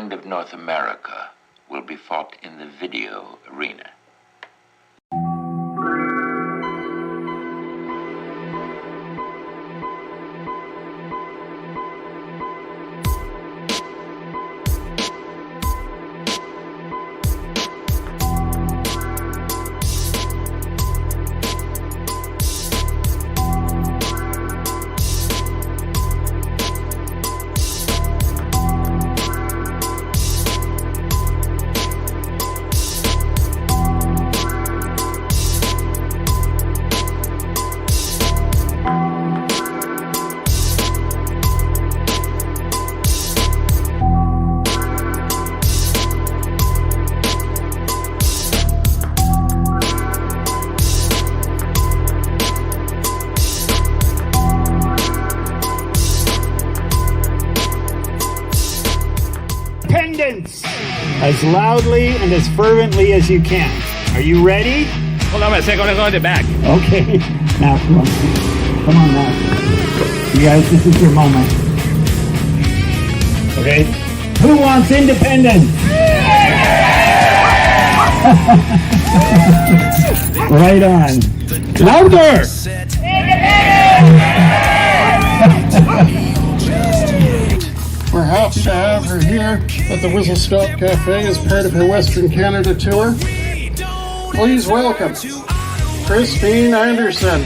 mind of North America will be fought in the video arena. As loudly and as fervently as you can. Are you ready? Hold on a second, I'm going to the back. Okay. Now, come on. Come on now. You guys, this is your moment. Okay? Who wants independence? Right on. Louder! We're happy to have her here at the Whistle Stop Cafe as part of her Western Canada tour. Please welcome Christine Anderson.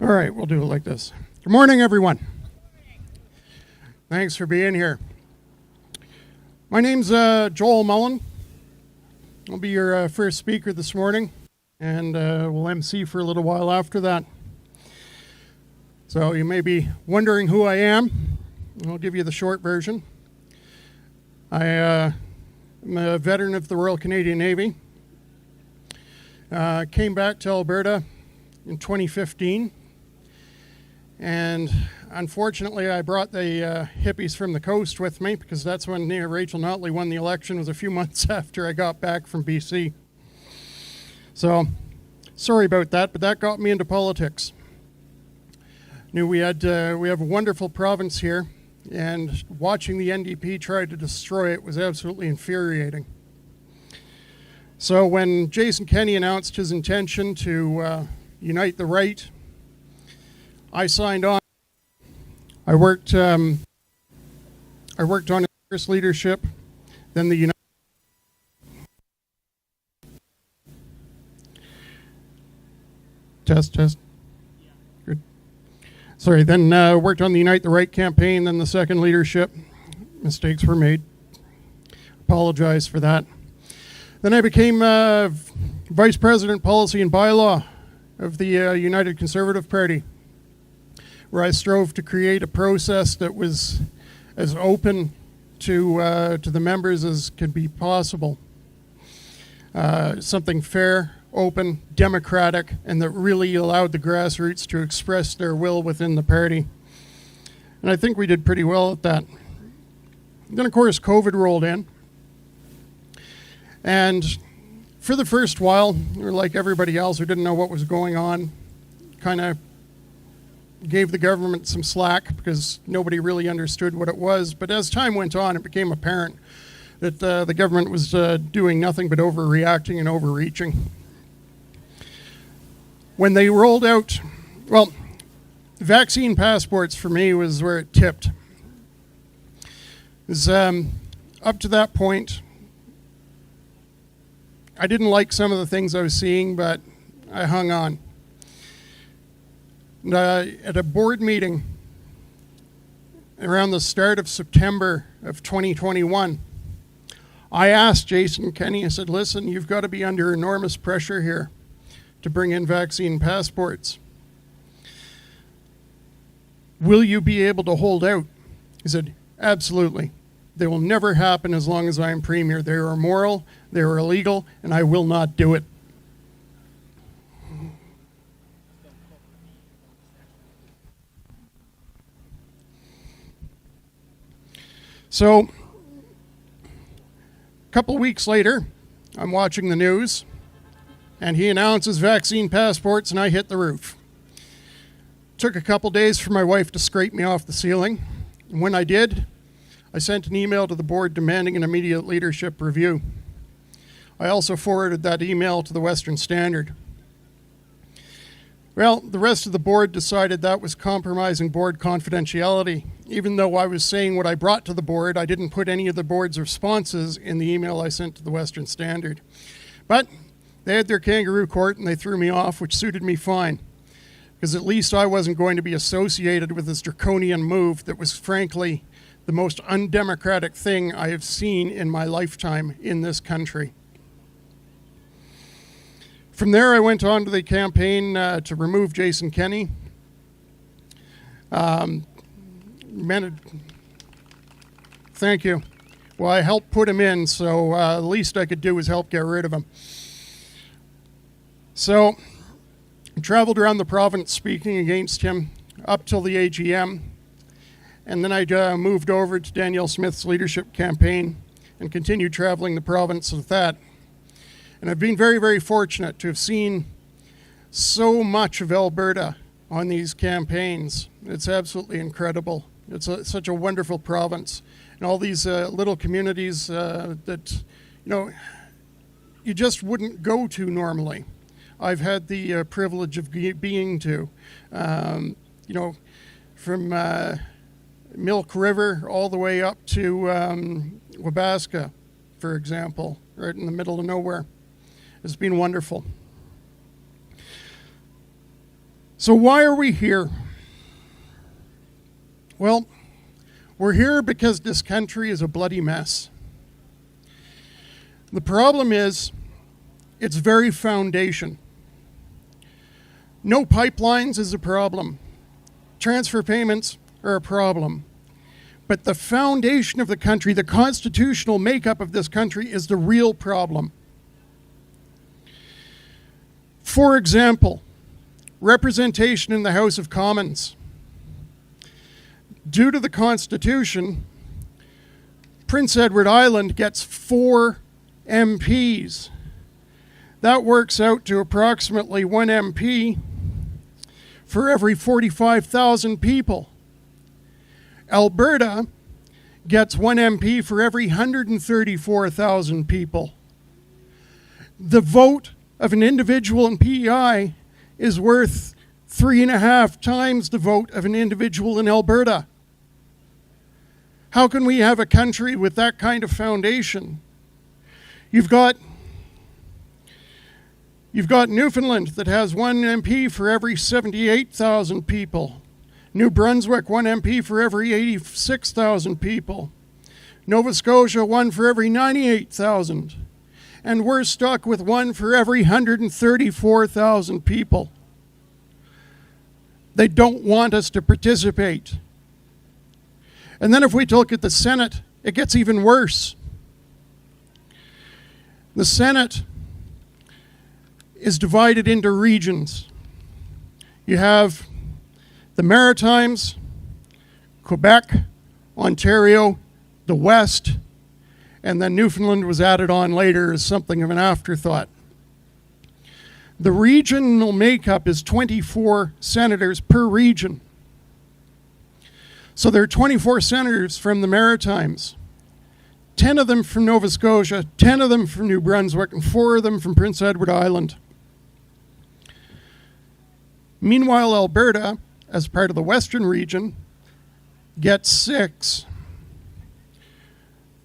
All right, we'll do it like this. Good morning, everyone. Thanks for being here. My name's Joel Mullan. I'll be your first speaker this morning, and we'll MC for a little while after that. So you may be wondering who I am. I'll give you the short version. I'm a veteran of the Royal Canadian Navy. Came back to Alberta in 2015. And unfortunately, I brought the hippies from the coast with me, because that's when Rachel Notley won the election. It was a few months after I got back from BC. So, sorry about that, but that got me into politics. Knew we have a wonderful province here, and watching the NDP try to destroy it was absolutely infuriating. So when Jason Kenney announced his intention to unite the right, I signed on. I worked on his first leadership, then the United. Test. Good. Sorry. Then worked on the Unite the Right campaign. Then the second leadership. Mistakes were made. Apologize for that. Then I became Vice President, Policy and Bylaw of the United Conservative Party, where I strove to create a process that was as open to the members as could be possible. Something fair, open, democratic, and that really allowed the grassroots to express their will within the party. And I think we did pretty well at that. Then, of course, COVID rolled in. And for the first while, we were like everybody else who didn't know what was going on, kind of gave the government some slack because nobody really understood what it was. But as time went on, it became apparent that the government was doing nothing but overreacting and overreaching. When they rolled out, well, vaccine passports for me was where it tipped. It was, up to that point, I didn't like some of the things I was seeing, but I hung on. And, at a board meeting around the start of September of 2021, I asked Jason Kenney, I said, listen, you've got to be under enormous pressure here to bring in vaccine passports. Will you be able to hold out? He said, absolutely. They will never happen as long as I am Premier. They are immoral, they are illegal, and I will not do it. So, a couple of weeks later, I'm watching the news, and he announces vaccine passports, and I hit the roof. Took a couple days for my wife to scrape me off the ceiling, and when I did, I sent an email to the board demanding an immediate leadership review. I also forwarded that email to the Western Standard. Well, the rest of the board decided that was compromising board confidentiality. Even though I was saying what I brought to the board, I didn't put any of the board's responses in the email I sent to the Western Standard. But they had their kangaroo court and they threw me off, which suited me fine, because at least I wasn't going to be associated with this draconian move that was frankly the most undemocratic thing I have seen in my lifetime in this country. From there, I went on to the campaign to remove Jason Kenney. Thank you. Well, I helped put him in, so the least I could do was help get rid of him. So, I traveled around the province speaking against him up till the AGM, and then I moved over to Danielle Smith's leadership campaign and continued traveling the province with that. And I've been very, very fortunate to have seen so much of Alberta on these campaigns. It's absolutely incredible. It's such a wonderful province. And all these little communities that, you just wouldn't go to normally. I've had the privilege of being to, from Milk River all the way up to Wabaska, for example, right in the middle of nowhere. It's been wonderful. So why are we here? Well, we're here because this country is a bloody mess. The problem is its very foundation. No pipelines is a problem. transfer payments are a problem. But the foundation of the country, the constitutional makeup of this country, is the real problem. For example, representation in the House of Commons. Due to the Constitution, Prince Edward Island gets 4 MPs. That works out to approximately 1 MP for every 45,000 people. Alberta gets 1 MP for every 134,000 people. The vote of an individual in PEI is worth 3.5 times the vote of an individual in Alberta. How can we have a country with that kind of foundation? You've got Newfoundland that has 1 MP for every 78,000 people. New Brunswick, 1 MP for every 86,000 people. Nova Scotia, 1 for every 98,000. And we're stuck with 1 for every 134,000 people. They don't want us to participate. And then if we look at the Senate, it gets even worse. The Senate is divided into regions. You have the Maritimes, Quebec, Ontario, the West, and then Newfoundland was added on later as something of an afterthought. The regional makeup is 24 senators per region. So there are 24 senators from the Maritimes, 10 of them from Nova Scotia, 10 of them from New Brunswick, and 4 of them from Prince Edward Island. Meanwhile, Alberta, as part of the Western region, gets 6.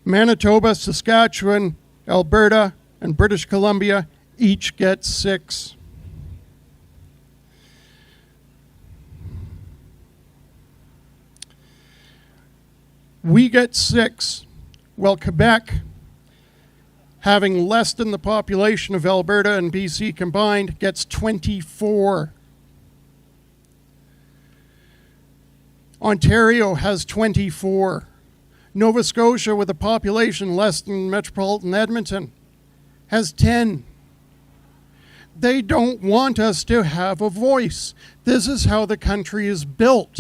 Manitoba, Saskatchewan, Alberta, and British Columbia each get 6. We get 6, while Quebec, having less than the population of Alberta and BC combined, gets 24. Ontario has 24. Nova Scotia, with a population less than metropolitan Edmonton, has 10. They don't want us to have a voice. This is how the country is built.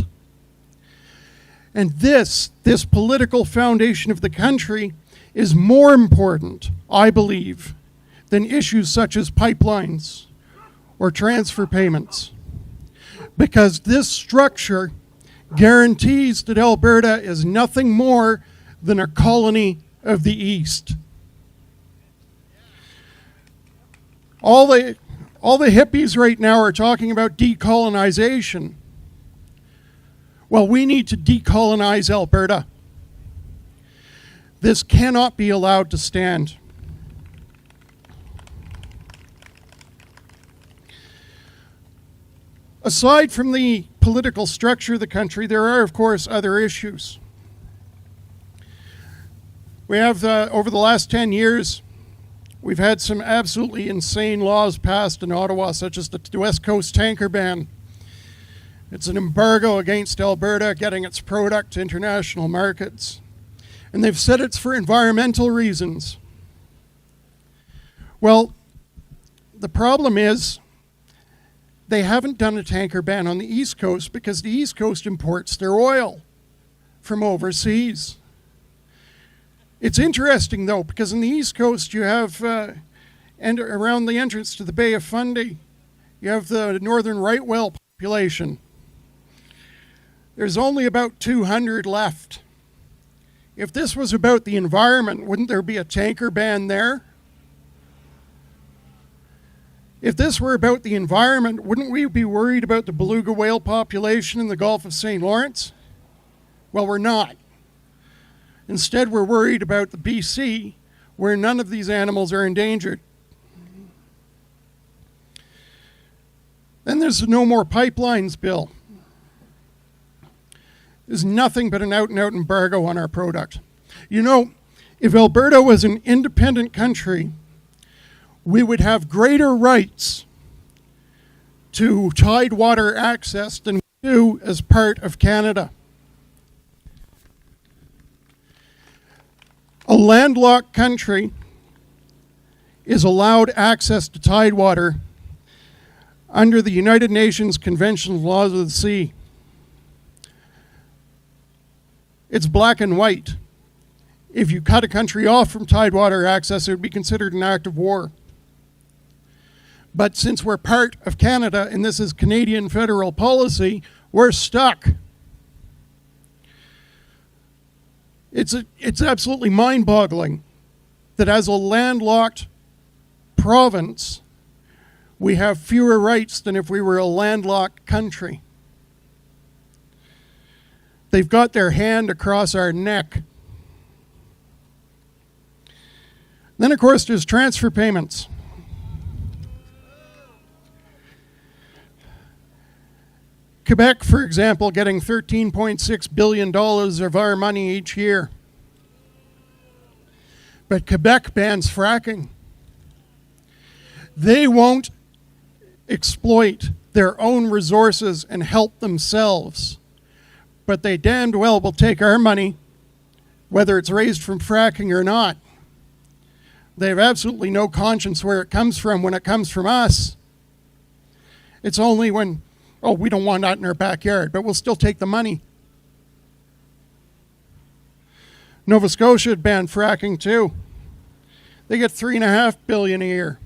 And this political foundation of the country is more important, I believe, than issues such as pipelines or transfer payments. Because this structure guarantees that Alberta is nothing more than a colony of the East. All the hippies right now are talking about decolonization. Well, we need to decolonize Alberta. This cannot be allowed to stand. Aside from the political structure of the country, there are, of course, other issues. We have, over the last 10 years, we've had some absolutely insane laws passed in Ottawa, such as the West Coast tanker ban. It's an embargo against Alberta getting its product to international markets. And they've said it's for environmental reasons. Well, the problem is they haven't done a tanker ban on the East Coast because the East Coast imports their oil from overseas. It's interesting, though, because in the East Coast you have, and around the entrance to the Bay of Fundy, you have the northern right whale population. There's only about 200 left. If this was about the environment, wouldn't there be a tanker ban there? If this were about the environment, wouldn't we be worried about the beluga whale population in the Gulf of St. Lawrence? Well, we're not. Instead, we're worried about the BC, where none of these animals are endangered. Then there's the No More Pipelines bill. There's nothing but an out-and-out embargo on our product. You know, if Alberta was an independent country, we would have greater rights to tidewater access than we do as part of Canada. A landlocked country is allowed access to tidewater under the United Nations Convention of Laws of the Sea. It's black and white. If you cut a country off from tidewater access, it would be considered an act of war. But since we're part of Canada and this is Canadian federal policy, we're stuck. It's absolutely mind-boggling that as a landlocked province, we have fewer rights than if we were a landlocked country. They've got their hand across our neck. Then, of course, there's transfer payments. Quebec, for example, getting $13.6 billion of our money each year. But Quebec bans fracking. They won't exploit their own resources and help themselves. But they damned well will take our money, whether it's raised from fracking or not. They have absolutely no conscience where it comes from when it comes from us. It's only when, oh, we don't want that in our backyard, but we'll still take the money. Nova Scotia had banned fracking too. They get $3.5 billion a year.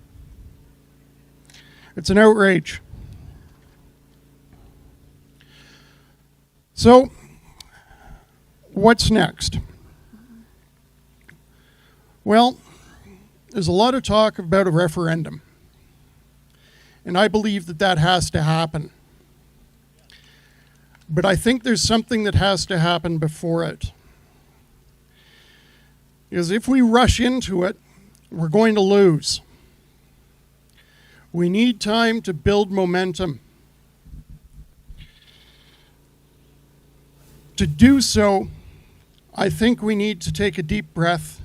It's an outrage. So, what's next? Well, there's a lot of talk about a referendum. And I believe that that has to happen. But I think there's something that has to happen before it. Because if we rush into it, we're going to lose. We need time to build momentum. To do so, I think we need to take a deep breath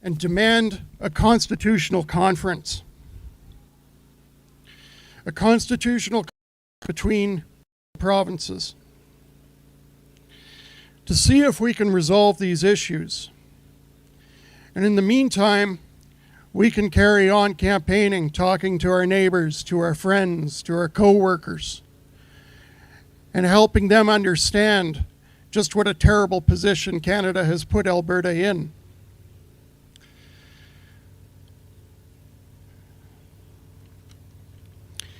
and demand a constitutional conference. A constitutional conference between provinces to see if we can resolve these issues. And in the meantime, we can carry on campaigning, talking to our neighbors, to our friends, to our co-workers, and helping them understand just what a terrible position Canada has put Alberta in.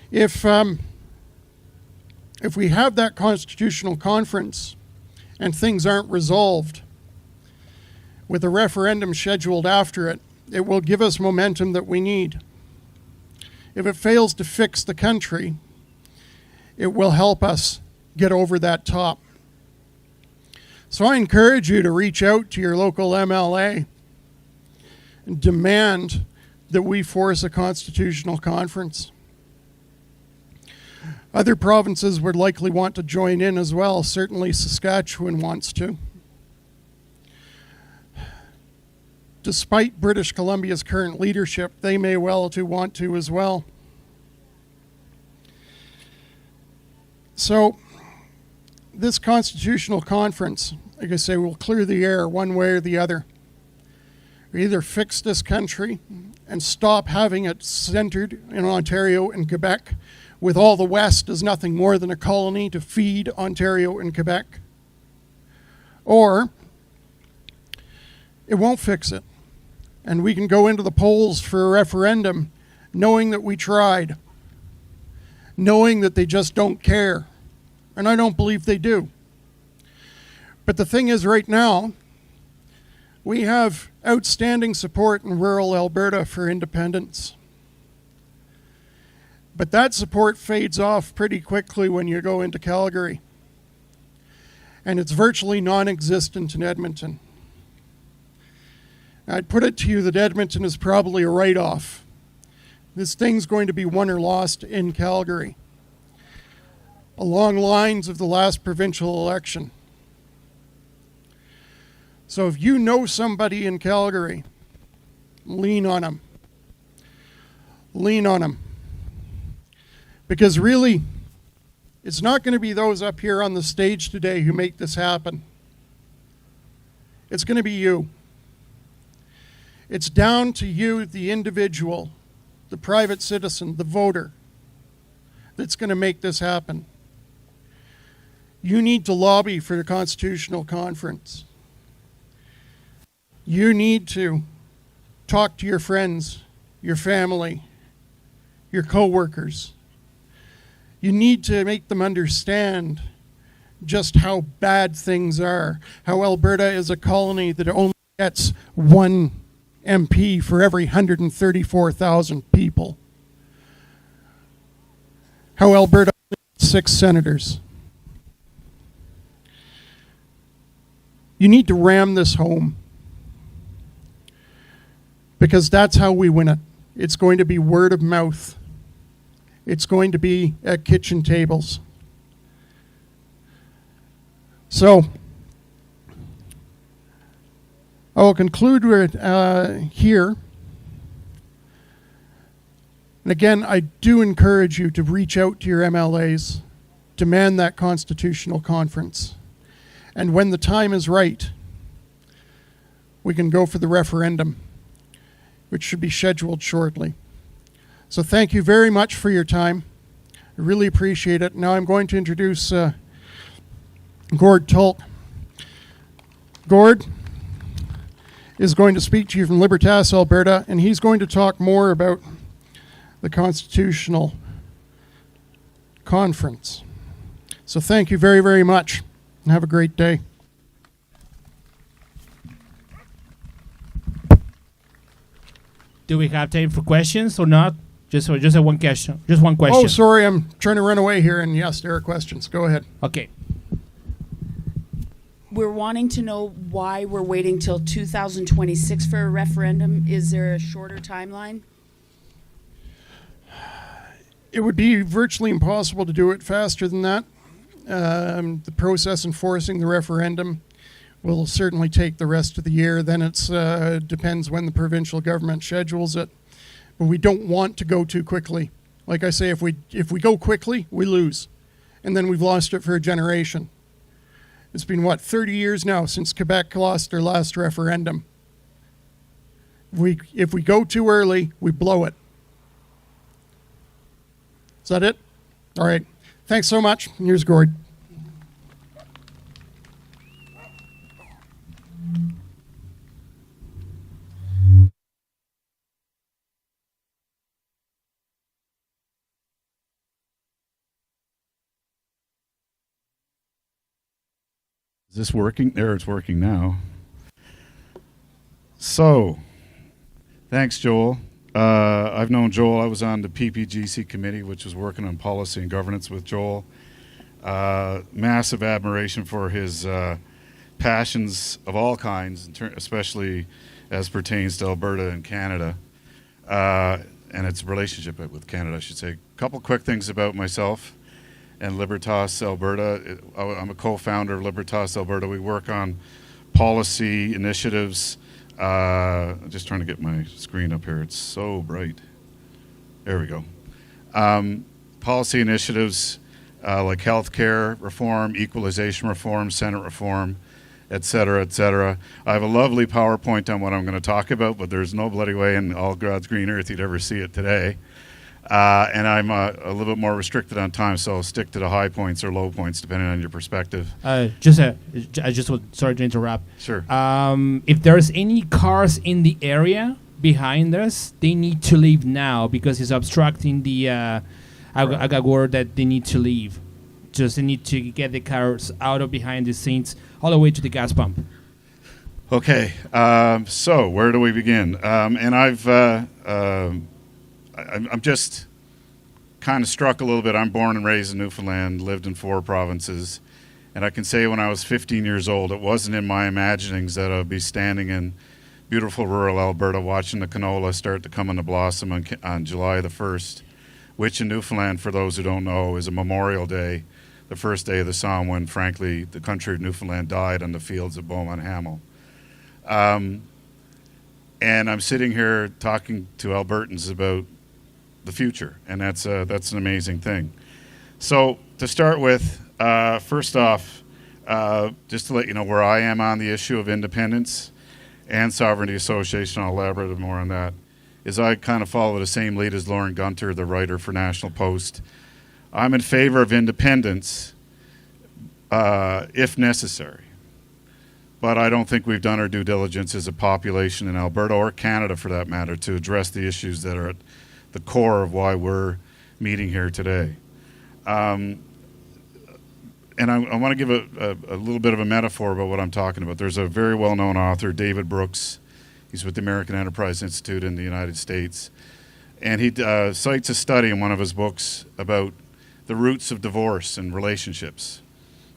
If we have that constitutional conference and things aren't resolved, with a referendum scheduled after it, it will give us momentum that we need. If it fails to fix the country, it will help us get over that top. So I encourage you to reach out to your local MLA and demand that we force a constitutional conference. Other provinces would likely want to join in as well. Certainly Saskatchewan wants to. Despite British Columbia's current leadership, they may well want to as well. So, this constitutional conference, like I say, will clear the air one way or the other. We either fix this country and stop having it centered in Ontario and Quebec, with all the West as nothing more than a colony to feed Ontario and Quebec, or it won't fix it. And we can go into the polls for a referendum knowing that we tried, knowing that they just don't care. And I don't believe they do. But the thing is, right now, we have outstanding support in rural Alberta for independence. But that support fades off pretty quickly when you go into Calgary. And it's virtually non-existent in Edmonton. I'd put it to you that Edmonton is probably a write-off. This thing's going to be won or lost in Calgary, along lines of the last provincial election. So if you know somebody in Calgary, lean on them. Lean on them. Because really, It's not going to be those up here on the stage today who make this happen. It's going to be you. It's down to you, the individual, the private citizen, the voter, that's going to make this happen. You need to lobby for the Constitutional Conference. You need to talk to your friends, your family, your co-workers. You need to make them understand just how bad things are, how Alberta is a colony that only gets one MP for every 134,000 people. How Alberta only gets 6 senators. You need to ram this home, because that's how we win it. It's going to be word of mouth. It's going to be at kitchen tables. So, I will conclude with here. And again, I do encourage you to reach out to your MLAs, demand that constitutional conference. And when the time is right, we can go for the referendum, which should be scheduled shortly. So thank you very much for your time. I really appreciate it. Now I'm going to introduce Gord Turk. Gord is going to speak to you from Libertas, Alberta, and he's going to talk more about the Constitutional Conference. So thank you very, very much, and have a great day. Do we have time for questions or not? Just one question. Just one question. Oh, sorry, I'm trying to run away here, and yes, there are questions. Go ahead. Okay. We're wanting to know why we're waiting till 2026 for a referendum. Is there a shorter timeline? It would be virtually impossible to do it faster than that. The process enforcing the referendum will certainly take the rest of the year. Then it's depends when the provincial government schedules it. But we don't want to go too quickly. Like I say, if we go quickly, we lose. And then we've lost it for a generation. It's been, 30 years now since Quebec lost their last referendum. If we go too early, we blow it. Is that it? All right. Thanks so much. Here's Gord. Is this working? There, it's working now. So, thanks, Joel. I've known Joel. I was on the PPGC committee, which was working on policy and governance with Joel. Massive admiration for his passions of all kinds, especially as pertains to Alberta and Canada, and its relationship with Canada, I should say. A couple quick things about myself and Libertas Alberta. I'm a co-founder of Libertas Alberta. We work on policy initiatives. I'm just trying to get my screen up here. It's so bright. There we go. Policy initiatives like healthcare reform, equalization reform, Senate reform, et cetera, et cetera. I have a lovely PowerPoint on what I'm going to talk about, but there's no bloody way in all God's green earth you'd ever see it today. And I'm a little bit more restricted on time, so I'll stick to the high points or low points depending on your perspective. Sorry to interrupt. Sure. If there's any cars in the area behind us, they need to leave now because it's obstructing the Agagor that they need to leave. Just they need to get the cars out of behind the scenes all the way to the gas pump. Okay. So where do we begin? And I'm just kind of struck a little bit. I'm born and raised in Newfoundland, lived in 4 provinces, and I can say when I was 15 years old, it wasn't in my imaginings that I would be standing in beautiful rural Alberta watching the canola start to come into blossom on July the 1st, which in Newfoundland, for those who don't know, is a Memorial Day, the first day of the Somme when, frankly, the country of Newfoundland died on the fields of Beaumont Hamel. And I'm sitting here talking to Albertans about the future, and that's an amazing thing. So to start with, first off, just to let you know where I am on the issue of independence and sovereignty association, I'll elaborate more on that, is I kind of follow the same lead as Lauren Gunter, the writer for National Post. I'm in favor of independence if necessary. But I don't think we've done our due diligence as a population in Alberta or Canada, for that matter, to address the issues that are at the core of why we're meeting here today. And I want to give a little bit of a metaphor about what I'm talking about. There's a very well-known author, David Brooks. He's with the American Enterprise Institute in the United States. And he cites a study in one of his books about the roots of divorce and relationships.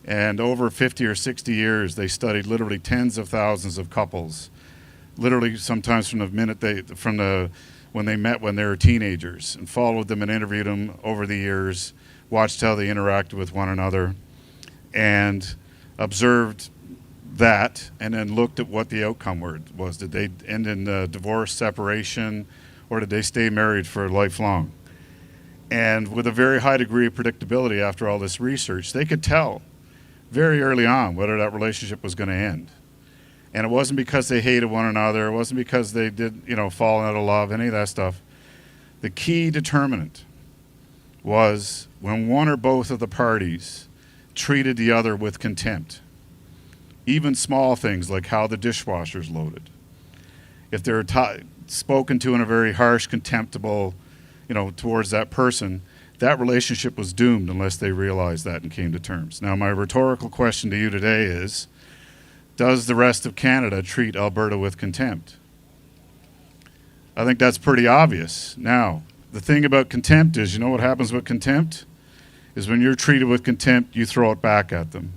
And over 50 or 60 years, they studied literally tens of thousands of couples, literally sometimes from the minute when they met when they were teenagers, and followed them and interviewed them over the years, watched how they interacted with one another, and observed that, and then looked at what the outcome was. Did they end in divorce, separation, or did they stay married for lifelong? And with a very high degree of predictability after all this research, they could tell very early on whether that relationship was going to end. And it wasn't because they hated one another. It wasn't because they did, fall out of love, any of that stuff. The key determinant was when one or both of the parties treated the other with contempt. Even small things like how the dishwasher's loaded. If they're spoken to in a very harsh, contemptible, towards that person, that relationship was doomed unless they realized that and came to terms. Now, my rhetorical question to you today is, does the rest of Canada treat Alberta with contempt? I think that's pretty obvious. Now, the thing about contempt is, what happens with contempt? Is when you're treated with contempt, you throw it back at them.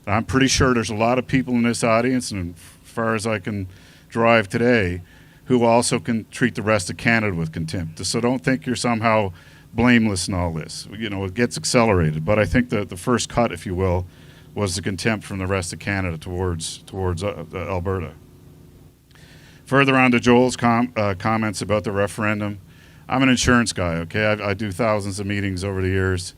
And I'm pretty sure there's a lot of people in this audience, and as far as I can drive today, who also can treat the rest of Canada with contempt. So don't think you're somehow blameless in all this. It gets accelerated, but I think that the first cut, if you will, was the contempt from the rest of Canada towards Alberta. Further on to Joel's comments about the referendum, I'm an insurance guy, okay? I do thousands of meetings over the years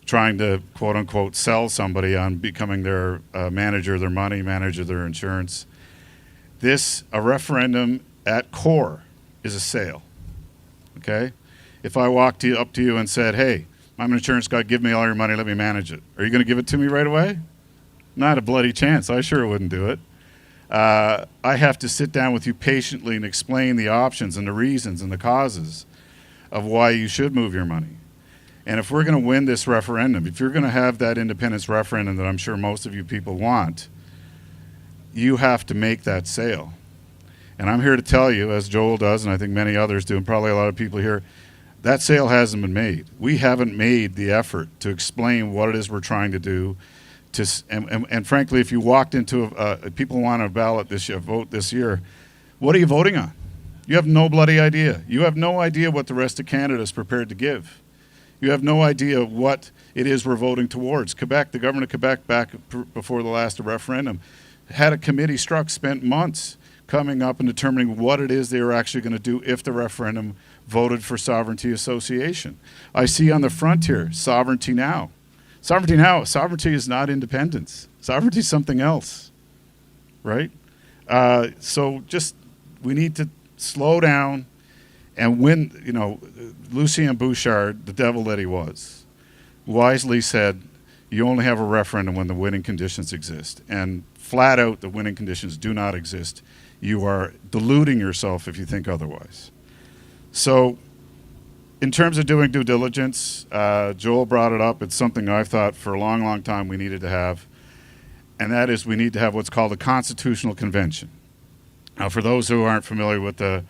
trying to, quote unquote, sell somebody on becoming their manager of their money, manager of their insurance. A referendum at core is a sale, okay? If I walked up to you and said, hey, I'm an insurance guy, give me all your money, let me manage it. Are you going to give it to me right away? Not a bloody chance. I sure wouldn't do it. I have to sit down with you patiently and explain the options and the reasons and the causes of why you should move your money. And if we're going to win this referendum, if you're going to have that independence referendum that I'm sure most of you people want, you have to make that sale. And I'm here to tell you, as Joel does, and I think many others do, and probably a lot of people here, that sale hasn't been made. We haven't made the effort to explain what it is we're trying to do. And frankly, if you walked into people want a ballot this year, vote this year, what are you voting on? You have no bloody idea. You have no idea what the rest of Canada is prepared to give. You have no idea what it is we're voting towards. Quebec, the government of Quebec, back before the last referendum, had a committee spent months coming up and determining what it is they were actually going to do if the referendum voted for sovereignty association. I see on the front here, sovereignty now. Sovereignty is not independence. Sovereignty is something else, right? So we need to slow down and win. Lucien Bouchard, the devil that he was, wisely said, you only have a referendum when the winning conditions exist. And flat out, the winning conditions do not exist. You are deluding yourself if you think otherwise. So in terms of doing due diligence, Joel brought it up. It's something I've thought for a long, long time we needed to have. And that is we need to have what's called a constitutional convention. Now, for those who aren't familiar with the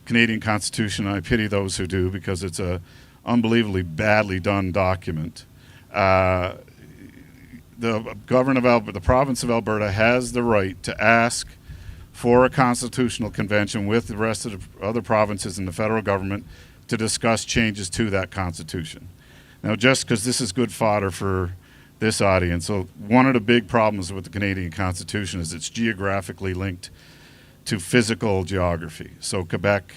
Canadian Constitution, I pity those who do because it's a unbelievably badly done document. The government of Alberta, the province of Alberta, has the right to ask for a constitutional convention with the rest of the other provinces and the federal government to discuss changes to that constitution. Now, just because this is good fodder for this audience, so one of the big problems with the Canadian Constitution is it's geographically linked to physical geography. So Quebec,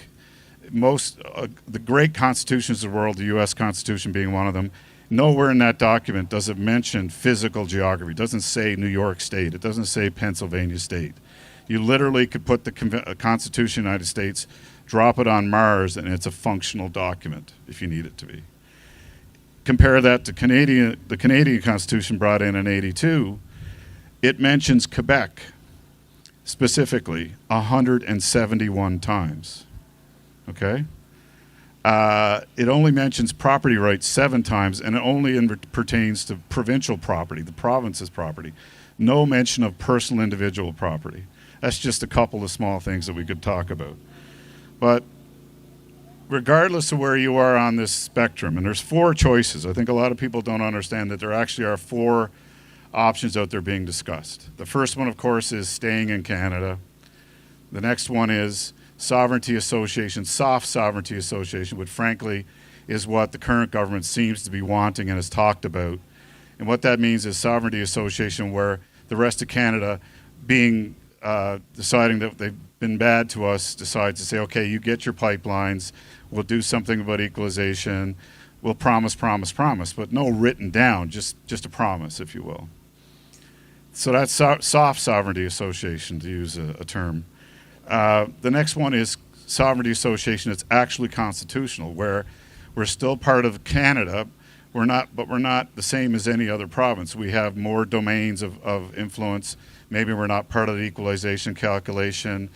the great constitutions of the world, the U.S. Constitution being one of them, Nowhere in that document does it mention physical geography. It doesn't say New York State. It doesn't say Pennsylvania State. You literally could put the Constitution of the United States, drop it on Mars, and it's a functional document if you need it to be. Compare that to the Canadian Constitution brought in 82. It mentions Quebec specifically 171 times. Okay? It only mentions property rights 7 times, and it only pertains to provincial property, the province's property. No mention of personal individual property. That's just a couple of small things that we could talk about. But regardless of where you are on this spectrum, and there's 4 choices. I think a lot of people don't understand that there actually are 4 options out there being discussed. The first one, of course, is staying in Canada. The next one is sovereignty association, soft sovereignty association, which frankly is what the current government seems to be wanting and has talked about. And what that means is sovereignty association, where the rest of Canada, being deciding that they've been bad to us, decides to say, okay, you get your pipelines, we'll do something about equalization, we'll promise, but no written down, just a promise, if you will. So that's soft sovereignty association, to use a term. The next one is sovereignty association that's actually constitutional, where we're still part of Canada, but we're not the same as any other province. We have more domains of influence. Maybe we're not part of the equalization calculation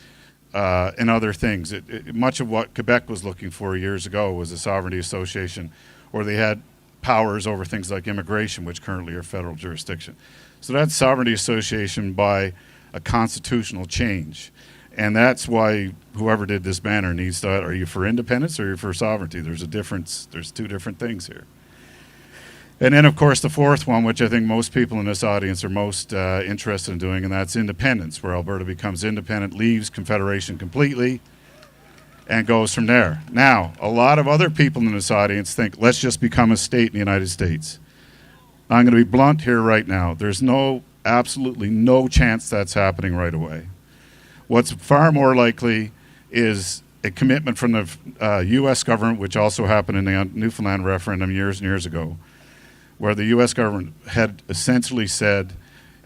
and other things. Much of what Quebec was looking for years ago was a sovereignty association, or they had powers over things like immigration, which currently are federal jurisdiction. So that's sovereignty association by a constitutional change. And that's why whoever did this banner needs to, are you for independence or are you for sovereignty? There's a difference. There's 2 different things here. And then, of course, the 4th one, which I think most people in this audience are most interested in doing, and that's independence, where Alberta becomes independent, leaves Confederation completely, and goes from there. Now, a lot of other people in this audience think, let's just become a state in the United States. I'm going to be blunt here right now. There's absolutely no chance that's happening right away. What's far more likely is a commitment from the U.S. government, which also happened in the Newfoundland referendum years and years ago, where the U.S. government had essentially said,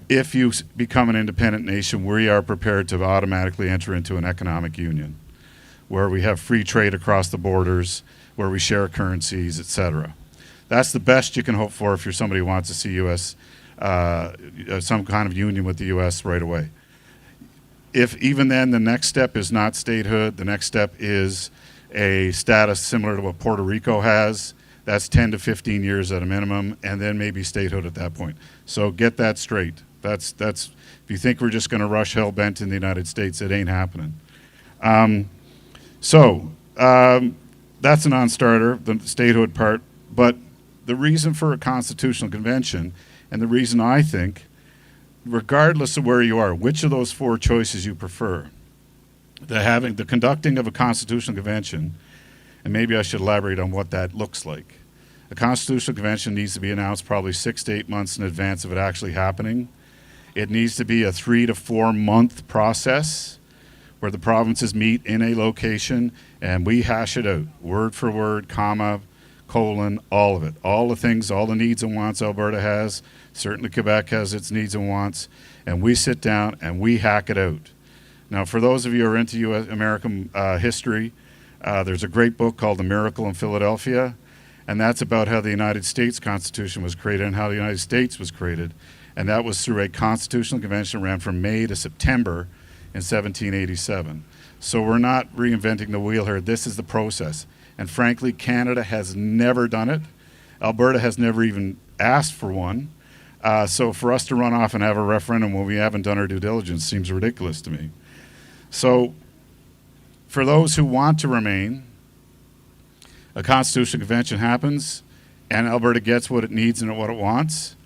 if you become an independent nation, we are prepared to automatically enter into an economic union, where we have free trade across the borders, where we share currencies, etc. That's the best you can hope for if you're somebody who wants to see U.S. Some kind of union with the U.S. right away. If even then the next step is not statehood, the next step is a status similar to what Puerto Rico has, that's 10 to 15 years at a minimum, and then maybe statehood at that point. So get that straight. That's if you think we're just going to rush hell-bent in the United States, it ain't happening. That's a non-starter, the statehood part. But the reason for a constitutional convention, and the reason I think, regardless of where you are, which of those 4 choices you prefer, the conducting of a constitutional convention, and maybe I should elaborate on what that looks like. A constitutional convention needs to be announced probably 6 to 8 months in advance of it actually happening. It needs to be a 3 to 4 month process where the provinces meet in a location and we hash it out, word for word, comma, colon, all of it. All the things, all the needs and wants Alberta has, certainly Quebec has its needs and wants, and we sit down and we hack it out. Now, for those of you who are into US American history, there's a great book called The Miracle in Philadelphia, and that's about how the United States Constitution was created and how the United States was created. And that was through a constitutional convention that ran from May to September in 1787. So we're not reinventing the wheel here. This is the process. And frankly, Canada has never done it. Alberta has never even asked for one. So for us to run off and have a referendum when we haven't done our due diligence seems ridiculous to me. So for those who want to remain, a constitutional convention happens and Alberta gets what it needs and what it wants,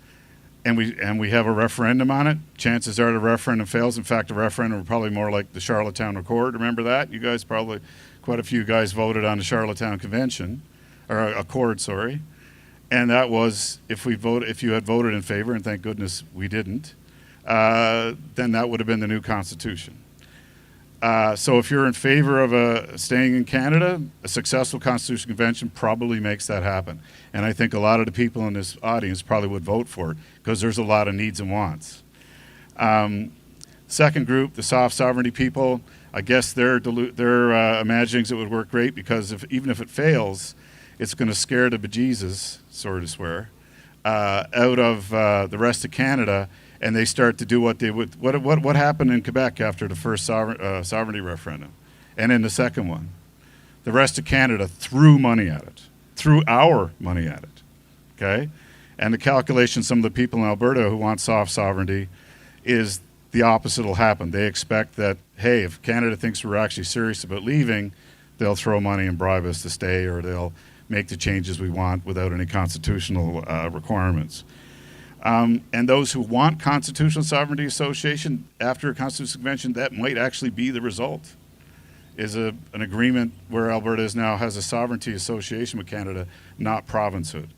and we have a referendum on it. Chances are the referendum fails. In fact, the referendum is probably more like the Charlottetown Accord. Remember that? You guys probably, quite a few guys voted on the Charlottetown Convention, or Accord, sorry. And that was, if you had voted in favor, and thank goodness we didn't, then that would have been the new Constitution. So if you're in favor of staying in Canada, a successful constitutional convention probably makes that happen. And I think a lot of the people in this audience probably would vote for it because there's a lot of needs and wants. Second group, the soft sovereignty people, I guess they're imagining it would work great because even if it fails, it's going to scare the bejesus, so to swear, out of the rest of Canada, and they start to do what they would. What happened in Quebec after the first sovereignty referendum, and in the second one, the rest of Canada threw money at it, threw our money at it. Okay, and the calculation, some of the people in Alberta who want soft sovereignty, is the opposite will happen. They expect that, hey, if Canada thinks we're actually serious about leaving, they'll throw money and bribe us to stay, or they'll make the changes we want without any constitutional requirements. And those who want constitutional sovereignty association after a constitutional convention, that might actually be the result, is an agreement where Alberta now has a sovereignty association with Canada, not provincehood.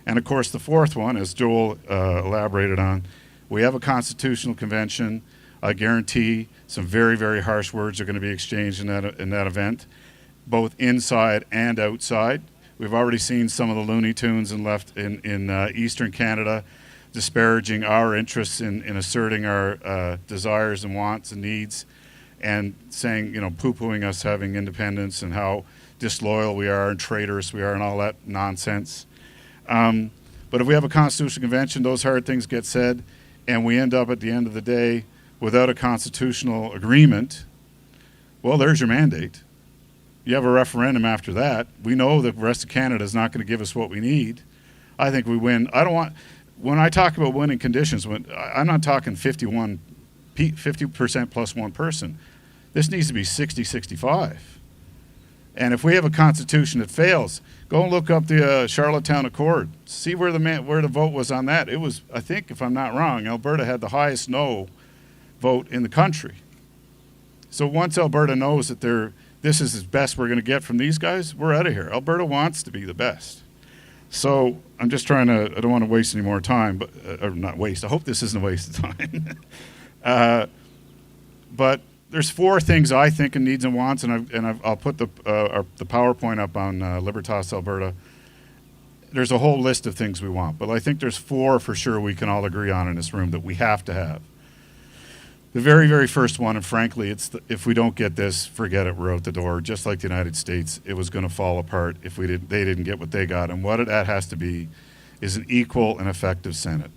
And of course, the fourth one, as Joel elaborated on, we have a constitutional convention. I guarantee some very, very harsh words are going to be exchanged in that event, both inside and outside. We've already seen some of the Looney Tunes in Eastern Canada disparaging our interests in asserting our desires and wants and needs, and saying, poo-pooing us having independence and how disloyal we are and traitorous we are and all that nonsense. But if we have a constitutional convention, those hard things get said, and we end up at the end of the day without a constitutional agreement, well, there's your mandate. You have a referendum after that. We know the rest of Canada is not going to give us what we need. I think we win. When I talk about winning conditions, I'm not talking 50% plus one person. This needs to be 60-65. And if we have a constitution that fails, go and look up the Charlottetown Accord. See where the vote was on that. It was, I think, if I'm not wrong, Alberta had the highest no vote in the country. So once Alberta knows that this is the best we're going to get from these guys, we're out of here. Alberta wants to be the best. So I'm just I don't want to waste any more time, or not waste. I hope this isn't a waste of time. But there's four things I think in needs and wants, and I'll put the PowerPoint up on Libertas Alberta. There's a whole list of things we want, but I think there's four for sure we can all agree on in this room that we have to have. The very, very first one, and frankly, if we don't get this, forget it, we're out the door. Just like the United States, it was going to fall apart if they didn't get what they got. And what that has to be is an equal and effective Senate.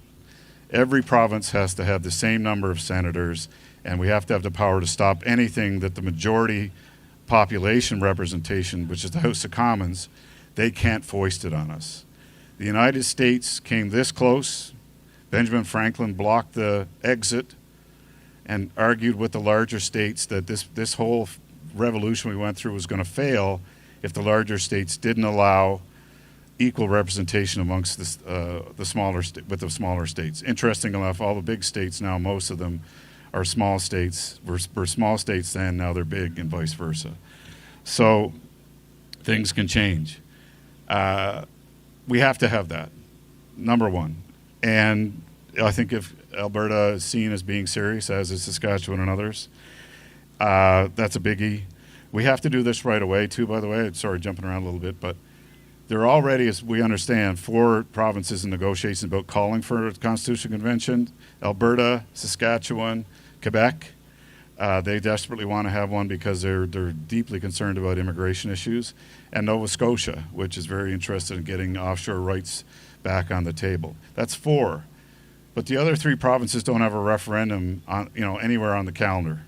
Every province has to have the same number of senators, and we have to have the power to stop anything that the majority population representation, which is the House of Commons, they can't foist it on us. The United States came this close. Benjamin Franklin blocked the exit and argued with the larger states that this whole revolution we went through was going to fail if the larger states didn't allow equal representation amongst the smaller states. Interesting enough, all the big states now, most of them are small states. We're small states then, now they're big, and vice versa. So things can change. We have to have that, number one. And I think if Alberta is seen as being serious, as is Saskatchewan and others, that's a biggie. We have to do this right away, too, by the way. Sorry, jumping around a little bit, but there are already, as we understand, 4 provinces in negotiations about calling for a constitutional convention: Alberta, Saskatchewan, Quebec. They desperately want to have one because they're deeply concerned about immigration issues, and Nova Scotia, which is very interested in getting offshore rights back on the table. That's 4. But the other 3 provinces don't have a referendum anywhere on the calendar,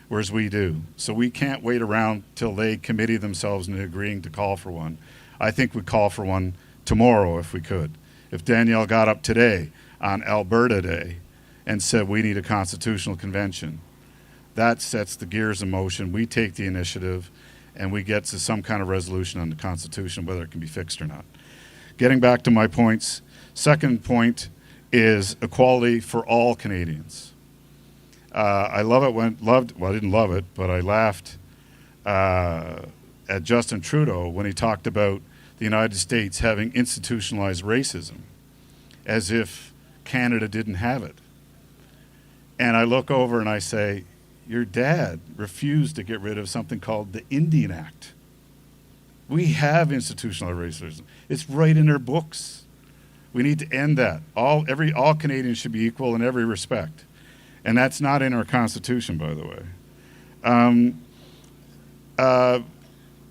whereas we do. So we can't wait around till they committee themselves into agreeing to call for one. I think we'd call for one tomorrow if we could. If Danielle got up today on Alberta Day and said we need a constitutional convention, that sets the gears in motion. We take the initiative and we get to some kind of resolution on the Constitution, whether it can be fixed or not. Getting back to my points, second point is equality for all Canadians. I didn't love it, but I laughed at Justin Trudeau when he talked about the United States having institutionalized racism, as if Canada didn't have it. And I look over and I say, your dad refused to get rid of something called the Indian Act. We have institutional racism. It's right in their books. We need to end that. All Canadians should be equal in every respect. And that's not in our Constitution, by the way.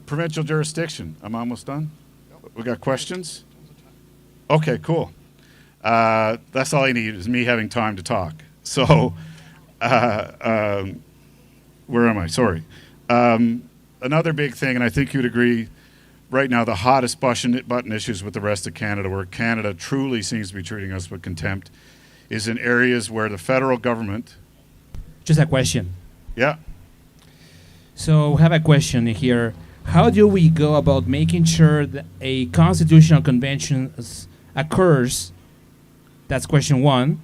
Provincial jurisdiction. I'm almost done. We got questions? Okay, cool. That's all I need is me having time to talk. So, where am I? Sorry. Another big thing, and I think you'd agree, right now the hottest button issues with the rest of Canada, where Canada truly seems to be treating us with contempt, is in areas where the federal government... Just a question. Yeah. So I have a question here. How do we go about making sure that a constitutional convention occurs? That's question one.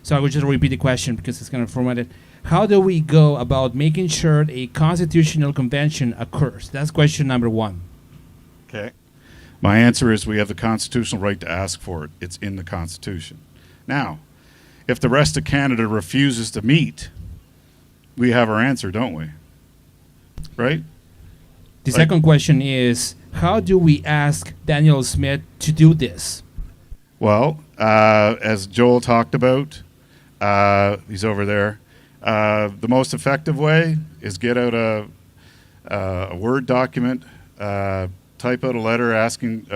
So I will just repeat the question because it's kind of formatted. How do we go about making sure a constitutional convention occurs? That's question number one. Okay. My answer is we have the constitutional right to ask for it. It's in the Constitution. Now, if the rest of Canada refuses to meet, we have our answer, don't we? Right? The second question is, how do we ask Daniel Smith to do this? Well, as Joel talked about, he's over there. The most effective way is get out a Word document, type out a letter asking,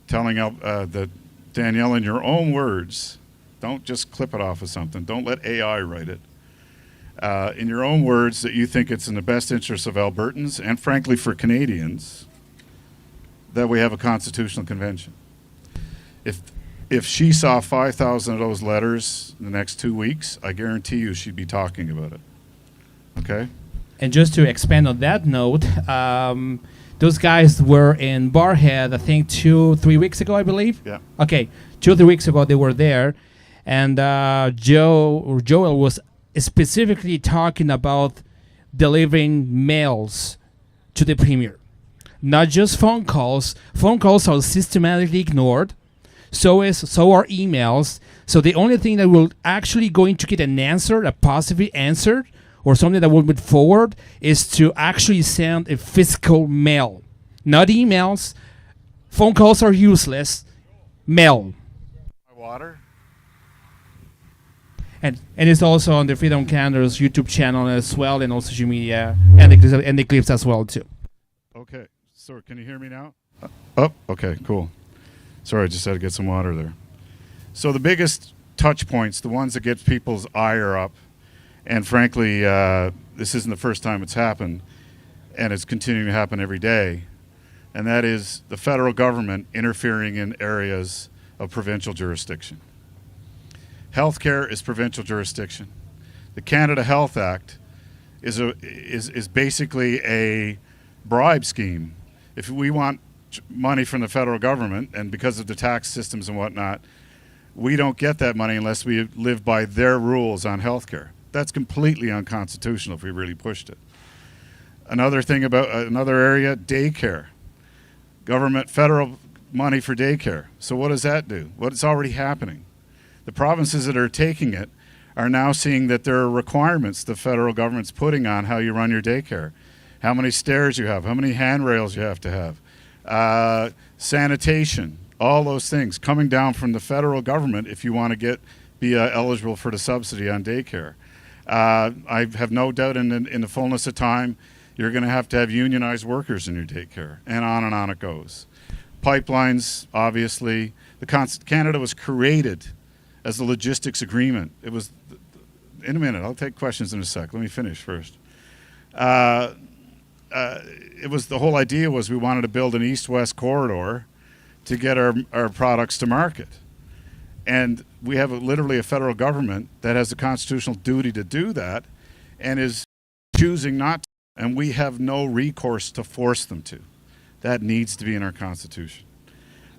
telling that Danielle in your own words, don't just clip it off of something. Don't let AI write it. In your own words, that you think it's in the best interest of Albertans and, frankly, for Canadians, that we have a constitutional convention. If she saw 5,000 of those letters in the next 2 weeks, I guarantee you she'd be talking about it. Okay? And just to expand on that note, those guys were in Barhead, I think 2-3 weeks ago, I believe. Yeah. Okay, 2 or 3 weeks ago they were there, and Joel was specifically talking about delivering mails to the Premier. Not just phone calls. Phone calls are systematically ignored. So are emails. So the only thing that will actually going to get an answer, a positive answer, or something that will move forward, is to actually send a physical mail. Not emails. Phone calls are useless. Mail. Water? And it's also on the Freedom Canada's YouTube channel as well, and on social media, and the clips as well too. Okay, so can you hear me now? Oh, okay, cool. Sorry, I just had to get some water there. So the biggest touch points, the ones that get people's ire up, and frankly, this isn't the first time it's happened, and it's continuing to happen every day, and that is the federal government interfering in areas of provincial jurisdiction. Healthcare is provincial jurisdiction. The Canada Health Act is basically a bribe scheme. If we want money from the federal government, and because of the tax systems and whatnot, we don't get that money unless we live by their rules on healthcare. That's completely unconstitutional if we really pushed it. Another thing about another area, daycare. Government, federal money for daycare. So what does that do? What's already happening? The provinces that are taking it are now seeing that there are requirements the federal government's putting on how you run your daycare. How many stairs you have, how many handrails you have to have, sanitation, all those things coming down from the federal government if you want to be eligible for the subsidy on daycare. I have no doubt in the fullness of time, you're going to have unionized workers in your daycare, and on it goes. Pipelines, obviously. Canada was created as a logistics agreement. It was, in a minute, I'll take questions in a sec. Let me finish first. It was, the whole idea was we wanted to build an east-west corridor to get our products to market. And we have literally a federal government that has the constitutional duty to do that and is choosing not to, and we have no recourse to force them to. That needs to be in our Constitution.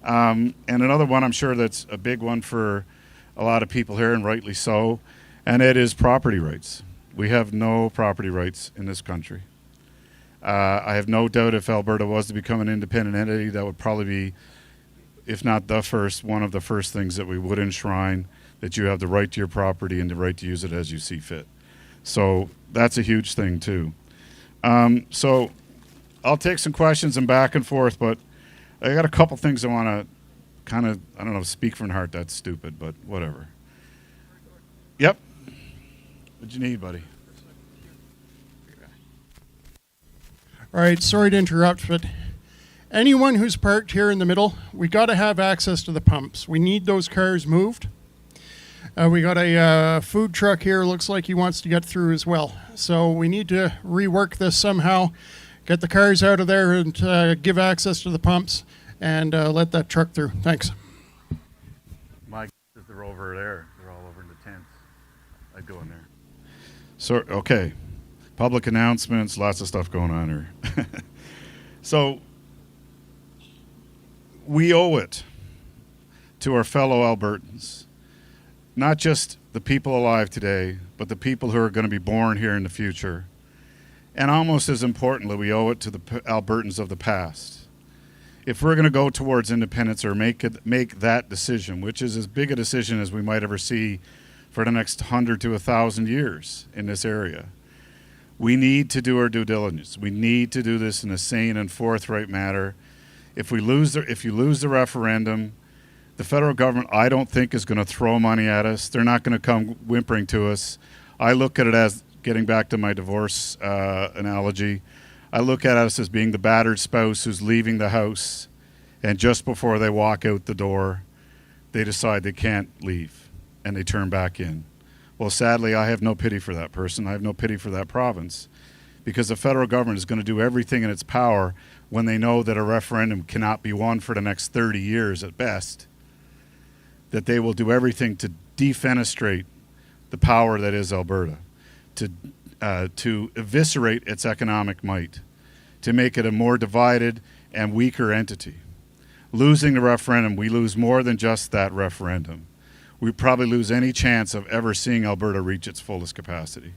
And another one, I'm sure that's a big one for a lot of people here, and rightly so, and it is property rights. We have no property rights in this country. I have no doubt if Alberta was to become an independent entity, that would probably be, if not the first, one of the first things that we would enshrine, that you have the right to your property and the right to use it as you see fit. So that's a huge thing too. So I'll take some questions and back and forth, but I got a couple things I want to kind of, I don't know, speak from the heart. That's stupid, but whatever. Yep. What'd you need, buddy? All right, sorry to interrupt, but anyone who's parked here in the middle, we got to have access to the pumps. We need those cars moved. We got a food truck here, looks like he wants to get through as well. So we need to rework this somehow, get the cars out of there and give access to the pumps and let that truck through. Thanks. My guess is they're over there. They're all over in the tents. I'd go in there. So, okay. Public announcements, lots of stuff going on here. So, we owe it to our fellow Albertans, not just the people alive today, but the people who are going to be born here in the future. And almost as importantly, we owe it to the Albertans of the past. If we're going to go towards independence or make that decision, which is as big a decision as we might ever see for the next 100 to 1,000 years in this area, we need to do our due diligence. We need to do this in a sane and forthright manner. If you lose the referendum, the federal government, I don't think, is going to throw money at us. They're not going to come whimpering to us. I look at it as, getting back to my divorce analogy, I look at us as being the battered spouse who's leaving the house, and just before they walk out the door, they decide they can't leave, and they turn back in. Well, sadly, I have no pity for that person. I have no pity for that province, because the federal government is going to do everything in its power when they know that a referendum cannot be won for the next 30 years at best, that they will do everything to defenestrate the power that is Alberta, to eviscerate its economic might, to make it a more divided and weaker entity. Losing the referendum, we lose more than just that referendum. We probably lose any chance of ever seeing Alberta reach its fullest capacity.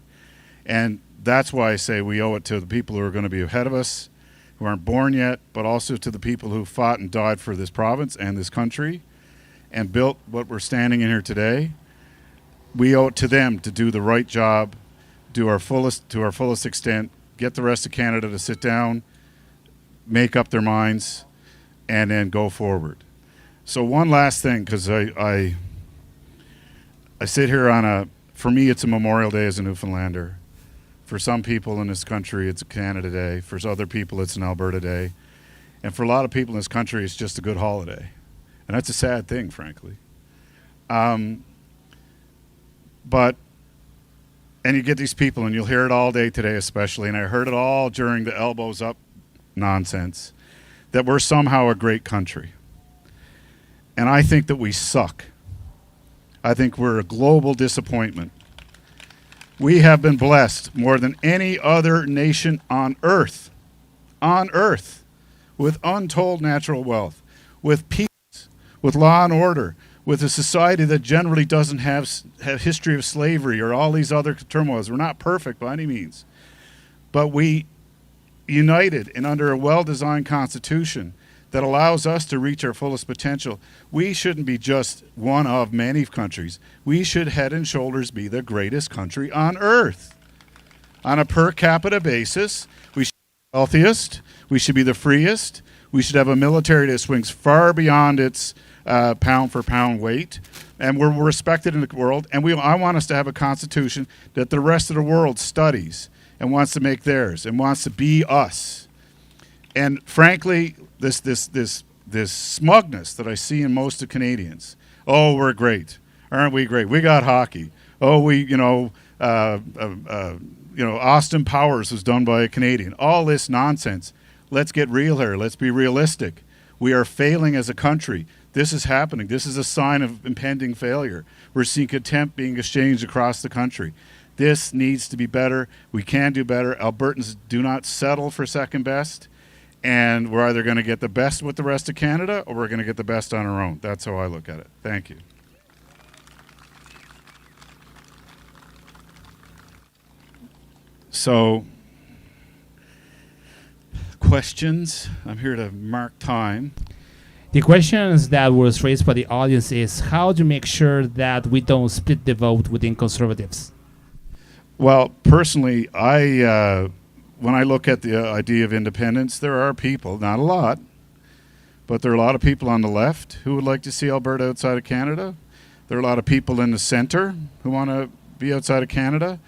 And that's why I say we owe it to the people who are going to be ahead of us, who aren't born yet, but also to the people who fought and died for this province and this country and built what we're standing in here today. We owe it to them to do the right job, do our fullest to our fullest extent, get the rest of Canada to sit down, make up their minds, and then go forward. So one last thing, because I sit here on for me it's a Memorial Day as a Newfoundlander. For some people in this country it's a Canada Day. For other people it's an Alberta Day. And for a lot of people in this country it's just a good holiday. And that's a sad thing, frankly. And you get these people, and you'll hear it all day today especially, and I heard it all during the elbows up nonsense, that we're somehow a great country. And I think that we suck. I think we're a global disappointment. We have been blessed more than any other nation on earth, with untold natural wealth, with peace, with law and order, with a society that generally doesn't have history of slavery or all these other turmoils. We're not perfect by any means. But we united and under a well-designed constitution that allows us to reach our fullest potential. We shouldn't be just one of many countries. We should head and shoulders be the greatest country on earth. On a per capita basis, we should be the wealthiest. We should be the freest. We should have a military that swings far beyond its pound for pound weight, and we're respected in the world. And I want us to have a constitution that the rest of the world studies and wants to make theirs and wants to be us. And frankly, this smugness that I see in most of Canadians. Oh, we're great, aren't we great? We got hockey. Oh, Austin Powers was done by a Canadian. All this nonsense. Let's get real here. Let's be realistic. We are failing as a country. This is happening. This is a sign of impending failure. We're seeing contempt being exchanged across the country. This needs to be better. We can do better. Albertans do not settle for second best. And we're either going to get the best with the rest of Canada or we're going to get the best on our own. That's how I look at it. Thank you. So, questions? I'm here to mark time. The questions that was raised by the audience is how to make sure that we don't split the vote within Conservatives. Well, personally, when I look at the idea of independence, there are people, not a lot, but there are a lot of people on the left who would like to see Alberta outside of Canada. There are a lot of people in the center who want to be outside of Canada.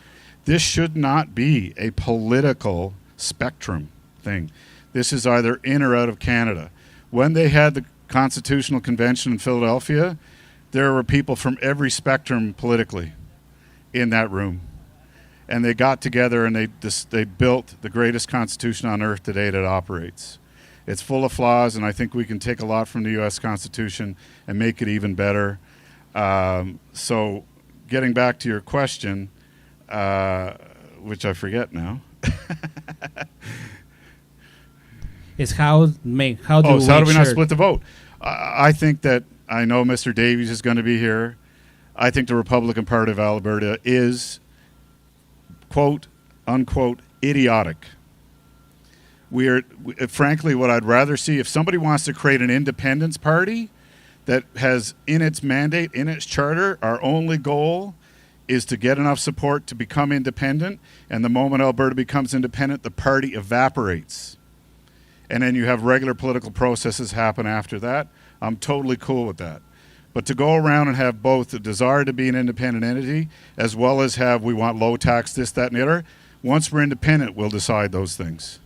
This should not be a political spectrum thing. This is either in or out of Canada. When they had the Constitutional Convention in Philadelphia, there were people from every spectrum politically in that room. And they got together and they built the greatest constitution on earth today that operates. It's full of flaws, and I think we can take a lot from the U.S. Constitution and make it even better. So getting back to your question, which I forget now. Is how do we not split the vote? I think that, I know Mr. Davies is going to be here. I think the Republican Party of Alberta is, quote, unquote, idiotic. Frankly, what I'd rather see, if somebody wants to create an independence party that has in its mandate, in its charter, our only goal is to get enough support to become independent, and the moment Alberta becomes independent, the party evaporates. And then you have regular political processes happen after that. I'm totally cool with that. But to go around and have both the desire to be an independent entity as well as have we want low tax, this, that, and the other, once we're independent, we'll decide those things.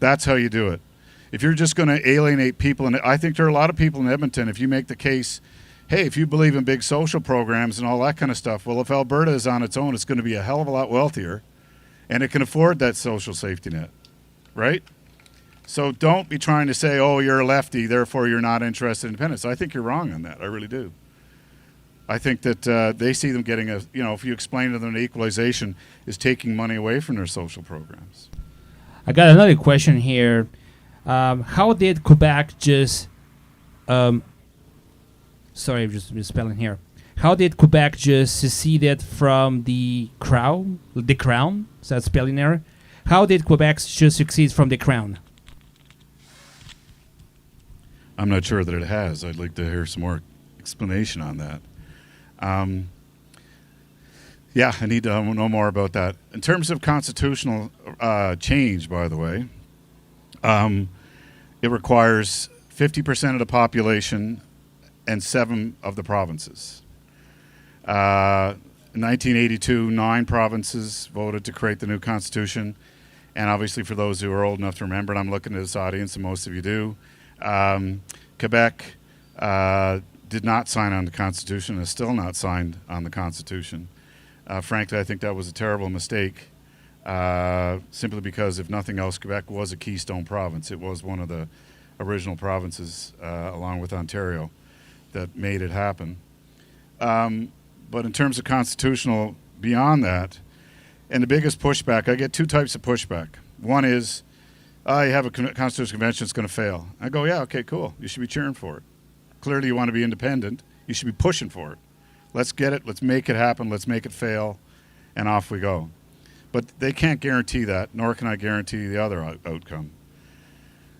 That's how you do it. If you're just going to alienate people, and I think there are a lot of people in Edmonton, if you make the case, hey, if you believe in big social programs and all that kind of stuff, well, if Alberta is on its own, it's going to be a hell of a lot wealthier, and it can afford that social safety net, right? So don't be trying to say, oh, you're a lefty, therefore you're not interested in independence. I think you're wrong on that. I really do. I think that they see them getting if you explain to them that equalization is taking money away from their social programs. I got another question here. How did Quebec just... sorry, I'm just misspelling here. How did Quebec just seceded from the crown? The crown? Is that spelling error? How did Quebec just succeed from the crown? I'm not sure that it has. I'd like to hear some more explanation on that. Yeah, I need to know more about that. In terms of constitutional change, by the way, it requires 50% of the population and 7 of the provinces. In 1982, 9 provinces voted to create the new constitution. And obviously for those who are old enough to remember, and I'm looking at this audience, and most of you do, Quebec did not sign on the Constitution and is still not signed on the Constitution. Frankly, I think that was a terrible mistake, simply because, if nothing else, Quebec was a keystone province. It was one of the original provinces, along with Ontario, that made it happen. But in terms of constitutional, beyond that, and the biggest pushback, I get 2 types of pushback. One is, you have a constitutional convention, it's going to fail. I go, yeah, okay, cool. You should be cheering for it. Clearly you want to be independent. You should be pushing for it. Let's get it. Let's make it happen. Let's make it fail. And off we go. But they can't guarantee that, nor can I guarantee the other outcome.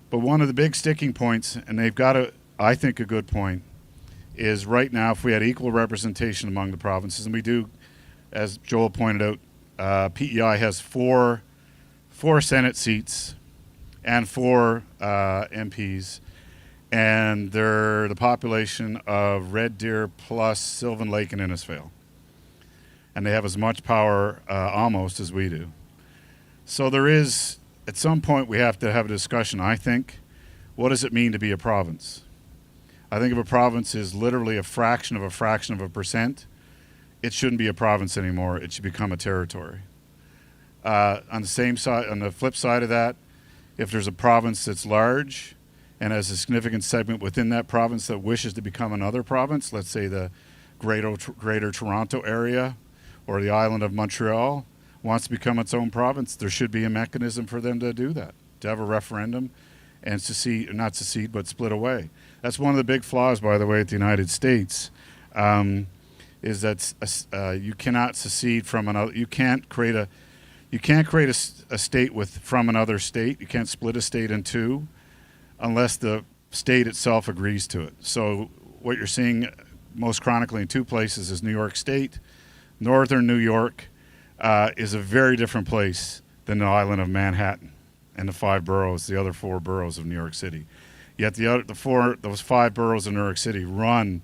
But one of the big sticking points, and they've got I think a good point, is right now if we had equal representation among the provinces, and we do, as Joel pointed out, PEI has 4 Senate seats and 4 MPs, and they're the population of Red Deer plus Sylvan Lake and Innisfail. And they have as much power almost as we do. So there is, at some point we have to have a discussion, I think, what does it mean to be a province? I think if a province is literally a fraction of a percent, it shouldn't be a province anymore. It should become a territory. On the same side, on the flip side of that, if there's a province that's large and has a significant segment within that province that wishes to become another province, let's say the Greater Toronto area or the island of Montreal wants to become its own province, there should be a mechanism for them to do that, to have a referendum and not secede, but split away. That's one of the big flaws, by the way, at the United States, is that you cannot secede from another. You can't create a state from another state. You can't split a state in 2 unless the state itself agrees to it. So what you're seeing most chronically in 2 places is New York State, Northern New York, is a very different place than the island of Manhattan and the 5 boroughs, the other 4 boroughs of New York City. Yet those 5 boroughs of New York City run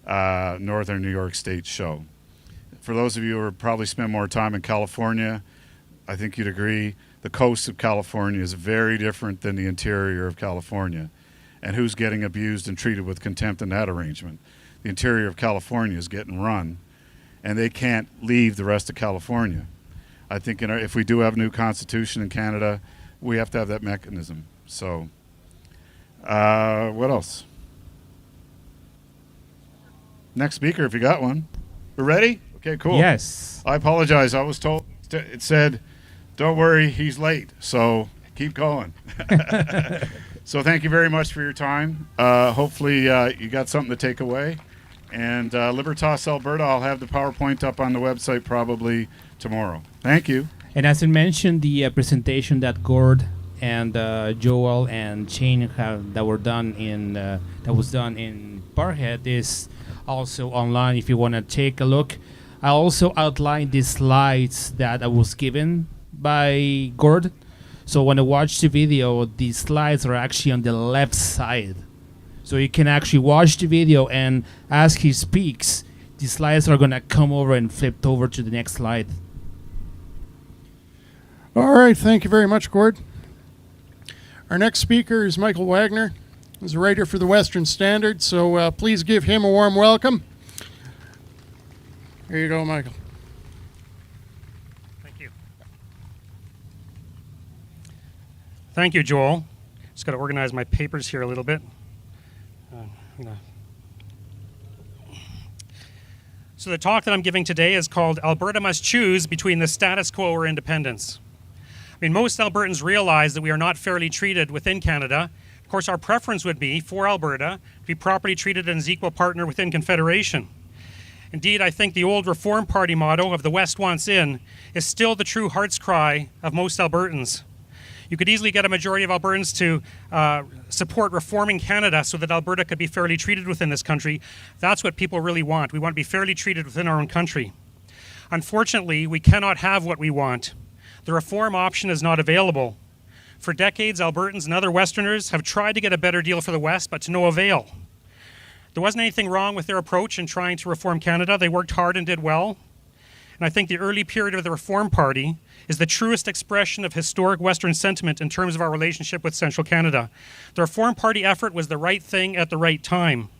Northern New York State show. For those of you who probably spend more time in California, I think you'd agree the coast of California is very different than the interior of California. And who's getting abused and treated with contempt in that arrangement? The interior of California is getting run, and they can't leave the rest of California. I think if we do have a new constitution in Canada, we have to have that mechanism. So, what else? Next speaker, if you got one. We're ready? Okay, cool. Yes. I apologize. I was told, it said, don't worry, he's late. So keep going. So thank you very much for your time. Hopefully you got something to take away. And Libertas Alberta, I'll have the PowerPoint up on the website probably tomorrow. Thank you. And as I mentioned, the presentation that Gord and Joel and Shane that was done in Barhead is also online if you want to take a look. I also outlined the slides that I was given by Gord. So when I watch the video, the slides are actually on the left side. So you can actually watch the video, and as he speaks, the slides are going to come over and flip over to the next slide. All right, thank you very much, Gord. Our next speaker is Michael Wagner. He's a writer for the Western Standard, so please give him a warm welcome. Here you go, Michael. Thank you. Thank you, Joel. Just got to organize my papers here a little bit. So the talk that I'm giving today is called Alberta Must Choose Between the Status Quo or Independence. I mean, most Albertans realize that we are not fairly treated within Canada. Of course, our preference would be for Alberta to be properly treated as an equal partner within Confederation. Indeed, I think the old Reform Party motto of the West wants in is still the true heart's cry of most Albertans. You could easily get a majority of Albertans to support reforming Canada so that Alberta could be fairly treated within this country. That's what people really want. We want to be fairly treated within our own country. Unfortunately, we cannot have what we want. The reform option is not available. For decades, Albertans and other Westerners have tried to get a better deal for the West, but to no avail. There wasn't anything wrong with their approach in trying to reform Canada. They worked hard and did well. And I think the early period of the Reform Party is the truest expression of historic Western sentiment in terms of our relationship with Central Canada. The Reform Party effort was the right thing at the right time.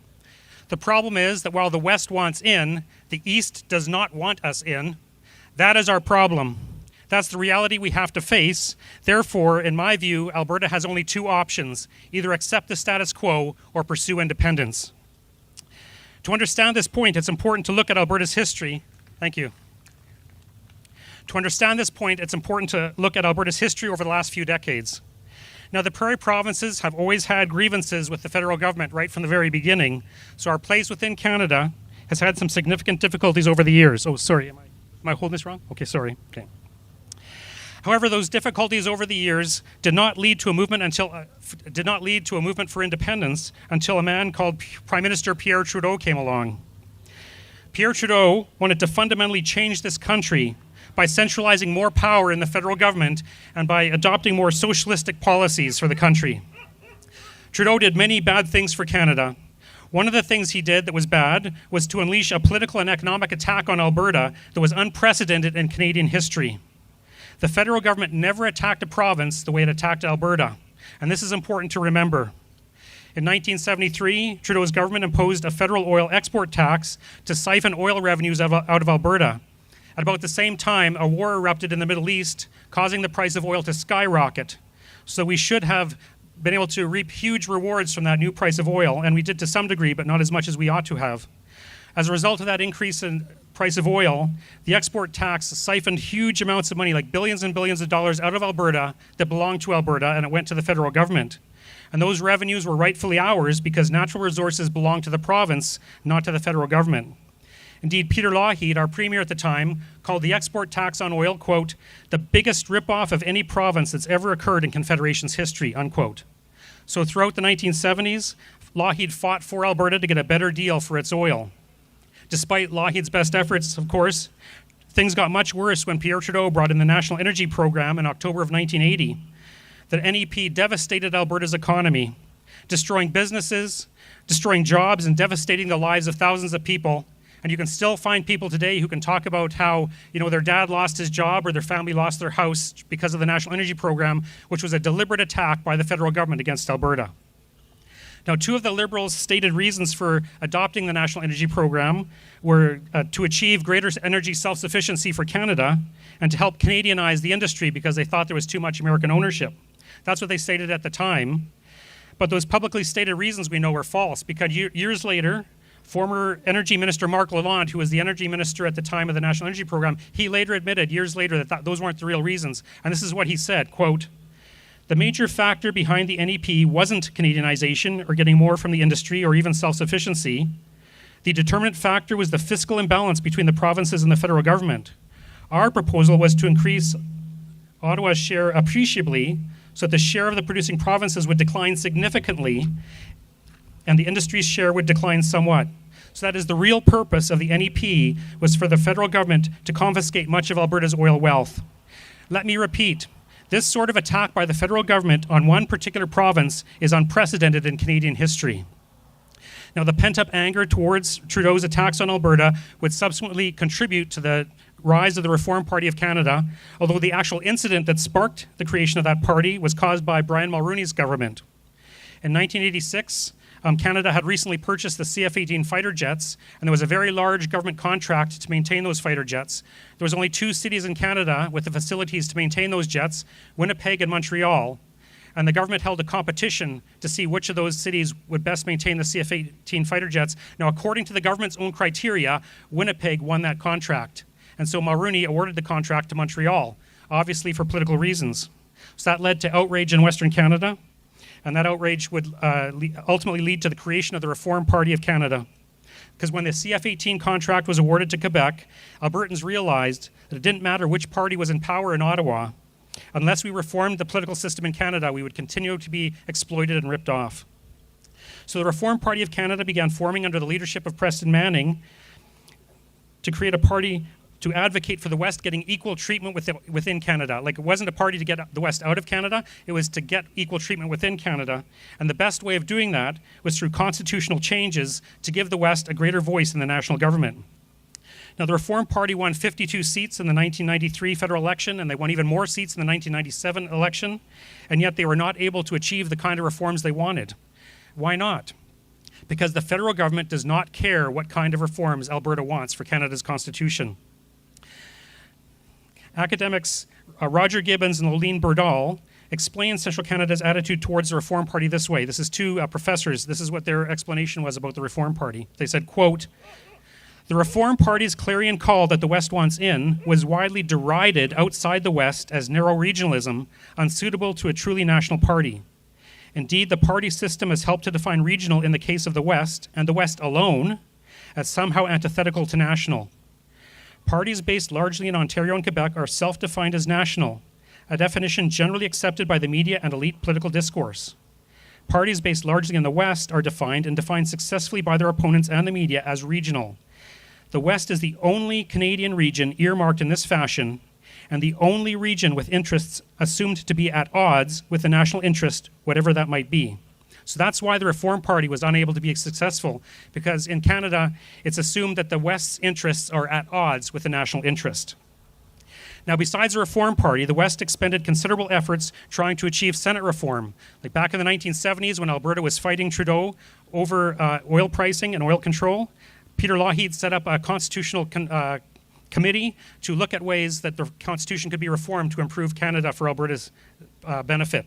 The problem is that while the West wants in, the East does not want us in. That is our problem. That's the reality we have to face. Therefore, in my view, Alberta has only 2 options: either accept the status quo or pursue independence. To understand this point, it's important to look at Alberta's history. Thank you. To understand this point, it's important to look at Alberta's history over the last few decades. Now, the Prairie provinces have always had grievances with the federal government right from the very beginning, so our place within Canada has had some significant difficulties over the years. Oh, sorry, am I holding this wrong? Okay, sorry. Okay. However, those difficulties over the years did not lead to a movement for independence until a man called Prime Minister Pierre Trudeau came along. Pierre Trudeau wanted to fundamentally change this country by centralizing more power in the federal government and by adopting more socialistic policies for the country. Trudeau did many bad things for Canada. One of the things he did that was bad was to unleash a political and economic attack on Alberta that was unprecedented in Canadian history. The federal government never attacked a province the way it attacked Alberta, and this is important to remember. In 1973, Trudeau's government imposed a federal oil export tax to siphon oil revenues out of Alberta. At about the same time, a war erupted in the Middle East, causing the price of oil to skyrocket. So we should have been able to reap huge rewards from that new price of oil, and we did to some degree, but not as much as we ought to have. As a result of that increase in price of oil, the export tax siphoned huge amounts of money, like billions and billions of dollars, out of Alberta that belonged to Alberta, and it went to the federal government. And those revenues were rightfully ours because natural resources belonged to the province, not to the federal government. Indeed, Peter Lougheed, our premier at the time, called the export tax on oil, quote, the biggest ripoff of any province that's ever occurred in Confederation's history, unquote. So throughout the 1970s, Lougheed fought for Alberta to get a better deal for its oil. Despite Lougheed's best efforts, of course, Things got much worse when Pierre Trudeau brought in the National Energy Program in October of 1980. The NEP devastated Alberta's economy, destroying businesses, destroying jobs, and devastating the lives of thousands of people. And you can still find people today who can talk about how, their dad lost his job or their family lost their house because of the National Energy Program, which was a deliberate attack by the federal government against Alberta. Now, two of the Liberals' stated reasons for adopting the National Energy Program were to achieve greater energy self-sufficiency for Canada and to help Canadianize the industry because they thought there was too much American ownership. That's what they stated at the time. But those publicly stated reasons we know were false because years later, former Energy Minister Marc Lalonde, who was the Energy Minister at the time of the National Energy Program, he later admitted years later that those weren't the real reasons. And this is what he said, quote, "The major factor behind the NEP wasn't Canadianization or getting more from the industry or even self-sufficiency. The determinant factor was the fiscal imbalance between the provinces and the federal government. Our proposal was to increase Ottawa's share appreciably so that the share of the producing provinces would decline significantly and the industry's share would decline somewhat. So that is the real purpose of the NEP, was for the federal government to confiscate much of Alberta's oil wealth." Let me repeat, this sort of attack by the federal government on one particular province is unprecedented in Canadian history. Now, the pent-up anger towards Trudeau's attacks on Alberta would subsequently contribute to the rise of the Reform Party of Canada, although the actual incident that sparked the creation of that party was caused by Brian Mulroney's government. In 1986, Canada had recently purchased the CF-18 fighter jets, and there was a very large government contract to maintain those fighter jets. There was only 2 cities in Canada with the facilities to maintain those jets, Winnipeg and Montreal, and the government held a competition to see which of those cities would best maintain the CF-18 fighter jets. Now, according to the government's own criteria, Winnipeg won that contract, and so Mulroney awarded the contract to Montreal, obviously for political reasons. So that led to outrage in Western Canada, and that outrage would ultimately lead to the creation of the Reform Party of Canada. Because when the CF-18 contract was awarded to Quebec, Albertans realized that it didn't matter which party was in power in Ottawa. Unless we reformed the political system in Canada, we would continue to be exploited and ripped off. So the Reform Party of Canada began forming under the leadership of Preston Manning to create a party to advocate for the West getting equal treatment within Canada. Like, it wasn't a party to get the West out of Canada, it was to get equal treatment within Canada. And the best way of doing that was through constitutional changes to give the West a greater voice in the national government. Now, the Reform Party won 52 seats in the 1993 federal election, and they won even more seats in the 1997 election, and yet they were not able to achieve the kind of reforms they wanted. Why not? Because the federal government does not care what kind of reforms Alberta wants for Canada's constitution. Academics Roger Gibbons and Lolene Berdahl explain Central Canada's attitude towards the Reform Party this way. This is 2 professors. This is what their explanation was about the Reform Party. They said, quote, "The Reform Party's clarion call that the West wants in was widely derided outside the West as narrow regionalism, unsuitable to a truly national party. Indeed, the party system has helped to define regional in the case of the West, and the West alone, as somehow antithetical to national. Parties based largely in Ontario and Quebec are self-defined as national, a definition generally accepted by the media and elite political discourse. Parties based largely in the West are defined and defined successfully by their opponents and the media as regional. The West is the only Canadian region earmarked in this fashion, and the only region with interests assumed to be at odds with the national interest, whatever that might be." So that's why the Reform Party was unable to be successful, because in Canada, it's assumed that the West's interests are at odds with the national interest. Now, besides the Reform Party, the West expended considerable efforts trying to achieve Senate reform. Like back in the 1970s, when Alberta was fighting Trudeau over oil pricing and oil control, Peter Lougheed set up a constitutional committee to look at ways that the Constitution could be reformed to improve Canada for Alberta's benefit.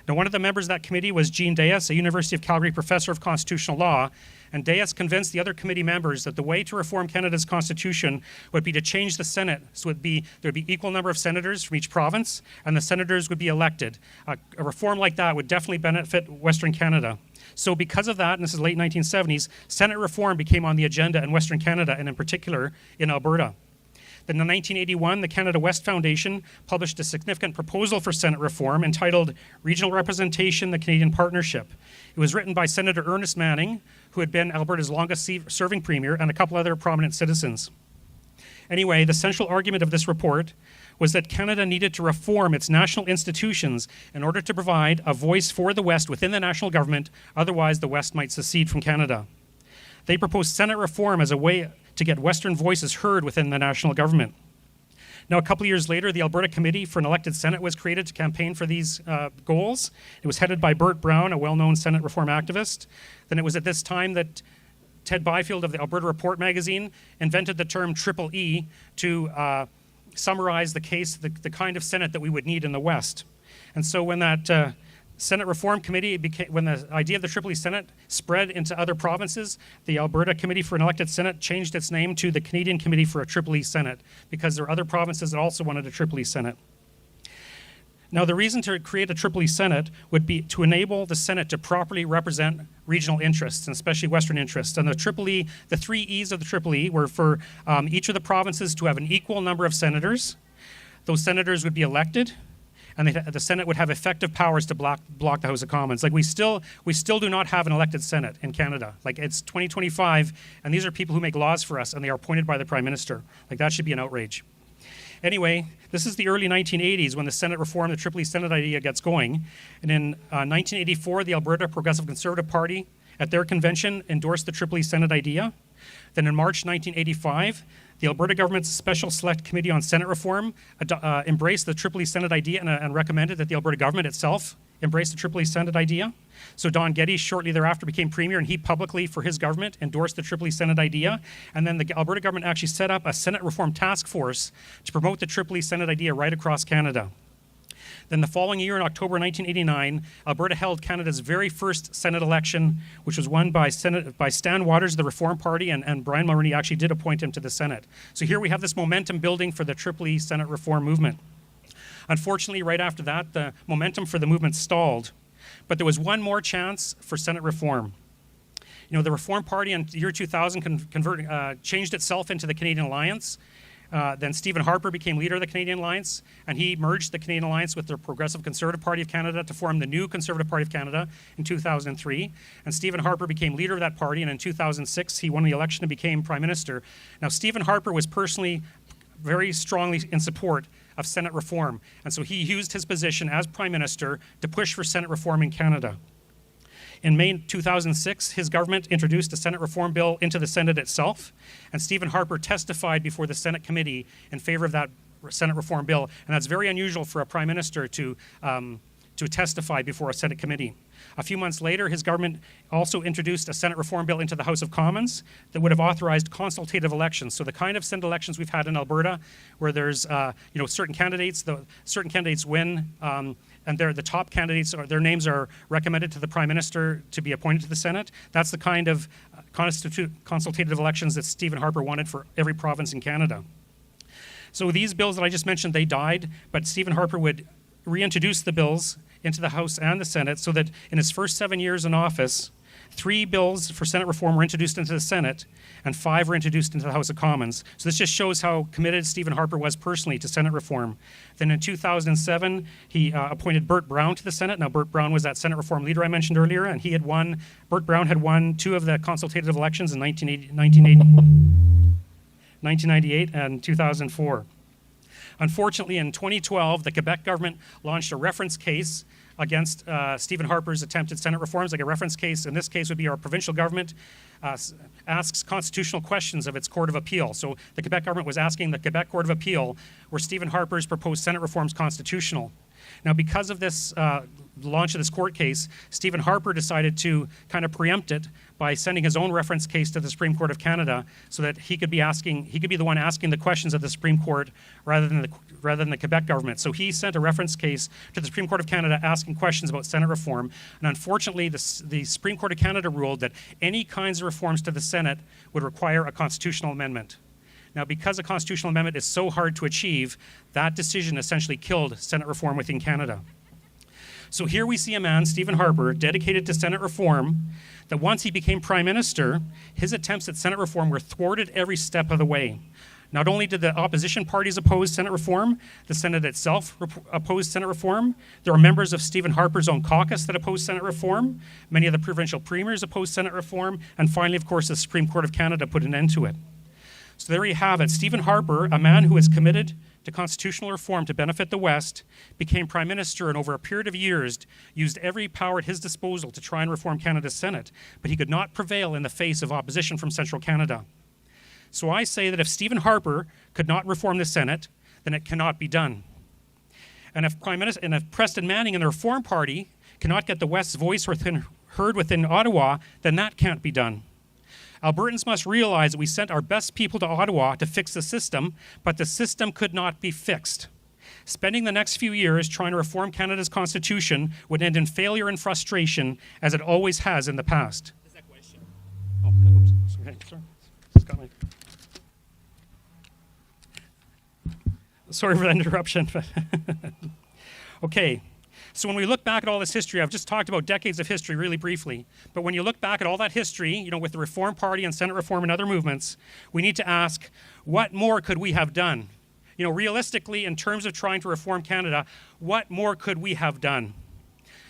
Now, one of the members of that committee was Jean Deas, a University of Calgary professor of constitutional law, and Deas convinced the other committee members that the way to reform Canada's constitution would be to change the Senate. So there'd be equal number of senators from each province, and the senators would be elected. A reform like that would definitely benefit Western Canada. So because of that, and this is late 1970s, Senate reform became on the agenda in Western Canada, and in particular in Alberta. Then in 1981, the Canada West Foundation published a significant proposal for Senate reform entitled Regional Representation, the Canadian Partnership. It was written by Senator Ernest Manning, who had been Alberta's longest serving premier, and a couple other prominent citizens. Anyway, the central argument of this report was that Canada needed to reform its national institutions in order to provide a voice for the West within the national government, otherwise the West might secede from Canada. They proposed Senate reform as a way to get Western voices heard within the national government. Now, a couple of years later, the Alberta Committee for an Elected Senate was created to campaign for these goals. It was headed by Bert Brown, a well-known Senate reform activist. Then it was at this time that Ted Byfield of the Alberta Report magazine invented the term Triple E to summarize the case, the kind of Senate that we would need in the West. And so when that Senate Reform Committee, when the idea of the Triple E Senate spread into other provinces, the Alberta Committee for an Elected Senate changed its name to the Canadian Committee for a Triple E Senate, because there are other provinces that also wanted a Triple E Senate. Now, the reason to create a Triple E Senate would be to enable the Senate to properly represent regional interests, and especially Western interests. And the Triple E, the 3 E's of the Triple E were for each of the provinces to have an equal number of senators. Those senators would be elected, and the Senate would have effective powers to block the House of Commons. Like we still do not have an elected Senate in Canada. Like it's 2025, and these are people who make laws for us, and they are appointed by the Prime Minister. Like that should be an outrage. Anyway, this is the early 1980s when the Senate reform, the Triple E Senate idea gets going. And in 1984, the Alberta Progressive Conservative Party, at their convention, endorsed the Triple E Senate idea. Then in March 1985, the Alberta government's Special Select Committee on Senate Reform embraced the Triple E Senate idea and recommended that the Alberta government itself embrace the Triple E Senate idea. So Don Getty shortly thereafter became Premier, and he publicly, for his government, endorsed the Triple E Senate idea. And then the Alberta government actually set up a Senate Reform Task Force to promote the Triple E Senate idea right across Canada. Then the following year, in October 1989, Alberta held Canada's very first Senate election, which was won by Stan Waters of the Reform Party, and Brian Mulroney actually did appoint him to the Senate. So here we have this momentum building for the Triple E Senate reform movement. Unfortunately, right after that, the momentum for the movement stalled. But there was one more chance for Senate reform. You know, the Reform Party in the year 2000 changed itself into the Canadian Alliance. Then Stephen Harper became leader of the Canadian Alliance, and he merged the Canadian Alliance with the Progressive Conservative Party of Canada to form the new Conservative Party of Canada in 2003. And Stephen Harper became leader of that party, and in 2006 he won the election and became Prime Minister. Now, Stephen Harper was personally very strongly in support of Senate reform, and so he used his position as Prime Minister to push for Senate reform in Canada. In May 2006, his government introduced a Senate reform bill into the Senate itself, and Stephen Harper testified before the Senate committee in favor of that Senate reform bill, and that's very unusual for a Prime Minister to testify before a Senate committee. A few months later, his government also introduced a Senate reform bill into the House of Commons that would have authorized consultative elections. So the kind of Senate elections we've had in Alberta, where there's certain candidates win, and they're the top candidates, or their names are recommended to the Prime Minister to be appointed to the Senate. That's the kind of consultative elections that Stephen Harper wanted for every province in Canada. So these bills that I just mentioned, they died, but Stephen Harper would reintroduce the bills into the House and the Senate, so that in his first 7 years in office, 3 bills for Senate reform were introduced into the Senate, and 5 were introduced into the House of Commons. So this just shows how committed Stephen Harper was personally to Senate reform. Then in 2007, he appointed Bert Brown to the Senate. Now, Bert Brown was that Senate reform leader I mentioned earlier, and Bert Brown had won 2 of the consultative elections in 1998 and 2004. Unfortunately, in 2012, the Quebec government launched a reference case against Stephen Harper's attempted Senate reforms. Like a reference case, in this case, would be our provincial government asks constitutional questions of its Court of Appeal. So the Quebec government was asking the Quebec Court of Appeal, were Stephen Harper's proposed Senate reforms constitutional? Now, because of this launch of this court case, Stephen Harper decided to kind of preempt it by sending his own reference case to the Supreme Court of Canada, so that he could be the one asking the questions of the Supreme Court rather than the Quebec government. So he sent a reference case to the Supreme Court of Canada asking questions about Senate reform. And unfortunately, the Supreme Court of Canada ruled that any kinds of reforms to the Senate would require a constitutional amendment. Now, because a constitutional amendment is so hard to achieve, that decision essentially killed Senate reform within Canada. So here we see a man, Stephen Harper, dedicated to Senate reform, that once he became Prime Minister, his attempts at Senate reform were thwarted every step of the way. Not only did the opposition parties oppose Senate reform, the Senate itself opposed Senate reform. There are members of Stephen Harper's own caucus that opposed Senate reform. Many of the provincial premiers opposed Senate reform. And finally, of course, the Supreme Court of Canada put an end to it. So there you have it. Stephen Harper, a man who is committed to constitutional reform to benefit the West, became Prime Minister and over a period of years used every power at his disposal to try and reform Canada's Senate, but he could not prevail in the face of opposition from Central Canada. So I say that if Stephen Harper could not reform the Senate, then it cannot be done. And if Preston Manning and the Reform Party cannot get the West's voice heard within Ottawa, then that can't be done. Albertans must realize that we sent our best people to Ottawa to fix the system, but the system could not be fixed. Spending the next few years trying to reform Canada's constitution would end in failure and frustration, as it always has in the past. There's a question. Oh, oops. Okay, sorry. Just got my... Sorry for that interruption. Okay. So when we look back at all this history, I've just talked about decades of history really briefly, but when you look back at all that history, with the Reform Party and Senate reform and other movements, we need to ask, what more could we have done? Realistically, in terms of trying to reform Canada, what more could we have done?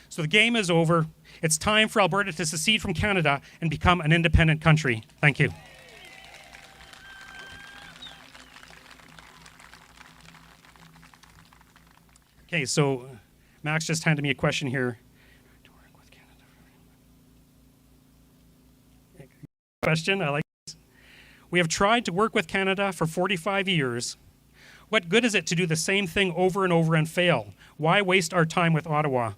So the game is over. It's time for Alberta to secede from Canada and become an independent country. Thank you. Okay, so Max just handed me a question here. Question, I like this. We have tried to work with Canada for 45 years. What good is it to do the same thing over and over and fail? Why waste our time with Ottawa?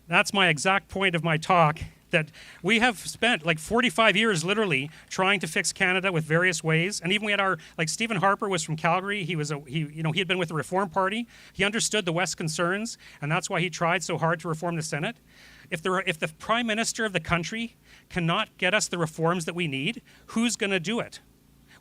That's my exact point of my talk, that we have spent like 45 years literally trying to fix Canada with various ways. And even we had Stephen Harper was from Calgary. He had been with the Reform Party. He understood the West's concerns, and that's why he tried so hard to reform the Senate. If the Prime Minister of the country cannot get us the reforms that we need, who's going to do it?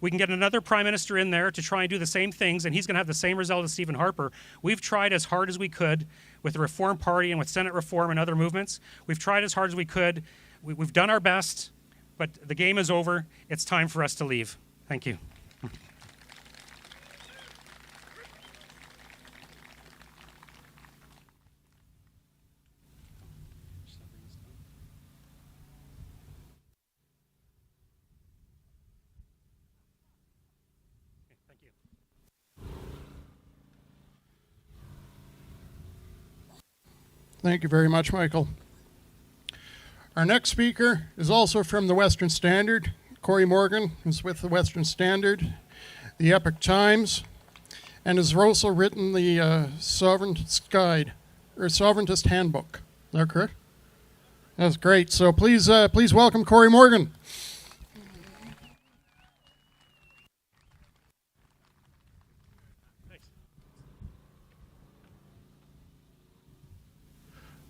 We can get another Prime Minister in there to try and do the same things, and he's going to have the same result as Stephen Harper. We've tried as hard as we could with the Reform Party and with Senate reform and other movements. We've tried as hard as we could. We've done our best, but the game is over. It's time for us to leave. Thank you. Thank you very much, Michael. Our next speaker is also from the Western Standard. Cory Morgan is with the Western Standard, the Epoch Times, and has also written the Sovereigntist Guide, or Sovereigntist Handbook. Is that correct? That's great. So please welcome Cory Morgan.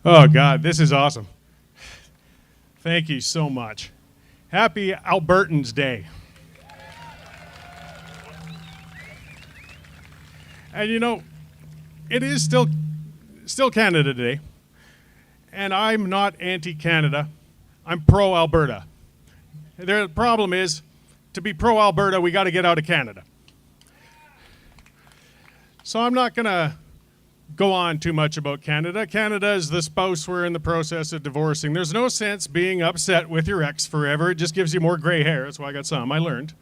Oh, God, this is awesome. Thank you so much. Happy Albertans Day. And it is still Canada Day, and I'm not anti-Canada. I'm pro-Alberta. The problem is, to be pro-Alberta, we got to get out of Canada. So I'm not going to go on too much about Canada. Canada is the spouse we're in the process of divorcing. There's no sense being upset with your ex forever. It just gives you more gray hair. That's why I got some. I learned.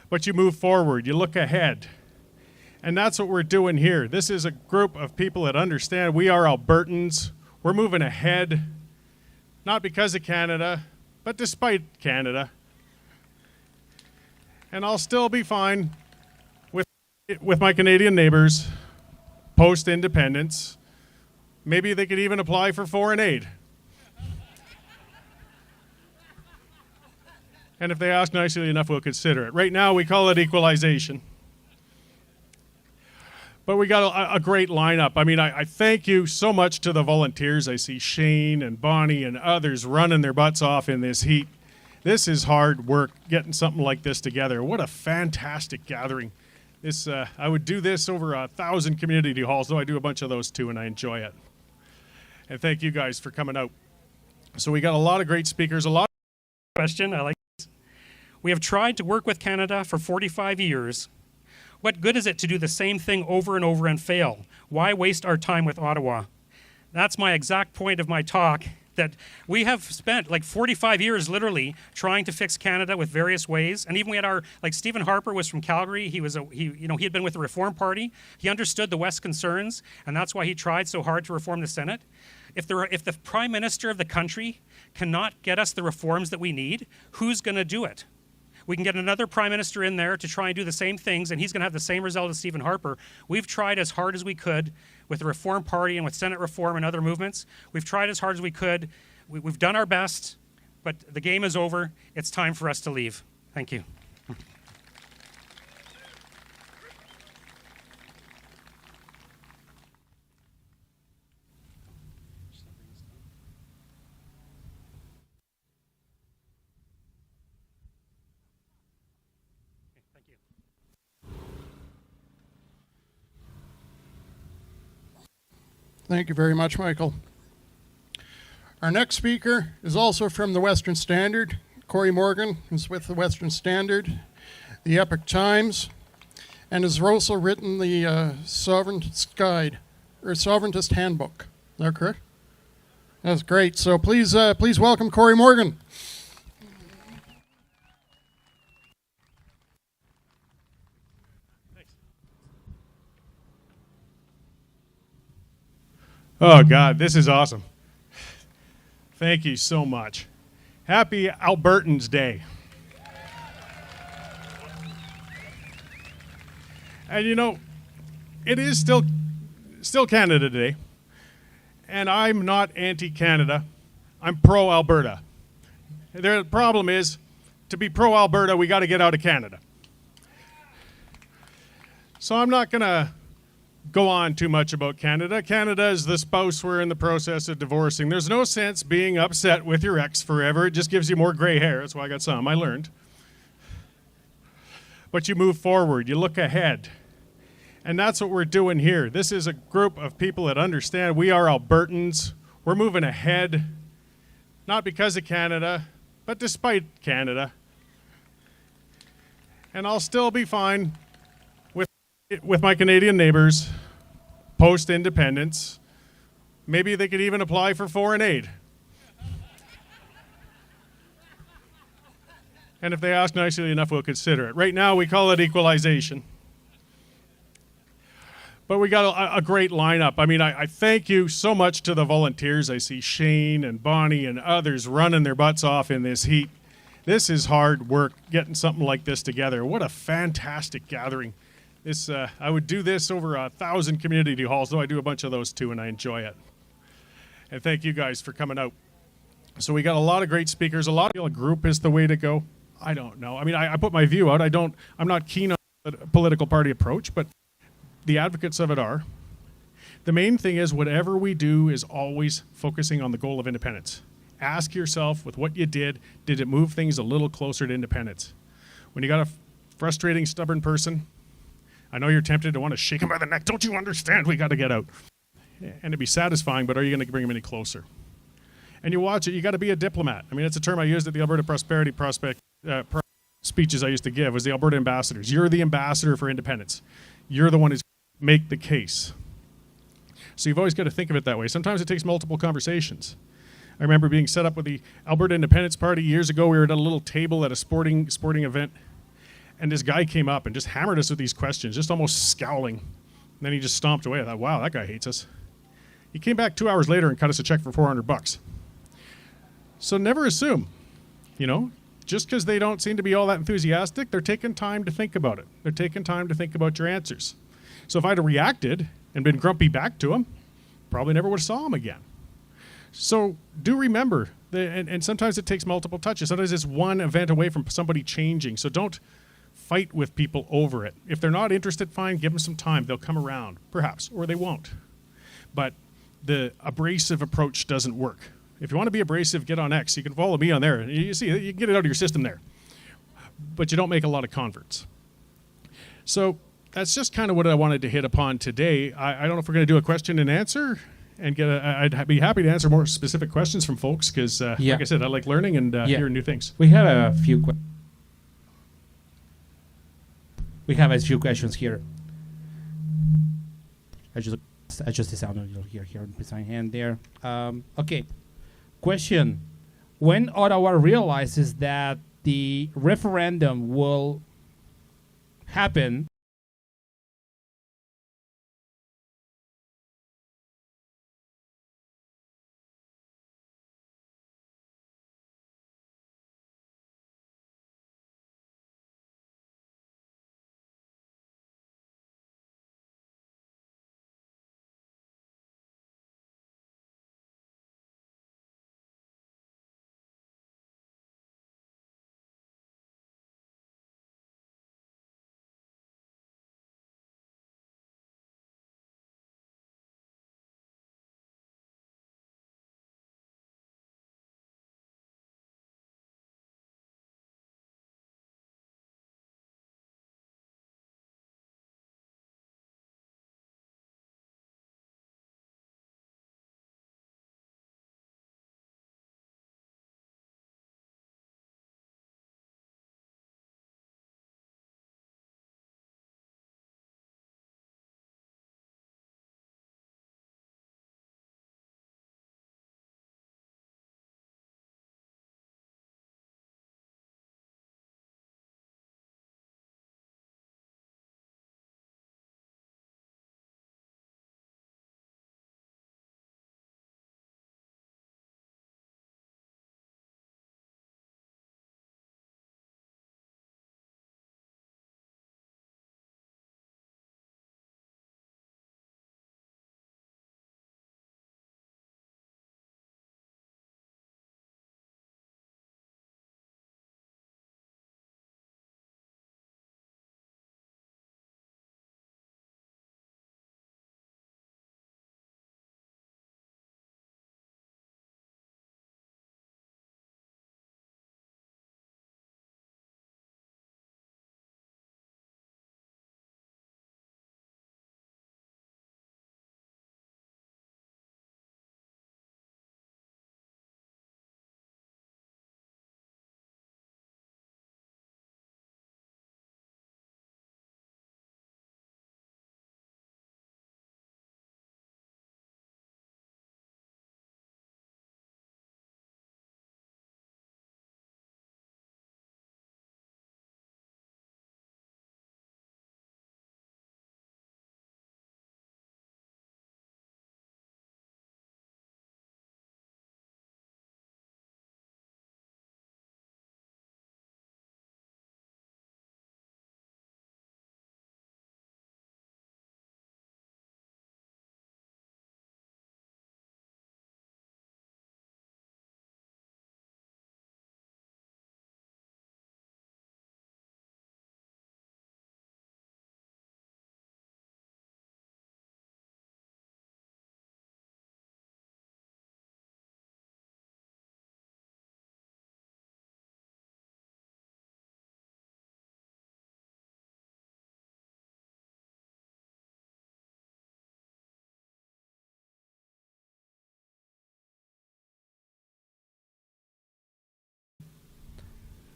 But you move forward. You look ahead. And that's what we're doing here. This is a group of people that understand we are Albertans. We're moving ahead, not because of Canada, but despite Canada. And I'll still be fine with my Canadian neighbors post-independence. Maybe they could even apply for foreign aid. And if they ask nicely enough, we'll consider it. Right now, we call it equalization. But we got a great lineup. I mean, I thank you so much to the volunteers. I see Shane and Bonnie and others running their butts off in this heat. This is hard work, getting something like this together. What a fantastic gathering. I would do this over 1,000 community halls, though I do a bunch of those too, and I enjoy it. And thank you guys for coming out. So we got a lot of great speakers, a lot of question. I like this. We have tried to work with Canada for 45 years. What good is it to do the same thing over and over and fail? Why waste our time with Ottawa? That's my exact point of my talk, that we have spent like 45 years literally trying to fix Canada with various ways. And even we had our, like Stephen Harper was from Calgary. He had been with the Reform Party. He understood the West's concerns, and that's why he tried so hard to reform the Senate. If the Prime Minister of the country cannot get us the reforms that we need, who's going to do it? We can get another prime minister in there to try and do the same things, and he's going to have the same result as Stephen Harper. We've tried as hard as we could with the Reform Party and with Senate reform and other movements. We've tried as hard as we could. We've done our best, but the game is over. It's time for us to leave. Thank you. Thank you very much, Michael. Our next speaker is also from the Western Standard. Cory Morgan is with the Western Standard, the Epoch Times, and has also written the Sovereigntist Guide, or Sovereigntist Handbook. Is that correct? That's great. So please welcome Cory Morgan. Oh, God, this is awesome. Thank you so much. Happy Albertans Day. And you know, it is still Canada Day, and I'm not anti-Canada. I'm pro-Alberta. The problem is, to be pro-Alberta, we got to get out of Canada. So I'm not going to go on too much about Canada. Canada is the spouse we're in the process of divorcing. There's no sense being upset with your ex forever. It just gives you more gray hair. That's why I got some. I learned. But you move forward. You look ahead. And that's what we're doing here. This is a group of people that understand we are Albertans. We're moving ahead, not because of Canada, but despite Canada. And I'll still be fine with my Canadian neighbors post-independence. Maybe they could even apply for foreign aid. And if they ask nicely enough, we'll consider it. Right now, we call it equalization. But we got a great lineup. I mean, I thank you so much to the volunteers. I see Shane and Bonnie and others running their butts off in this heat. This is hard work, getting something like this together. What a fantastic gathering. I would do this over 1,000 community halls, though I do a bunch of those too, and I enjoy it. And thank you guys for coming out. So we got a lot of great speakers. A lot of people, a group is the way to go. I don't know. I mean, I put my view out. I'm not keen on the political party approach, but the advocates of it are. The main thing is whatever we do is always focusing on the goal of independence. Ask yourself, with what you did it move things a little closer to independence? When you got a frustrating, stubborn person, I know you're tempted to want to shake him by the neck. Don't you understand? We got to get out. And it'd be satisfying, but are you going to bring him any closer? And you watch it. You got to be a diplomat. I mean, it's a term I used at the Alberta Prosperity Prospect speeches I used to give, was the Alberta ambassadors. You're the ambassador for independence. You're the one who's make the case. So you've always got to think of it that way. Sometimes it takes multiple conversations. I remember being set up with the Alberta Independence Party years ago. We were at a little table at a sporting event, and this guy came up and just hammered us with these questions, just almost scowling. And then he just stomped away. I thought, wow, that guy hates us. He came back 2 hours later and cut us a check for $400. So never assume, just because they don't seem to be all that enthusiastic, they're taking time to think about it. They're taking time to think about your answers. So if I'd have reacted and been grumpy back to him, probably never would have saw him again. So do remember, and sometimes it takes multiple touches. Sometimes it's one event away from somebody changing. So don't fight with people over it. If they're not interested, fine, give them some time. They'll come around, perhaps, or they won't. But the abrasive approach doesn't work. If you want to be abrasive, get on X. You can follow me on there. You see, you can get it out of your system there. But you don't make a lot of converts. So that's just kind of what I wanted to hit upon today. I don't know if we're going to do a question and answer and I'd be happy to answer more specific questions from folks because, like I said, I like learning and hearing new things. We have a few questions here. I just the sound of here beside hand there. Okay. Question: when Ottawa realizes that the referendum will happen,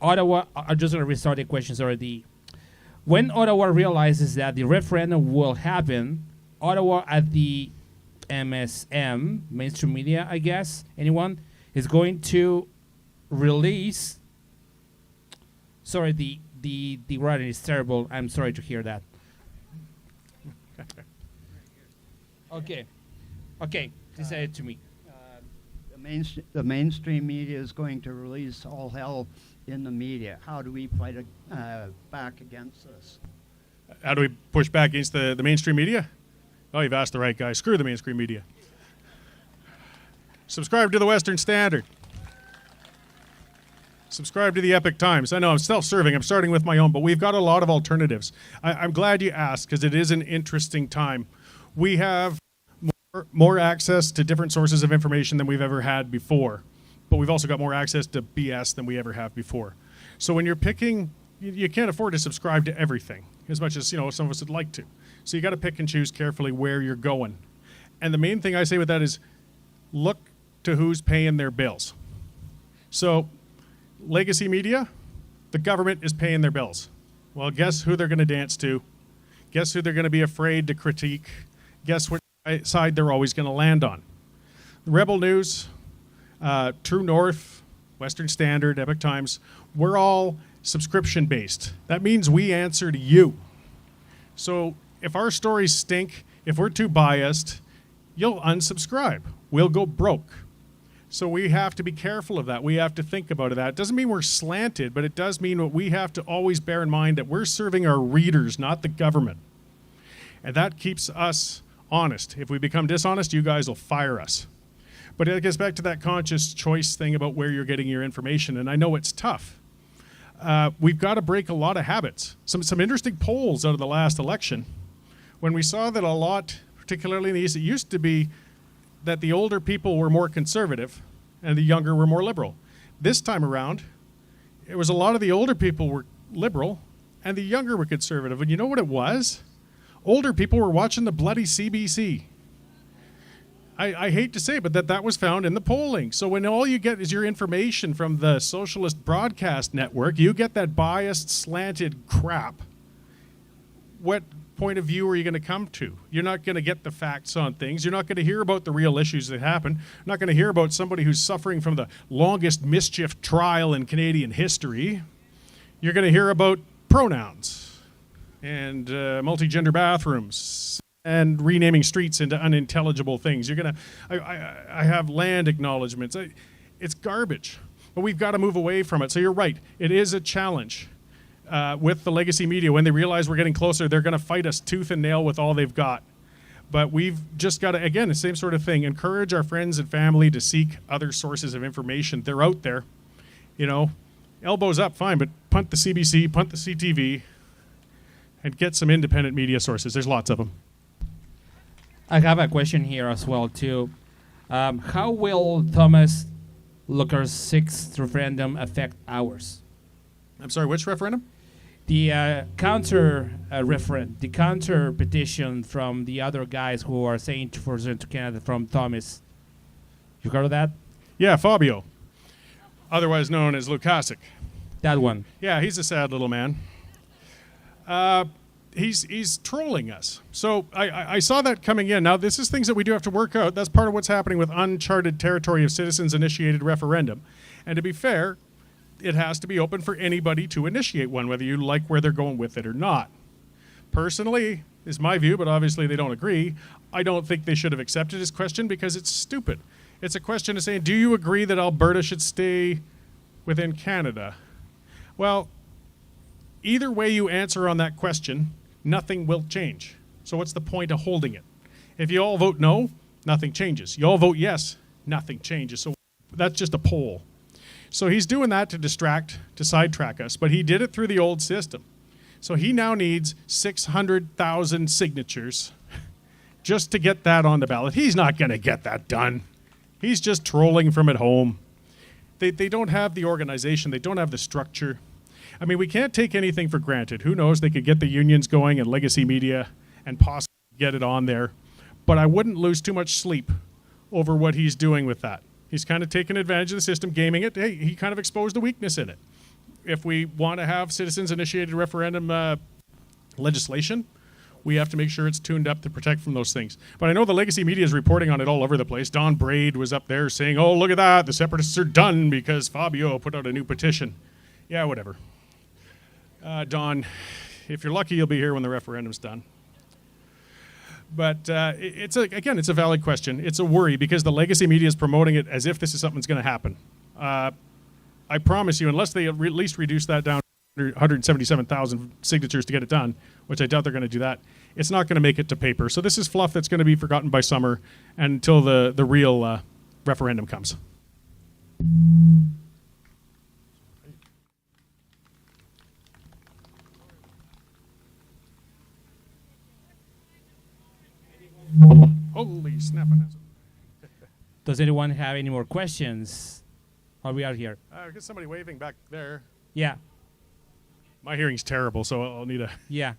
Ottawa, I'm just going to restart the questions already. When Ottawa realizes that the referendum will happen, Ottawa at the MSM, mainstream media, I guess, anyone, is going to release. Sorry, the writing is terrible. I'm sorry to hear that. Okay. Please say it to me. The mainstream media is going to release all hell in the media. How do we fight back against this? How do we push back against the mainstream media? Oh, you've asked the right guy. Screw the mainstream media. Subscribe to the Western Standard. Subscribe to the Epic Times. I know I'm self-serving. I'm starting with my own, but we've got a lot of alternatives. I'm glad you asked because it is an interesting time. We have more access to different sources of information than we've ever had before, but we've also got more access to BS than we ever have before. So when you're picking, you can't afford to subscribe to everything as much as, some of us would like to. So you got to pick and choose carefully where you're going. And the main thing I say with that is look to who's paying their bills. So legacy media, the government is paying their bills. Well, guess who they're going to dance to? Guess who they're going to be afraid to critique? Guess what side they're always going to land on? The Rebel News, True North, Western Standard, Epoch Times, we're all subscription-based. That means we answer to you. So if our stories stink, if we're too biased, you'll unsubscribe. We'll go broke. So we have to be careful of that. We have to think about that. It doesn't mean we're slanted, but it does mean what we have to always bear in mind, that we're serving our readers, not the government. And that keeps us honest. If we become dishonest, you guys will fire us. But it gets back to that conscious choice thing about where you're getting your information, and I know it's tough. We've got to break a lot of habits. Some interesting polls out of the last election, when we saw that a lot, particularly in the East, it used to be that the older people were more conservative and the younger were more liberal. This time around, it was a lot of the older people were liberal and the younger were conservative. And you know what it was? Older people were watching the bloody CBC. I hate to say it, but that was found in the polling. So when all you get is your information from the Socialist Broadcast Network, you get that biased, slanted crap. What point of view are you going to come to? You're not going to get the facts on things. You're not going to hear about the real issues that happen. You're not going to hear about somebody who's suffering from the longest mischief trial in Canadian history. You're going to hear about pronouns and multi-gender bathrooms and renaming streets into unintelligible things. You're going to, I have land acknowledgements. It's garbage, but we've got to move away from it. So you're right. It is a challenge. With the legacy media, when they realize we're getting closer, they're going to fight us tooth and nail with all they've got. But we've just got to, again, the same sort of thing, encourage our friends and family to seek other sources of information. They're out there, you know, elbows up, fine, but punt the CBC, punt the CTV, and get some independent media sources. There's lots of them. I have a question here as well, too. How will Thomas Looker's 6th referendum affect ours? I'm sorry, which referendum? The counter petition from the other guys who are saying to return to Canada from Thomas. You heard of that? Yeah, Fabio, otherwise known as Lukasic. That one. Yeah, he's a sad little man. He's trolling us. So I saw that coming in. Now, this is things that we do have to work out. That's part of what's happening with uncharted territory of citizens-initiated referendum. And to be fair, it has to be open for anybody to initiate one, whether you like where they're going with it or not. Personally, is my view, but obviously they don't agree. I don't think they should have accepted his question because it's stupid. It's a question of saying, do you agree that Alberta should stay within Canada? Well, either way you answer on that question, nothing will change. So what's the point of holding it? If you all vote no, nothing changes. You all vote yes, nothing changes. So that's just a poll. So he's doing that to distract, to sidetrack us, but he did it through the old system. So he now needs 600,000 signatures just to get that on the ballot. He's not going to get that done. He's just trolling from at home. They don't have the organization. They don't have the structure. I mean, we can't take anything for granted. Who knows? They could get the unions going and legacy media and possibly get it on there. But I wouldn't lose too much sleep over what he's doing with that. He's kind of taken advantage of the system, gaming it. Hey, he kind of exposed a weakness in it. If we want to have citizens-initiated referendum legislation, we have to make sure it's tuned up to protect from those things. But I know the legacy media is reporting on it all over the place. Don Braid was up there saying, oh, look at that, the separatists are done because Fabio put out a new petition. Yeah, whatever. Don, if you're lucky, you'll be here when the referendum's done. But it's a valid question. It's a worry because the legacy media is promoting it as if this is something that's going to happen. I promise you, unless they at least reduce that down to 177,000 signatures to get it done, which I doubt they're going to do that, it's not going to make it to paper. So this is fluff that's going to be forgotten by summer until the real referendum comes. Holy snapping. Does anyone have any more questions while we are here? I get somebody waving back there. Yeah. My hearing's terrible, so I'll need a... Yeah.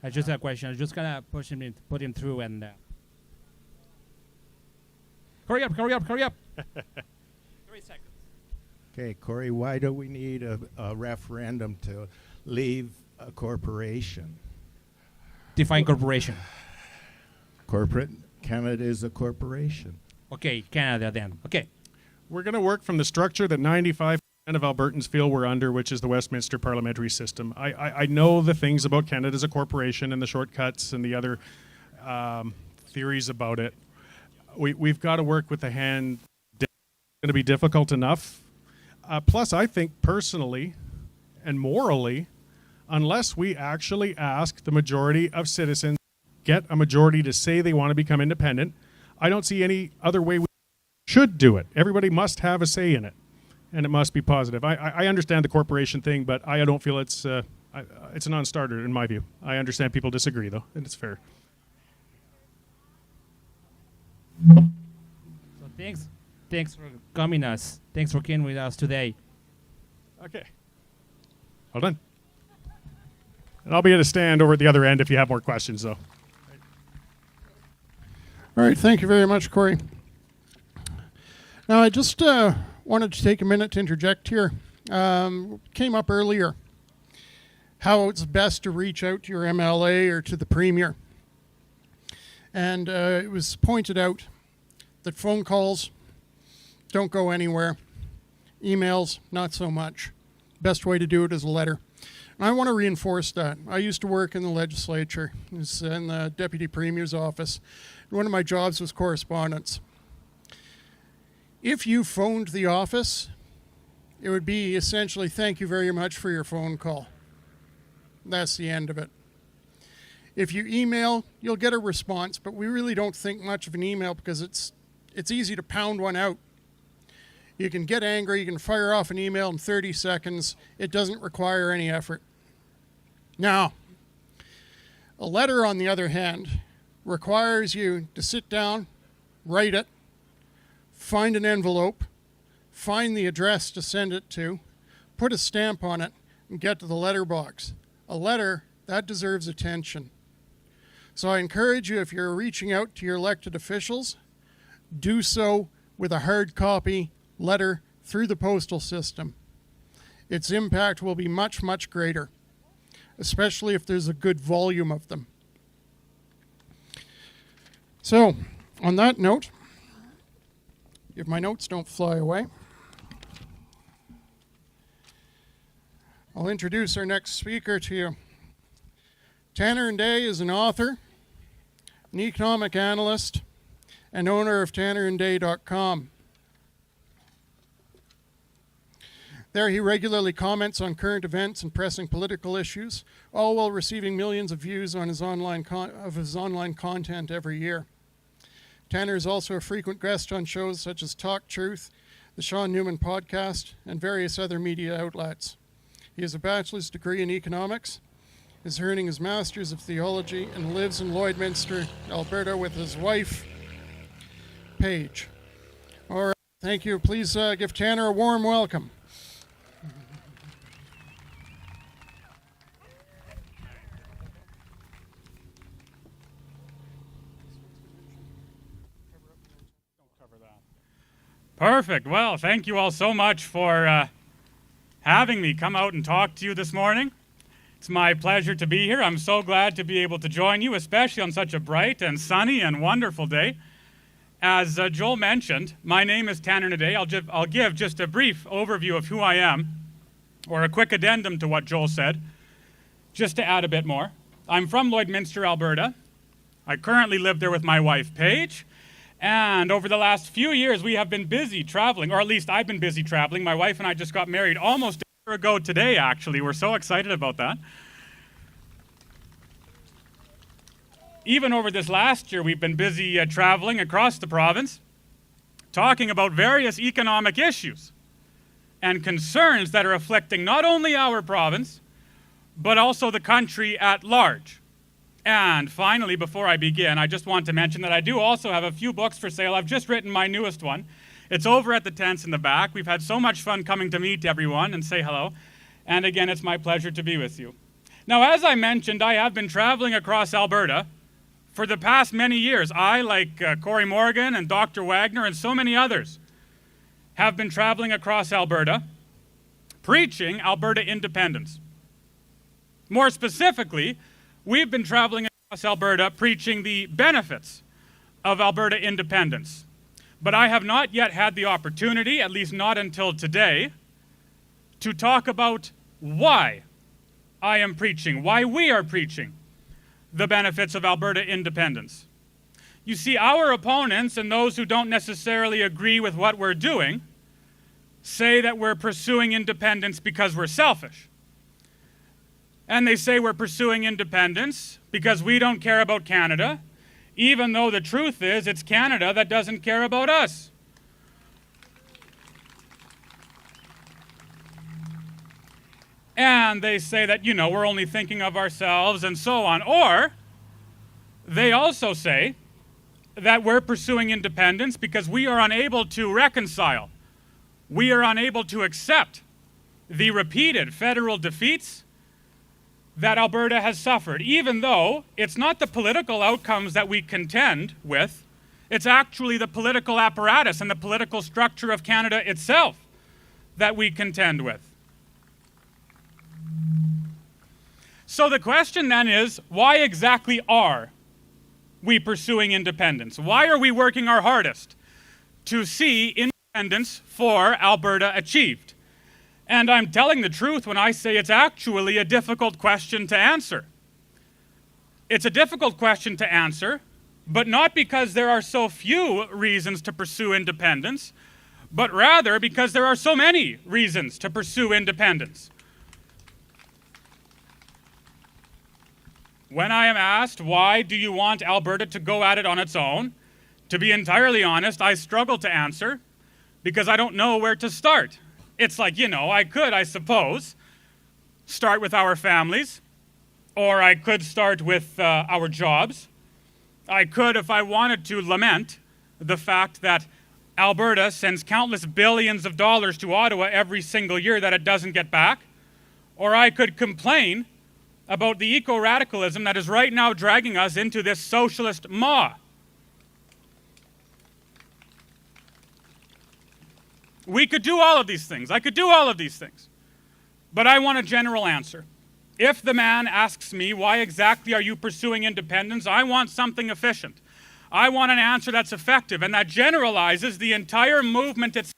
I just have a question. I'm just going to put him through and... Hurry up. 3 seconds. Okay, Cory, why do we need a referendum to leave a corporation? Define corporation. Canada is a corporation. Okay, Canada then. Okay. We're going to work from the structure that 95% of Albertans feel we're under, which is the Westminster parliamentary system. I know the things about Canada as a corporation and the shortcuts and the other theories about it. We've got to work with the hand. It's going to be difficult enough. Plus, I think personally and morally, unless we actually ask the majority of citizens, get a majority to say they want to become independent, I don't see any other way we should do it. Everybody must have a say in it, and it must be positive. I understand the corporation thing, but I don't feel it's a non-starter in my view. I understand people disagree, though, and it's fair. So thanks for coming us. Thanks for being with us today. Okay. Well done. And I'll be at a stand over at the other end if you have more questions, though. All right, thank you very much, Cory. Now, I just wanted to take a minute to interject here. Came up earlier how it's best to reach out to your MLA or to the Premier. And it was pointed out that phone calls don't go anywhere. Emails, not so much. Best way to do it is a letter. And I want to reinforce that. I used to work in the legislature. I was in the Deputy Premier's office. One of my jobs was correspondence. If you phoned the office, it would be essentially, thank you very much for your phone call. That's the end of it. If you email, you'll get a response, but we really don't think much of an email because it's easy to pound one out. You can get angry, you can fire off an email in 30 seconds. It doesn't require any effort. Now, a letter, on the other hand, requires you to sit down, write it, find an envelope, find the address to send it to, put a stamp on it, and get to the letterbox. A letter, that deserves attention. So I encourage you, if you're reaching out to your elected officials, do so with a hard copy letter through the postal system. Its impact will be much, much greater, especially if there's a good volume of them. So, on that note, if my notes don't fly away, I'll introduce our next speaker to you. Tanner & Day is an author, an economic analyst, and owner of tannerandday.com. There he regularly comments on current events and pressing political issues, all while receiving millions of views on his online content every year. Tanner is also a frequent guest on shows such as Talk Truth, the Sean Newman podcast, and various other media outlets. He has a bachelor's degree in economics, is earning his master's of theology, and lives in Lloydminster, Alberta with his wife, Paige. All right, thank you. Please give Tanner a warm welcome. Perfect. Well, thank you all so much for having me come out and talk to you this morning. It's my pleasure to be here. I'm so glad to be able to join you, especially on such a bright and sunny and wonderful day. As Joel mentioned, my name is Tanner Hnidey. I'll give just a brief overview of who I am, or a quick addendum to what Joel said, just to add a bit more. I'm from Lloydminster, Alberta. I currently live there with my wife, Paige. And over the last few years, we have been busy traveling, or at least I've been busy traveling. My wife and I just got married almost a year ago today, actually. We're so excited about that. Even over this last year, we've been busy traveling across the province, talking about various economic issues and concerns that are afflicting not only our province, but also the country at large. And finally, before I begin, I just want to mention that I do also have a few books for sale. I've just written my newest one. It's over at the tents in the back. We've had so much fun coming to meet everyone and say hello. And again, it's my pleasure to be with you. Now, as I mentioned, I have been traveling across Alberta for the past many years. I, like Cory Morgan and Dr. Wagner and so many others, have been traveling across Alberta, preaching Alberta independence. More specifically, we've been traveling across Alberta preaching the benefits of Alberta independence. But I have not yet had the opportunity, at least not until today, to talk about why I am preaching, why we are preaching the benefits of Alberta independence. You see, our opponents and those who don't necessarily agree with what we're doing say that we're pursuing independence because we're selfish. And they say we're pursuing independence because we don't care about Canada, even though the truth is it's Canada that doesn't care about us. And they say that, you know, we're only thinking of ourselves and so on. Or they also say that we're pursuing independence because we are unable to reconcile. We are unable to accept the repeated federal defeats that Alberta has suffered, even though it's not the political outcomes that we contend with, it's actually the political apparatus and the political structure of Canada itself that we contend with. So the question then is, why exactly are we pursuing independence? Why are we working our hardest to see independence for Alberta achieved? And I'm telling the truth when I say it's actually a difficult question to answer. It's a difficult question to answer, but not because there are so few reasons to pursue independence, but rather because there are so many reasons to pursue independence. When I am asked, why do you want Alberta to go at it on its own? To be entirely honest, I struggle to answer because I don't know where to start. It's like, you know, I could, I suppose, start with our families, or I could start with our jobs. I could, if I wanted to, lament the fact that Alberta sends countless billions of dollars to Ottawa every single year that it doesn't get back. Or I could complain about the eco-radicalism that is right now dragging us into this socialist maw. We could do all of these things. I could do all of these things. But I want a general answer. If the man asks me, why exactly are you pursuing independence, I want something efficient. I want an answer that's effective and that generalizes the entire movement itself.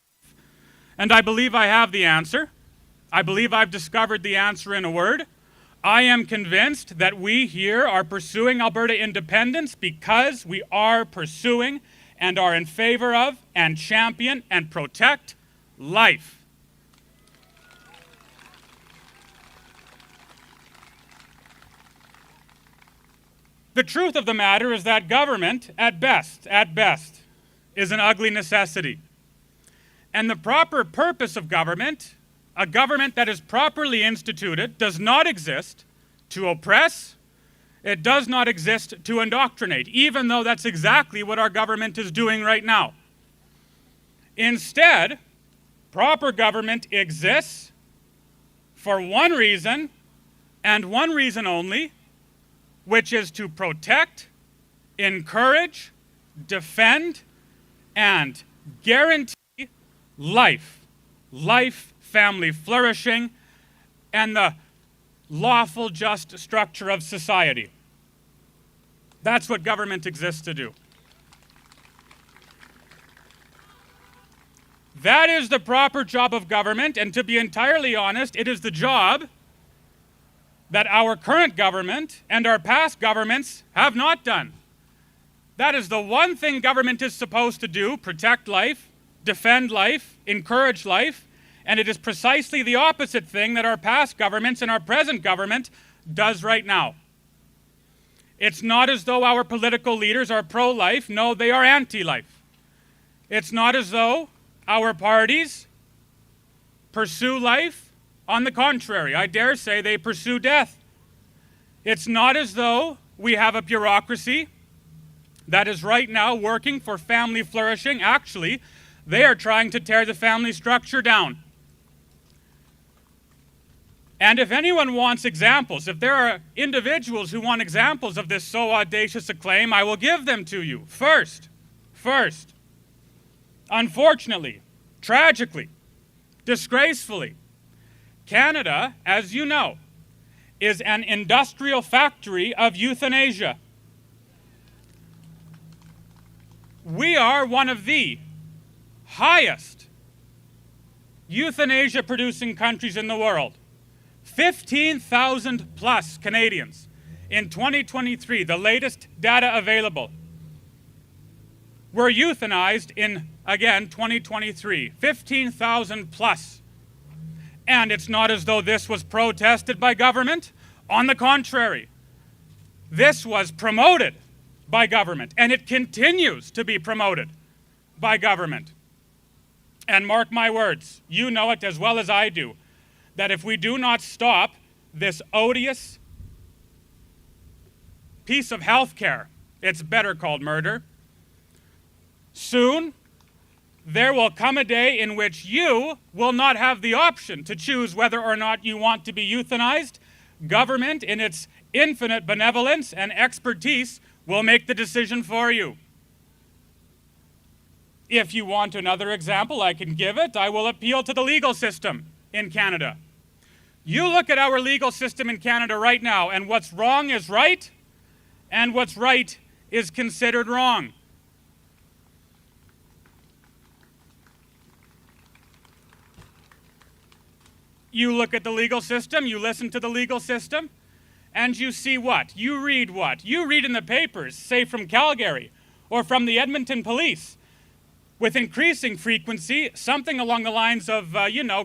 And I believe I have the answer. I believe I've discovered the answer in a word. I am convinced that we here are pursuing Alberta independence because we are pursuing and are in favor of and champion and protect life. The truth of the matter is that government, at best, is an ugly necessity. And the proper purpose of government, a government that is properly instituted, does not exist to oppress. It does not exist to indoctrinate, even though that's exactly what our government is doing right now. Instead, proper government exists for one reason, and one reason only, which is to protect, encourage, defend, and guarantee life, family flourishing, and the lawful, just structure of society. That's what government exists to do. That is the proper job of government, and to be entirely honest, it is the job that our current government and our past governments have not done. That is the one thing government is supposed to do: protect life, defend life, encourage life, and it is precisely the opposite thing that our past governments and our present government does right now. It's not as though our political leaders are pro-life. No, they are anti-life. It's not as though our parties pursue life. On the contrary, I dare say they pursue death. It's not as though we have a bureaucracy that is right now working for family flourishing. Actually, they are trying to tear the family structure down. And if anyone wants examples, if there are individuals who want examples of this so audacious a claim, I will give them to you. First, unfortunately, tragically, disgracefully, Canada, as you know, is an industrial factory of euthanasia. We are one of the highest euthanasia producing countries in the world. 15,000 plus Canadians in 2023, the latest data available, were euthanized in, again, 2023. 15,000 plus. And it's not as though this was protested by government. On the contrary, this was promoted by government, and it continues to be promoted by government. And mark my words, you know it as well as I do, that if we do not stop this odious piece of health care, it's better called murder, soon there will come a day in which you will not have the option to choose whether or not you want to be euthanized. Government, in its infinite benevolence and expertise, will make the decision for you. If you want another example, I can give it. I will appeal to the legal system in Canada. You look at our legal system in Canada right now, and what's wrong is right, and what's right is considered wrong. You look at the legal system, you listen to the legal system, and you see what? You read what? You read in the papers, say from Calgary or from the Edmonton police, with increasing frequency, something along the lines of,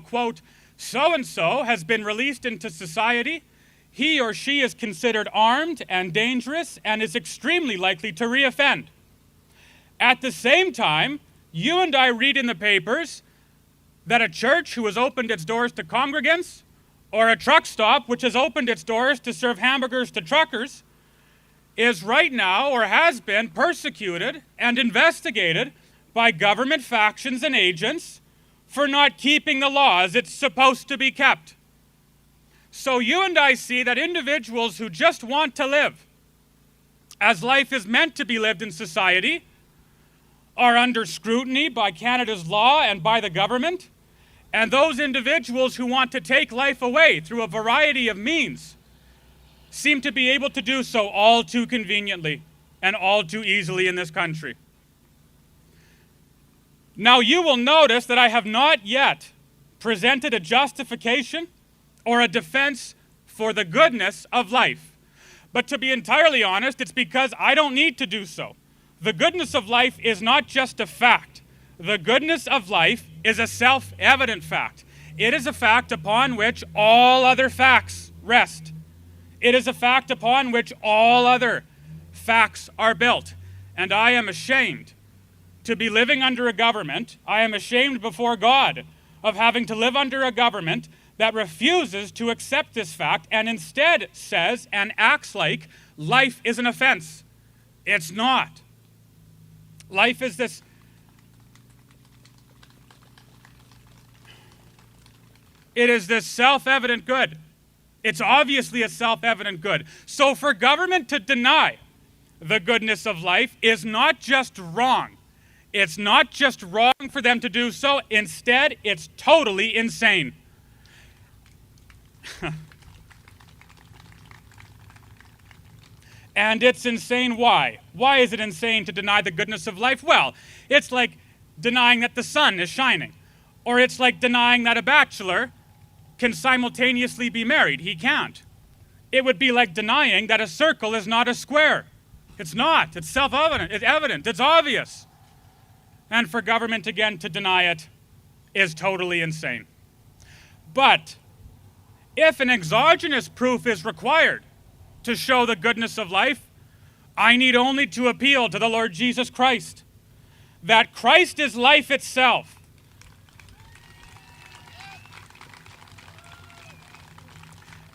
quote, so-and-so has been released into society. He or she is considered armed and dangerous and is extremely likely to reoffend. At the same time, you and I read in the papers that a church who has opened its doors to congregants, or a truck stop which has opened its doors to serve hamburgers to truckers, is right now, or has been, persecuted and investigated by government factions and agents for not keeping the laws it's supposed to be kept. So you and I see that individuals who just want to live as life is meant to be lived in society are under scrutiny by Canada's law and by the government. And those individuals who want to take life away through a variety of means seem to be able to do so all too conveniently and all too easily in this country. Now, you will notice that I have not yet presented a justification or a defense for the goodness of life. But to be entirely honest, it's because I don't need to do so. The goodness of life is not just a fact. The goodness of life is a self-evident fact. It is a fact upon which all other facts rest. It is a fact upon which all other facts are built. And I am ashamed to be living under a government. I am ashamed before God of having to live under a government that refuses to accept this fact and instead says and acts like life is an offense. It's not. Life is this It is this self-evident good. It's obviously a self-evident good. So for government to deny the goodness of life is not just wrong. It's not just wrong for them to do so. Instead, it's totally insane. And it's insane why? Why is it insane to deny the goodness of life? Well, it's like denying that the sun is shining. Or it's like denying that a bachelor can simultaneously be married. He can't. It would be like denying that a circle is not a square. It's not. It's self-evident. It's evident. It's obvious. And for government, again, to deny it is totally insane. But if an exogenous proof is required to show the goodness of life, I need only to appeal to the Lord Jesus Christ. That Christ is life itself.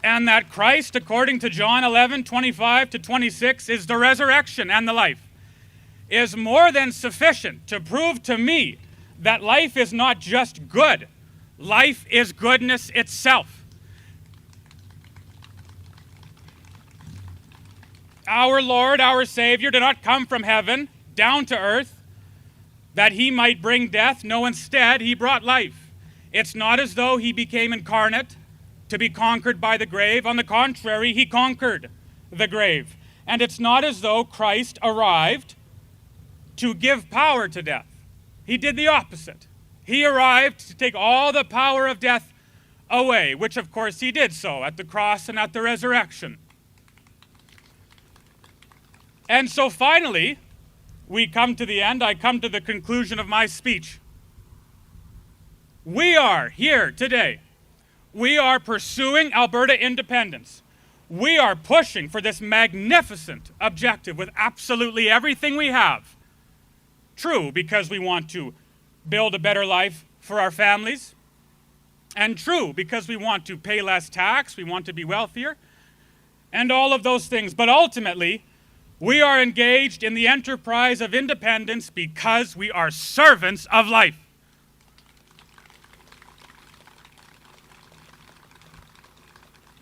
And that Christ, according to John 11:25-26, is the resurrection and the life, is more than sufficient to prove to me that life is not just good. Life is goodness itself. Our Lord, our Savior, did not come from heaven down to earth that he might bring death. No, instead, he brought life. It's not as though he became incarnate to be conquered by the grave. On the contrary, he conquered the grave. And it's not as though Christ arrived to give power to death. He did the opposite. He arrived to take all the power of death away, which of course he did so at the cross and at the resurrection. And so finally, we come to the end. I come to the conclusion of my speech. We are here today. We are pursuing Alberta independence. We are pushing for this magnificent objective with absolutely everything we have. True, because we want to build a better life for our families. And true, because we want to pay less tax, we want to be wealthier, and all of those things. But ultimately, we are engaged in the enterprise of independence because we are servants of life.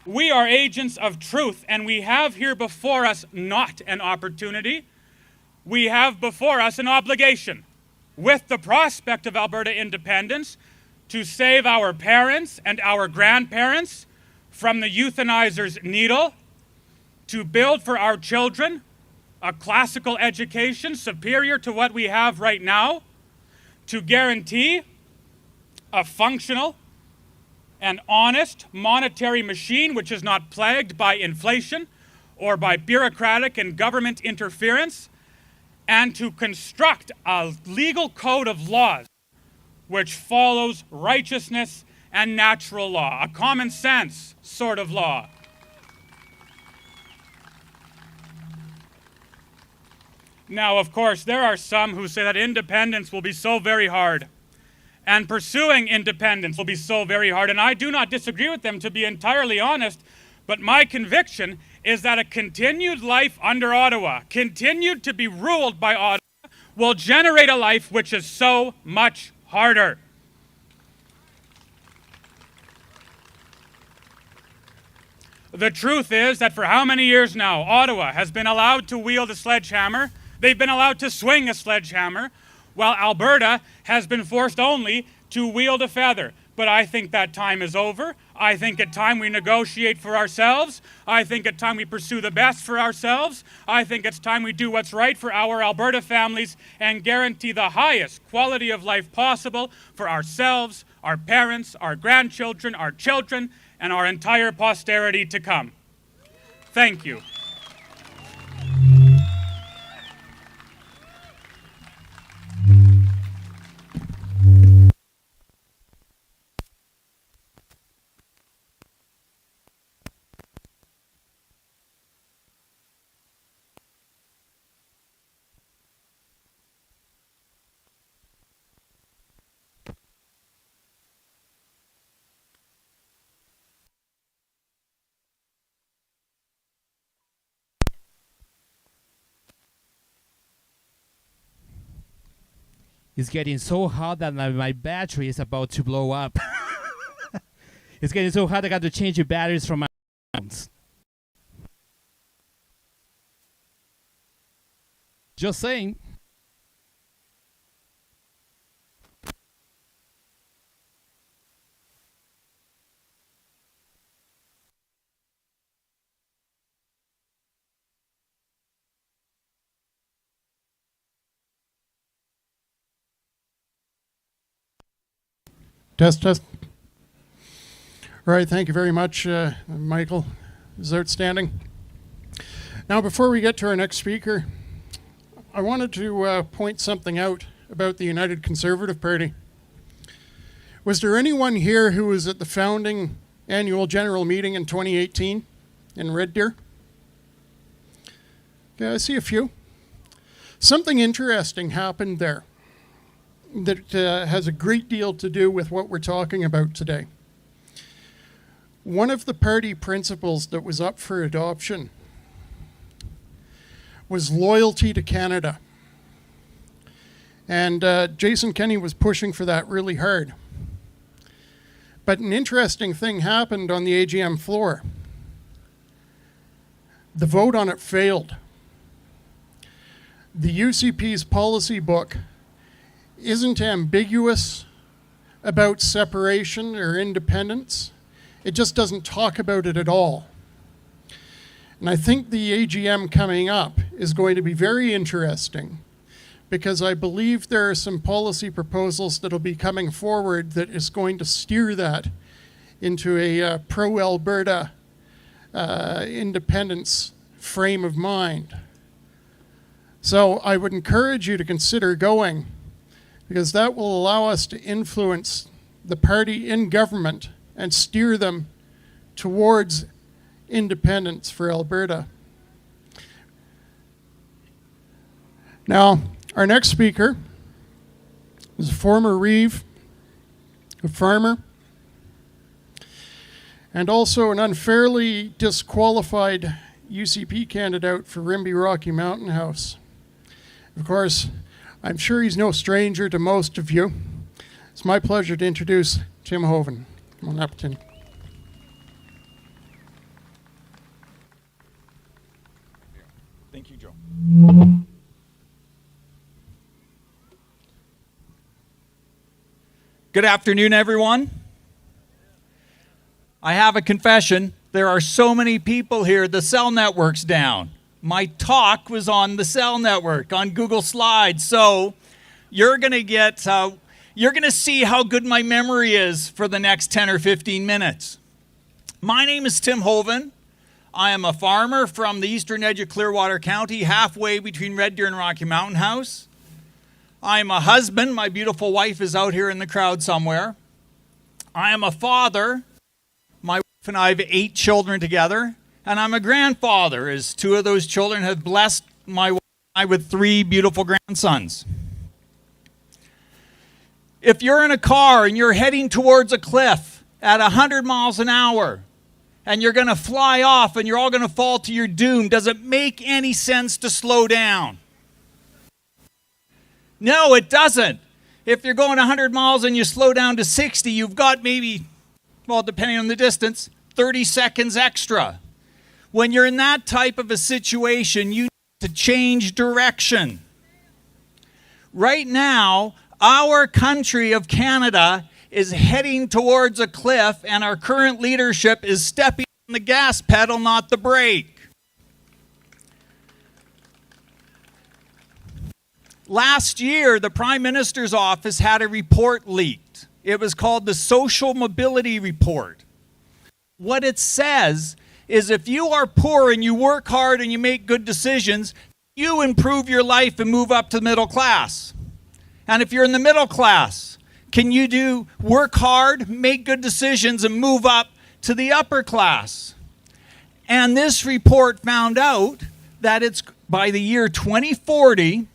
We are agents of truth, and we have here before us not an opportunity. We have before us an obligation, with the prospect of Alberta independence, to save our parents and our grandparents from the euthanizer's needle, to build for our children a classical education superior to what we have right now, to guarantee a functional and honest monetary machine which is not plagued by inflation or by bureaucratic and government interference, and to construct a legal code of laws which follows righteousness and natural law, a common sense sort of law. Now, of course, there are some who say that independence will be so very hard, and pursuing independence will be so very hard, and I do not disagree with them, to be entirely honest, but my conviction is that a continued life under Ottawa, continued to be ruled by Ottawa, will generate a life which is so much harder. The truth is that for how many years now, Ottawa has been allowed to wield a sledgehammer. They've been allowed to swing a sledgehammer, while Alberta has been forced only to wield a feather. But I think that time is over. I think it's time we negotiate for ourselves. I think it's time we pursue the best for ourselves. I think it's time we do what's right for our Alberta families and guarantee the highest quality of life possible for ourselves, our parents, our grandchildren, our children, and our entire posterity to come. Thank you. It's getting so hot that my battery is about to blow up. It's getting so hot I got to change the batteries from my phones. Just saying. Test. All right, thank you very much, Michael. This is outstanding. Now, before we get to our next speaker, I wanted to point something out about the United Conservative Party. Was there anyone here who was at the founding annual general meeting in 2018 in Red Deer? Okay, I see a few. Something interesting happened there that has a great deal to do with what we're talking about today. One of the party principles that was up for adoption was loyalty to Canada. And Jason Kenney was pushing for that really hard. But an interesting thing happened on the AGM floor. The vote on it failed. The UCP's policy book isn't ambiguous about separation or independence. It just doesn't talk about it at all. And I think the AGM coming up is going to be very interesting because I believe there are some policy proposals that will be coming forward that is going to steer that into a pro-Alberta independence frame of mind. So I would encourage you to consider going, because that will allow us to influence the party in government and steer them towards independence for Alberta. Now, our next speaker is a former Reeve, a farmer, and also an unfairly disqualified UCP candidate for Rimbey Rocky Mountain House. Of course, I'm sure he's no stranger to most of you. It's my pleasure to introduce Tim Hoven. Come on up, Tim. Thank you, Joe. Good afternoon, everyone. I have a confession. There are so many people here, the cell network's down. My talk was on the cell network, on Google Slides, so you're going to see how good my memory is for the next 10 or 15 minutes. My name is Tim Hoven. I am a farmer from the eastern edge of Clearwater County, halfway between Red Deer and Rocky Mountain House. I am a husband. My beautiful wife is out here in the crowd somewhere. I am a father. My wife and I have 8 children together. And I'm a grandfather, as 2 of those children have blessed my wife and I with 3 beautiful grandsons. If you're in a car and you're heading towards a cliff at 100 miles an hour and you're going to fly off and you're all going to fall to your doom, does it make any sense to slow down? No, it doesn't. If you're going 100 miles and you slow down to 60, you've got maybe, well, depending on the distance, 30 seconds extra. When you're in that type of a situation, you need to change direction. Right now, our country of Canada is heading towards a cliff, and our current leadership is stepping on the gas pedal, not the brake. Last year, the Prime Minister's office had a report leaked. It was called the Social Mobility Report. What it says is if you are poor and you work hard and you make good decisions, you improve your life and move up to the middle class. And if you're in the middle class, can you work hard, make good decisions, and move up to the upper class? And this report found out that it's by the year 2040,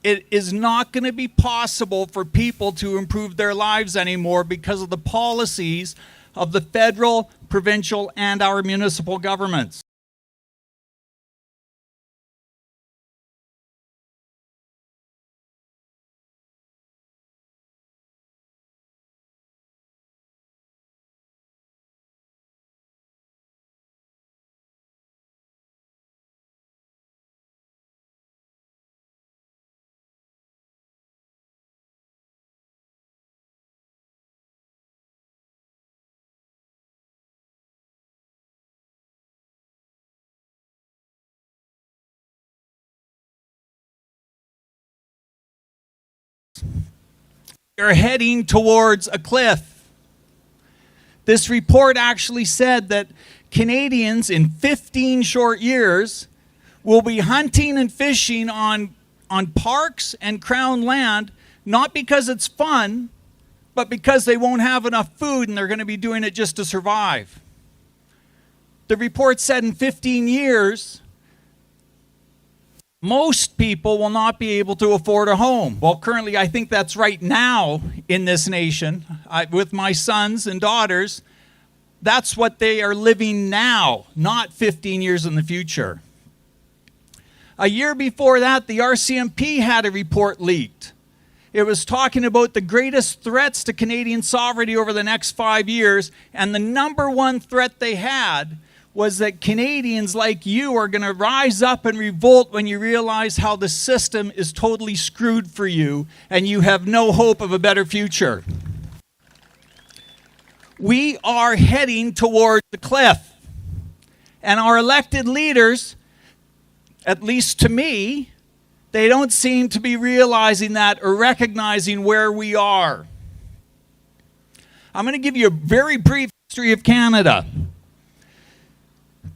it is not going to be possible for people to improve their lives anymore because of the policies of the federal, provincial, and our municipal governments. You're heading towards a cliff. This report actually said that Canadians in 15 short years will be hunting and fishing on parks and crown land, not because it's fun, but because they won't have enough food and they're going to be doing it just to survive. The report said in 15 years, most people will not be able to afford a home. Well, currently, I think that's right now in this nation. With my sons and daughters, that's what they are living now, not 15 years in the future. A year before that, the RCMP had a report leaked. It was talking about the greatest threats to Canadian sovereignty over the next 5 years, and the number one threat they had was that Canadians like you are going to rise up and revolt when you realize how the system is totally screwed for you and you have no hope of a better future. We are heading toward the cliff. And our elected leaders, at least to me, They don't seem to be realizing that or recognizing where we are. I'm going to give you a very brief history of Canada.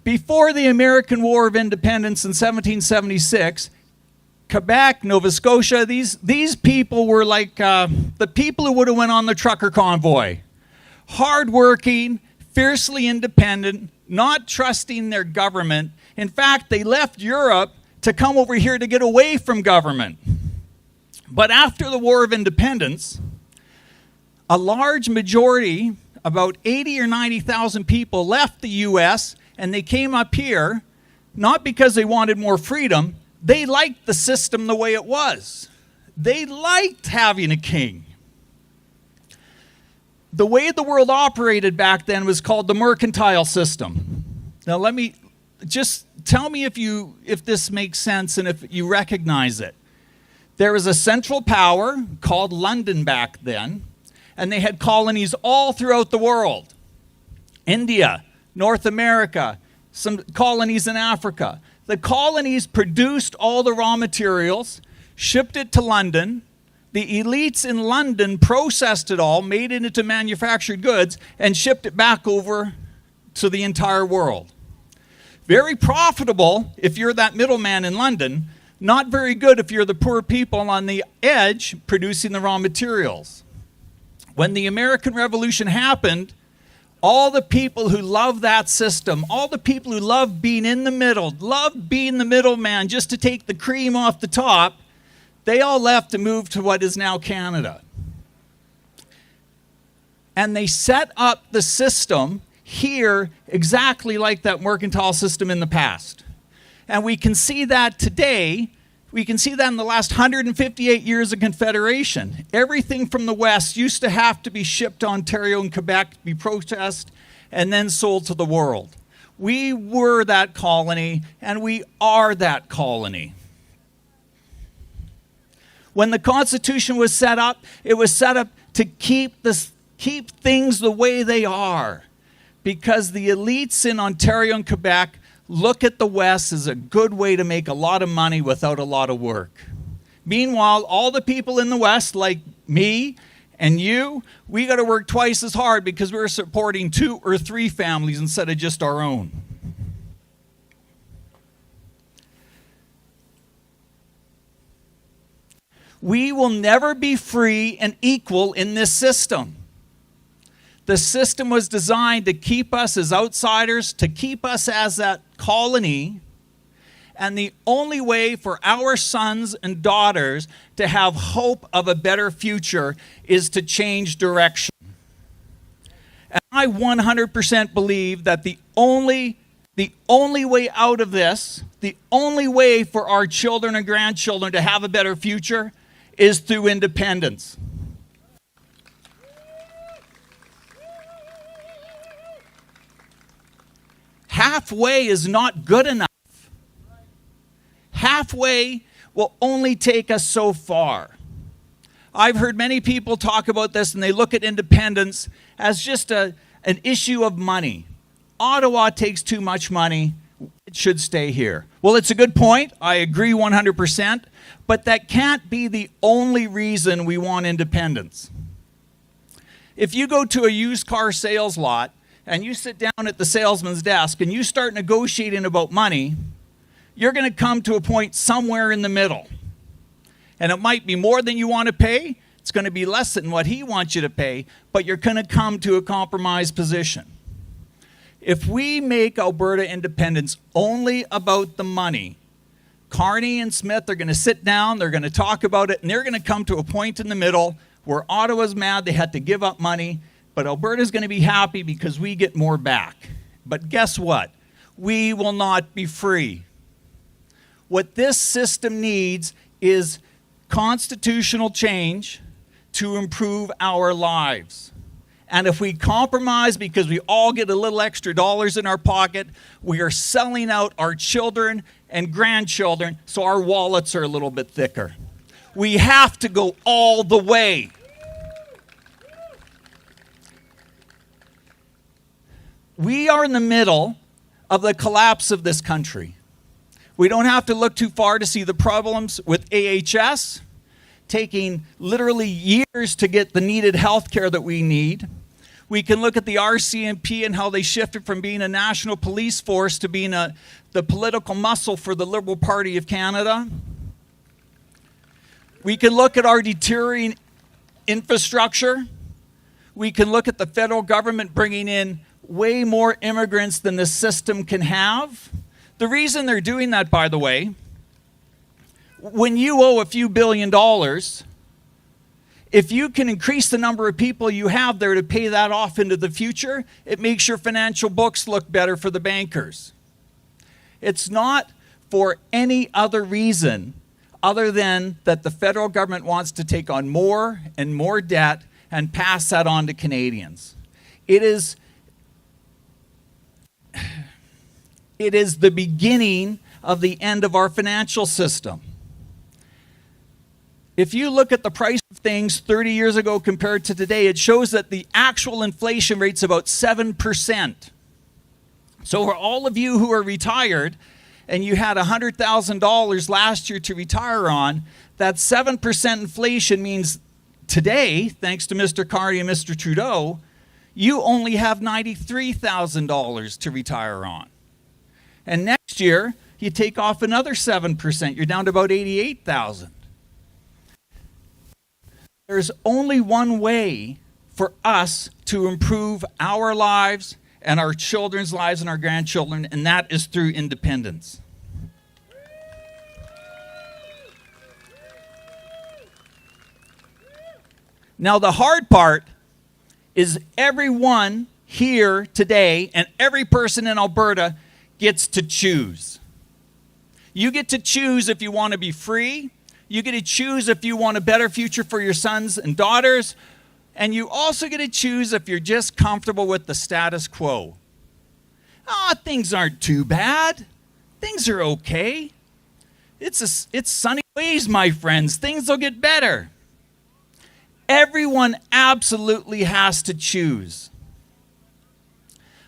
Before the American War of Independence in 1776, Quebec, Nova Scotia, these people were like the people who would have went on the trucker convoy. Hardworking, fiercely independent, not trusting their government. In fact, they left Europe to come over here to get away from government. But after the War of Independence, a large majority, about 80 or 90,000 people, left the U.S. and they came up here, not because they wanted more freedom. They liked the system the way it was. They liked having a king. The way the world operated back then was called the mercantile system. Now let me just tell me if this makes sense and if you recognize it. There was a central power called London back then, and they had colonies all throughout the world. India, North America, some colonies in Africa. The colonies produced all the raw materials, shipped it to London. The elites in London processed it all, made it into manufactured goods, and shipped it back over to the entire world. Very profitable if you're that middleman in London, not very good if you're the poor people on the edge producing the raw materials. When the American Revolution happened, all the people who love that system, all the people who love being in the middle, love being the middleman just to take the cream off the top, they all left to move to what is now Canada. And they set up the system here exactly like that mercantile system in the past. And we can see that today. We can see that in the last 158 years of Confederation. Everything from the West used to have to be shipped to Ontario and Quebec, be processed, and then sold to the world. We were that colony, and we are that colony. When the Constitution was set up, it was set up to keep things the way they are. Because the elites in Ontario and Quebec look at the West as a good way to make a lot of money without a lot of work. Meanwhile, all the people in the West, like me and you, we got to work twice as hard because we're supporting 2 or 3 families instead of just our own. We will never be free and equal in this system. The system was designed to keep us as outsiders, to keep us as that colony. And the only way for our sons and daughters to have hope of a better future is to change direction. And I 100% believe that the only way out of this, the only way for our children and grandchildren to have a better future is through independence. Halfway is not good enough. Halfway will only take us so far. I've heard many people talk about this and they look at independence as just an issue of money. Ottawa takes too much money. It should stay here. Well, it's a good point. I agree 100%. But that can't be the only reason we want independence. If you go to a used car sales lot and you sit down at the salesman's desk and you start negotiating about money, you're going to come to a point somewhere in the middle. And it might be more than you want to pay. It's going to be less than what he wants you to pay, but you're going to come to a compromise position. If we make Alberta independence only about the money, Carney and Smith are going to sit down, they're going to talk about it, and they're going to come to a point in the middle where Ottawa's mad they had to give up money, but Alberta's going to be happy because we get more back. But guess what? We will not be free. What this system needs is constitutional change to improve our lives. And if we compromise because we all get a little extra dollars in our pocket, we are selling out our children and grandchildren so our wallets are a little bit thicker. We have to go all the way. We are in the middle of the collapse of this country. We don't have to look too far to see the problems with AHS, taking literally years to get the needed health care that we need. We can look at the RCMP and how they shifted from being a national police force to being the political muscle for the Liberal Party of Canada. We can look at our deteriorating infrastructure. We can look at the federal government bringing in way more immigrants than the system can have. The reason they're doing that, by the way, when you owe a few $billions, if you can increase the number of people you have there to pay that off into the future, it makes your financial books look better for the bankers. It's not for any other reason other than that the federal government wants to take on more and more debt and pass that on to Canadians. It is the beginning of the end of our financial system. If you look at the price of things 30 years ago compared to today, it shows that the actual inflation rate's about 7%. So for all of you who are retired and you had $100,000 last year to retire on, that 7% inflation means today, thanks to Mr. Carney and Mr. Trudeau, you only have $93,000 to retire on. And next year, you take off another 7%. You're down to about $88,000. There's only one way for us to improve our lives and our children's lives and our grandchildren, and that is through independence. Now, the hard part is everyone here today and every person in Alberta gets to choose. You get to choose if you want to be free. You get to choose if you want a better future for your sons and daughters. And you also get to choose if you're just comfortable with the status quo. Things aren't too bad. Things are okay. It's sunny ways, my friends. Things will get better. Everyone absolutely has to choose.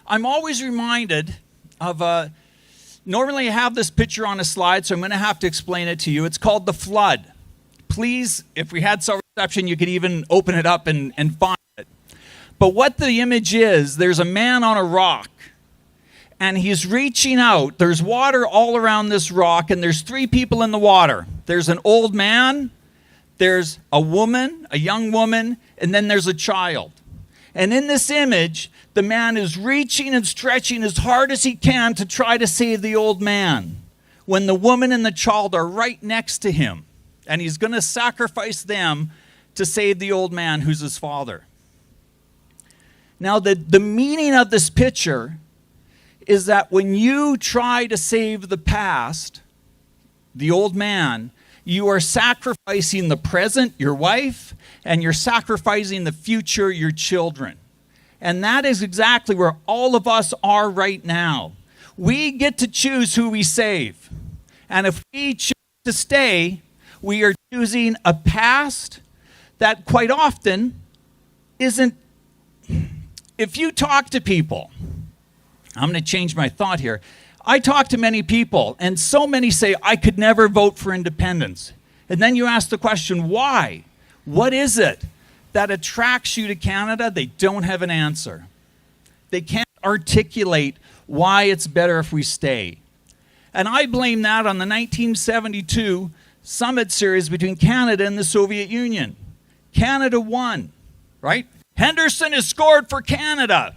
I'm always reminded of normally I have this picture on a slide, so I'm going to have to explain it to you. It's called the flood. Please, if we had cell reception, you could even open it up and find it. But what the image is, there's a man on a rock, and he's reaching out. There's water all around this rock, and there's three people in the water. There's an old man, there's a woman, a young woman, and then there's a child. And in this image, the man is reaching and stretching as hard as he can to try to save the old man, when the woman and the child are right next to him, and he's going to sacrifice them to save the old man who's his father. Now, the meaning of this picture is that when you try to save the past, the old man, you are sacrificing the present, your wife, and you're sacrificing the future, your children. And that is exactly where all of us are right now. We get to choose who we save. And if we choose to stay, we are choosing a past that quite often isn't. If you talk to people, I'm going to change my thought here. I talk to many people, and so many say, I could never vote for independence. And then you ask the question, why? What is it that attracts you to Canada? They don't have an answer. They can't articulate why it's better if we stay. And I blame that on the 1972 summit series between Canada and the Soviet Union. Canada won, right? Henderson has scored for Canada.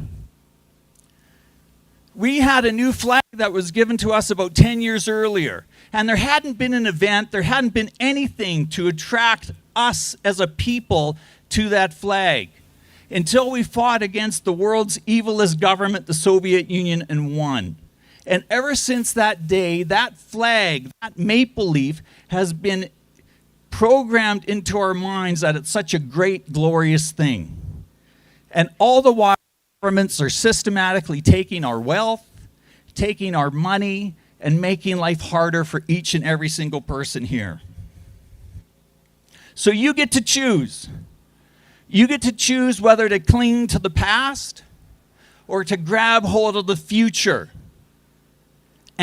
We had a new flag that was given to us about 10 years earlier, and there hadn't been an event, there hadn't been anything to attract us as a people to that flag until we fought against the world's evilest government, the Soviet Union, and won. And ever since that day, that flag, that maple leaf, has been programmed into our minds that it's such a great, glorious thing. And all the while, governments are systematically taking our wealth, taking our money, and making life harder for each and every single person here. So you get to choose. You get to choose whether to cling to the past or to grab hold of the future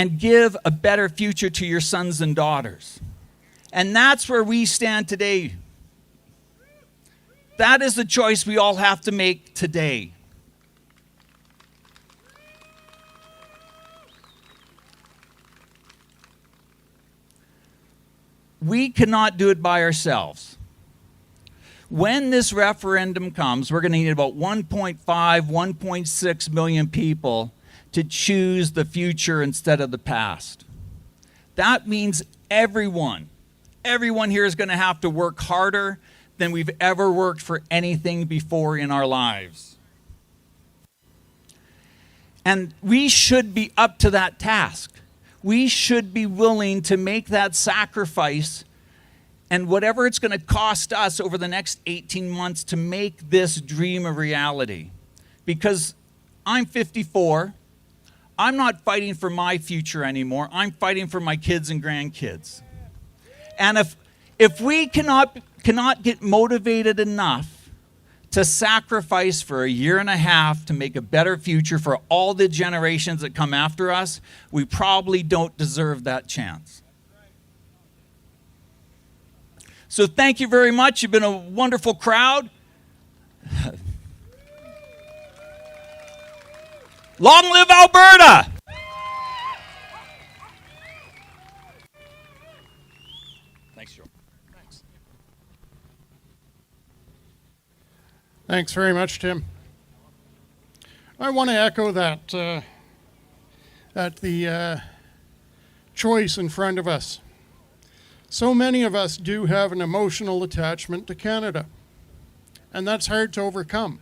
and give a better future to your sons and daughters. And that's where we stand today. That is the choice we all have to make today. We cannot do it by ourselves. When this referendum comes, we're going to need about 1.5, 1.6 million people to choose the future instead of the past. That means everyone here is going to have to work harder than we've ever worked for anything before in our lives. And we should be up to that task. We should be willing to make that sacrifice and whatever it's going to cost us over the next 18 months to make this dream a reality. Because I'm 54. I'm not fighting for my future anymore. I'm fighting for my kids and grandkids. And if we cannot get motivated enough to sacrifice for a year and a half to make a better future for all the generations that come after us, we probably don't deserve that chance. So thank you very much. You've been a wonderful crowd. Long live Alberta! Thanks, Joe. Thanks. Thanks very much, Tim. I want to echo that the choice in front of us. So many of us do have an emotional attachment to Canada, and that's hard to overcome.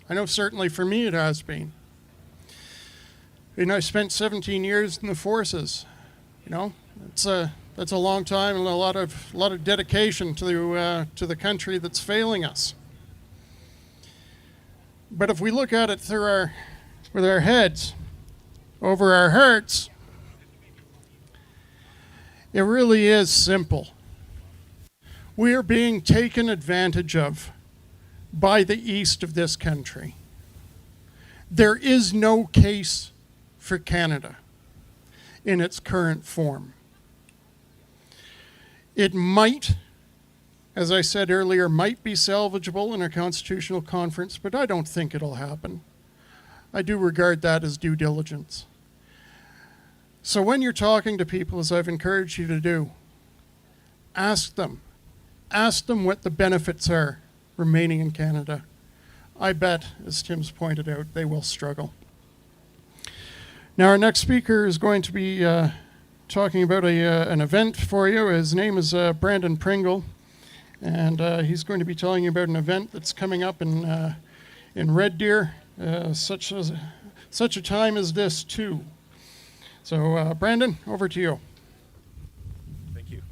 I know certainly for me it has been. I spent 17 years in the forces. That's a long time and a lot of dedication to the country that's failing us. But if we look at it with our heads over our hearts, it really is simple. We are being taken advantage of by the east of this country. There is no case for Canada in its current form. It might, as I said earlier, might be salvageable in a constitutional conference, but I don't think it'll happen. I do regard that as due diligence. So when you're talking to people, as I've encouraged you to do, ask them what the benefits are remaining in Canada. I bet, as Tim's pointed out, they will struggle. Now our next speaker is going to be talking about an event for you. His name is Brandon Pringle, and he's going to be telling you about an event that's coming up in Red Deer, such a time as this too. So, Brandon, over to you. Thank you.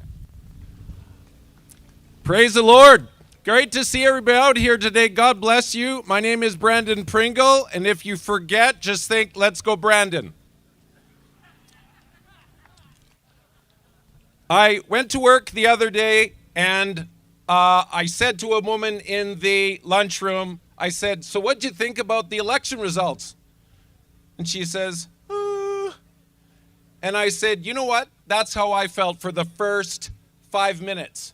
Praise the Lord. Great to see everybody out here today. God bless you. My name is Brandon Pringle, and if you forget, just think, let's go, Brandon. I went to work the other day, and I said to a woman in the lunchroom, I said, so what'd you think about the election results? And she says, and I said, you know what? That's how I felt for the first 5 minutes.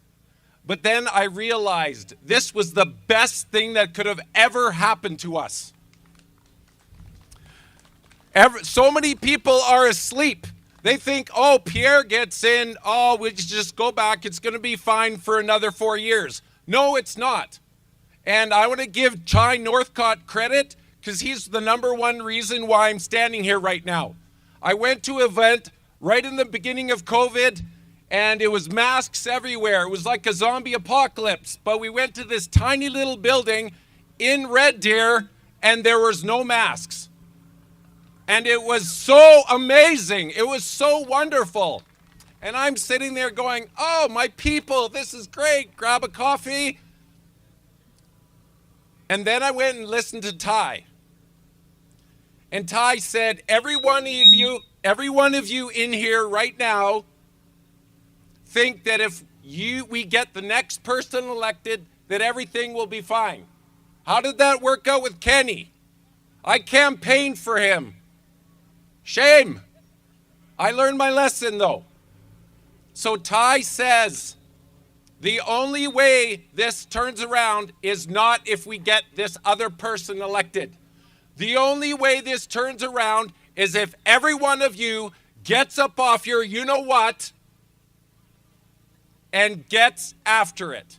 But then I realized this was the best thing that could have ever happened to us. So many people are asleep. They think, oh, Pierre gets in, oh, we just go back, it's going to be fine for another 4 years. No, it's not. And I want to give Chai Northcott credit because he's the number one reason why I'm standing here right now. I went to an event right in the beginning of COVID, and it was masks everywhere. It was like a zombie apocalypse. But we went to this tiny little building in Red Deer, and there was no masks. And it was so amazing. It was so wonderful. And I'm sitting there going, oh, my people, this is great. Grab a coffee. And then I went and listened to Ty. And Ty said, every one of you in here right now think that if we get the next person elected, that everything will be fine. How did that work out with Kenny? I campaigned for him. Shame. I learned my lesson, though. So Ty says, the only way this turns around is not if we get this other person elected. The only way this turns around is if every one of you gets up off your you-know-what and gets after it.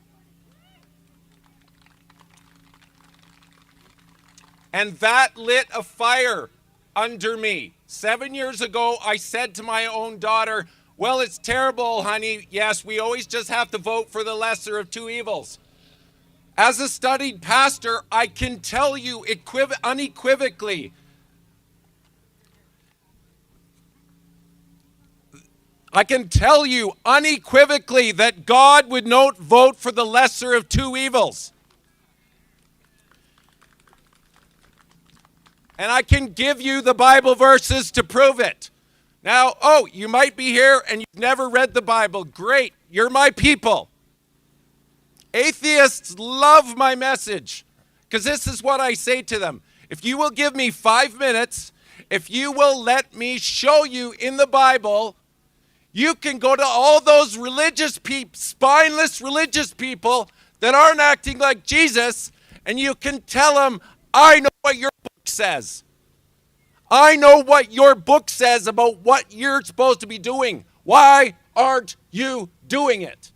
And that lit a fire under me. 7 years ago, I said to my own daughter, well, it's terrible, honey. Yes, we always just have to vote for the lesser of two evils. As a studied pastor, I can tell you unequivocally, that God would not vote for the lesser of two evils. And I can give you the Bible verses to prove it. Now, you might be here and you've never read the Bible. Great, you're my people. Atheists love my message because this is what I say to them. If you will give me 5 minutes, if you will let me show you in the Bible, you can go to all those spineless religious people that aren't acting like Jesus, and you can tell them, I know what your book says. I know what your book says about what you're supposed to be doing. Why aren't you doing it?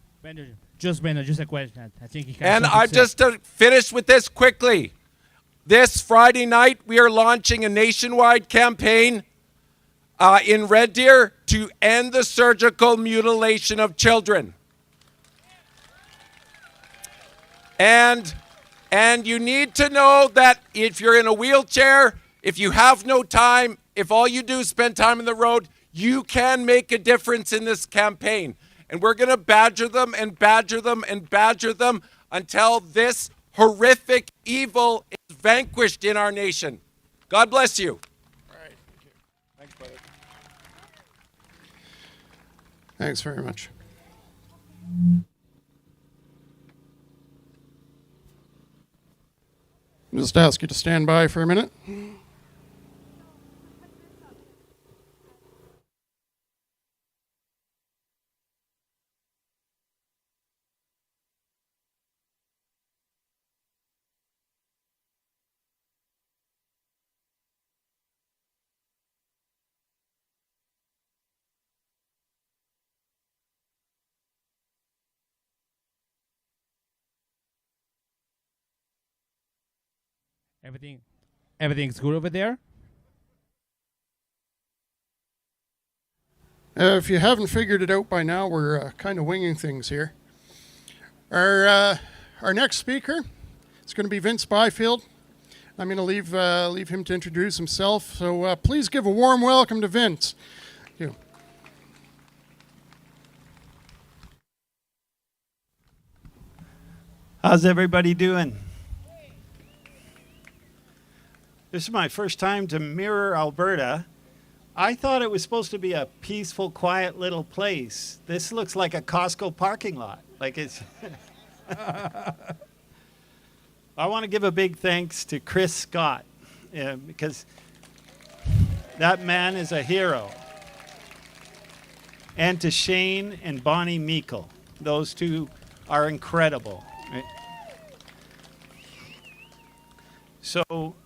Just a question. I think he has And something I to say. just to finish with this quickly. This Friday night, we are launching a nationwide campaign in Red Deer to end the surgical mutilation of children. And you need to know that if you're in a wheelchair, if you have no time, if all you do is spend time on the road, you can make a difference in this campaign. And we're going to badger them and badger them and badger them until this horrific evil is vanquished in our nation. God bless you. All right. Thanks, brother. Thanks very much. I'll just ask you to stand by for a minute. Everything's good over there? If you haven't figured it out by now, we're kind of winging things here. Our next speaker is going to be Vince Byfield. I'm going to leave him to introduce himself. So please give a warm welcome to Vince. Thank you. How's everybody doing? This is my first time to Mirror, Alberta. I thought it was supposed to be a peaceful, quiet little place. This looks like a Costco parking lot. Like it's. I want to give a big thanks to Chris Scott because that man is a hero. And to Shane and Bonnie Meikle. Those two are incredible. Right? So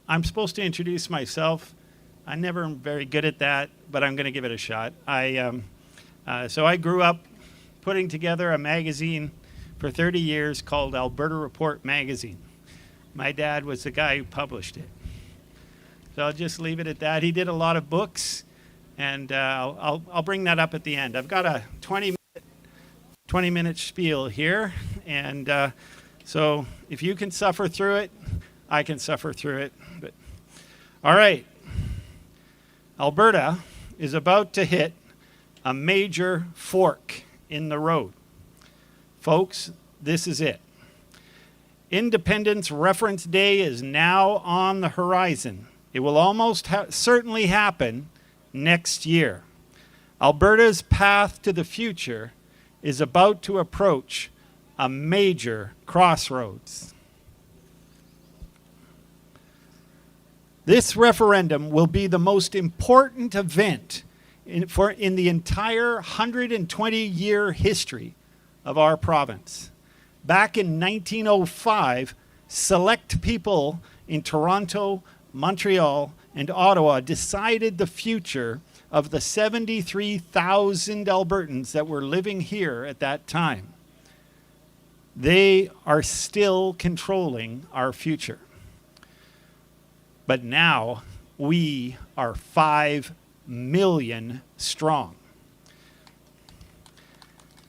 I'm supposed to introduce myself. I never am very good at that, but I'm going to give it a shot. So I grew up putting together a magazine for 30 years called Alberta Report Magazine. My dad was the guy who published it. So I'll just leave it at that. He did a lot of books, and I'll bring that up at the end. I've got a 20-minute spiel here, and so if you can suffer through it, I can suffer through it. But all right. Alberta is about to hit a major fork in the road. Folks, this is it. Independence Reference Day is now on the horizon. It will almost certainly happen next year. Alberta's path to the future is about to approach a major crossroads. This referendum will be the most important event in the entire 120-year history of our province. Back in 1905, select people in Toronto, Montreal, and Ottawa decided the future of the 73,000 Albertans that were living here at that time. They are still controlling our future. But now we are 5 million strong.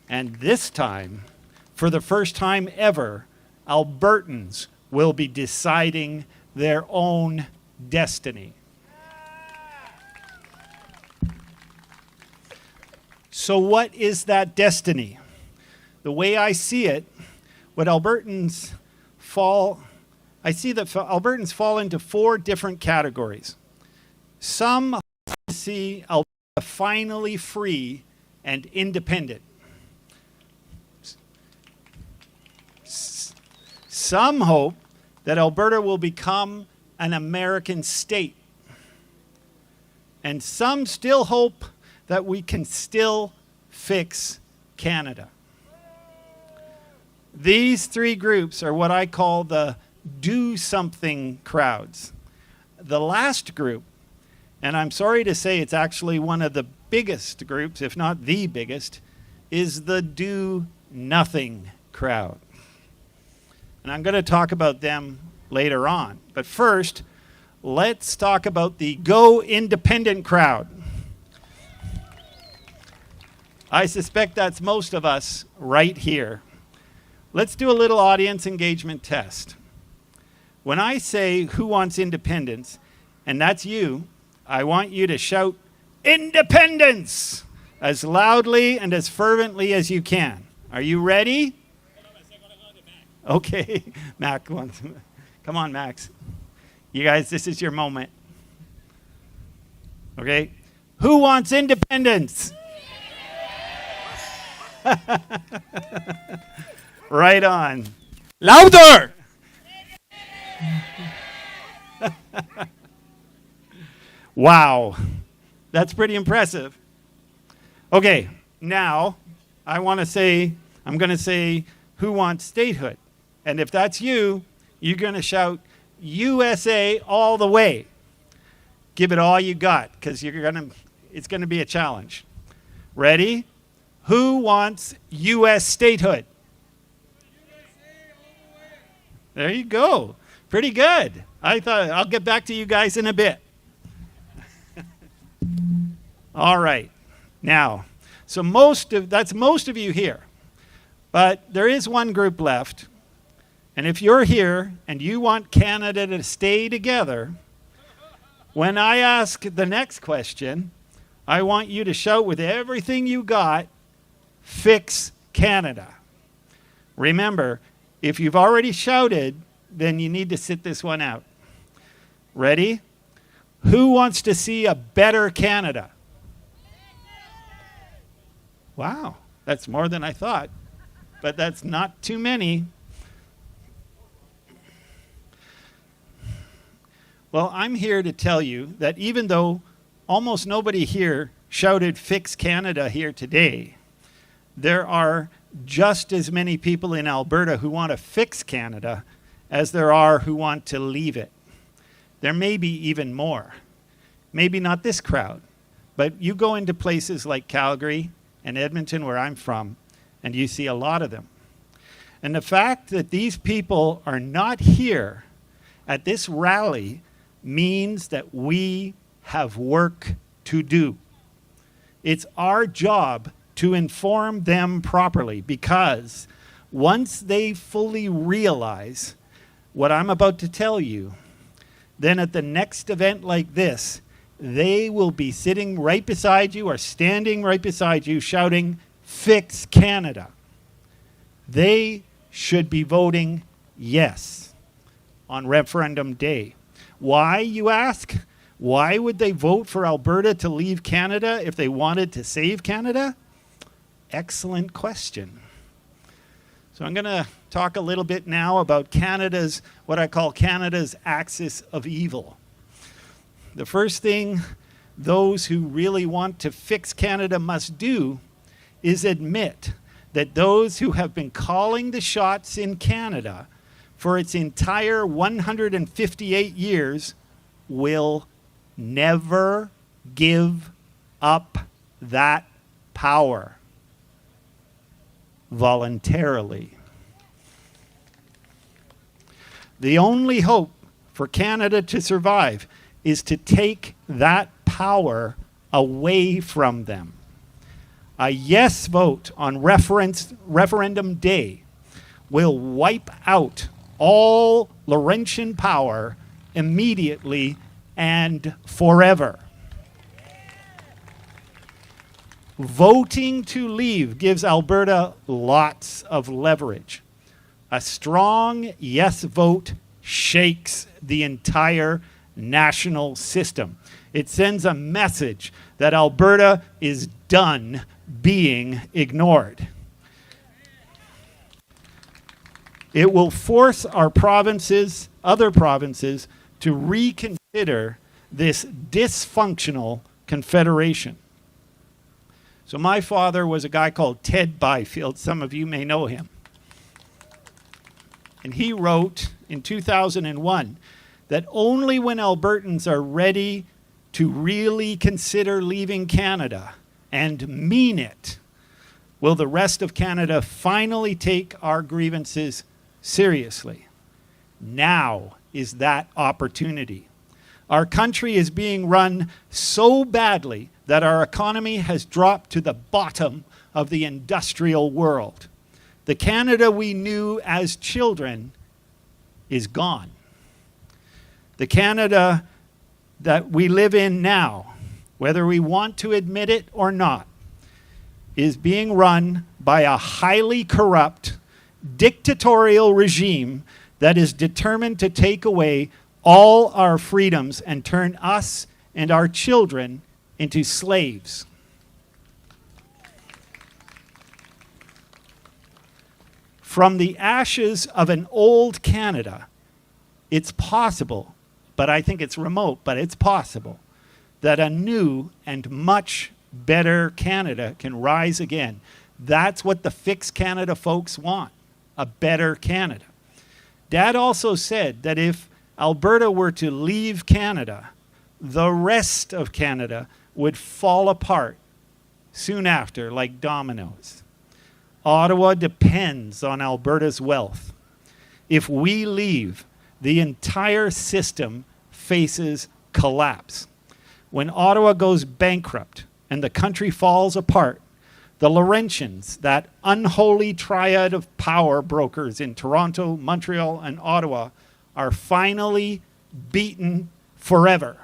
And this time, for the first time ever, Albertans will be deciding their own destiny. So what is that destiny? The way I see it, what Albertans fall, I see that Albertans fall into 4 different categories. Some see Alberta finally free and independent. Some hope that Alberta will become an American state. And some still hope that we can still fix Canada. These 3 groups are what I call the do something crowds. The last group, and I'm sorry to say it's actually one of the biggest groups, if not the biggest, is the do nothing crowd. And I'm going to talk about them later on. But first, let's talk about the go independent crowd. I suspect that's most of us right here. Let's do a little audience engagement test. When I say who wants independence, and that's you, I want you to shout independence as loudly and as fervently as you can. Are you ready? Okay, Mac wants. Come on, Max. You guys, this is your moment. Okay, who wants independence? Right on. Louder! Wow, that's pretty impressive. Okay, now I'm going to say who wants statehood. And if that's you, you're going to shout USA all the way. Give it all you got, because it's going to be a challenge. Ready? Who wants U.S. statehood? There you go. Pretty good. I thought I'll get back to you guys in a bit. All right. Now, so that's most of you here. But there is one group left. And if you're here and you want Canada to stay together, when I ask the next question, I want you to shout with everything you got, fix Canada. Remember, if you've already shouted, then you need to sit this one out. Ready? Who wants to see a better Canada? Wow, that's more than I thought, but that's not too many. Well, I'm here to tell you that even though almost nobody here shouted fix Canada here today, there are just as many people in Alberta who want to fix Canada as there are who want to leave it. There may be even more. Maybe not this crowd, but you go into places like Calgary and Edmonton, where I'm from, and you see a lot of them. And the fact that these people are not here at this rally means that we have work to do. It's our job to inform them properly, because once they fully realize what I'm about to tell you, then at the next event like this, they will be sitting right beside you or standing right beside you shouting, fix Canada. They should be voting yes on referendum day. Why, you ask? Why would they vote for Alberta to leave Canada if they wanted to save Canada? Excellent question. So I'm going to talk a little bit now about Canada's, what I call Canada's axis of evil. The first thing those who really want to fix Canada must do is admit that those who have been calling the shots in Canada for its entire 158 years will never give up that power voluntarily. The only hope for Canada to survive is to take that power away from them. A yes vote on referendum day will wipe out all Laurentian power immediately and forever. Voting to leave gives Alberta lots of leverage. A strong yes vote shakes the entire national system. It sends a message that Alberta is done being ignored. It will force our provinces, other provinces, to reconsider this dysfunctional confederation. So my father was a guy called Ted Byfield. Some of you may know him. And he wrote in 2001 that only when Albertans are ready to really consider leaving Canada and mean it will the rest of Canada finally take our grievances seriously. Now is that opportunity. Our country is being run so badly that our economy has dropped to the bottom of the industrial world. The Canada we knew as children is gone. The Canada that we live in now, whether we want to admit it or not, is being run by a highly corrupt, dictatorial regime that is determined to take away all our freedoms and turn us and our children into slaves. From the ashes of an old Canada, it's possible, but I think it's remote, but it's possible, that a new and much better Canada can rise again. That's what the Fix Canada folks want, a better Canada. Dad also said that if Alberta were to leave Canada, the rest of Canada would fall apart soon after, like dominoes. Ottawa depends on Alberta's wealth. If we leave, the entire system faces collapse. When Ottawa goes bankrupt and the country falls apart, the Laurentians, that unholy triad of power brokers in Toronto, Montreal, and Ottawa, are finally beaten forever.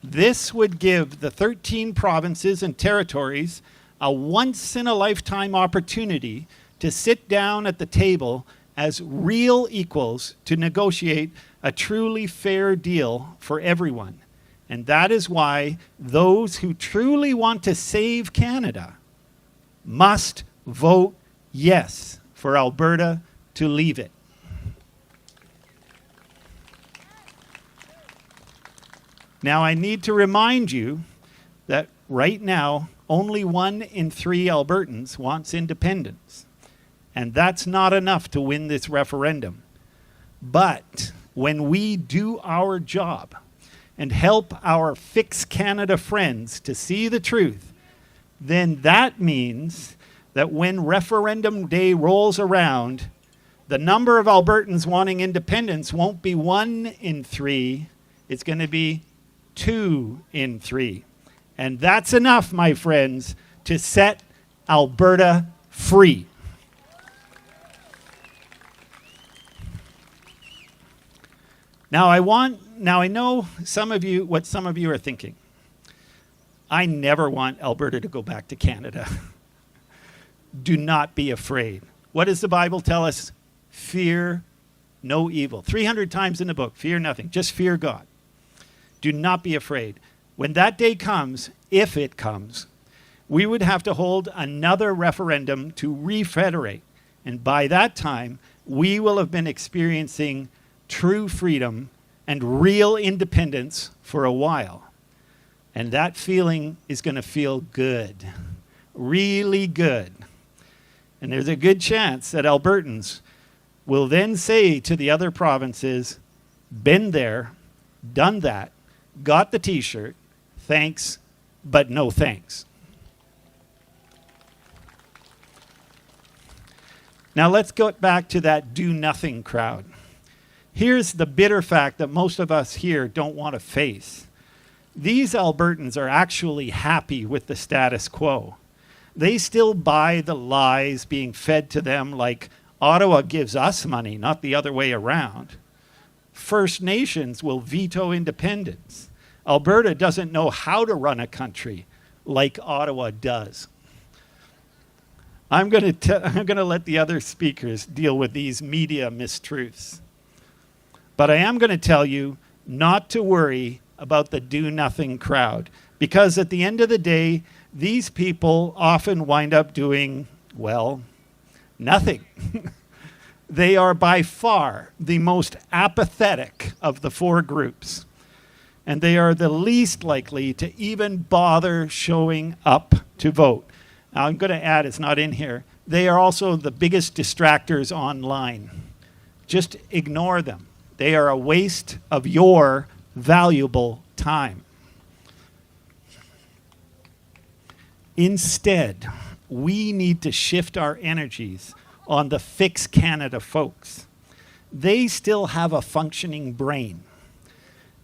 This would give the 13 provinces and territories a once-in-a-lifetime opportunity to sit down at the table as real equals to negotiate a truly fair deal for everyone. And that is why those who truly want to save Canada must vote yes for Alberta to leave it. Now, I need to remind you that right now, only 1 in 3 Albertans wants independence. And that's not enough to win this referendum. But when we do our job and help our Fix Canada friends to see the truth, then that means that when referendum day rolls around, the number of Albertans wanting independence won't be 1 in 3, it's going to be 2 in 3. And that's enough, my friends, to set Alberta free. Now I know some of you are thinking. I never want Alberta to go back to Canada. Do not be afraid. What does the Bible tell us? Fear no evil. 300 times in the book, fear nothing. Just fear God. Do not be afraid. When that day comes, if it comes, we would have to hold another referendum to refederate. And by that time, we will have been experiencing true freedom and real independence for a while. And that feeling is going to feel good, really good. And there's a good chance that Albertans will then say to the other provinces, been there, done that, got the t-shirt, thanks, but no thanks. Now let's go back to that do-nothing crowd. Here's the bitter fact that most of us here don't want to face. These Albertans are actually happy with the status quo. They still buy the lies being fed to them like Ottawa gives us money, not the other way around. First Nations will veto independence. Alberta doesn't know how to run a country like Ottawa does. I'm going to let the other speakers deal with these media mistruths. But I am going to tell you not to worry about the do-nothing crowd, because at the end of the day, these people often wind up doing, well, nothing. They are by far the most apathetic of the four groups, and they are the least likely to even bother showing up to vote. Now, I'm going to add, it's not in here, they are also the biggest distractors online. Just ignore them. They are a waste of your valuable time. Instead, we need to shift our energies on the Fix Canada folks. They still have a functioning brain.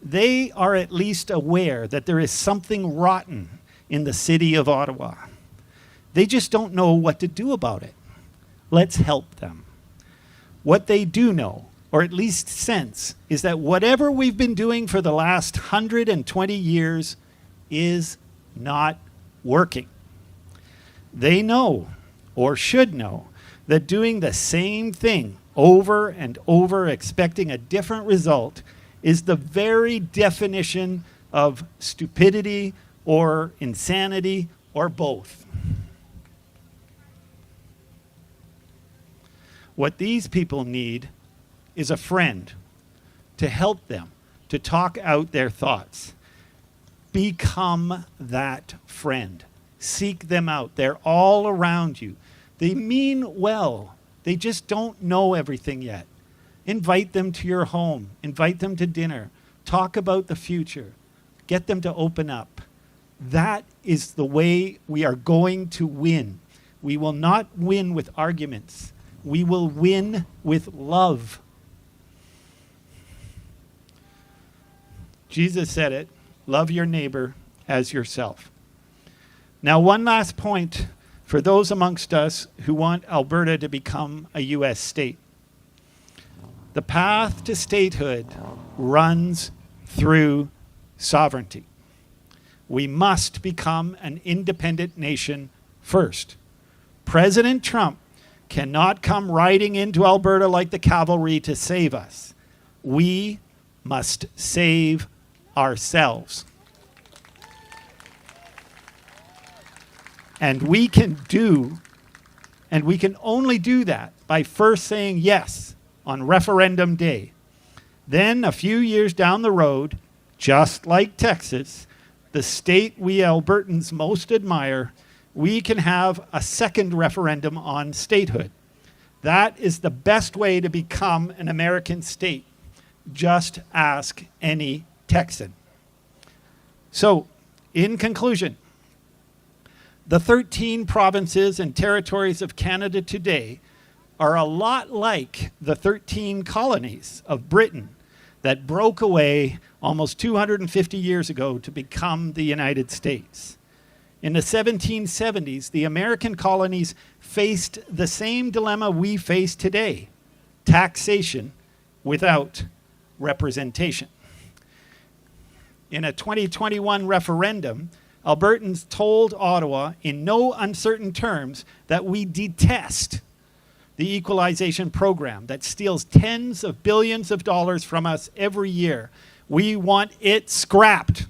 They are at least aware that there is something rotten in the city of Ottawa. They just don't know what to do about it. Let's help them. What they do know, or at least sense, is that whatever we've been doing for the last 120 years is not working. They know, or should know, that doing the same thing over and over, expecting a different result, is the very definition of stupidity or insanity or both. What these people need is a friend to help them, to talk out their thoughts. Become that friend. Seek them out. They're all around you. They mean well. They just don't know everything yet. Invite them to your home. Invite them to dinner. Talk about the future. Get them to open up. That is the way we are going to win. We will not win with arguments. We will win with love. Jesus said it, love your neighbor as yourself. Now, one last point for those amongst us who want Alberta to become a U.S. state. The path to statehood runs through sovereignty. We must become an independent nation first. President Trump cannot come riding into Alberta like the cavalry to save us. We must save ourselves. And we can only do that by first saying yes on referendum day. Then a few years down the road, just like Texas, the state we Albertans most admire, we can have a second referendum on statehood. That is the best way to become an American state. Just ask any Texan. So, in conclusion, the 13 provinces and territories of Canada today are a lot like the 13 colonies of Britain that broke away almost 250 years ago to become the United States. In the 1770s, the American colonies faced the same dilemma we face today: taxation without representation. In a 2021 referendum, Albertans told Ottawa in no uncertain terms that we detest the equalization program that steals tens of billions of dollars from us every year. We want it scrapped.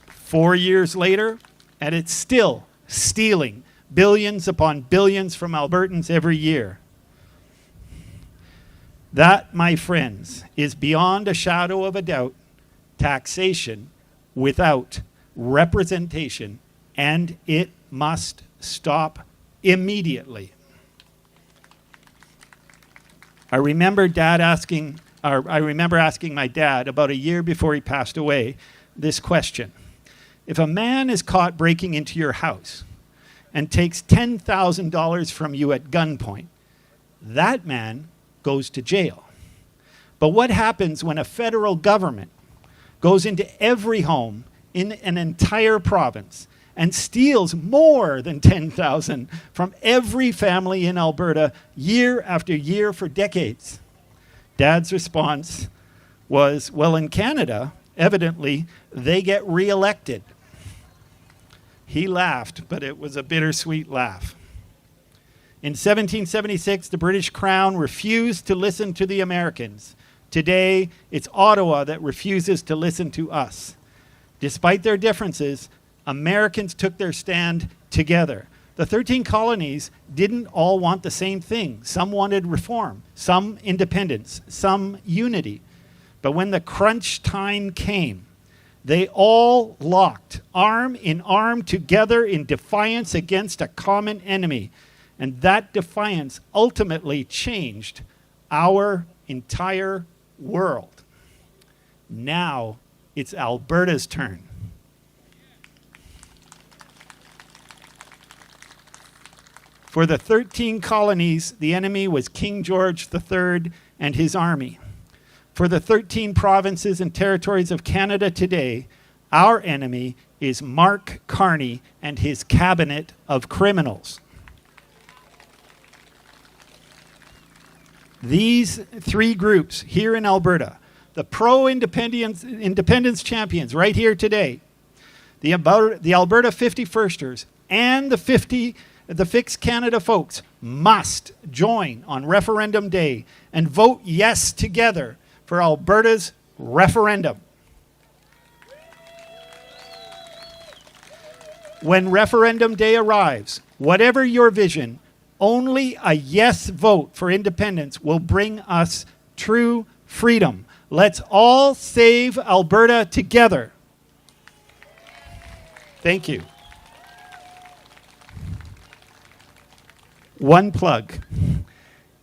4 years later, and it's still stealing billions upon billions from Albertans every year. That, my friends, is beyond a shadow of a doubt taxation without representation, and it must stop immediately. I remember asking my dad about a year before he passed away this question. If a man is caught breaking into your house and takes $10,000 from you at gunpoint, that man goes to jail. But what happens when a federal government goes into every home in an entire province and steals more than $10,000 from every family in Alberta year after year for decades? Dad's response was, well, in Canada, evidently, they get re-elected. He laughed, but it was a bittersweet laugh. In 1776, the British Crown refused to listen to the Americans. Today, it's Ottawa that refuses to listen to us. Despite their differences, Americans took their stand together. The 13 colonies didn't all want the same thing. Some wanted reform, some independence, some unity. But when the crunch time came, they all locked arm in arm together in defiance against a common enemy. And that defiance ultimately changed our entire world. Now it's Alberta's turn. For the 13 colonies, the enemy was King George III and his army. For the 13 provinces and territories of Canada today, our enemy is Mark Carney and his cabinet of criminals. These three groups here in Alberta, the pro-independence champions right here today, the Alberta 51sters, and the Fix Canada folks must join on referendum day and vote yes together for Alberta's referendum. When referendum day arrives, whatever your vision, only a yes vote for independence will bring us true freedom. Let's all save Alberta together. Thank you. One plug.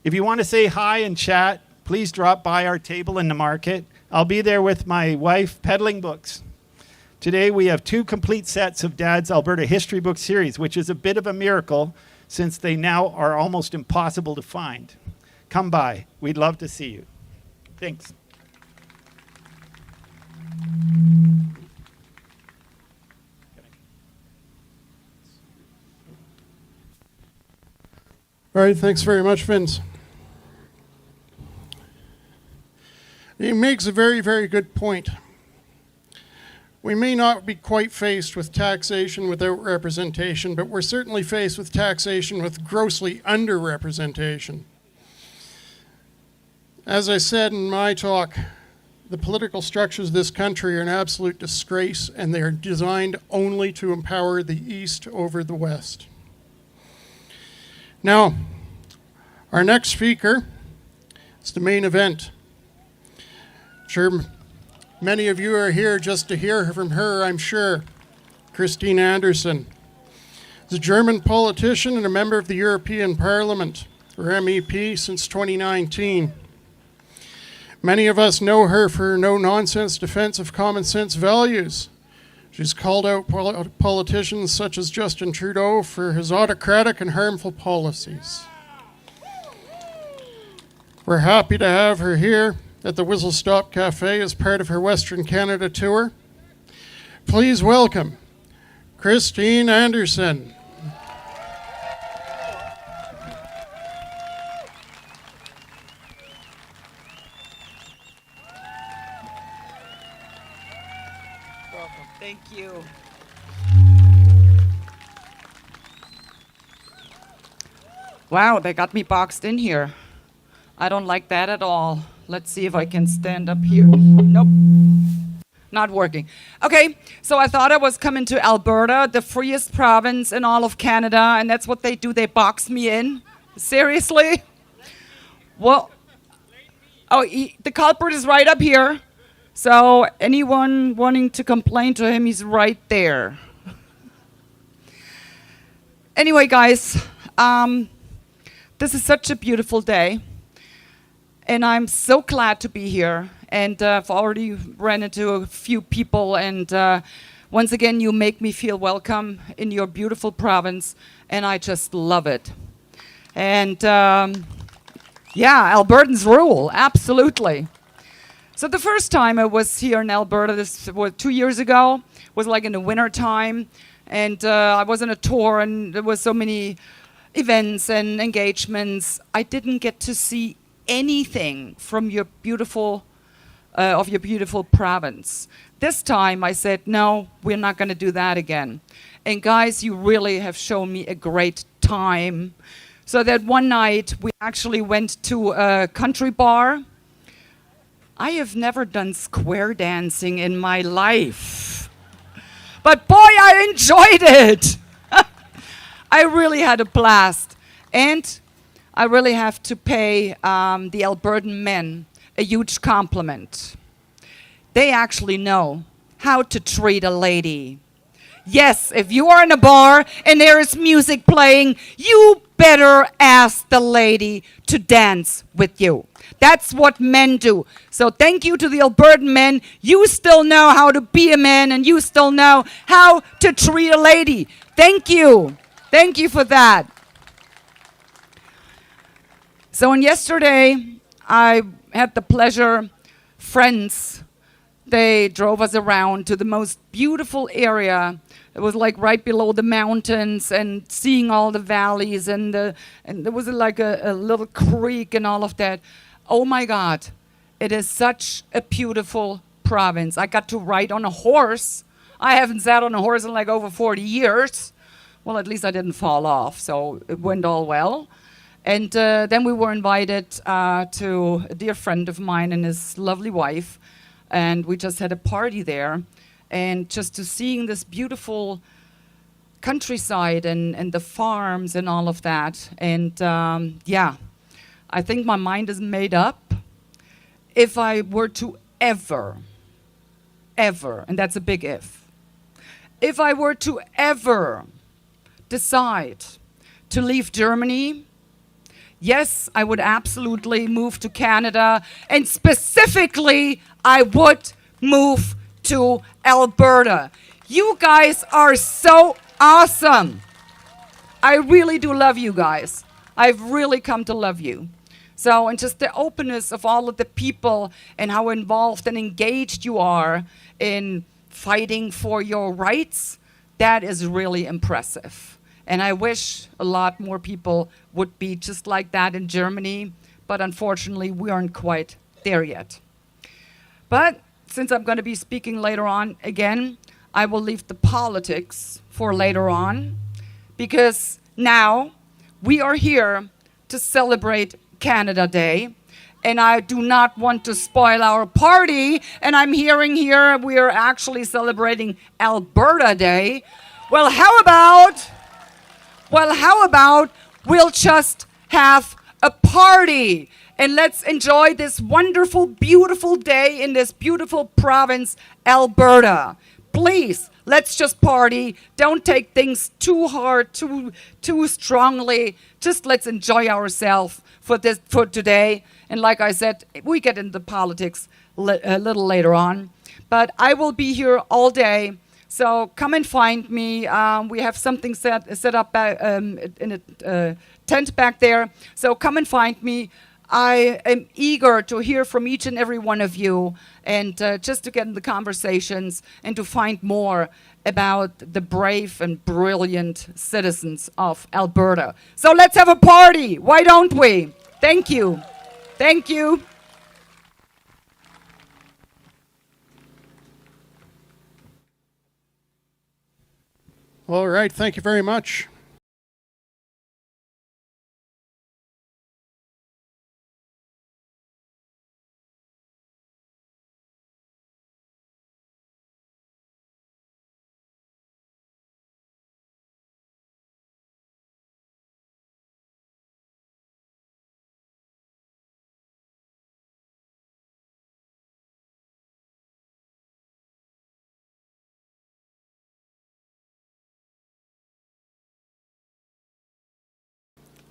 If you want to say hi and chat, please drop by our table in the market. I'll be there with my wife peddling books. Today we have 2 complete sets of Dad's Alberta History Book series, which is a bit of a miracle since they now are almost impossible to find. Come by. We'd love to see you. Thanks. All right, thanks very much, Vince. He makes a very, very good point. We may not be quite faced with taxation without representation, but we're certainly faced with taxation with grossly underrepresentation. As I said in my talk, the political structures of this country are an absolute disgrace, and they are designed only to empower the East over the West. Now, our next speaker is the main event. Sure, many of you are here just to hear from her, I'm sure. Christine Anderson is a German politician and a member of the European Parliament, or MEP, since 2019. Many of us know her for her no-nonsense defense of common-sense values. She's called out politicians such as Justin Trudeau for his autocratic and harmful policies. We're happy to have her here at the Whistle Stop Cafe as part of her Western Canada tour. Please welcome Christine Anderson. Thank you. Wow, they got me boxed in here. I don't like that at all. Let's see if I can stand up here. Nope. Not working. Okay, so I thought I was coming to Alberta, the freest province in all of Canada, and that's what they do. They box me in. Seriously? Well, Oh, the culprit is right up here. So anyone wanting to complain to him, he's right there. Anyway, guys, this is such a beautiful day. And I'm so glad to be here. And I've already ran into a few people. And once again, you make me feel welcome in your beautiful province. And I just love it. And yeah, Albertans rule, absolutely. So the first time I was here in Alberta, this was 2 years ago, was like in the winter time. And I was on a tour and there was so many events and engagements. I didn't get to see anything from your beautiful, of your beautiful province. This time I said, no, we're not going to do that again. And guys, you really have shown me a great time. So that one night we actually went to a country bar. I have never done square dancing in my life. But boy, I enjoyed it. I really had a blast. And I really have to pay the Albertan men a huge compliment. They actually know how to treat a lady. Yes, if you are in a bar and there is music playing, you better ask the lady to dance with you. That's what men do. So thank you to the Albertan men. You still know how to be a man and you still know how to treat a lady. Thank you. Thank you for that. So on yesterday, I had the pleasure, friends, they drove us around to the most beautiful area. It was like right below the mountains and seeing all the valleys and there was like a little creek and all of that. Oh my God, it is such a beautiful province. I got to ride on a horse. I haven't sat on a horse in like over 40 years. Well, at least I didn't fall off, so it went all well. And then we were invited to a dear friend of mine and his lovely wife, and we just had a party there. And just to seeing this beautiful countryside and the farms and all of that. And yeah, I think my mind is made up. If I were to ever, and that's a big if I were to ever decide to leave Germany, yes, I would absolutely move to Canada, and specifically, I would move to Alberta. You guys are so awesome. I really do love you guys. I've really come to love you. So, and just the openness of all of the people and how involved and engaged you are in fighting for your rights, that is really impressive. And I wish a lot more people would be just like that in Germany, but unfortunately we aren't quite there yet. But since I'm going to be speaking later on again, I will leave the politics for later on, because now we are here to celebrate Canada Day, and I do not want to spoil our party, and I'm hearing here we are actually celebrating Alberta Day. Well, how about we'll just have a party and let's enjoy this wonderful, beautiful day in this beautiful province, Alberta. Please, let's just party. Don't take things too hard, too strongly. Just let's enjoy ourselves for today. And like I said, we get into politics a little later on. But I will be here all day. So come and find me. We have something set up in a tent back there. So come and find me. I am eager to hear from each and every one of you, and just to get in the conversations and to find more about the brave and brilliant citizens of Alberta. So let's have a party. Why don't we? Thank you. Thank you. All right, thank you very much.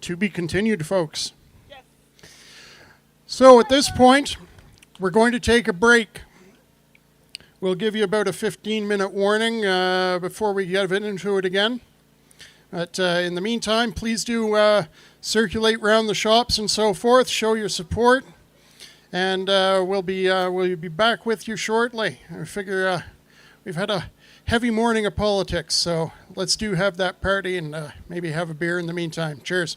To be continued, folks. Yes. So at this point, we're going to take a break. We'll give you about a 15-minute warning before we get into it again. But in the meantime, please do circulate around the shops and so forth, show your support, and we'll be back with you shortly. I figure we've had a heavy morning of politics, so let's have that party and maybe have a beer in the meantime. Cheers.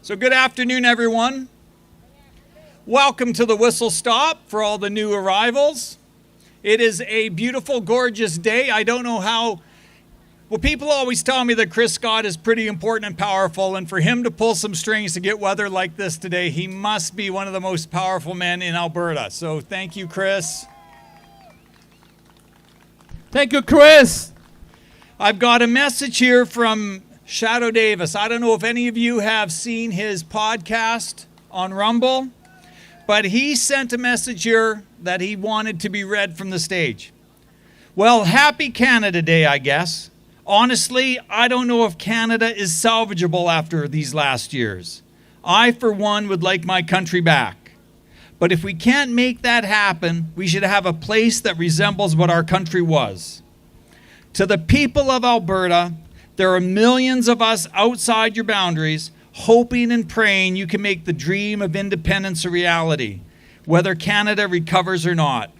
So good afternoon, everyone. Welcome to the Whistle Stop for all the new arrivals. It is a beautiful, gorgeous day. I don't know how... Well, people always tell me that Chris Scott is pretty important and powerful, and for him to pull some strings to get weather like this today, he must be one of the most powerful men in Alberta. So thank you, Chris. Thank you, Chris. I've got a message here from Shadow Davis. I don't know if any of you have seen his podcast on Rumble, but he sent a message here that he wanted to be read from the stage. Well, happy Canada Day, I guess. Honestly, I don't know if Canada is salvageable after these last years. I, for one, would like my country back. But if we can't make that happen, we should have a place that resembles what our country was. To the people of Alberta, there are millions of us outside your boundaries hoping and praying you can make the dream of independence a reality, whether Canada recovers or not.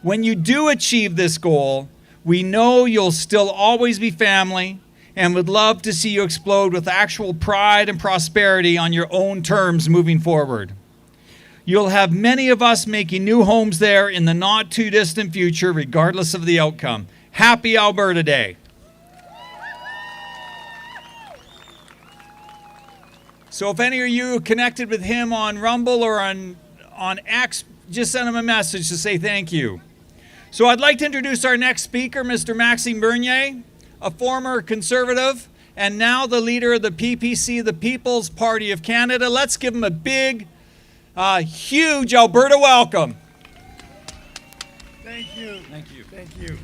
When you do achieve this goal, we know you'll still always be family and would love to see you explode with actual pride and prosperity on your own terms moving forward. You'll have many of us making new homes there in the not too distant future, regardless of the outcome. Happy Alberta Day. So if any of you connected with him on Rumble or on X, just send him a message to say thank you. So I'd like to introduce our next speaker, Mr. Maxime Bernier, a former Conservative and now the leader of the PPC, the People's Party of Canada. Let's give him a big Huge Alberta welcome. Thank you. Thank you. Thank you.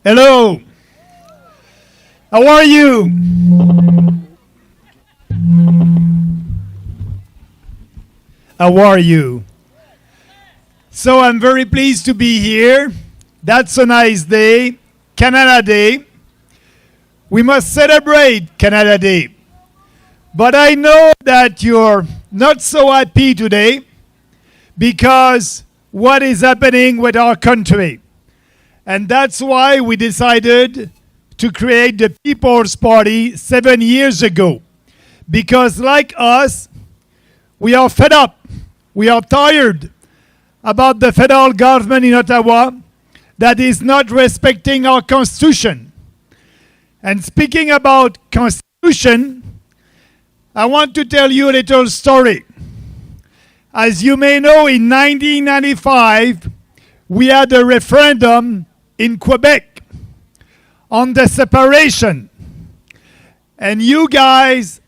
Hello. How are you? How are you? So I'm very pleased to be here. That's a nice day. Canada Day. We must celebrate Canada Day. But I know that you're not so happy today because what is happening with our country. And that's why we decided to create the People's Party 7 years ago. Because like us, we are fed up. We are tired about the federal government in Ottawa that is not respecting our Constitution. And speaking about Constitution, I want to tell you a little story. As you may know, in 1995, we had a referendum in Quebec on the separation. And you guys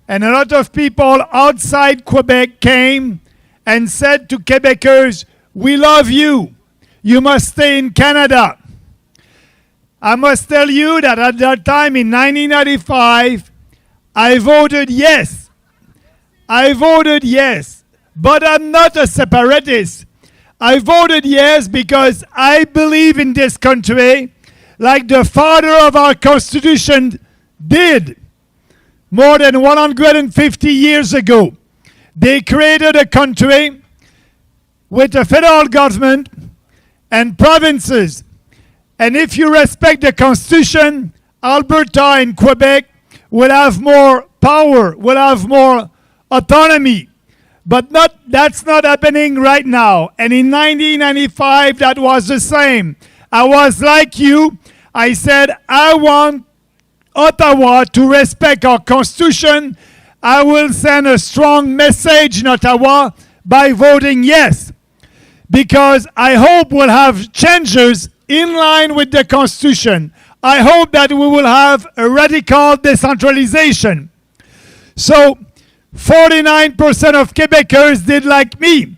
and a lot of people outside Quebec came and said to Quebecers, we love you. You must stay in Canada. I must tell you that at that time in 1995, I voted yes. I voted yes. But I'm not a separatist. I voted yes because I believe in this country like the father of our Constitution did more than 150 years ago. They created a country with a federal government and provinces. And if you respect the Constitution, Alberta and Quebec will have more power, will have more autonomy. But that's not happening right now. And in 1995, that was the same. I was like you. I said, I want Ottawa to respect our Constitution. I will send a strong message in Ottawa by voting yes. Because I hope we'll have changes in line with the Constitution. I hope that we will have a radical decentralization. So 49% of Quebecers did like me.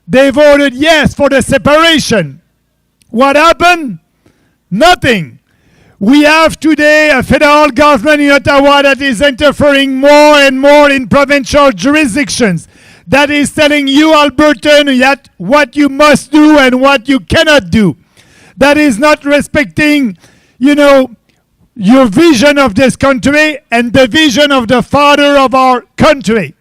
They voted yes for the separation. What happened? Nothing. We have today a federal government in Ottawa that is interfering more and more in provincial jurisdictions. That is telling you, Albertan, that what you must do and what you cannot do. That is not respecting, your vision of this country and the vision of the father of our country.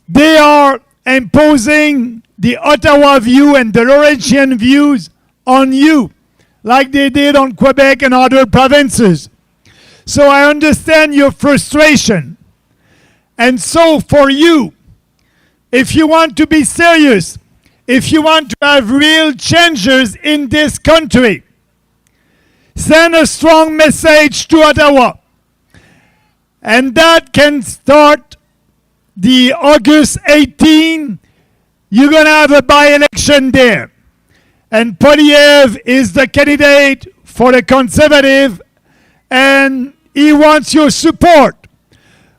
They are imposing the Ottawa view and the Laurentian views on you, like they did on Quebec and other provinces. So I understand your frustration. And so for you, if you want to be serious, if you want to have real changes in this country, send a strong message to Ottawa. And that can start the August 18. You're going to have a by-election there. And Poilievre is the candidate for the Conservative, and he wants your support.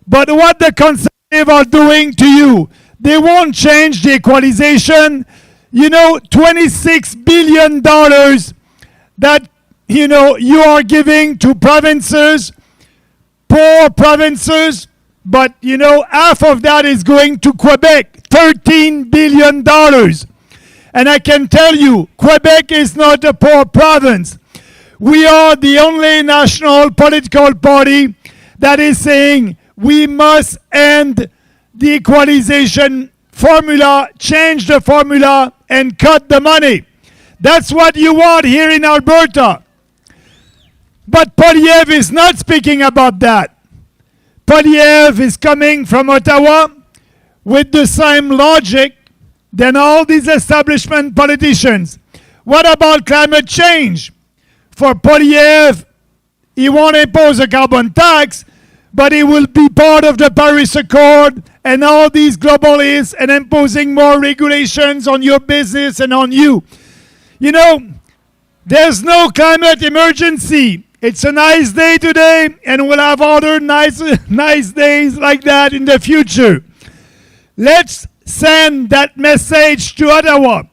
But what the Conservative are doing to you, they won't change the equalization. $26 billion that you are giving to provinces, poor provinces, but half of that is going to Quebec, $13 billion. And I can tell you, Quebec is not a poor province. We are the only national political party that is saying we must end the equalization formula, change the formula, and cut the money. That's what you want here in Alberta. But Poilievre is not speaking about that. Poilievre is coming from Ottawa with the same logic than all these establishment politicians. What about climate change? For Poilievre, he won't impose a carbon tax, but he will be part of the Paris Accord and all these globalists and imposing more regulations on your business and on you. There's no climate emergency It's a nice day today, and we'll have other nice days like that in the future. Let's send that message to Ottawa.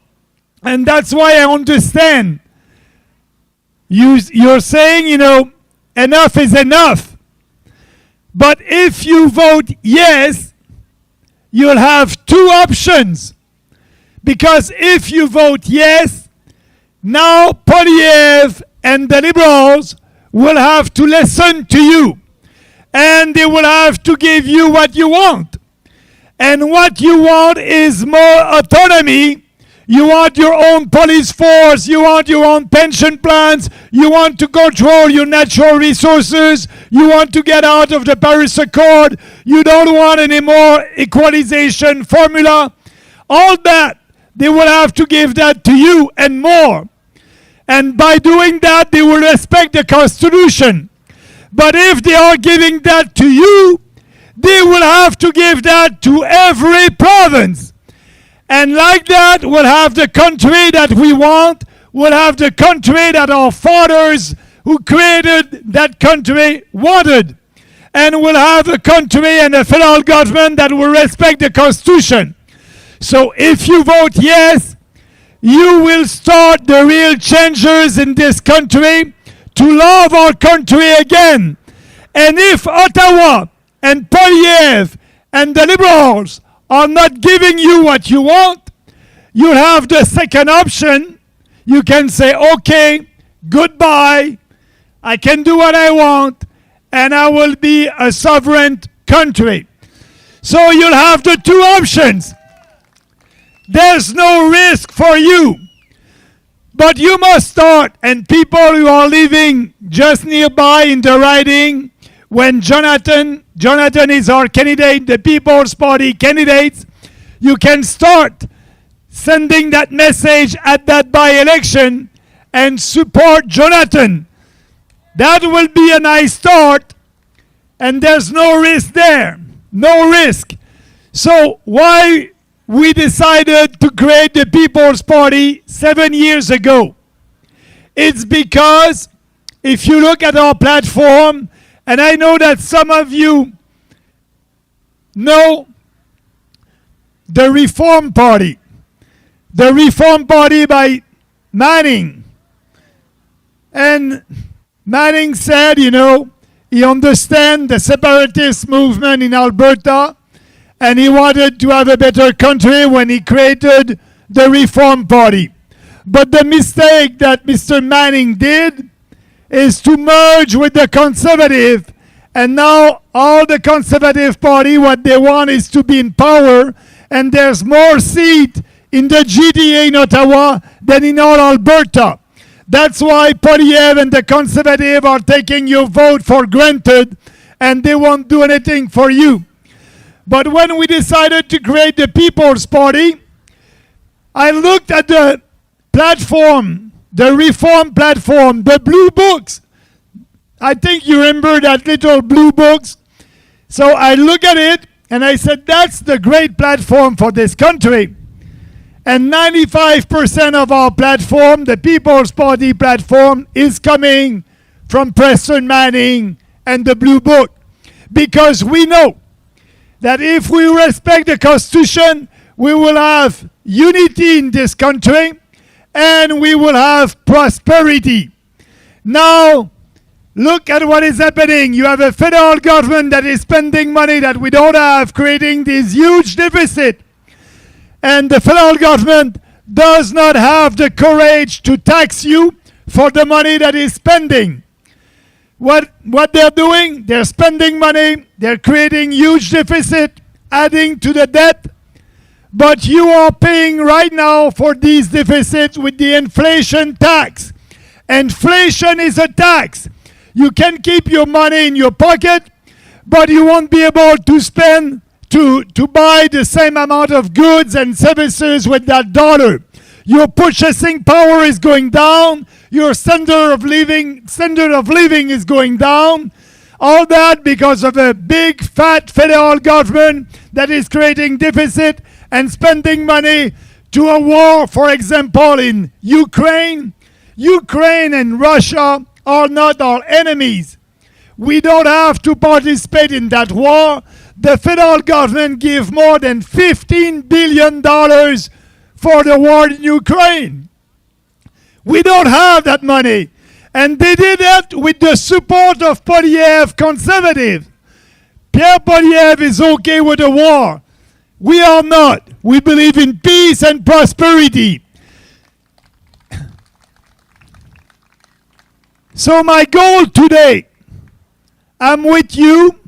And that's why I understand. You're saying, enough is enough. But if you vote yes, you'll have two options. Because if you vote yes, now Poilievre and the Liberals will have to listen to you. And they will have to give you what you want. And what you want is more autonomy. You want your own police force. You want your own pension plans. You want to control your natural resources. You want to get out of the Paris Accord. You don't want any more equalization formula. All that, they will have to give that to you and more. And by doing that, they will respect the Constitution. But if they are giving that to you, they will have to give that to every province. And like that, we'll have the country that we want. We'll have the country that our fathers who created that country wanted. And we'll have a country and a federal government that will respect the Constitution. So if you vote yes, you will start the real changes in this country to love our country again. And if Ottawa and Poilievre and the Liberals are not giving you what you want, you have the second option. You can say, okay, goodbye, I can do what I want, and I will be a sovereign country. So you'll have the two options. There's no risk for you. But you must start, and people who are living just nearby in the riding, when Jonathan is our candidate, the People's Party candidates, you can start sending that message at that by-election and support Jonathan. That will be a nice start, and there's no risk there. No risk. So why we decided to create the People's Party 7 years ago? It's because if you look at our platform, and I know that some of you know the Reform Party. The Reform Party by Manning. And Manning said, he understands the separatist movement in Alberta, and he wanted to have a better country when he created the Reform Party. But the mistake that Mr. Manning did is to merge with the Conservative, and now all the Conservative Party, what they want is to be in power, and there's more seats in the GTA in Ottawa than in all Alberta. That's why Poilievre and the Conservative are taking your vote for granted, and they won't do anything for you. But when we decided to create the People's Party, I looked at the platform, the Reform platform, the blue books. I think you remember that little blue books. So I look at it and I said, that's the great platform for this country. And 95% of our platform, the People's Party platform, is coming from Preston Manning and the blue book. Because we know that if we respect the Constitution, we will have unity in this country and we will have prosperity. Now, look at what is happening. You have a federal government that is spending money that we don't have, creating this huge deficit. And the federal government does not have the courage to tax you for the money that is spending. What they're doing, they're spending money, they're creating huge deficit, adding to the debt, but you are paying right now for these deficits with the inflation tax. Inflation is a tax. You can keep your money in your pocket, but you won't be able to spend to buy the same amount of goods and services with that dollar. Your purchasing power is going down. Your standard of living is going down. All that because of a big fat federal government that is creating deficit and spending money to a war, for example, in Ukraine. Ukraine and Russia are not our enemies. We don't have to participate in that war. The federal government gave more than $15 billion for the war in Ukraine. We don't have that money. And they did it with the support of Poilievre conservative. Pierre Poilievre is okay with the war. We are not. We believe in peace and prosperity. So my goal today, I'm with you,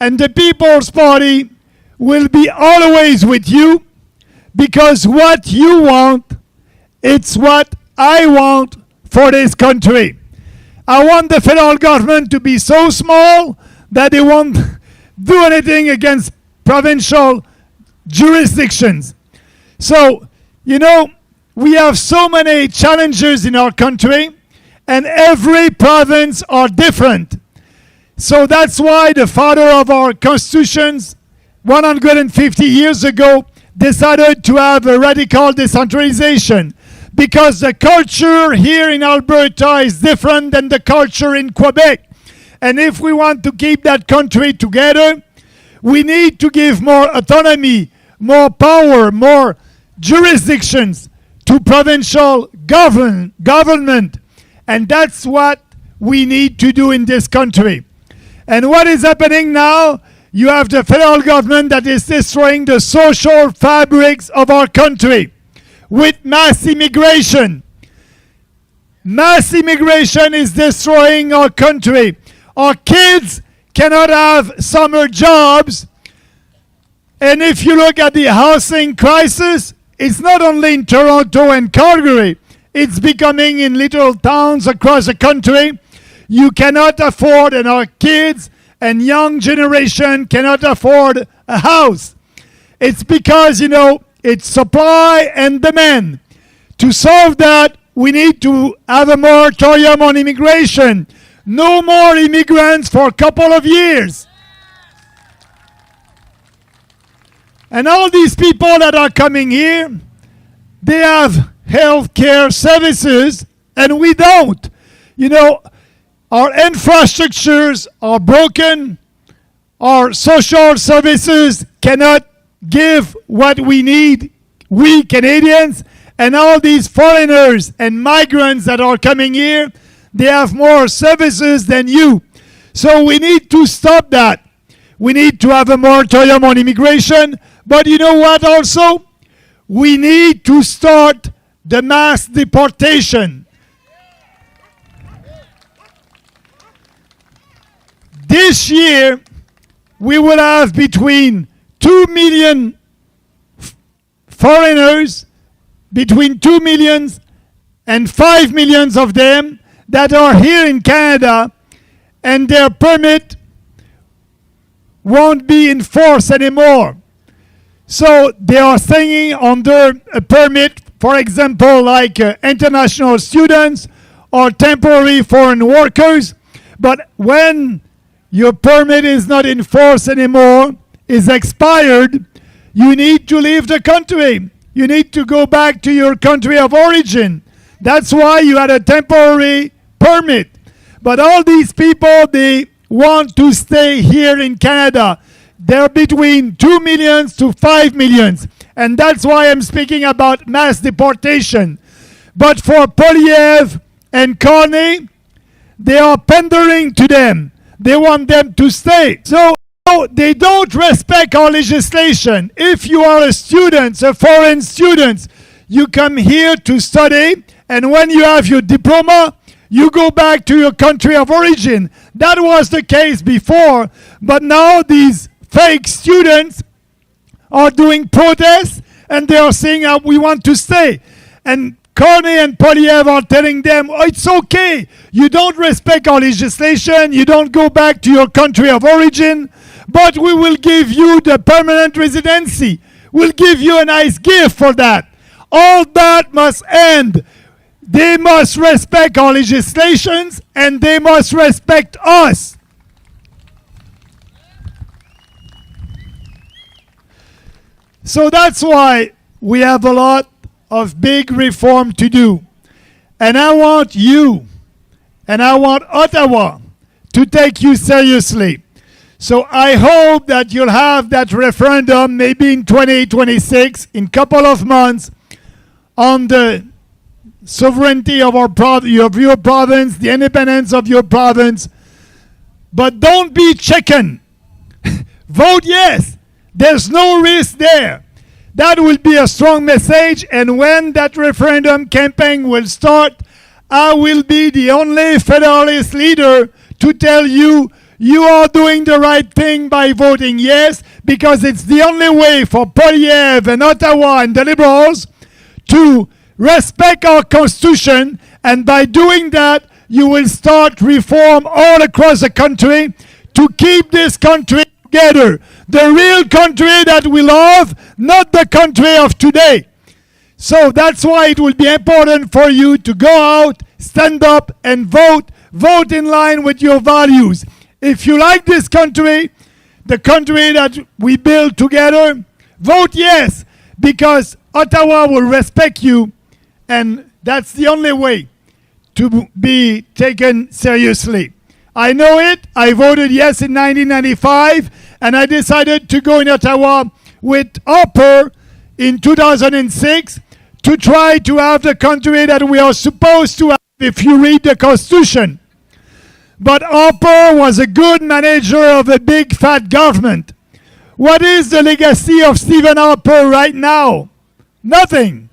and the People's Party will be always with you, because what you want, it's what I want for this country. I want the federal government to be so small that they won't do anything against provincial jurisdictions. So, you know, we have so many challenges in our country, and every province are different. So that's why the father of our constitutions 150 years ago decided to have a radical decentralization, because the culture here in Alberta is different than the culture in Quebec. And if we want to keep that country together, we need to give more autonomy, more power, more jurisdictions to provincial government. And that's what we need to do in this country. And what is happening now? You have the federal government that is destroying the social fabrics of our country with mass immigration. Mass immigration is destroying our country. Our kids cannot have summer jobs. And if you look at the housing crisis, it's not only in Toronto and Calgary. It's becoming in little towns across the country. You cannot afford, and our kids and young generation cannot afford a house. It's because, you know, it's supply and demand. To solve that, we need to have a moratorium on immigration. No more immigrants for a couple of years. And all these people that are coming here, they have health care services, and we don't. You know, our infrastructures are broken. Our social services cannot give what we need, we Canadians, and all these foreigners and migrants that are coming here, they have more services than you. So we need to stop that. We need to have a moratorium on immigration. But you know what also? We need to start the mass deportation. This year, we will have between 2 million foreigners, between 2 million and 5 million of them that are here in Canada, and their permit won't be in force anymore. So they are staying under a permit, for example, like international students or temporary foreign workers. But when your permit is not in force anymore, is expired, you need to leave the country. You need to go back to your country of origin. That's why you had a temporary permit. But all these people, they want to stay here in Canada. They're between 2 million to 5 million. And that's why I'm speaking about mass deportation. But for Poilievre and Carney, they are pandering to them. They want them to stay. So they don't respect our legislation. If you are a student, a foreign student, you come here to study, and when you have your diploma, you go back to your country of origin. That was the case before, but now these fake students are doing protests, and they are saying, we want to stay. And Carney and Poilievre are telling them, it's okay. You don't respect our legislation. You don't go back to your country of origin, but we will give you the permanent residency. We'll give you a nice gift for that. All that must end. They must respect our legislations, and they must respect us. So that's why we have a lot of big reform to do. And I want you and I want Ottawa to take you seriously. So I hope that you'll have that referendum maybe in 2026, in a couple of months, on the sovereignty of your province, the independence of your province. But don't be chicken. Vote yes. There's no risk there. That will be a strong message, and when that referendum campaign will start, I will be the only federalist leader to tell you you are doing the right thing by voting yes, because it's the only way for Poilievre and Ottawa and the Liberals to respect our Constitution, and by doing that, you will start reform all across the country to keep this country together. The real country that we love, not the country of today. So that's why it will be important for you to go out, stand up, and vote. Vote in line with your values. If you like this country, the country that we build together, vote yes, because Ottawa will respect you, and that's the only way to be taken seriously. I know it. I voted yes in 1995, and I decided to go in Ottawa with Harper in 2006 to try to have the country that we are supposed to have if you read the Constitution. But Harper was a good manager of a big fat government. What is the legacy of Stephen Harper right now? Nothing.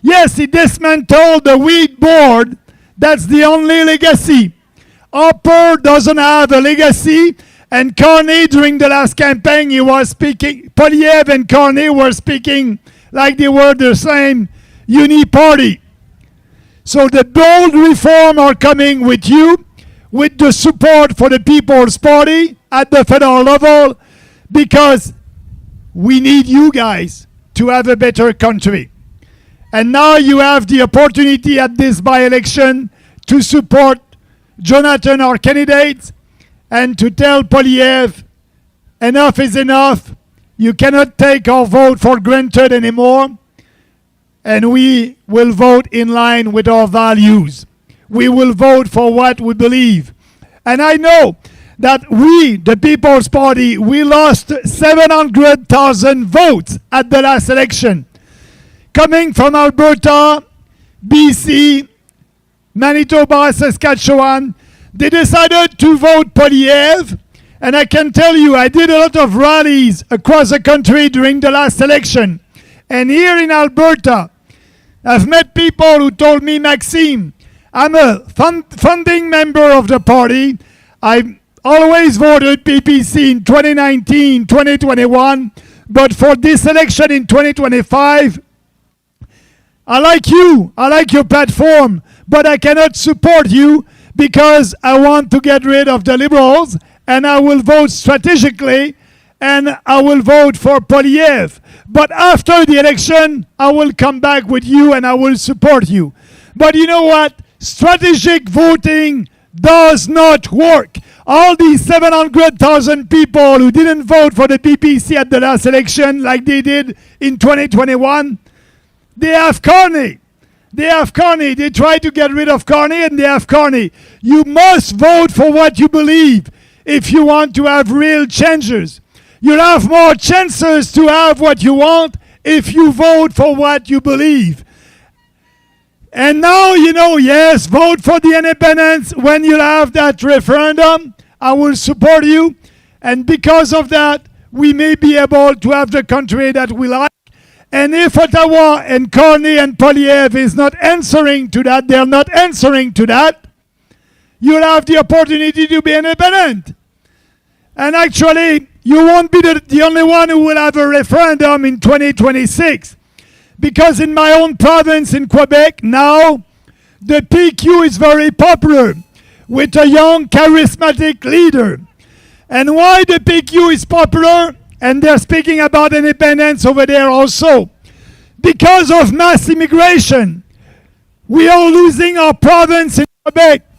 Yes, he dismantled the weed board. That's the only legacy. Harper doesn't have a legacy, and Carney, during the last campaign, he was speaking, Poilievre and Carney were speaking like they were the same uni-party. So the bold reform are coming with you, with the support for the People's Party at the federal level, because we need you guys to have a better country. And now you have the opportunity at this by-election to support Jonathan, our candidate, and to tell Poilievre, enough is enough. You cannot take our vote for granted anymore. And we will vote in line with our values. We will vote for what we believe. And I know that we, the People's Party, we lost 700,000 votes at the last election. Coming from Alberta, BC, Manitoba, Saskatchewan, they decided to vote Poilievre. And I can tell you, I did a lot of rallies across the country during the last election. And here in Alberta, I've met people who told me, Maxime, I'm a founding member of the party. I always voted PPC in 2019, 2021. But for this election in 2025, I like you. I like your platform. But I cannot support you because I want to get rid of the Liberals, and I will vote strategically, and I will vote for Poilievre. But after the election, I will come back with you and I will support you. But you know what? Strategic voting does not work. All these 700,000 people who didn't vote for the PPC at the last election like they did in 2021, they have Carney. They have Carney. They try to get rid of Carney, and they have Carney. You must vote for what you believe if you want to have real changes. You'll have more chances to have what you want if you vote for what you believe. And now, you know, yes, vote for the independence when you'll have that referendum. I will support you. And because of that, we may be able to have the country that we like. And if Ottawa and Carney and Poilievre is not answering to that, they're not answering to that, you'll have the opportunity to be independent. And actually, you won't be the only one who will have a referendum in 2026. Because in my own province in Quebec, now, the PQ is very popular with a young, charismatic leader. And why the PQ is popular? And they're speaking about independence over there also. Because of mass immigration. We are losing our province in Quebec.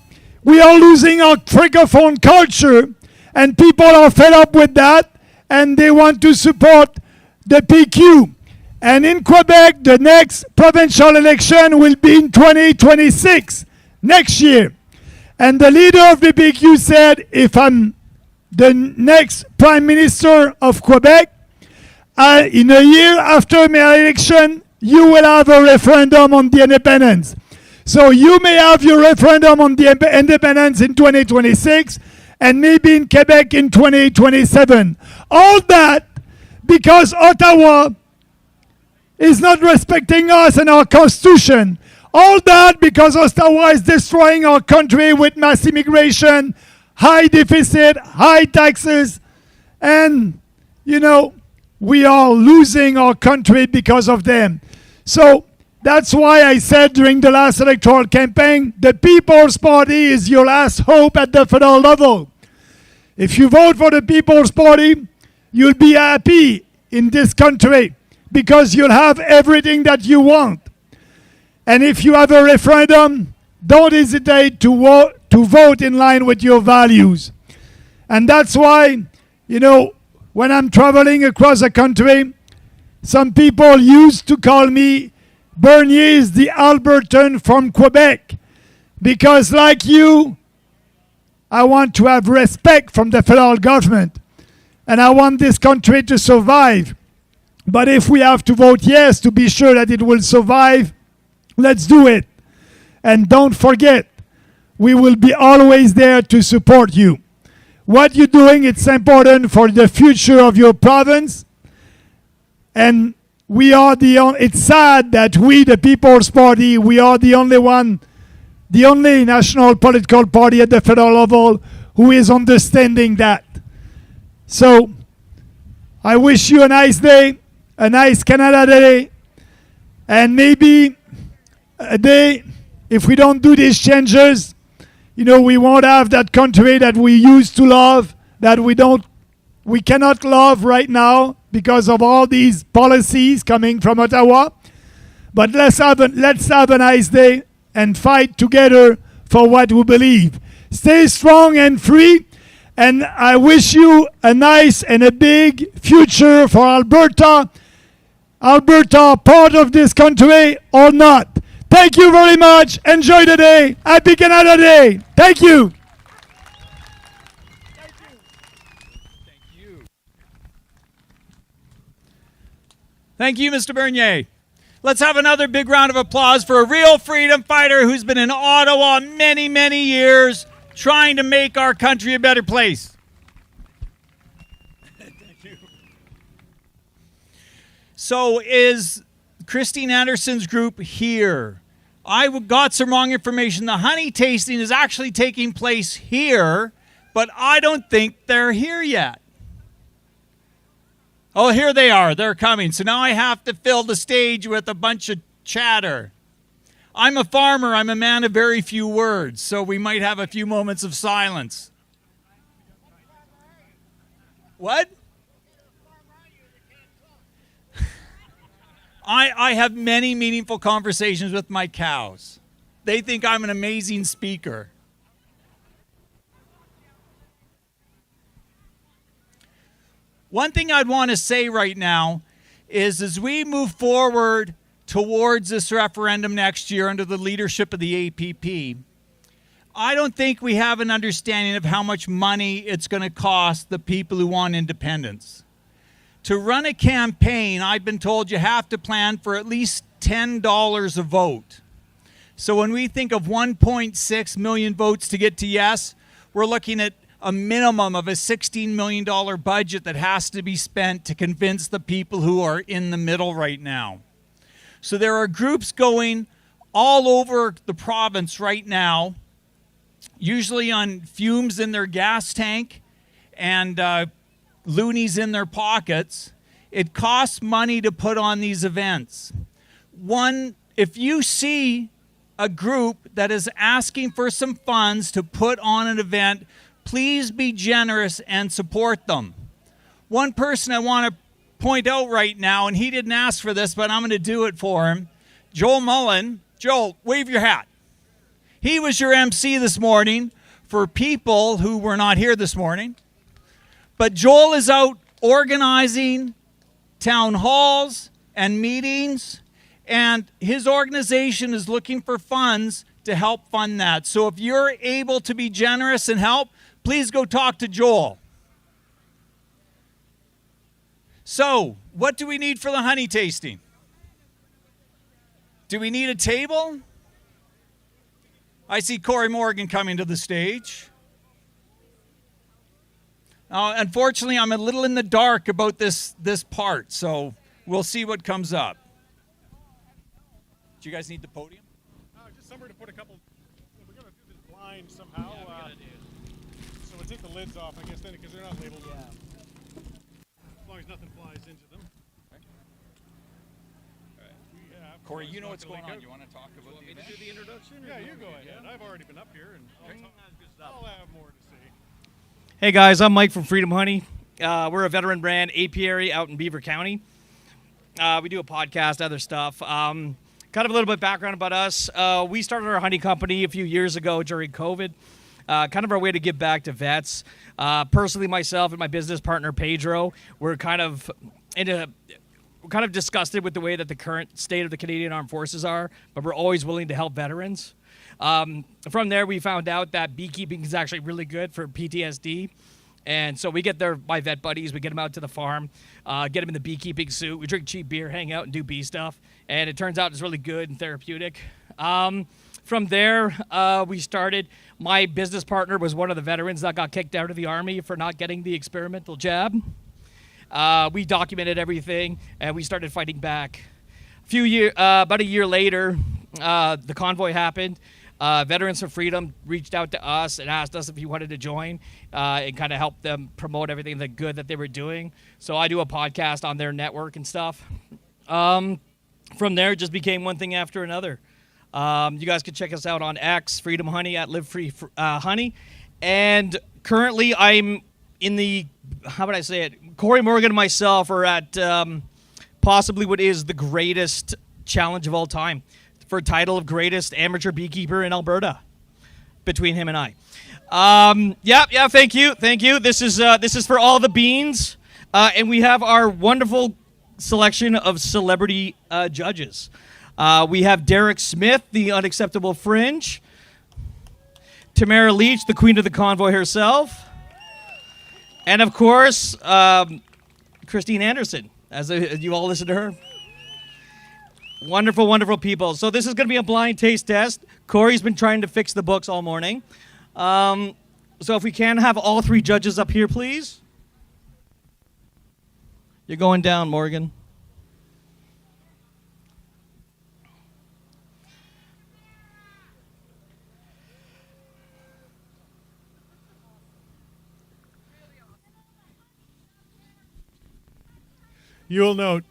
We are losing our francophone culture. And people are fed up with that. And they want to support the PQ. And in Quebec, the next provincial election will be in 2026, next year. And the leader of the BQ said, if I'm the next Prime Minister of Quebec, in a year after my election, you will have a referendum on the independence. So you may have your referendum on the independence in 2026 and maybe in Quebec in 2027. All that because Ottawa is not respecting us and our Constitution. All that because Ottawa is destroying our country with mass immigration, high deficit, high taxes, and, we are losing our country because of them. So that's why I said during the last electoral campaign, the People's Party is your last hope at the federal level. If you vote for the People's Party, you'll be happy in this country because you'll have everything that you want. And if you have a referendum, don't hesitate to vote in line with your values. And that's why, when I'm traveling across the country, some people used to call me Bernier is the Albertan from Quebec. Because like you, I want to have respect from the federal government. And I want this country to survive. But if we have to vote yes to be sure that it will survive, let's do it. And don't forget, we will be always there to support you. What you're doing, it's important for the future of your province. And we are it's sad that we, the People's Party, we are the only national political party at the federal level who is understanding that. So, I wish you a nice day, a nice Canada Day, and maybe a day, if we don't do these changes, we won't have that country that we used to love, that we cannot love right now because of all these policies coming from Ottawa. But let's have a nice day and fight together for what we believe. Stay strong and free, and I wish you a nice and a big future for Alberta. Alberta, part of this country or not. Thank you very much. Enjoy the day. Happy Canada Day. Thank you. Thank you, Mr. Bernier. Let's have another big round of applause for a real freedom fighter who's been in Ottawa many, many years trying to make our country a better place. Thank you. So is Christine Anderson's group here? I got some wrong information. The honey tasting is actually taking place here, but I don't think they're here yet. Oh, here they are. They're coming. So now I have to fill the stage with a bunch of chatter. I'm a farmer. I'm a man of very few words, so we might have a few moments of silence. What? I have many meaningful conversations with my cows. They think I'm an amazing speaker. One thing I'd want to say right now is as we move forward towards this referendum next year under the leadership of the APP, I don't think we have an understanding of how much money it's going to cost the people who want independence. To run a campaign, I've been told you have to plan for at least $10 a vote. So when we think of 1.6 million votes to get to yes, we're looking at a minimum of a $16 million budget that has to be spent to convince the people who are in the middle right now. So there are groups going all over the province right now, usually on fumes in their gas tank and loonies in their pockets. It costs money to put on these events. One, if you see a group that is asking for some funds to put on an event, please be generous and support them. One person I want to point out right now, and he didn't ask for this, but I'm going to do it for him, Joel Mullan. Joel, wave your hat. He was your MC this morning for people who were not here this morning. But Joel is out organizing town halls and meetings, and his organization is looking for funds to help fund that. So if you're able to be generous and help, please go talk to Joel. So, what do we need for the honey tasting? Do we need a table? I see Cory Morgan coming to the stage. Unfortunately, I'm a little in the dark about this part, so we'll see what comes up. Do you guys need the podium? Just somewhere to put a couple. We're going to do this blind somehow. So we'll take the lids off, I guess, then, because they're not labeled. Yeah. As long as nothing flies into them. Okay. All right. Cory, you know what's going on. You want to talk about the event? Do the introduction? Yeah, you go ahead. I've already been up here, and I'll have more to say. Hey guys, I'm Mike from Freedom Honey. We're a veteran brand apiary out in Beaver County. We do a podcast, other stuff. Kind of a little bit background about us. We started our honey company a few years ago during COVID. Kind of our way to give back to vets. Personally, myself and my business partner Pedro, we're kind of disgusted with the way that the current state of the Canadian Armed Forces are, but we're always willing to help veterans. From there, we found out that beekeeping is actually really good for PTSD. And so we get my vet buddies, we get them out to the farm, get them in the beekeeping suit, we drink cheap beer, hang out, and do bee stuff. And it turns out it's really good and therapeutic. From there, we started. My business partner was one of the veterans that got kicked out of the Army for not getting the experimental jab. We documented everything, and we started fighting back. About a year later, the convoy happened. Veterans for Freedom reached out to us and asked us if we wanted to join and kind of help them promote everything the good that they were doing. So I do a podcast on their network and stuff. From there, it just became one thing after another. You guys can check us out on X, Freedom Honey, at Live Free Honey. And currently I'm in the, how would I say it? Cory Morgan and myself are at possibly what is the greatest challenge of all time, for a title of greatest amateur beekeeper in Alberta, between him and I. Yeah, thank you. This is for all the beans, and we have our wonderful selection of celebrity judges. We have Derek Smith, the Unacceptable Fringe, Tamara Leach, the Queen of the Convoy herself, and of course, Christine Anderson, as you all listen to her. Wonderful, wonderful people. So this is going to be a blind taste test. Cory's been trying to fix the books all morning. So if we can have all three judges up here, please. You're going down, Morgan. You'll note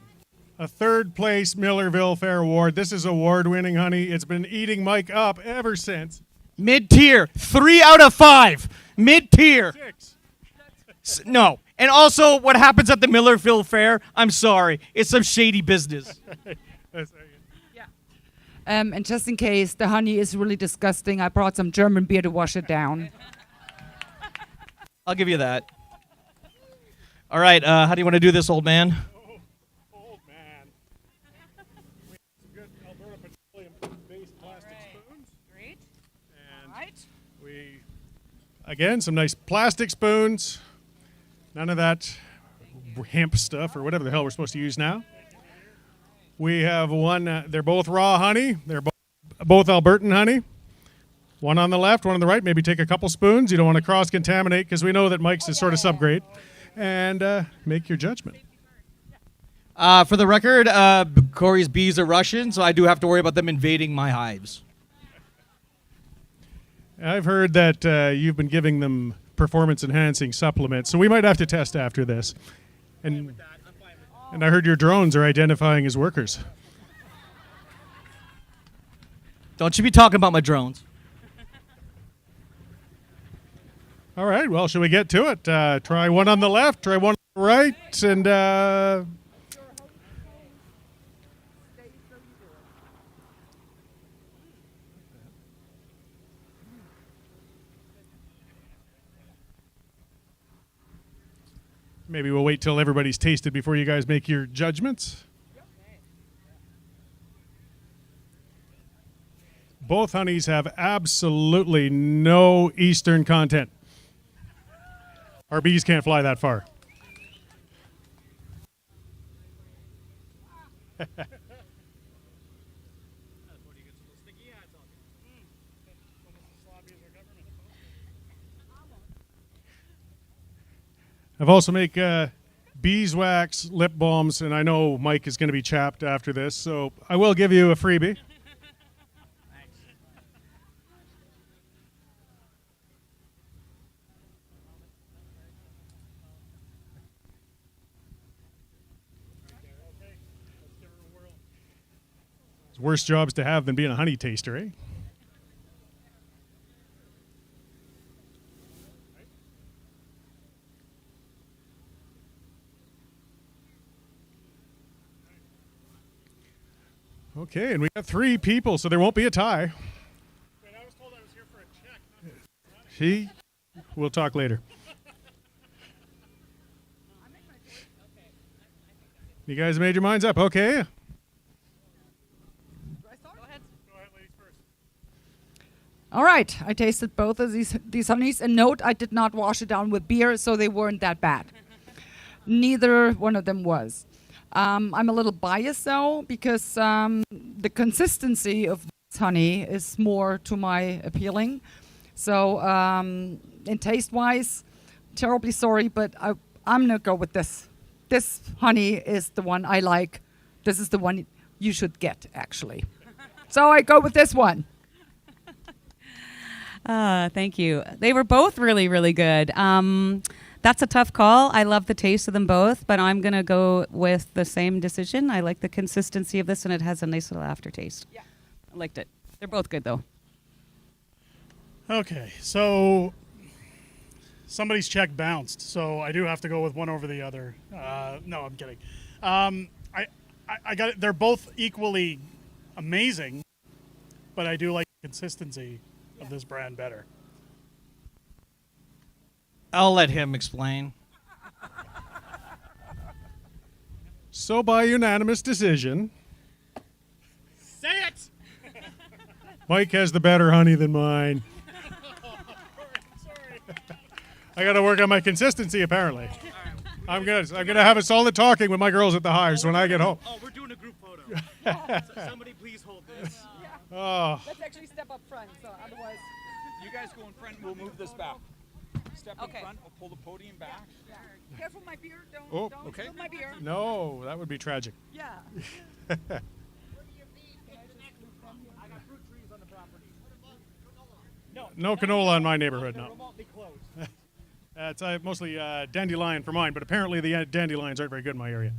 a third place Millerville Fair Award. This is award-winning honey. It's been eating Mike up ever since. Mid-tier. 3 out of 5. Mid-tier. 6. No. And also, what happens at the Millerville Fair, I'm sorry, it's some shady business. And just in case, the honey is really disgusting, I brought some German beer to wash it down. I'll give you that. All right, how do you want to do this, old man? Old man. We have some good Alberta petroleum-based plastic spoons. Great. And all right. we, again, some nice plastic spoons. None of that hemp stuff or whatever the hell we're supposed to use now. We have one, they're both raw honey. They're both Albertan honey. One on the left, one on the right. Maybe take a couple spoons. You don't want to cross-contaminate because we know that Mike's is sort of subgrade. And make your judgment. For the record, Cory's bees are Russian, so I do have to worry about them invading my hives. I've heard that you've been giving them performance-enhancing supplements, so we might have to test after this. And I heard your drones are identifying as workers. Don't you be talking about my drones. All right, well, shall we get to it? Try one on the left, try one on the right, and maybe we'll wait till everybody's tasted before you guys make your judgments. Both honeys have absolutely no eastern content. Our bees can't fly that far. I've also make beeswax lip balms, and I know Mike is going to be chapped after this, so I will give you a freebie. It's worse jobs to have than being a honey taster, eh? Okay, and we got 3 people, so there won't be a tie. Wait, I was told I was here for a check. See? We'll talk later. You guys made your minds up, okay? All right, I tasted both of these honeys, and note I did not wash it down with beer, so they weren't that bad. Neither one of them was. I'm a little biased though, because the consistency of this honey is more to my appealing. So in taste-wise, terribly sorry, but I'm gonna go with this. This honey is the one I like. This is the one you should get, actually. So I go with this one. Thank you. They were both really, really good. That's a tough call. I love the taste of them both, but I'm going to go with the same decision. I like the consistency of this, and it has a nice little aftertaste. Yeah. I liked it. They're both good, though. Okay, so somebody's check bounced, so I do have to go with one over the other. No, I'm kidding. I got it. They're both equally amazing, but I do like the consistency of this brand better. I'll let him explain. So by unanimous decision, Say it! Mike has the better honey than mine. I got to work on my consistency, apparently. I'm good. I'm going to have a solid talking with my girls at the Hives when I get home. Oh, we're doing a group photo. Somebody please hold this. Oh. Let's actually step up front, so otherwise... You guys go in front and we'll move this back. Step in front, we'll pull the podium back. Yeah. Careful my beer, don't Okay. spill my beer. No, that would be tragic. Yeah. No canola in my neighborhood, no. It's mostly dandelion for mine, but apparently the dandelions aren't very good in my area.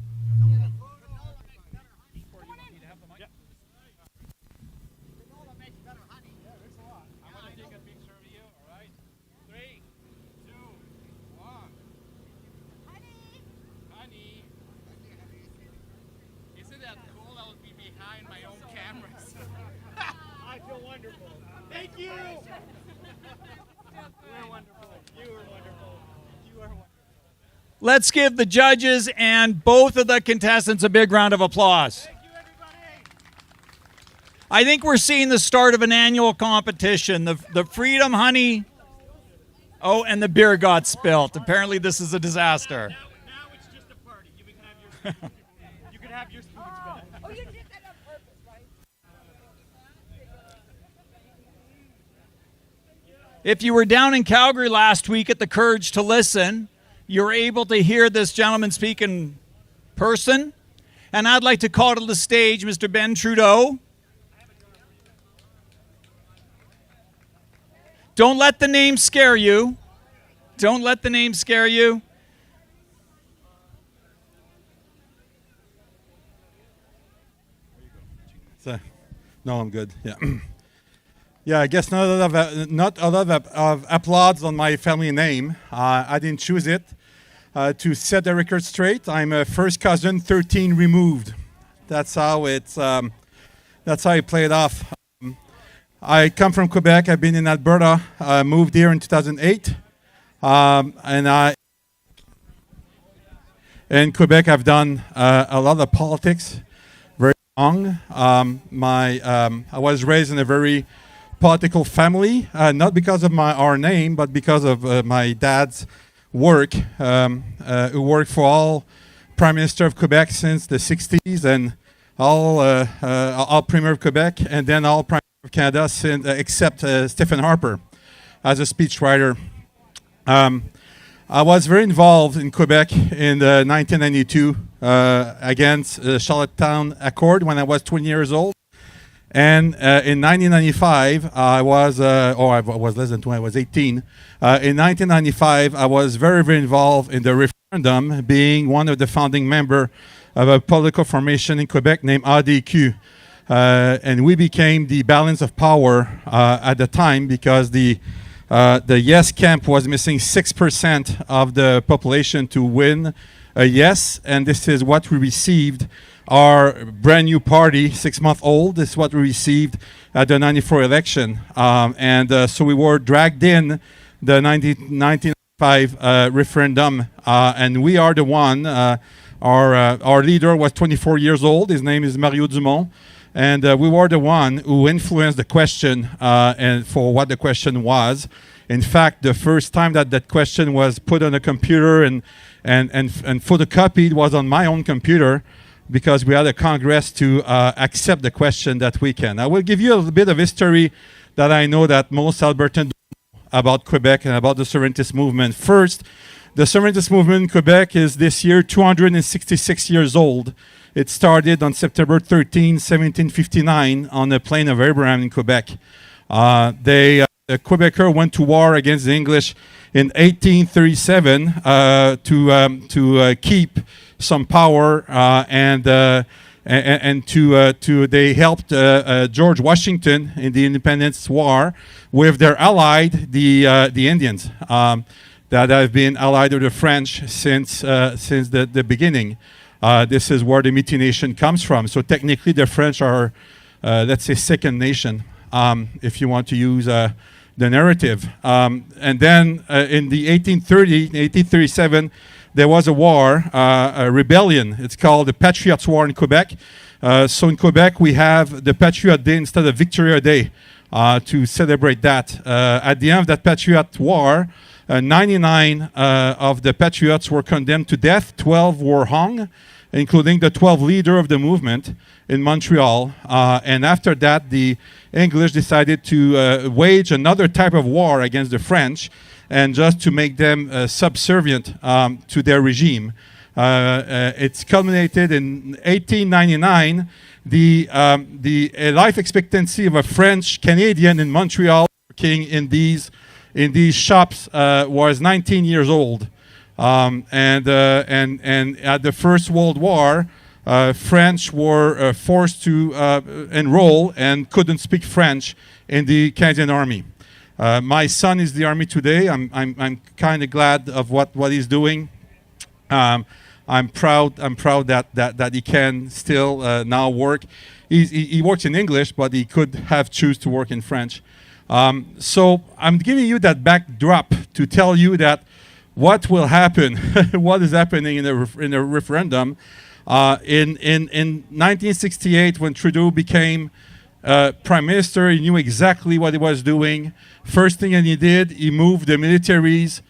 Thank you. You are wonderful. You are wonderful. You are wonderful. Let's give the judges and both of the contestants a big round of applause. Thank you, everybody. I think we're seeing the start of an annual competition. The Freedom Honey. Oh, and the beer got spilt. Apparently this is a disaster. Now it's just a party. You can have your you can have your spoons back. Oh, you did that on purpose, right? If you were down in Calgary last week at the Courage to Listen, you were able to hear this gentleman speak in person. And I'd like to call to the stage Mr. Ben Trudeau. Don't let the name scare you. Don't let the name scare you. No, I'm good. Yeah. Yeah, I guess not a lot of applause on my family name. I didn't choose it. To set the record straight, I'm a first cousin 13 removed. That's how it played off. I come from Quebec. I've been in Alberta. I moved here in 2008. In Quebec, I've done a lot of politics, very long. I was raised in a very political family, not because of our name, but because of my dad's work, who worked for all Prime Minister of Quebec since the 60s and all Premier of Quebec, and then all Prime Minister of Canada since, except Stephen Harper as a speechwriter. I was very involved in Quebec in 1992 against the Charlottetown Accord when I was 20 years old. And in 1995, I was less than 20, I was 18. In 1995, I was very, very involved in the referendum, being one of the founding members of a political formation in Quebec named ADQ. And we became the balance of power at the time because the yes camp was missing 6% of the population to win a yes, and this is what we received. Our brand new party, 6 months old, this is what we received at the 94 election. So we were dragged in the 1995 referendum, and we are the one. Our leader was 24 years old. His name is Mario Dumont. And we were the one who influenced the question and for what the question was. In fact, the first time that question was put on a computer and photocopied was on my own computer because we had a Congress to accept the question that weekend. I will give you a little bit of history that I know that most Albertans don't know about Quebec and about the sovereigntist movement. First, the sovereigntist movement in Quebec is this year 266 years old. It started on September 13, 1759 on the plain of Abraham in Quebec. The Quebecers went to war against the English in 1837 to keep some power and they helped George Washington in the Independence War with their allied, the Indians, that have been allied to the French since the beginning. This is where the Métis Nation comes from. So technically, the French are, let's say, second nation, if you want to use the narrative. And then in the 1837, there was a war, a rebellion. It's called the Patriots' War in Quebec. So in Quebec, we have the Patriot Day instead of Victoria Day to celebrate that. At the end of that Patriot War, 99 of the patriots were condemned to death, 12 were hung, including the 12 leader of the movement in Montreal. And after that, the English decided to wage another type of war against the French and just to make them subservient to their regime. It's culminated in 1899. The life expectancy of a French Canadian in Montreal working in these shops was 19 years old. And at the First World War, French were forced to enroll and couldn't speak French in the Canadian Army. My son is in the Army today. I'm kind of glad of what he's doing. I'm proud that he can still now work. He works in English, but he could have choose to work in French. So I'm giving you that backdrop to tell you that what will happen, what is happening in the referendum. In 1968, when Trudeau became Prime Minister, he knew exactly what he was doing. First thing that he did, he moved the militaries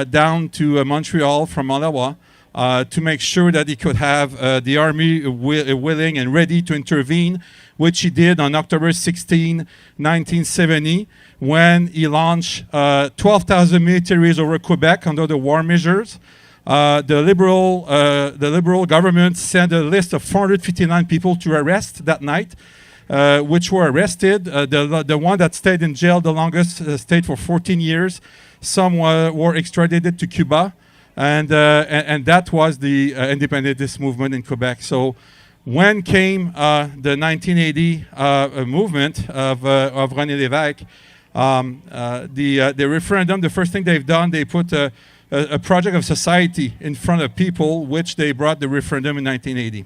down to Montreal from Ottawa to make sure that he could have the army willing and ready to intervene, which he did on October 16, 1970, when he launched 12,000 militaries over Quebec under the war measures. The Liberal government sent a list of 459 people to arrest that night, which were arrested. The one that stayed in jail the longest stayed for 14 years. Some were extradited to Cuba. And that was the independentist movement in Quebec. So when came the 1980 movement of René Lévesque, the referendum, the first thing they've done, they put a project of society in front of people, which they brought the referendum in 1980.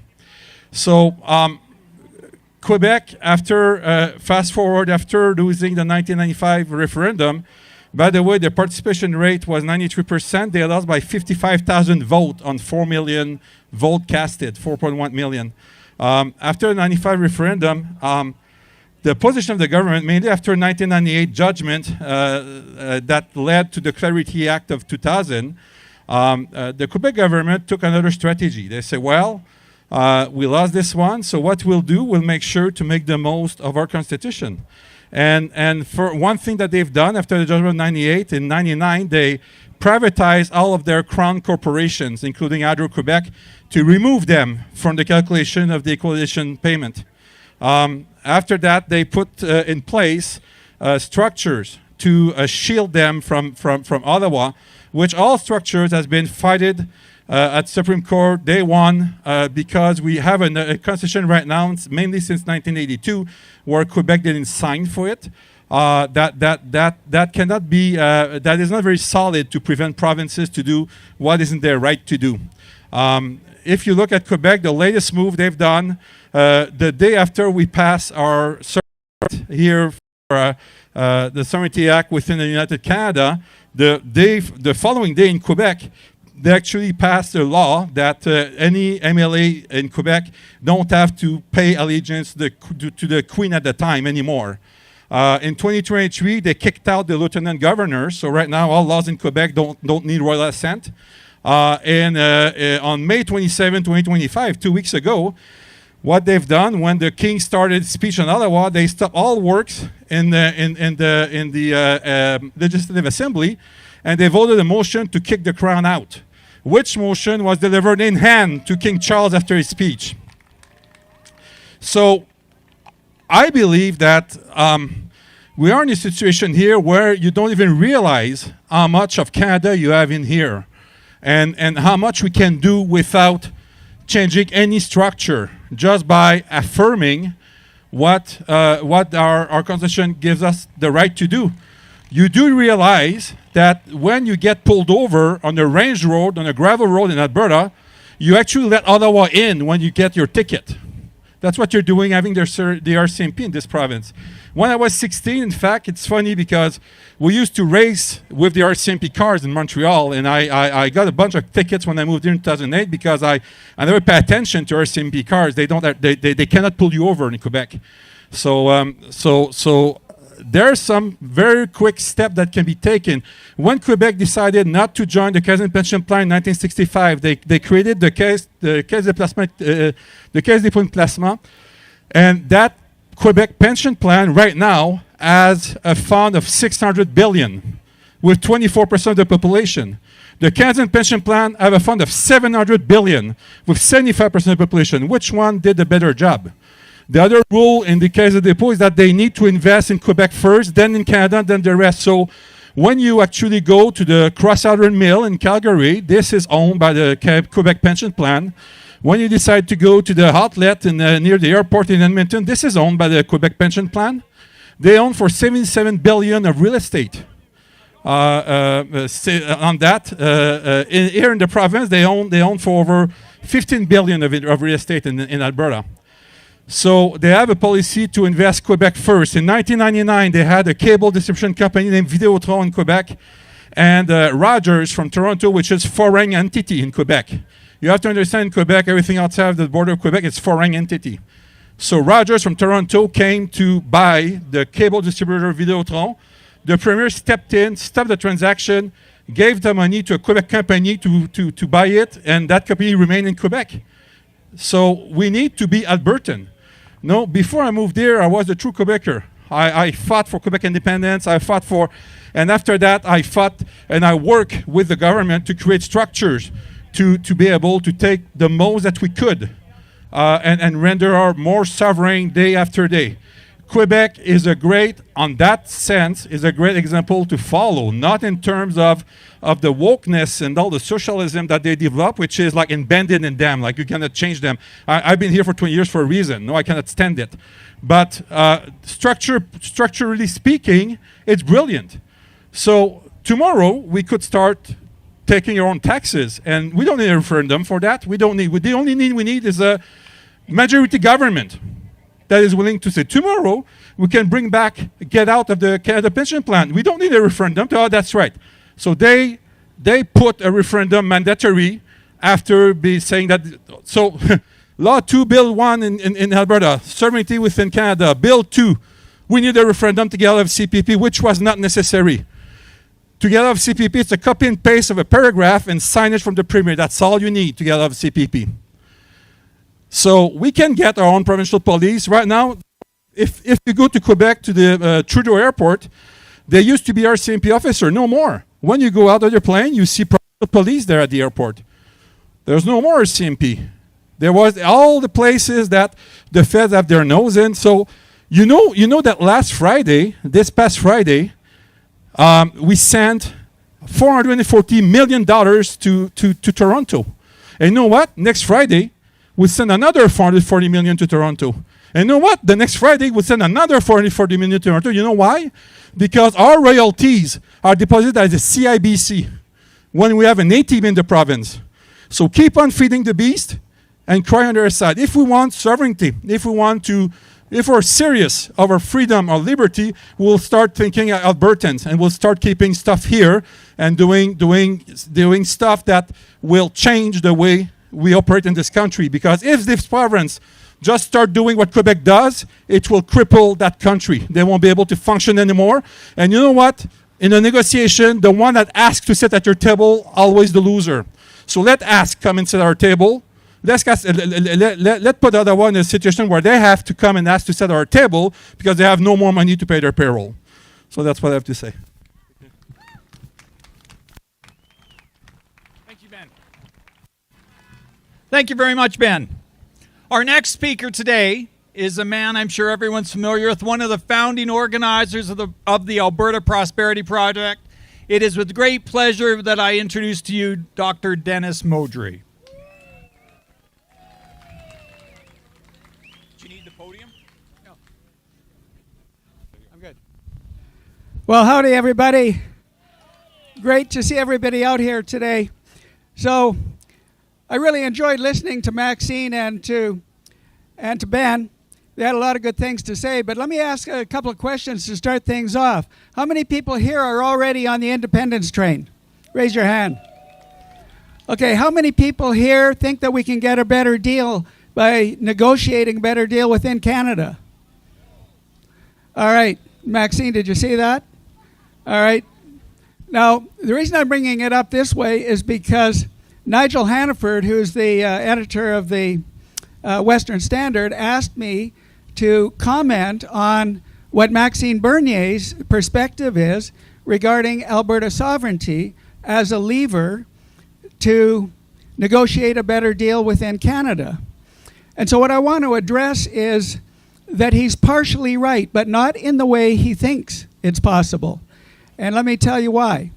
So Quebec, fast forward after losing the 1995 referendum, by the way, the participation rate was 93%. They lost by 55,000 votes on 4 million votes casted, 4.1 million. After the 95 referendum, the position of the government, mainly after 1998 judgment that led to the Clarity Act of 2000, the Quebec government took another strategy. They said, well, we lost this one, so what we'll do, we'll make sure to make the most of our constitution. And for one thing that they've done after the judgment of 98, in 99, they privatized all of their crown corporations, including Hydro-Quebec, to remove them from the calculation of the equalization payment. After that, they put in place structures to shield them from Ottawa, which all structures has been fighted at Supreme Court day one because we have a constitution right now, mainly since 1982, where Quebec didn't sign for it. That cannot be, that is not very solid to prevent provinces to do what isn't their right to do. If you look at Quebec, the latest move they've done, the day after we pass our here for the Sovereignty Act within the United Canada, the following day in Quebec, they actually passed a law that any MLA in Quebec don't have to pay allegiance to the Queen at the time anymore. In 2023, they kicked out the lieutenant governor, so right now all laws in Quebec don't need royal assent. And on May 27, 2025, 2 weeks ago, what they've done when the king started speech in Ottawa, they stopped all works in the Legislative Assembly, and they voted a motion to kick the crown out, which motion was delivered in hand to King Charles after his speech. So I believe that we are in a situation here where you don't even realize how much of Canada you have in here, and how much we can do without changing any structure, just by affirming what our Constitution gives us the right to do. You do realize that when you get pulled over on a range road, on a gravel road in Alberta, you actually let Ottawa in when you get your ticket. That's what you're doing, having the RCMP in this province. When I was 16, in fact, it's funny because we used to race with the RCMP cars in Montreal, and I got a bunch of tickets when I moved here in 2008 because I never pay attention to RCMP cars. They cannot pull you over in Quebec. So there are some very quick steps that can be taken. When Quebec decided not to join the Canadian Pension Plan in 1965, they created the Caisse de dépôt placement, and that Quebec pension plan right now has a fund of 600 billion with 24% of the population. The Canadian pension plan have a fund of 700 billion with 75% of the population. Which one did a better job? The other rule in the Caisse de dépôt is that they need to invest in Quebec first, then in Canada, then the rest. So when you actually go to the Cross Southern Mill in Calgary, this is owned by the Quebec pension plan. When you decide to go to the outlet near the airport in Edmonton, this is owned by the Quebec pension plan. They own for 77 billion of real estate. On that, here in the province, they own for over 15 billion of real estate in Alberta. So they have a policy to invest Quebec first. In 1999, they had a cable distribution company named Videotron in Quebec, and Rogers from Toronto, which is foreign entity in Quebec. You have to understand in Quebec, everything outside of the border of Quebec is foreign entity. So Rogers from Toronto came to buy the cable distributor Videotron. The Premier stepped in, stopped the transaction, gave the money to a Quebec company to buy it, and that company remained in Quebec. So we need to be Albertan. No, before I moved here, I was a true Quebecer. I fought for Quebec independence. And after that, I fought and I worked with the government to create structures to be able to take the most that we could and render our more sovereign day after day. Quebec is on that sense, is a great example to follow, not in terms of the wokeness and all the socialism that they develop, which is like embedded in them, like you cannot change them. I've been here for 20 years for a reason. No, I cannot stand it. But structurally speaking, it's brilliant. So tomorrow we could start taking our own taxes, and we don't need a referendum for that. The only need we need is a majority government that is willing to say, tomorrow we can get out of the Canada Pension Plan. We don't need a referendum. Oh, that's right. So they put a referendum mandatory after saying that. So Law 2, Bill 1 in Alberta, sovereignty within Canada. Bill 2, we need a referendum to get out of CPP, which was not necessary. To get out of CPP, it's a copy and paste of a paragraph and signage from the Premier. That's all you need to get out of CPP. So we can get our own provincial police. Right now, if you go to Quebec, to the Trudeau airport, there used to be our CMP officer, no more. When you go out of your plane, you see provincial police there at the airport. There's no more CMP. There was all the places that the feds have their nose in. So you know that last Friday, this past Friday, we sent $440 million to Toronto. And you know what? Next Friday, we send another $440 million to Toronto. And you know what? The next Friday, we send another $440 million to Toronto. You know why? Because our royalties are deposited at the CIBC when we have an A-team in the province. So keep on feeding the beast and cry on their side. If we want sovereignty, if we're serious of our freedom or liberty, we'll start thinking Albertans, and we'll start keeping stuff here and doing stuff that will change the way we operate in this country. Because if this province just start doing what Quebec does, it will cripple that country. They won't be able to function anymore. And you know what? In a negotiation, the one that asks to sit at your table, always the loser. So let ask come and sit at our table. Let's let put the other one in a situation where they have to come and ask to sit at our table because they have no more money to pay their payroll. So that's what I have to say. Thank you, Ben. Thank you very much, Ben. Our next speaker today is a man I'm sure everyone's familiar with, one of the founding organizers of the Alberta Prosperity Project. It is with great pleasure that I introduce to you Dr. Dennis Modry. Well, howdy, everybody. Great to see everybody out here today. So I really enjoyed listening to Maxine and to Ben. They had a lot of good things to say, but let me ask a couple of questions to start things off. How many people here are already on the independence train? Raise your hand. Okay, how many people here think that we can get a better deal by negotiating a better deal within Canada? All right, Maxine, did you see that? All right. Now, the reason I'm bringing it up this way is because Nigel Hannaford, who's the editor of the Western Standard, asked me to comment on what Maxime Bernier's perspective is regarding Alberta sovereignty as a lever to negotiate a better deal within Canada. And so what I want to address is that he's partially right, but not in the way he thinks it's possible. And let me tell you why.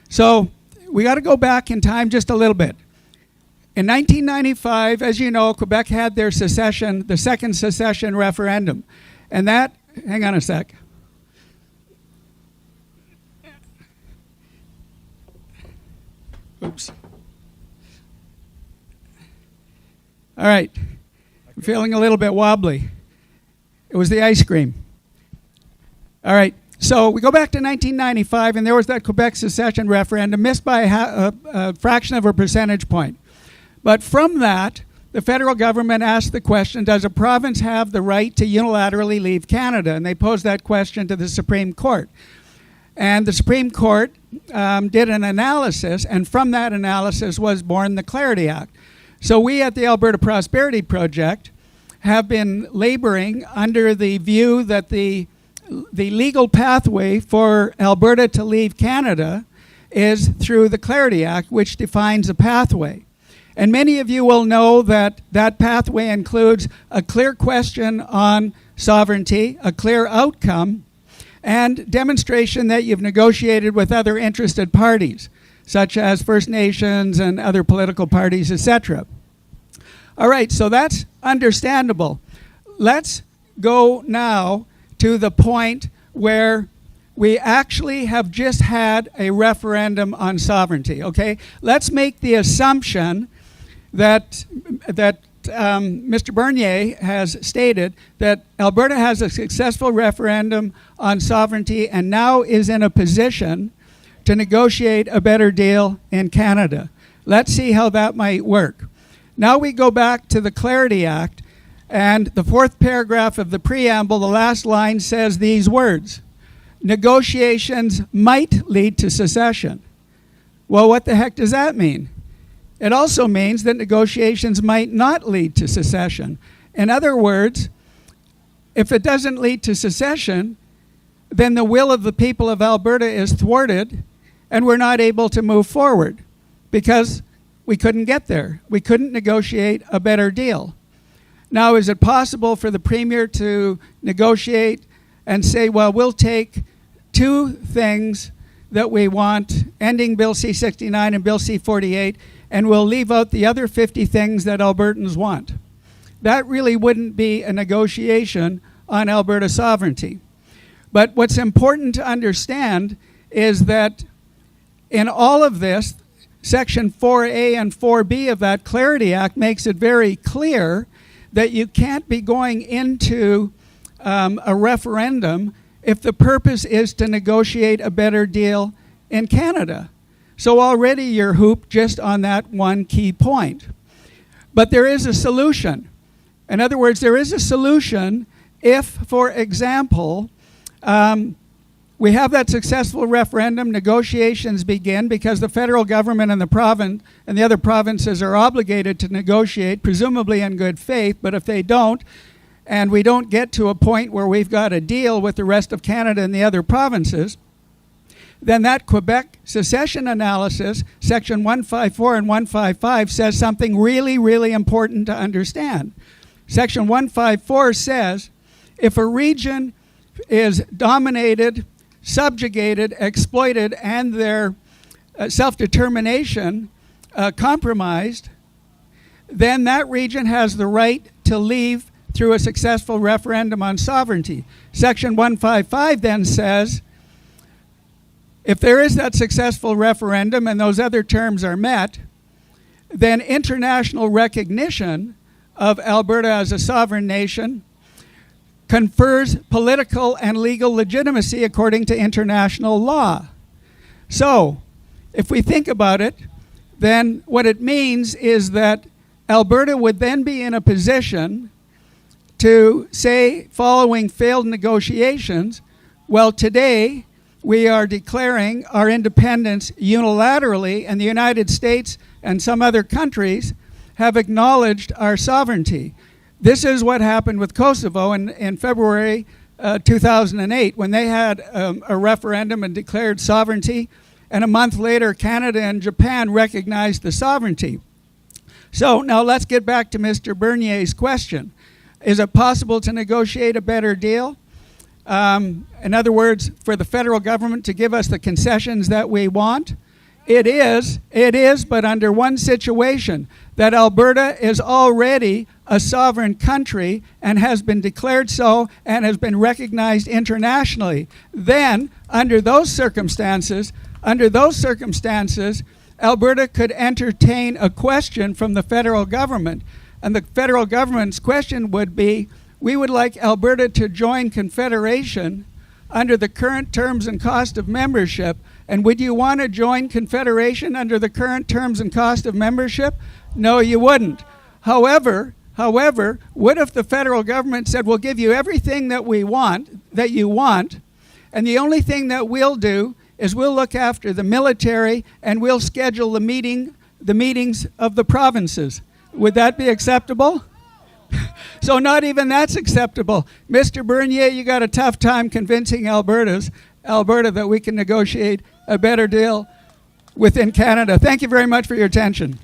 So we got to go back in time just a little bit. In 1995, as you know, Quebec had their secession, the second secession referendum. And that, hang on a sec. Oops. All right. I'm feeling a little bit wobbly. It was the ice cream. All right. So we go back to 1995, and there was that Quebec secession referendum, missed by a fraction of a percentage point. But from that, the federal government asked the question, does a province have the right to unilaterally leave Canada? And they posed that question to the Supreme Court. And the Supreme Court did an analysis, and from that analysis was born the Clarity Act. So we at the Alberta Prosperity Project have been laboring under the view that the legal pathway for Alberta to leave Canada is through the Clarity Act, which defines a pathway. And many of you will know that that pathway includes a clear question on sovereignty, a clear outcome, and demonstration that you've negotiated with other interested parties, such as First Nations and other political parties, etc. All right, so that's understandable. Let's go now to the point where we actually have just had a referendum on sovereignty, okay? Let's make the assumption that Mr. Bernier has stated that Alberta has a successful referendum on sovereignty and now is in a position to negotiate a better deal in Canada. Let's see how that might work. Now we go back to the Clarity Act, and the fourth paragraph of the preamble, the last line says these words: negotiations might lead to secession. Well, what the heck does that mean? It also means that negotiations might not lead to secession. In other words, if it doesn't lead to secession, then the will of the people of Alberta is thwarted, and we're not able to move forward because we couldn't get there. We couldn't negotiate a better deal. Now, is it possible for the Premier to negotiate and say, well, we'll take two things that we want, ending Bill C-69 and Bill C-48, and we'll leave out the other 50 things that Albertans want? That really wouldn't be a negotiation on Alberta sovereignty. But what's important to understand is that in all of this, Section 4A and 4B of that Clarity Act makes it very clear that you can't be going into a referendum if the purpose is to negotiate a better deal in Canada. So already you're hooped just on that one key point. But there is a solution. In other words, there is a solution if, for example, we have that successful referendum, negotiations begin because the federal government and the province and the other provinces are obligated to negotiate, presumably in good faith, but if they don't, and we don't get to a point where we've got a deal with the rest of Canada and the other provinces, then that Quebec secession analysis, Section 154 and 155, says something really, really important to understand. Section 154 says if a region is dominated, subjugated, exploited, and their self-determination compromised, then that region has the right to leave through a successful referendum on sovereignty. Section 155 then says if there is that successful referendum and those other terms are met, then international recognition of Alberta as a sovereign nation confers political and legal legitimacy according to international law. So, if we think about it, then what it means is that Alberta would then be in a position to say, following failed negotiations, well, today we are declaring our independence unilaterally, and the United States and some other countries have acknowledged our sovereignty. This is what happened with Kosovo in February 2008 when they had a referendum and declared sovereignty, and a month later Canada and Japan recognized the sovereignty. So now let's get back to Mr. Bernier's question. Is it possible to negotiate a better deal? In other words, for the federal government to give us the concessions that we want? It is, but under one situation, that Alberta is already a sovereign country and has been declared so and has been recognized internationally. Then, under those circumstances, Alberta could entertain a question from the federal government. And the federal government's question would be, we would like Alberta to join Confederation under the current terms and cost of membership. And would you want to join Confederation under the current terms and cost of membership? No, you wouldn't. However, what if the federal government said, we'll give you everything that you want, and the only thing that we'll do is we'll look after the military and we'll schedule the meetings of the provinces. Would that be acceptable? So not even that's acceptable. Mr. Bernier, you got a tough time convincing Alberta that we can negotiate a better deal within Canada. Thank you very much for your attention.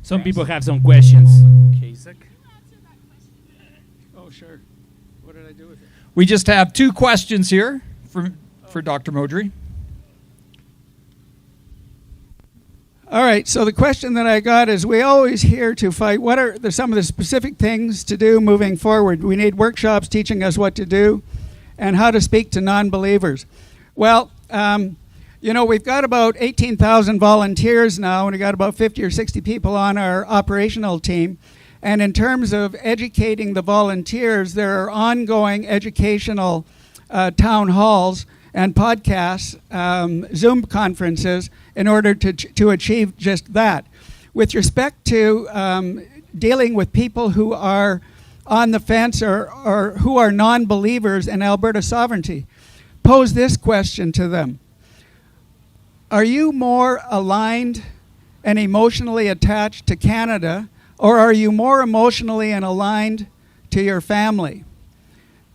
Some people have some questions. Oh, sure. What did I do with it? We just have two questions here for Dr. Modry. All right, so the question that I got is, we always hear to fight, what are some of the specific things to do moving forward? We need workshops teaching us what to do and how to speak to non-believers. Well, we've got about 18,000 volunteers now, and we've got about 50 or 60 people on our operational team. And in terms of educating the volunteers, there are ongoing educational town halls and podcasts, Zoom conferences, in order to achieve just that. With respect to dealing with people who are on the fence or who are non-believers in Alberta sovereignty, pose this question to them. Are you more aligned and emotionally attached to Canada, or are you more emotionally and aligned to your family?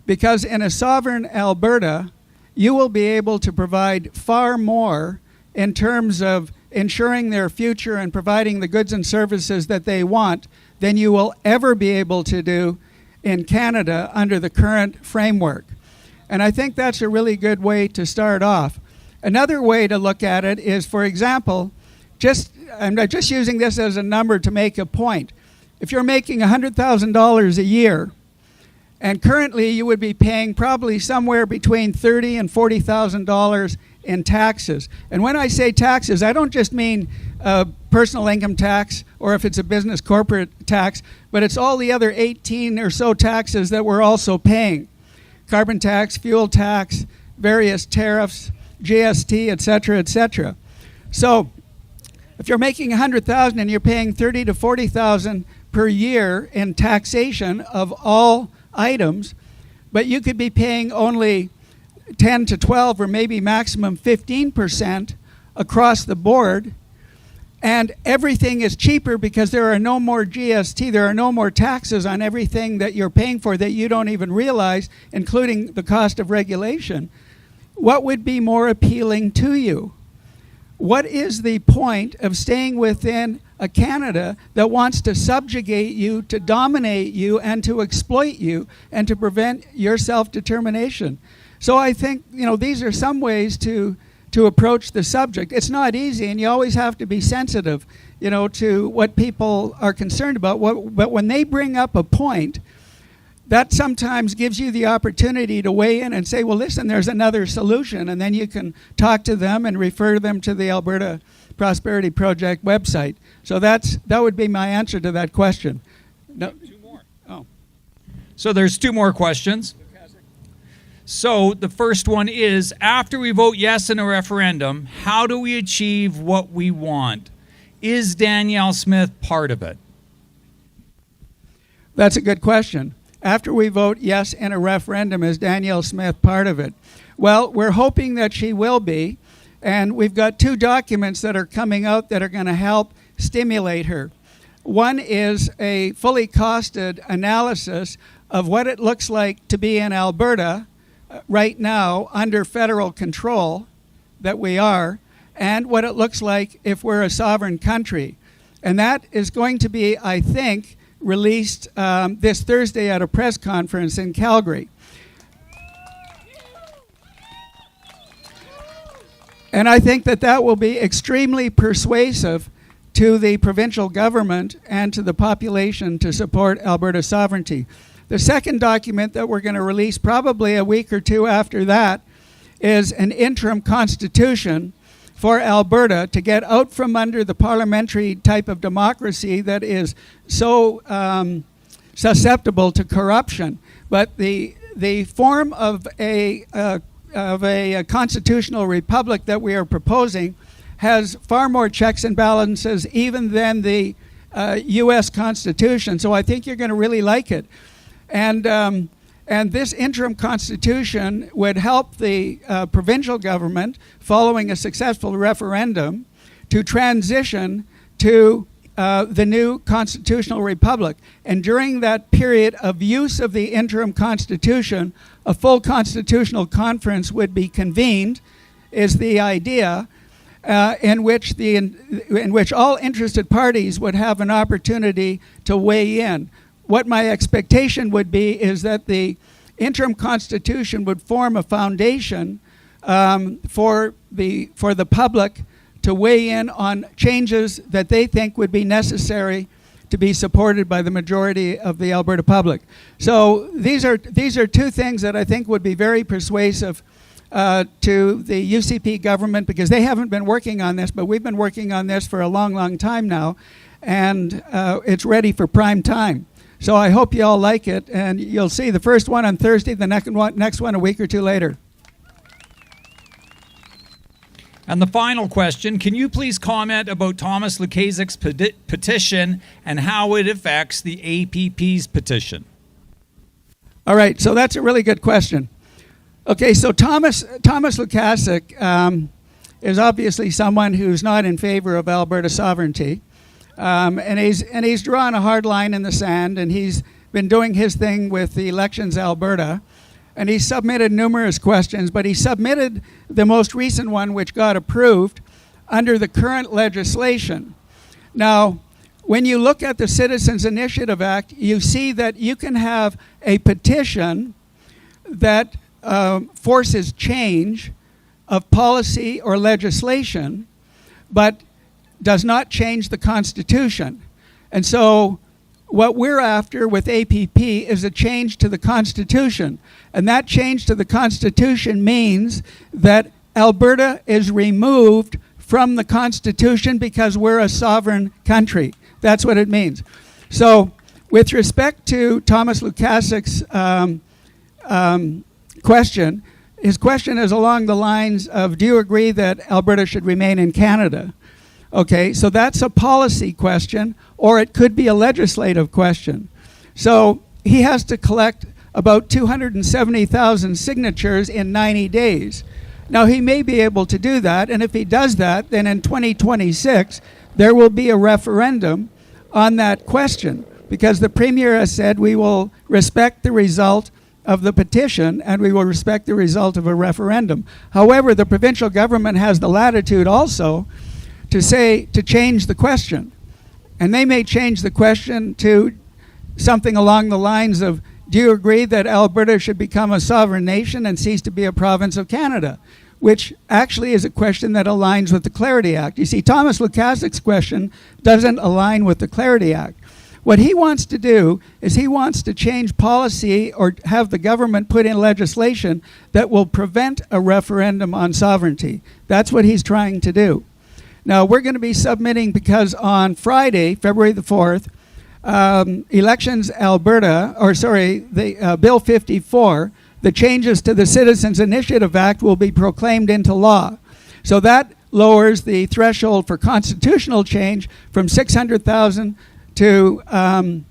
Because in a sovereign Alberta, you will be able to provide far more in terms of ensuring their future and providing the goods and services that they want than you will ever be able to do in Canada under the current framework. And I think that's a really good way to start off. Another way to look at it is, for example, I'm just using this as a number to make a point. If you're making $100,000 a year, and currently you would be paying probably somewhere between $30,000 and $40,000 in taxes. And when I say taxes, I don't just mean personal income tax, or if it's a business corporate tax, but it's all the other 18 or so taxes that we're also paying. Carbon tax, fuel tax, various tariffs, GST, et cetera, et cetera. So if you're making $100,000 and you're paying $30,000 to $40,000 per year in taxation of all items, but you could be paying only 10 to 12 or maybe maximum 15% across the board, and everything is cheaper because there are no more GST, there are no more taxes on everything that you're paying for that you don't even realize, including the cost of regulation. What would be more appealing to you? What is the point of staying within a Canada that wants to subjugate you, to dominate you, and to exploit you, and to prevent your self-determination? So I think, these are some ways to approach the subject. It's not easy, and you always have to be sensitive, to what people are concerned about. But when they bring up a point, that sometimes gives you the opportunity to weigh in and say, well, listen, there's another solution, and then you can talk to them and refer them to the Alberta Prosperity Project website. So that would be my answer to that question. No, two more. Oh. So there's two more questions. So the first one is, after we vote yes in a referendum, how do we achieve what we want? Is Danielle Smith part of it? That's a good question. After we vote yes in a referendum, is Danielle Smith part of it? Well, we're hoping that she will be, and we've got two documents that are coming out that are going to help stimulate her. One is a fully costed analysis of what it looks like to be in Alberta right now under federal control that we are, and what it looks like if we're a sovereign country. And that is going to be, I think, released this Thursday at a press conference in Calgary. And I think that will be extremely persuasive to the provincial government and to the population to support Alberta sovereignty. The second document that we're going to release probably a week or two after that is an interim constitution for Alberta to get out from under the parliamentary type of democracy that is so susceptible to corruption. But the form of a constitutional republic that we are proposing has far more checks and balances even than the U.S. Constitution. So I think you're going to really like it. And this interim constitution would help the provincial government, following a successful referendum, to transition to the new constitutional republic. And during that period of use of the interim constitution, a full constitutional conference would be convened, is the idea, in which all interested parties would have an opportunity to weigh in. What my expectation would be is that the interim constitution would form a foundation for the public to weigh in on changes that they think would be necessary to be supported by the majority of the Alberta public. So these are two things that I think would be very persuasive to the UCP government, because they haven't been working on this, but we've been working on this for a long, long time now. and it's ready for prime time. So I hope you all like it, and you'll see the first one on Thursday, the next one a week or two later. And the final question, can you please comment about Thomas Lukaszik's petition and how it affects the APP's petition? All right, so that's a really good question. Okay, so Thomas Lukacsik is obviously someone who's not in favor of Alberta sovereignty, and he's drawn a hard line in the sand, and he's been doing his thing with the Elections Alberta, and he submitted numerous questions, but he submitted the most recent one, which got approved under the current legislation. Now, when you look at the Citizens Initiative Act, you see that you can have a petition that forces change of policy or legislation, but does not change the Constitution. And so what we're after with APP is a change to the Constitution. And that change to the Constitution means that Alberta is removed from the Constitution because we're a sovereign country. That's what it means. So with respect to Thomas Lukaszik's question, his question is along the lines of, do you agree that Alberta should remain in Canada? Okay, so that's a policy question, or it could be a legislative question. So he has to collect about 270,000 signatures in 90 days. Now, he may be able to do that, and if he does that, then in 2026, there will be a referendum on that question, because the Premier has said we will respect the result of the petition and we will respect the result of a referendum. However, the provincial government has the latitude also to change the question. And they may change the question to something along the lines of, do you agree that Alberta should become a sovereign nation and cease to be a province of Canada? Which actually is a question that aligns with the Clarity Act. You see, Thomas Lukaszik's question doesn't align with the Clarity Act. What he wants to do is he wants to change policy or have the government put in legislation that will prevent a referendum on sovereignty. That's what he's trying to do. Now, we're going to be submitting, because on Friday, February the 4th, Elections Alberta, the Bill 54, the changes to the Citizens Initiative Act will be proclaimed into law. So that lowers the threshold for constitutional change from 600,000 to, from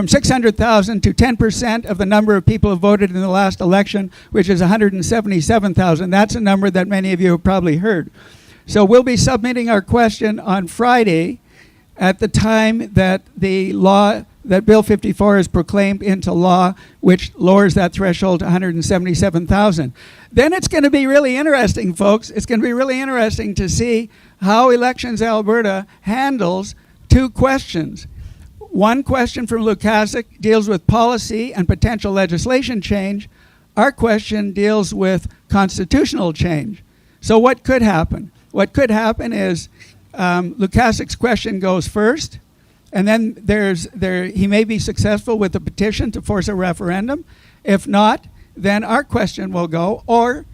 600,000 to 10% of the number of people who voted in the last election, which is 177,000. That's a number that many of you have probably heard. So we'll be submitting our question on Friday at the time that the law, that Bill 54 is proclaimed into law, which lowers that threshold to 177,000. Then it's going to be really interesting, folks. It's going to be really interesting to see how Elections Alberta handles two questions. One question from Lukaszik deals with policy and potential legislation change. Our question deals with constitutional change. So what could happen? What could happen is Lukaszik's question goes first, and then he may be successful with the petition to force a referendum. If not, then our question will go, or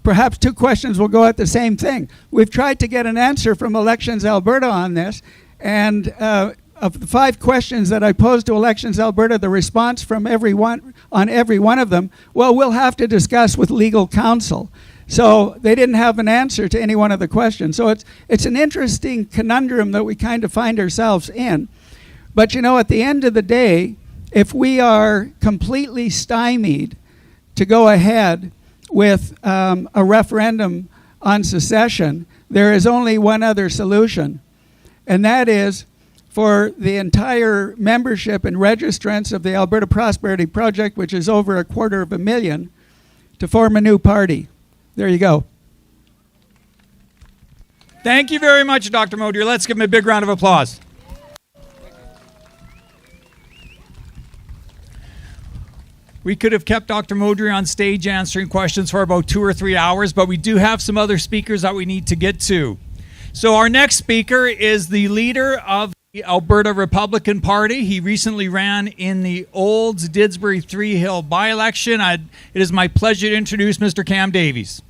perhaps two questions will go at the same thing. We've tried to get an answer from Elections Alberta on this, and of the 5 questions that I posed to Elections Alberta, the response from every one of them, well, we'll have to discuss with legal counsel. So they didn't have an answer to any one of the questions. So it's an interesting conundrum that we kind of find ourselves in. But you know, at the end of the day, if we are completely stymied to go ahead with a referendum on secession, there is only one other solution, and that is for the entire membership and registrants of the Alberta Prosperity Project, which is over 250,000, to form a new party. There you go. Thank you very much, Dr. Modrier. Let's give him a big round of applause. We could have kept Dr. Modrier on stage answering questions for about 2 or 3 hours, but we do have some other speakers that we need to get to. So our next speaker is the leader of the Alberta Republican Party. He recently ran in the Olds Didsbury Three Hill by-election. It is my pleasure to introduce Mr. Cam Davies.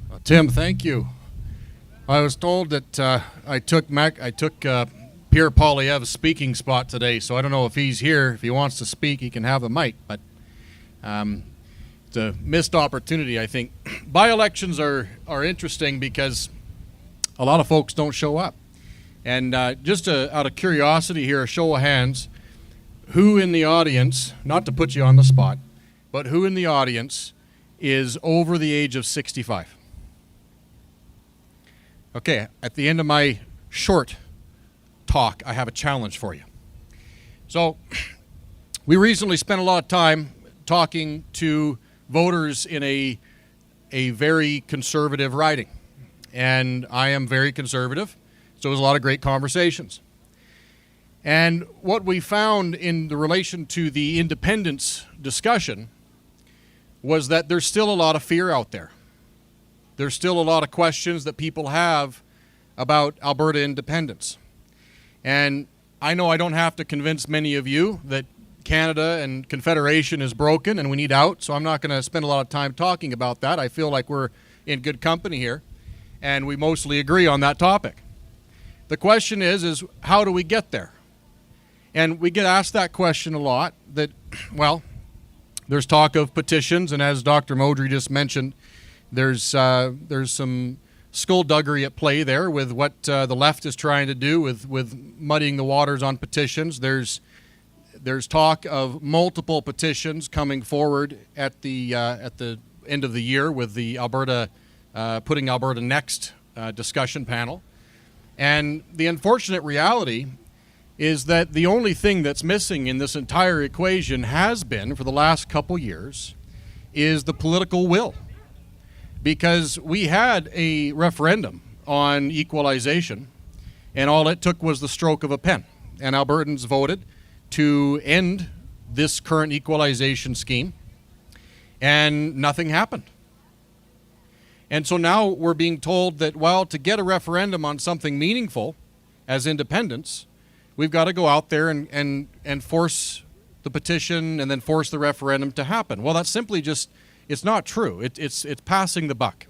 Well, Tim, thank you. I was told that I took Pierre Poilievre's speaking spot today, so I don't know if he's here. If he wants to speak, he can have the mic, but it's a missed opportunity, I think. By-elections are interesting because a lot of folks don't show up. And just out of curiosity here, a show of hands, who in the audience, not to put you on the spot, but who in the audience is over the age of 65? Okay, at the end of my short talk, I have a challenge for you. So, we recently spent a lot of time talking to voters in a very conservative riding. And I am very conservative, so it was a lot of great conversations. And what we found in the relation to the independence discussion was that there's still a lot of fear out there. There's still a lot of questions that people have about Alberta independence. And I know I don't have to convince many of you that Canada and Confederation is broken and we need out, so I'm not going to spend a lot of time talking about that. I feel like we're in good company here, and we mostly agree on that topic. The question is how do we get there? And we get asked that question a lot, that, well, there's talk of petitions, and as Dr. Modry just mentioned, there's some skullduggery at play there with what the left is trying to do with muddying the waters on petitions. There's talk of multiple petitions coming forward at the end of the year with the Alberta Putting Alberta Next discussion panel. And the unfortunate reality is that the only thing that's missing in this entire equation has been, for the last couple years, is the political will. Because we had a referendum on equalization, and all it took was the stroke of a pen. And Albertans voted to end this current equalization scheme, and nothing happened. And so now we're being told that, well, to get a referendum on something meaningful as independence, we've got to go out there and force the petition and then force the referendum to happen. Well, that's simply just, it's not true. It's passing the buck.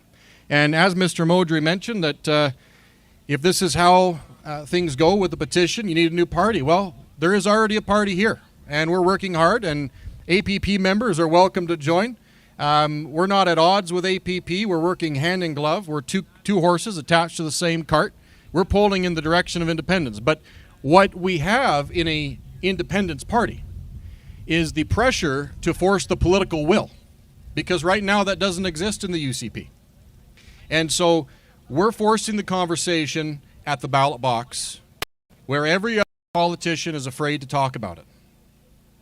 And as Mr. Modry mentioned, that if this is how things go with the petition, you need a new party. Well, there is already a party here, and we're working hard, and APP members are welcome to join. We're not at odds with APP. We're working hand in glove. We're two horses attached to the same cart. We're pulling in the direction of independence. But what we have in a independence party is the pressure to force the political will, because right now that doesn't exist in the UCP. And so we're forcing the conversation at the ballot box, where every other politician is afraid to talk about it.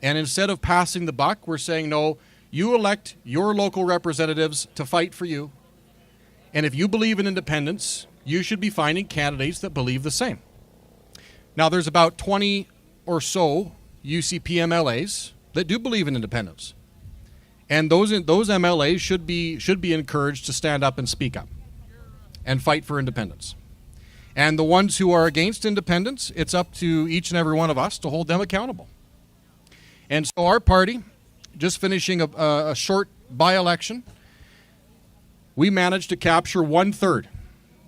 And instead of passing the buck, we're saying, no, you elect your local representatives to fight for you. And if you believe in independence, you should be finding candidates that believe the same. Now, there's about 20 or so UCP MLAs that do believe in independence. And those MLAs should be encouraged to stand up and speak up and fight for independence. And the ones who are against independence, it's up to each and every one of us to hold them accountable. And so our party, just finishing a short by-election, we managed to capture 1/3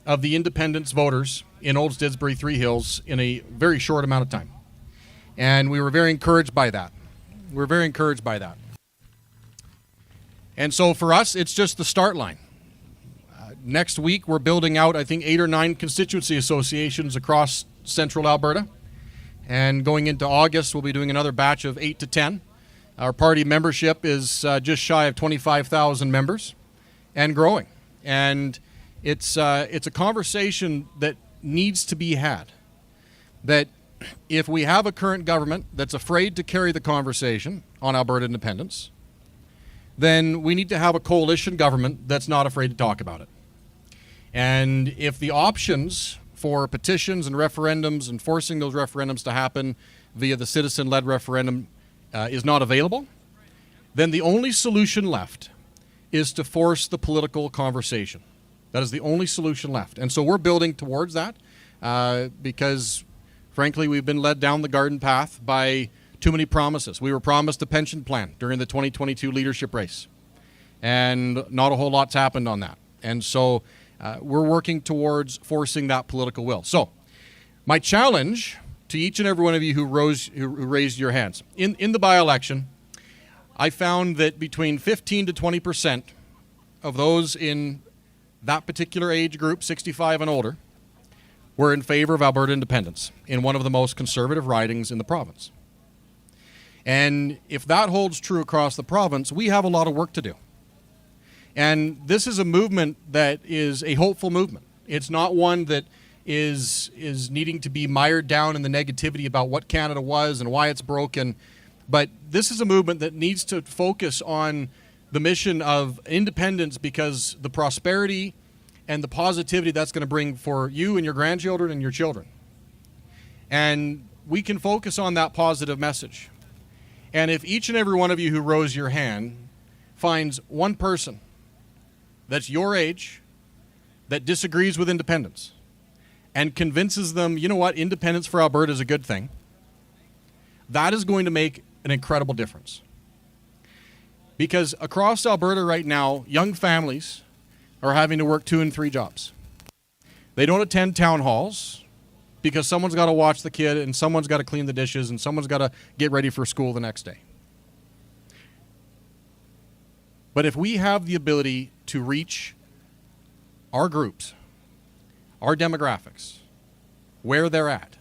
of the independence voters in Old Didsbury Three Hills in a very short amount of time. And we were very encouraged by that. We're very encouraged by that. And so for us, it's just the start line. Next week, we're building out, I think, 8 or 9 constituency associations across central Alberta. And going into August, we'll be doing another batch of 8 to 10. Our party membership is just shy of 25,000 members and growing. And it's a conversation that needs to be had. That if we have a current government that's afraid to carry the conversation on Alberta independence, then we need to have a coalition government that's not afraid to talk about it. And if the options for petitions and referendums and forcing those referendums to happen via the citizen-led referendum is not available, then the only solution left is to force the political conversation. That is the only solution left. And so we're building towards that because, frankly, we've been led down the garden path by too many promises. We were promised a pension plan during the 2022 leadership race, and not a whole lot's happened on that. And so we're working towards forcing that political will. So my challenge to each and every one of you who raised your hands. In the by-election, I found that between 15 to 20% of those in that particular age group, 65 and older, were in favor of Alberta independence in one of the most conservative ridings in the province. And if that holds true across the province, we have a lot of work to do. And this is a movement that is a hopeful movement. It's not one that is needing to be mired down in the negativity about what Canada was and why it's broken. But this is a movement that needs to focus on the mission of independence, because the prosperity and the positivity that's going to bring for you and your grandchildren and your children. And we can focus on that positive message. And if each and every one of you who rose your hand finds one person that's your age that disagrees with independence and convinces them, you know what, independence for Alberta is a good thing, that is going to make an incredible difference. Because across Alberta right now, young families are having to work 2 and 3 jobs. They don't attend town halls because someone's got to watch the kid and someone's got to clean the dishes and someone's got to get ready for school the next day. But if we have the ability to reach our groups, our demographics, where they're at,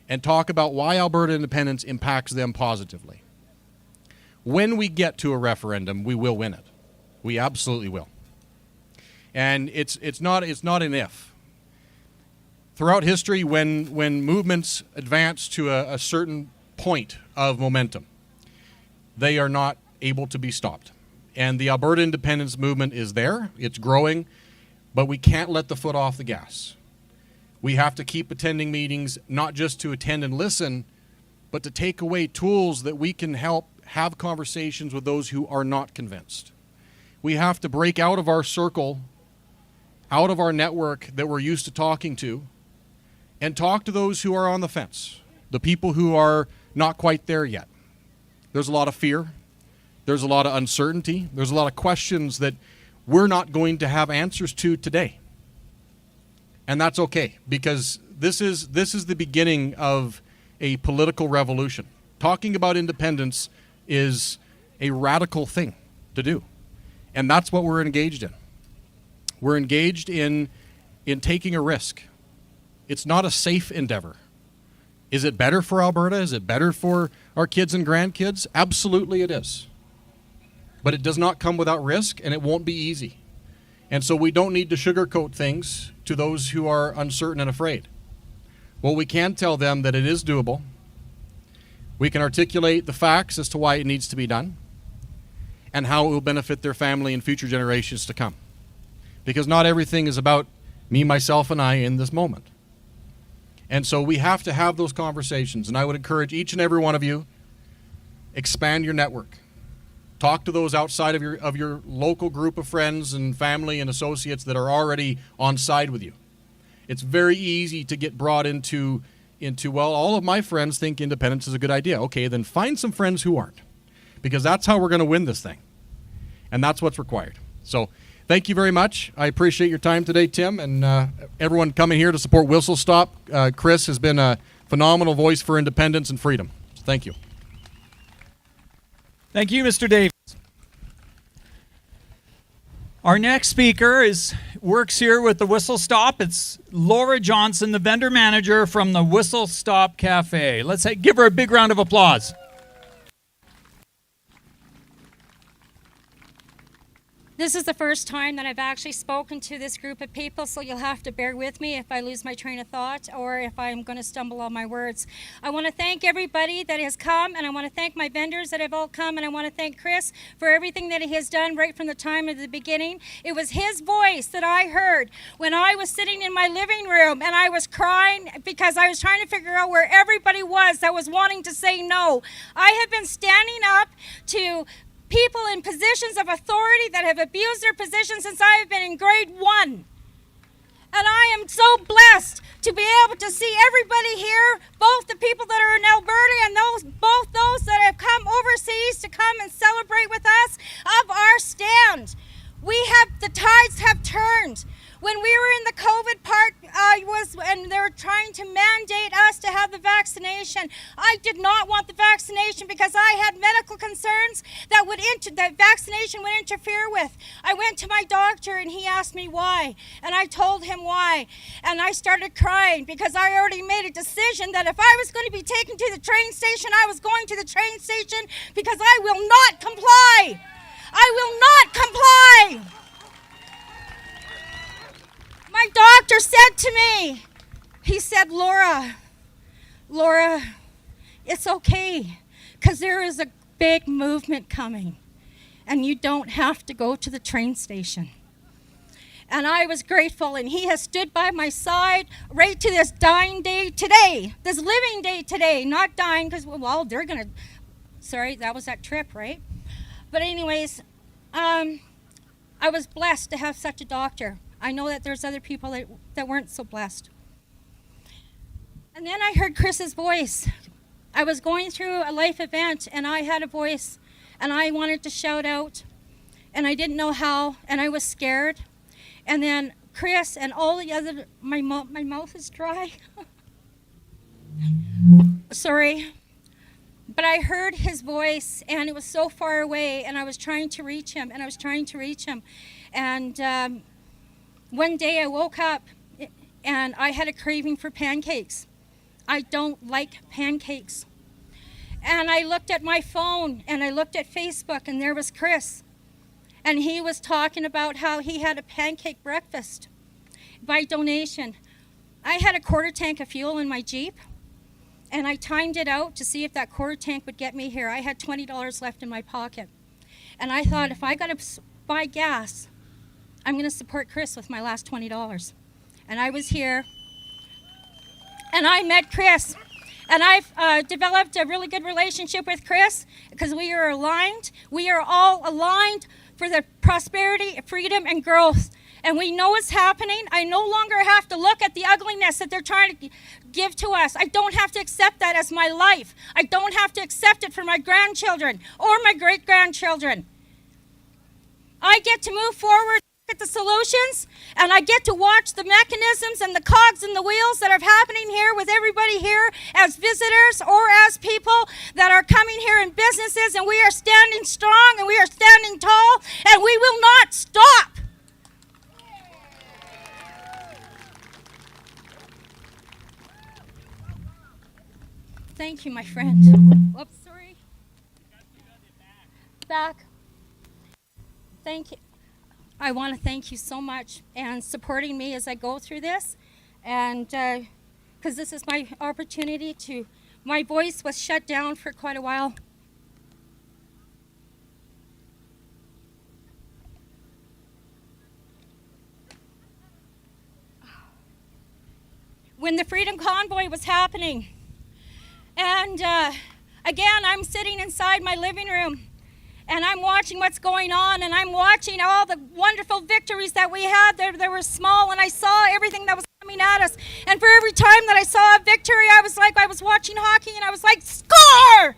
and talk about why Alberta independence impacts them positively, when we get to a referendum, we will win it. We absolutely will. And it's not an if. Throughout history, when movements advance to a certain point of momentum, they are not able to be stopped. And the Alberta independence movement is there. It's growing, but we can't let the foot off the gas. We have to keep attending meetings, not just to attend and listen, but to take away tools that we can help have conversations with those who are not convinced. We have to break out of our circle, out of our network that we're used to talking to, and talk to those who are on the fence, the people who are not quite there yet. There's a lot of fear. There's a lot of uncertainty. There's a lot of questions that we're not going to have answers to today. And that's okay, because this is the beginning of a political revolution. Talking about independence is a radical thing to do. And that's what we're engaged in. We're engaged in taking a risk. It's not a safe endeavor. Is it better for Alberta? Is it better for our kids and grandkids? Absolutely it is. But it does not come without risk, and it won't be easy. And so we don't need to sugarcoat things to those who are uncertain and afraid. Well, we can tell them that it is doable. We can articulate the facts as to why it needs to be done and how it will benefit their family and future generations to come. Because not everything is about me, myself, and I in this moment. And so we have to have those conversations. And I would encourage each and every one of you, expand your network. Talk to those outside of your local group of friends and family and associates that are already on side with you. It's very easy to get brought into well, all of my friends think independence is a good idea. Okay, then find some friends who aren't, because that's how we're going to win this thing. And that's what's required. So thank you very much. I appreciate your time today, Tim, and everyone coming here to support Whistle Stop. Chris has been a phenomenal voice for independence and freedom. So thank you. Thank you, Mr. Davis. Our next speaker works here with the Whistle Stop. It's Laura Johnston, the vendor manager from the Whistle Stop Cafe. Let's give her a big round of applause. This is the first time that I've actually spoken to this group of people, so you'll have to bear with me if I lose my train of thought or if I'm going to stumble on my words. I want to thank everybody that has come, and I want to thank my vendors that have all come, and I want to thank Chris for everything that he has done right from the time of the beginning. It was his voice that I heard when I was sitting in my living room and I was crying because I was trying to figure out where everybody was that was wanting to say no. I have been standing up to people in positions of authority that have abused their position since I have been in grade 1. And I am so blessed to be able to see everybody here, both the people that are in Alberta and both those that have come overseas to come and celebrate with us of our stand. The tides have turned. When we were in the COVID part, and they were trying to mandate us to have the vaccination, I did not want the vaccination because I had medical concerns that vaccination would interfere with. I went to my doctor and he asked me why, and I told him why, and I started crying because I already made a decision that if I was going to be taken to the train station, I was going to the train station because I will not comply. I will not comply. My doctor said to me, he said, Laura, it's okay, because there is a big movement coming, and you don't have to go to the train station. And I was grateful, and he has stood by my side right to this dying day today, this living day today, not dying, because, well, they're going to, sorry, that was that trip, right? But anyways, I was blessed to have such a doctor. I know that there's other people that weren't so blessed. And then I heard Chris's voice. I was going through a life event, and I had a voice, and I wanted to shout out, and I didn't know how, and I was scared. And then Chris and all the other, my mouth is dry. Sorry. But I heard his voice, and it was so far away, and I was trying to reach him, And one day I woke up and I had a craving for pancakes. I don't like pancakes. And I looked at my phone and I looked at Facebook, and there was Chris. And he was talking about how he had a pancake breakfast by donation. I had a quarter tank of fuel in my Jeep, and I timed it out to see if that quarter tank would get me here. I had $20 left in my pocket. And I thought, if I got to buy gas, I'm going to support Chris with my last $20. And I was here, and I met Chris. And I've developed a really good relationship with Chris because we are aligned. We are all aligned for the prosperity, freedom, and growth. And we know it's happening. I no longer have to look at the ugliness that they're trying to give to us. I don't have to accept that as my life. I don't have to accept it for my grandchildren or my great-grandchildren. I get to move forward at the solutions, and I get to watch the mechanisms and the cogs and the wheels that are happening here with everybody here as visitors or as people that are coming here in businesses, and we are standing strong and we are standing tall, and we will not stop. Thank you, my friend. Whoops, sorry. Back. Thank you. I want to thank you so much and supporting me as I go through this, and because this is my opportunity to, my voice was shut down for quite a while. When the Freedom Convoy was happening, and again, I'm sitting inside my living room, and I'm watching what's going on, and I'm watching all the wonderful victories that we had. They were small, and I saw everything that was coming at us. And for every time that I saw a victory, I was like, I was watching hockey, and I was like, score!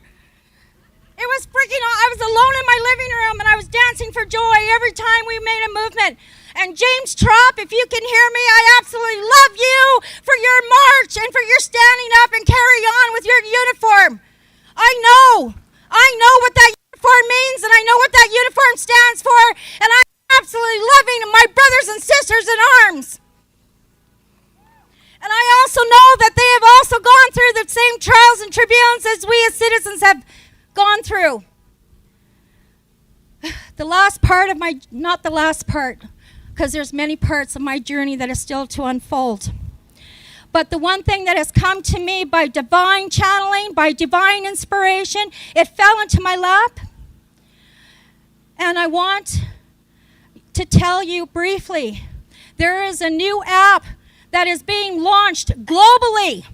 It was freaking, I was alone in my living room, and I was dancing for joy every time we made a movement. And James Trop, if you can hear me, I absolutely love you for your march and for your standing up and carry on with your uniform. I know what that uniform means, and I know what that uniform stands for, and I'm absolutely loving my brothers and sisters in arms. And I also know that they have also gone through the same trials and tribulations as we as citizens have gone through. The last part of my, not the last part, because there's many parts of my journey that is still to unfold. But the one thing that has come to me by divine channeling, by divine inspiration, it fell into my lap. And I want to tell you briefly, there is a new app that is being launched globally.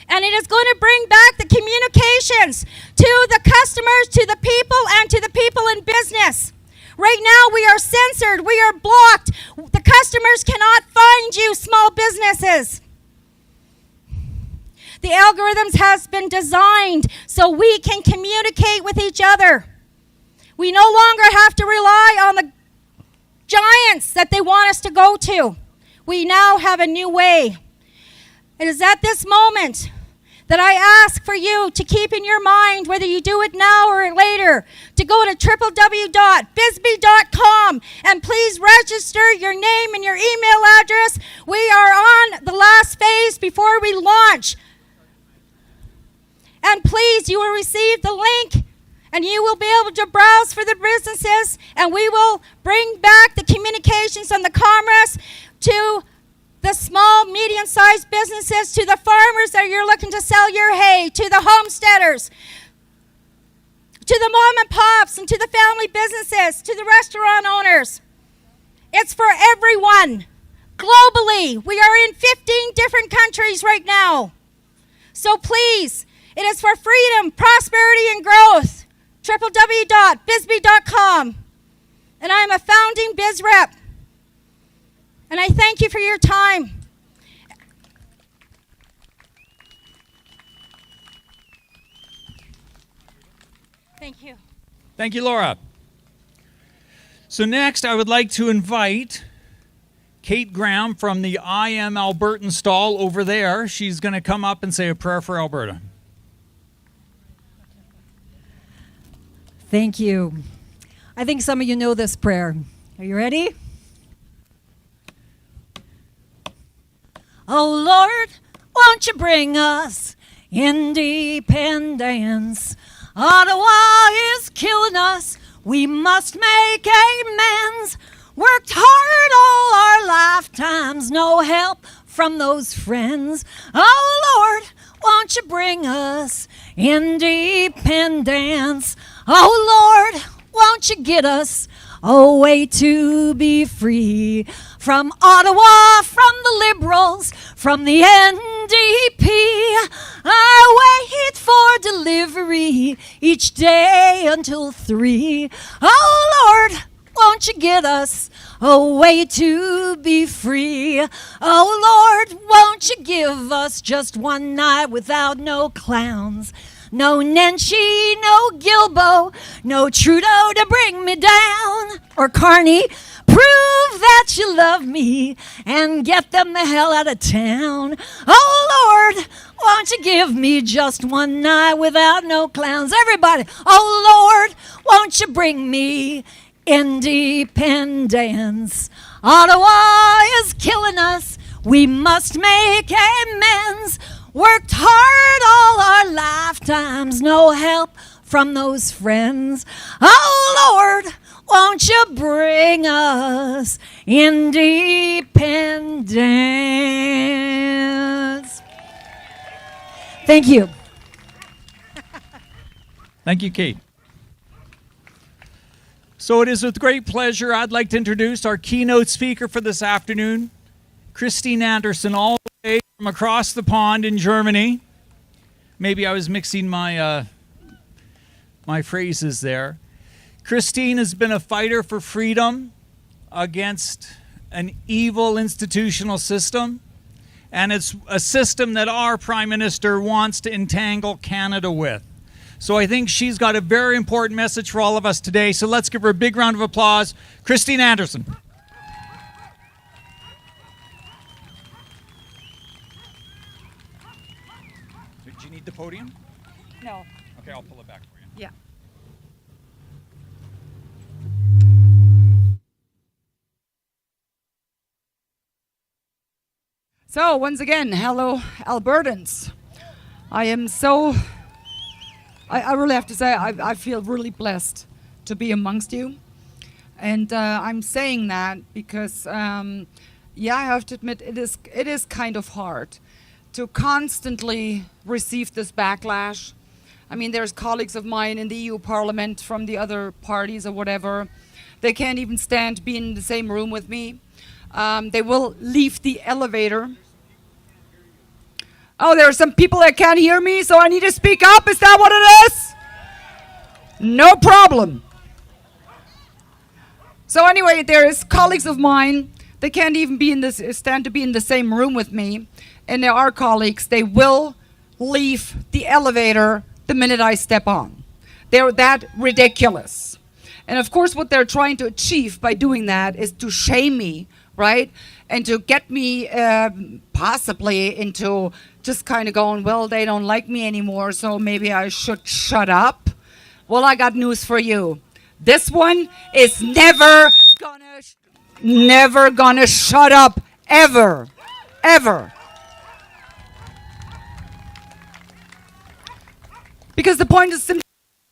And it is going to bring back the communications to the customers, to the people, and to the people in business. Right now, we are censored. We are blocked. The customers cannot find you, small businesses. The algorithms has been designed so we can communicate with each other. We no longer have to rely on the giants that they want us to go to. We now have a new way. It is at this moment that I ask for you to keep in your mind, whether you do it now or later, to go to www.bisbee.com and please register your name and your email address. We are on the last phase before we launch. And please, you will receive the link and you will be able to browse for the businesses, and we will bring back the communications and the commerce to the small, medium-sized businesses, to the farmers that you're looking to sell your hay, to the homesteaders, to the mom and pops, and to the family businesses, to the restaurant owners. It's for everyone. Globally, we are in 15 different countries right now. So please, it is for freedom, prosperity, and growth. www.bisbee.com. And I am a founding biz rep. And I thank you for your time. Thank you. Thank you, Laura. So next, I would like to invite Kate Graham from the I Am Albertan stall over there. She's going to come up and say a prayer for Alberta. Thank you. I think some of you know this prayer. Are you ready? Oh Lord, won't you bring us independence? Ottawa is killing us. We must make amends. Worked hard all our lifetimes, no help from those friends. Oh Lord, won't you bring us independence? Oh Lord, won't you get us a way to be free from Ottawa, from the Liberals, from the NDP. I wait for delivery each day until 3. Oh Lord, won't you get us a way to be free? Oh Lord, won't you give us just one night without no clowns? No Nenshi, no Gilbo, no Trudeau to bring me down. Or Carney, prove that you love me and get them the hell out of town. Oh Lord, won't you give me just one night without no clowns? Everybody, oh Lord, won't you bring me independence? Ottawa is killing us. We must make amends. Worked hard all our lifetimes, no help from those friends. Oh Lord, won't you bring us independence? Thank you. Thank you, Kate. So it is with great pleasure I'd like to introduce our keynote speaker for this afternoon, Christine Anderson, all the way from across the pond in Germany. Maybe I was mixing my my phrases there. Christine has been a fighter for freedom against an evil institutional system, and it's a system that our Prime Minister wants to entangle Canada with. So I think she's got a very important message for all of us today. So let's give her a big round of applause. Christine Anderson. Do you need the podium? No. Okay, I'll pull it back for you. Yeah. So once again, hello Albertans. I am so, I really have to say, I feel really blessed to be amongst you. And I'm saying that because, yeah, I have to admit, it is kind of hard to constantly receive this backlash. I mean, there's colleagues of mine in the EU Parliament from the other parties or whatever. They can't even stand being in the same room with me. They will leave the elevator. Oh, there are some people that can't hear me, so I need to speak up. Is that what it is? No problem. So anyway, there is colleagues of mine. They can't even be in this, stand to be in the same room with me. And there are colleagues, they will leave the elevator the minute I step on. They're that ridiculous. And of course, what they're trying to achieve by doing that is to shame me, right? And to get me possibly into just kind of going, well, they don't like me anymore, so maybe I should shut up. Well, I got news for you. This one is never gonna shut up, ever, ever. Because the point is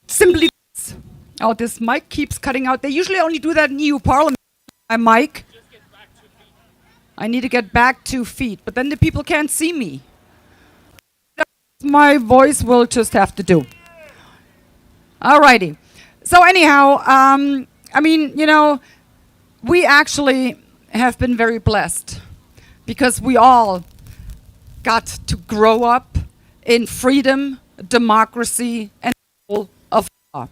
simply this. Oh, this mic keeps cutting out. They usually only do that in EU Parliament. My mic. I need to get back 2 feet, but then the people can't see me. My voice will just have to do. Alrighty. So anyhow, I mean, you know, we actually have been very blessed because we all got to grow up in freedom, democracy, and rule of law.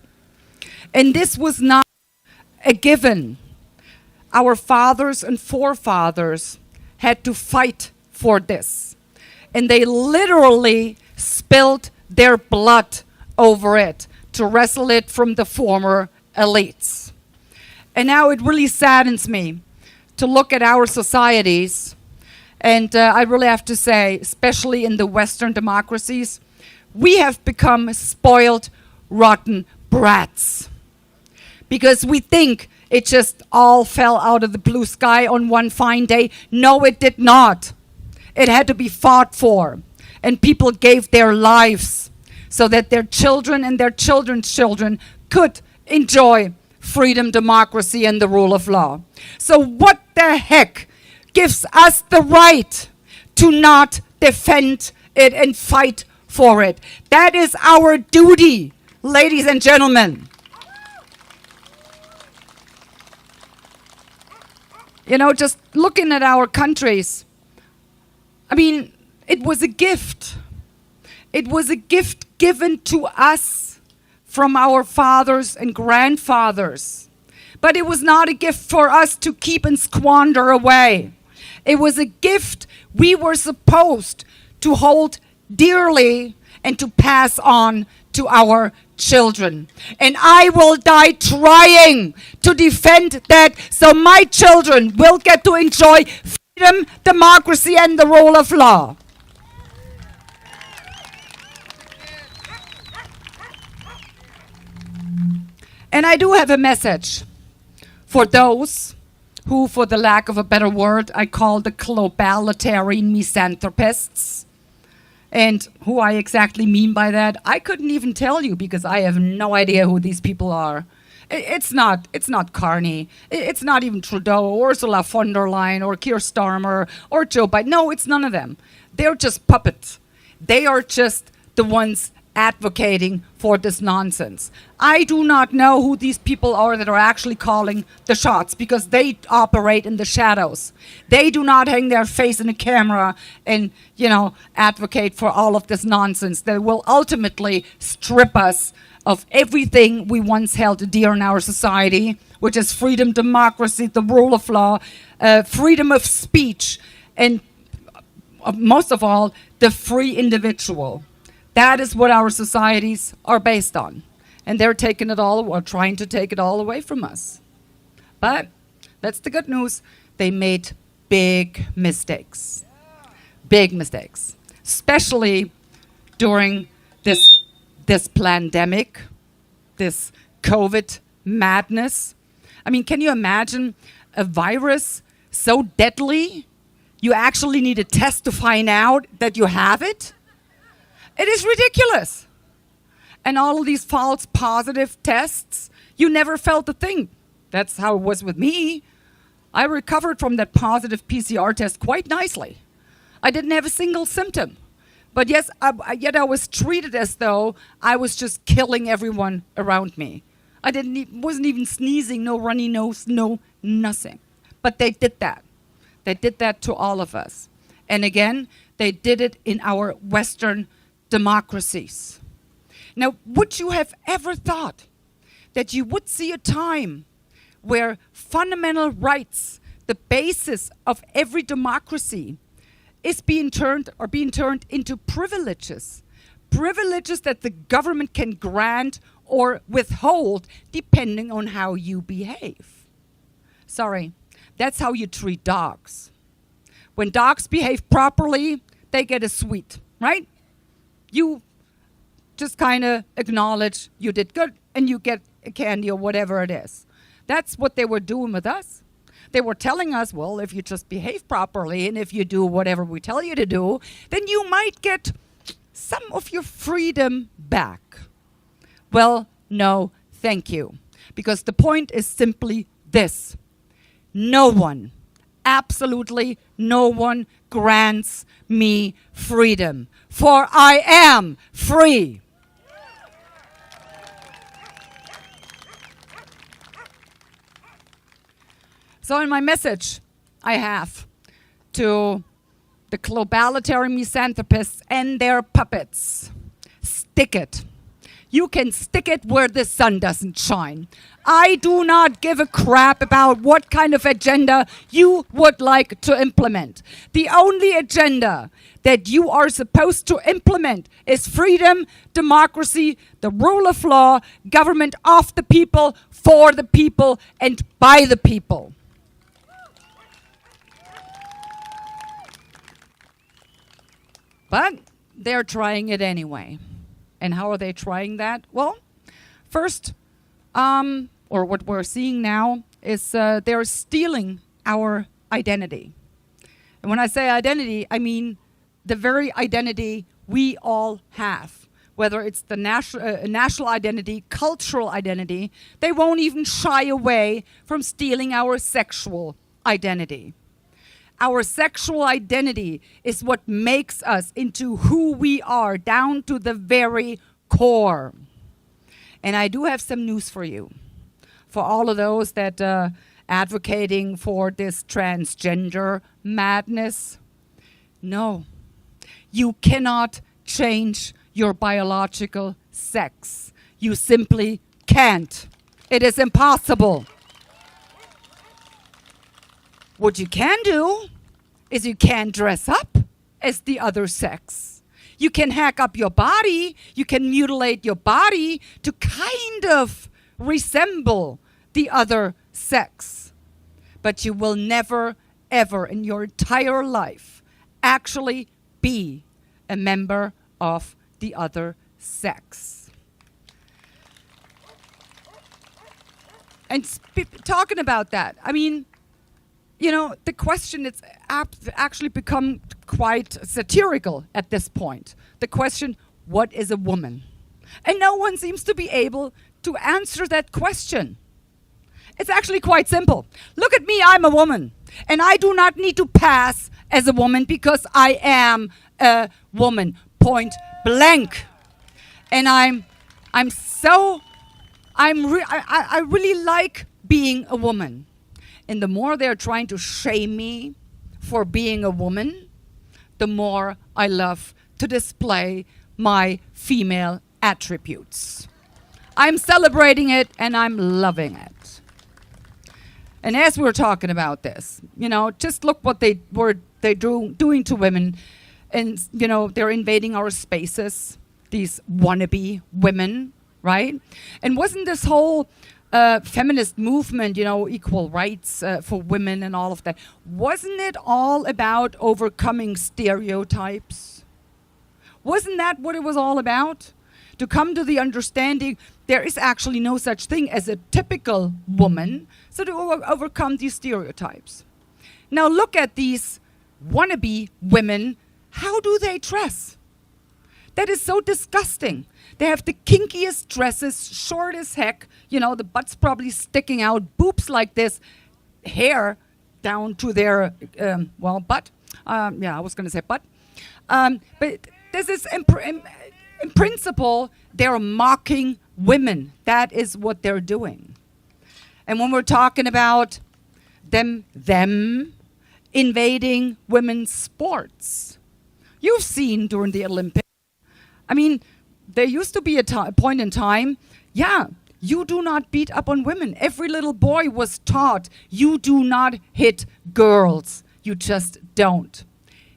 And this was not a given. Our fathers and forefathers had to fight for this. And they literally spilled their blood over it to wrestle it from the former elites. And now it really saddens me to look at our societies. And I really have to say, especially in the Western democracies, we have become spoiled, rotten brats. Because we think it just all fell out of the blue sky on one fine day. No, it did not. It had to be fought for. And people gave their lives so that their children and their children's children could enjoy freedom, democracy, and the rule of law. So what the heck gives us the right to not defend it and fight for it? That is our duty, ladies and gentlemen. You know, just looking at our countries, I mean, it was a gift. It was a gift given to us from our fathers and grandfathers. But it was not a gift for us to keep and squander away. It was a gift we were supposed to hold dearly and to pass on to our children. And I will die trying to defend that so my children will get to enjoy freedom, democracy, and the rule of law. And I do have a message for those who, for the lack of a better word, I call the globalitarian misanthropists. And who I exactly mean by that, I couldn't even tell you because I have no idea who these people are. It's not Carney. It's not even Trudeau or Ursula von der Leyen or Keir Starmer or Joe Biden. No, it's none of them. They're just puppets. They are just the ones advocating for this nonsense. I do not know who these people are that are actually calling the shots because they operate in the shadows. They do not hang their face in a camera and, you know, advocate for all of this nonsense that will ultimately strip us of everything we once held dear in our society, which is freedom, democracy, the rule of law, freedom of speech, and most of all, the free individual. That is what our societies are based on. And they're taking it all, or trying to take it all away from us. But that's the good news. They made big mistakes. Big mistakes. Especially during this pandemic, this COVID madness. I mean, can you imagine a virus so deadly, you actually need a test to find out that you have it? It is ridiculous. And all of these false positive tests, you never felt a thing. That's how it was with me. I recovered from that positive PCR test quite nicely. I didn't have a single symptom. But yes, yet I was treated as though I was just killing everyone around me. I wasn't even sneezing, no runny nose, no nothing. But they did that. They did that to all of us. And again, they did it in our Western democracies. Now, would you have ever thought that you would see a time where fundamental rights, the basis of every democracy, is being turned into privileges? Privileges that the government can grant or withhold depending on how you behave. Sorry, that's how you treat dogs. When dogs behave properly, they get a sweet, right? You just kind of acknowledge you did good and you get a candy or whatever it is. That's what they were doing with us. They were telling us, well, if you just behave properly and if you do whatever we tell you to do, then you might get some of your freedom back. Well, no, thank you. Because the point is simply this. No one, absolutely no one grants me freedom, for I am free. So in my message I have to the globalitarian misanthropists and their puppets, stick it. You can stick it where the sun doesn't shine. I do not give a crap about what kind of agenda you would like to implement. The only agenda that you are supposed to implement is freedom, democracy, the rule of law, government of the people, for the people, and by the people. But they're trying it anyway. And how are they trying that? Well, first, or what we're seeing now is they're stealing our identity. And when I say identity, I mean the very identity we all have. Whether it's the national identity, cultural identity, they won't even shy away from stealing our sexual identity. Our sexual identity is what makes us into who we are, down to the very core. And I do have some news for you. For all of those that advocating for this transgender madness. No, you cannot change your biological sex. You simply can't. It is impossible. What you can do is you can dress up as the other sex. You can hack up your body. You can mutilate your body to kind of resemble the other sex. But you will never, ever in your entire life actually be a member of the other sex. And talking about that, I mean, you know, the question is actually become quite satirical at this point. The question, what is a woman? And no one seems to be able to answer that question. It's actually quite simple. Look at me, I'm a woman. And I do not need to pass as a woman because I am a woman, point blank. And I really like being a woman. And the more they're trying to shame me for being a woman, the more I love to display my female attributes. I'm celebrating it and I'm loving it. And as we're talking about this, you know, just look what they doing to women. And, you know, they're invading our spaces, these wannabe women, right? And wasn't this whole feminist movement, you know, equal rights for women and all of that, wasn't it all about overcoming stereotypes? Wasn't that what it was all about? To come to the understanding there is actually no such thing as a typical woman, so to overcome these stereotypes. Now look at these wannabe women. How do they dress? That is so disgusting. They have the kinkiest dresses, short as heck. You know, the butt's probably sticking out, boobs like this, hair down to their, butt. Yeah, I was going to say butt. But this is, in principle, they're mocking women. That is what they're doing. And when we're talking about them invading women's sports, you've seen during the Olympics, I mean, there used to be a point in time, yeah, you do not beat up on women. Every little boy was taught, you do not hit girls. You just don't.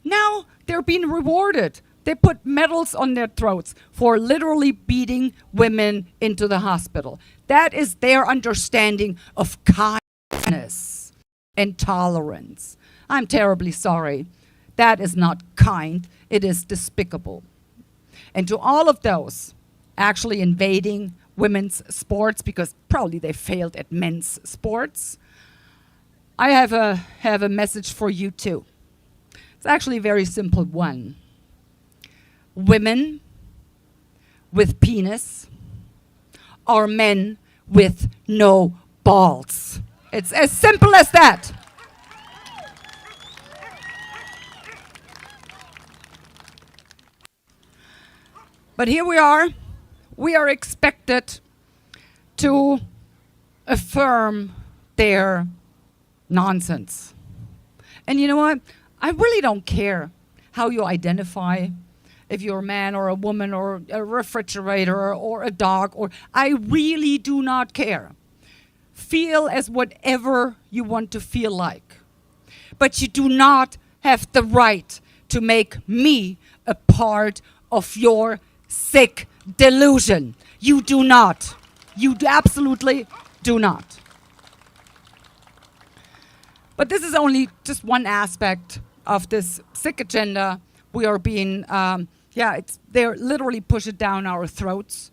Now they're being rewarded They put medals on their throats for literally beating women into the hospital. That is their understanding of kindness and tolerance. I'm terribly sorry. That is not kind. It is despicable. And to all of those actually invading women's sports, because probably they failed at men's sports, I have a message for you too. It's actually a very simple one. Women with penis are men with no balls. It's as simple as that. But here we are. We are expected to affirm their nonsense. And you know what? I really don't care how you identify, if you're a man or a woman or a refrigerator or a dog, or I really do not care. Feel as whatever you want to feel like. But you do not have the right to make me a part of your sick delusion. You do not. You absolutely do not. But this is only just one aspect of this sick agenda. We are being, they're literally push it down our throats.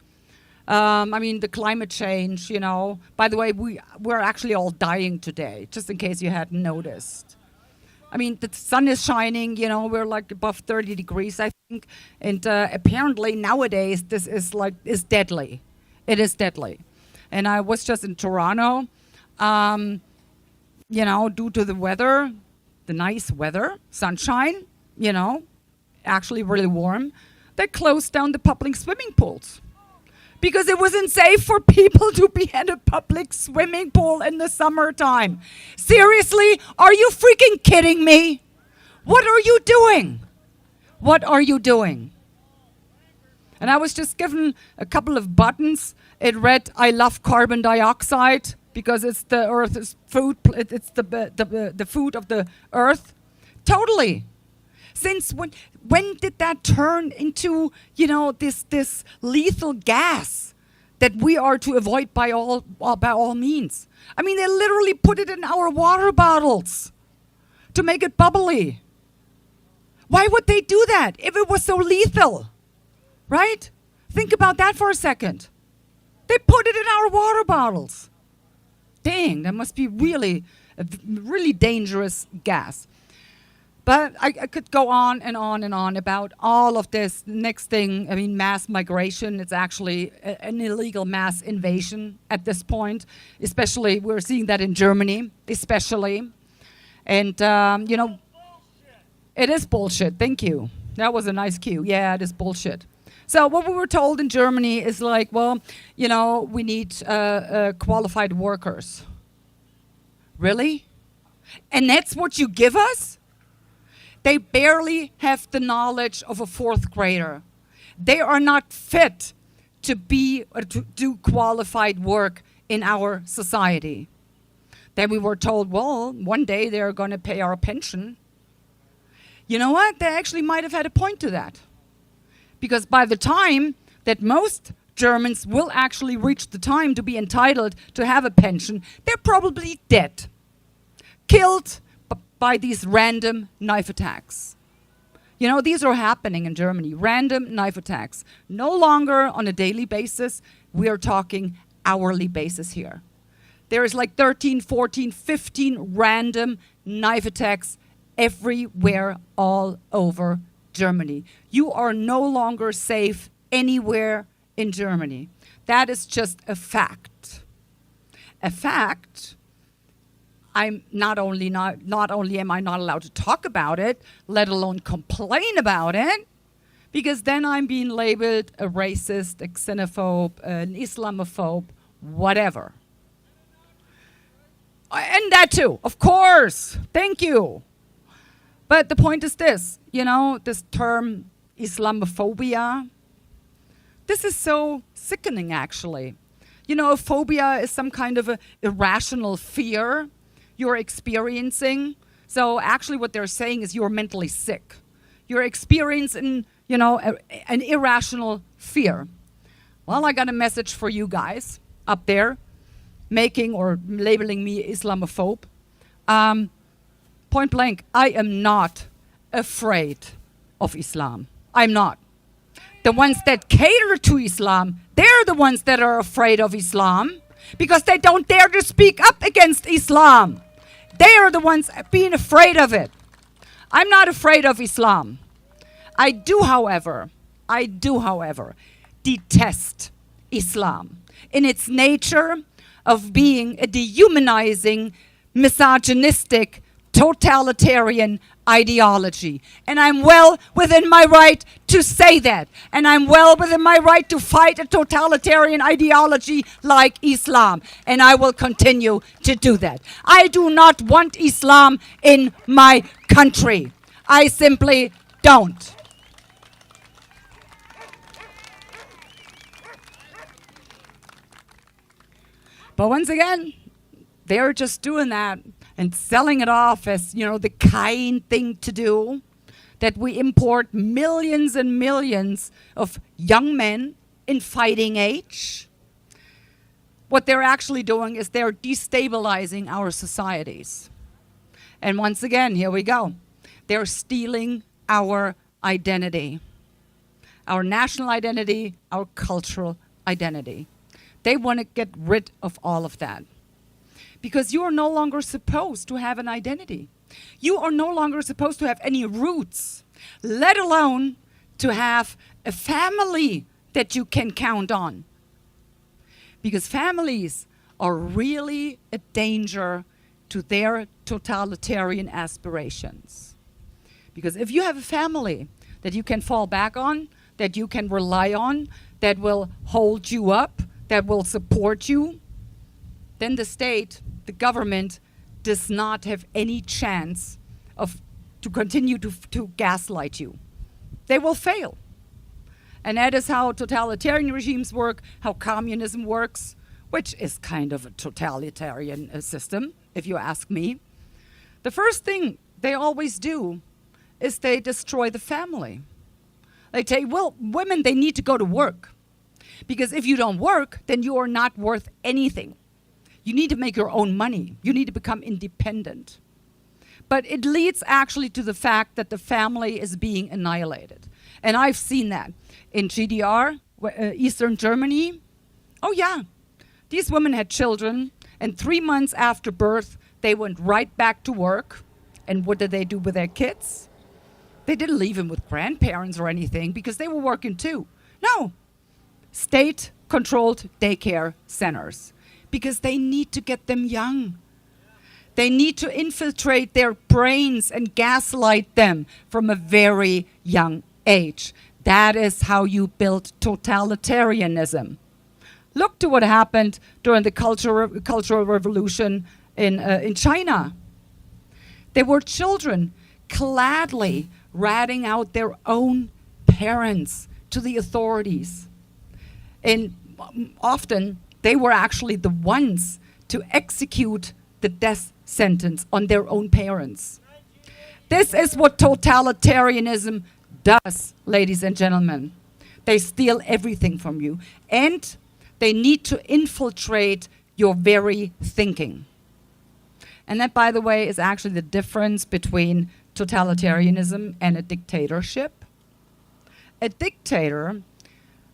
I mean, the climate change, you know. By the way, we're actually all dying today, just in case you hadn't noticed. I mean, the sun is shining, you know, we're like above 30 degrees, I think. And apparently nowadays, this is deadly. It is deadly. And I was just in Toronto, you know, due to the weather, the nice weather, sunshine, you know, actually really warm, they closed down the public swimming pools because it wasn't safe for people to be at a public swimming pool in the summertime. Seriously, are you freaking kidding me? What are you doing? What are you doing? And I was just given a couple of buttons. It read, I love carbon dioxide, because it's the Earth's food, it's the food of the Earth. Totally. Since when did that turn into, you know, this lethal gas that we are to avoid by all means? I mean, they literally put it in our water bottles to make it bubbly. Why would they do that if it was so lethal? Right? Think about that for a second. They put it in our water bottles. Dang, that must be really a really dangerous gas. But I could go on and on and on about all of this. Next thing, I mean, mass migration. It's actually an illegal mass invasion at this point. Especially, we're seeing that in Germany, especially. And, you know, it is bullshit. Thank you. That was a nice cue. Yeah, it is bullshit. So what we were told in Germany is like, well, you know, we need qualified workers. Really? And that's what you give us? They barely have the knowledge of a fourth grader. They are not fit to do qualified work in our society. Then we were told, well, one day they're going to pay our pension. You know what? They actually might have had a point to that. Because by the time that most Germans will actually reach the time to be entitled to have a pension, they're probably dead. Killed by these random knife attacks. You know, these are happening in Germany. Random knife attacks. No longer on a daily basis. We are talking hourly basis here. There is like 13, 14, 15 random knife attacks everywhere all over Germany. You are no longer safe anywhere in Germany. That is just a fact. A fact. I'm not only am I not allowed to talk about it, let alone complain about it, because then I'm being labeled a racist, a xenophobe, an Islamophobe, whatever. And that too, of course. Thank you. But the point is this, you know, this term Islamophobia, this is so sickening, actually. You know, a phobia is some kind of a irrational fear you're experiencing. So actually what they're saying is you're mentally sick. You're experiencing an irrational fear. Well, I got a message for you guys up there, making or labeling me Islamophobe. Point blank, I am not afraid of Islam. I'm not. The ones that cater to Islam, they're the ones that are afraid of Islam because they don't dare to speak up against Islam. They are the ones being afraid of it. I'm not afraid of Islam. I do, however, detest Islam in its nature of being a dehumanizing, misogynistic, totalitarian ideology. And I'm well within my right to say that. And I'm well within my right to fight a totalitarian ideology like Islam. And I will continue to do that. I do not want Islam in my country. I simply don't. But once again, they're just doing that and selling it off as, the kind thing to do, that we import millions and millions of young men in fighting age. What they're actually doing is they're destabilizing our societies. And once again, here we go. They're stealing our identity, our national identity, our cultural identity. They want to get rid of all of that. Because you are no longer supposed to have an identity. You are no longer supposed to have any roots, let alone to have a family that you can count on. Because families are really a danger to their totalitarian aspirations. Because if you have a family that you can fall back on, that you can rely on, that will hold you up, that will support you, then the state, the government, does not have any chance to continue to gaslight you. They will fail. And that is how totalitarian regimes work, how communism works, which is kind of a totalitarian system, if you ask me. The first thing they always do is they destroy the family. They say, well, women, they need to go to work. Because if you don't work, then you are not worth anything. You need to make your own money. You need to become independent. But it leads actually to the fact that the family is being annihilated. And I've seen that in GDR, Eastern Germany. Oh yeah, these women had children, and 3 months after birth, they went right back to work. And what did they do with their kids? They didn't leave them with grandparents or anything because they were working too. No, state-controlled daycare centers. Because they need to get them young. They need to infiltrate their brains and gaslight them from a very young age. That is how you build totalitarianism. Look to what happened during the Cultural Revolution in China. There were children gladly ratting out their own parents to the authorities. And often, they were actually the ones to execute the death sentence on their own parents. This is what totalitarianism does, ladies and gentlemen. They steal everything from you. And they need to infiltrate your very thinking. And that, by the way, is actually the difference between totalitarianism and a dictatorship. A dictator,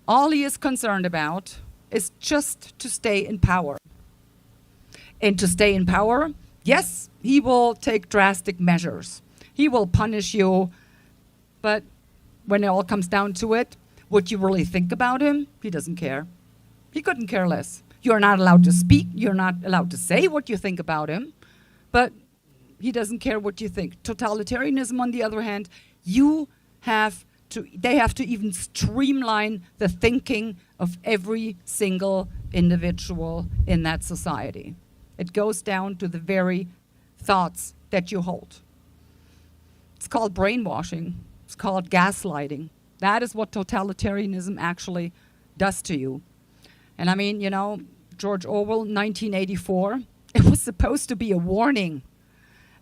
all he is concerned about is just to stay in power. And to stay in power, yes, he will take drastic measures. He will punish you, but when it all comes down to it, what you really think about him, he doesn't care. He couldn't care less. You're not allowed to speak, you're not allowed to say what you think about him, but he doesn't care what you think. Totalitarianism, on the other hand, they have to even streamline the thinking of every single individual in that society. It goes down to the very thoughts that you hold. It's called brainwashing. It's called gaslighting. That is what totalitarianism actually does to you. And I mean, George Orwell, 1984, it was supposed to be a warning.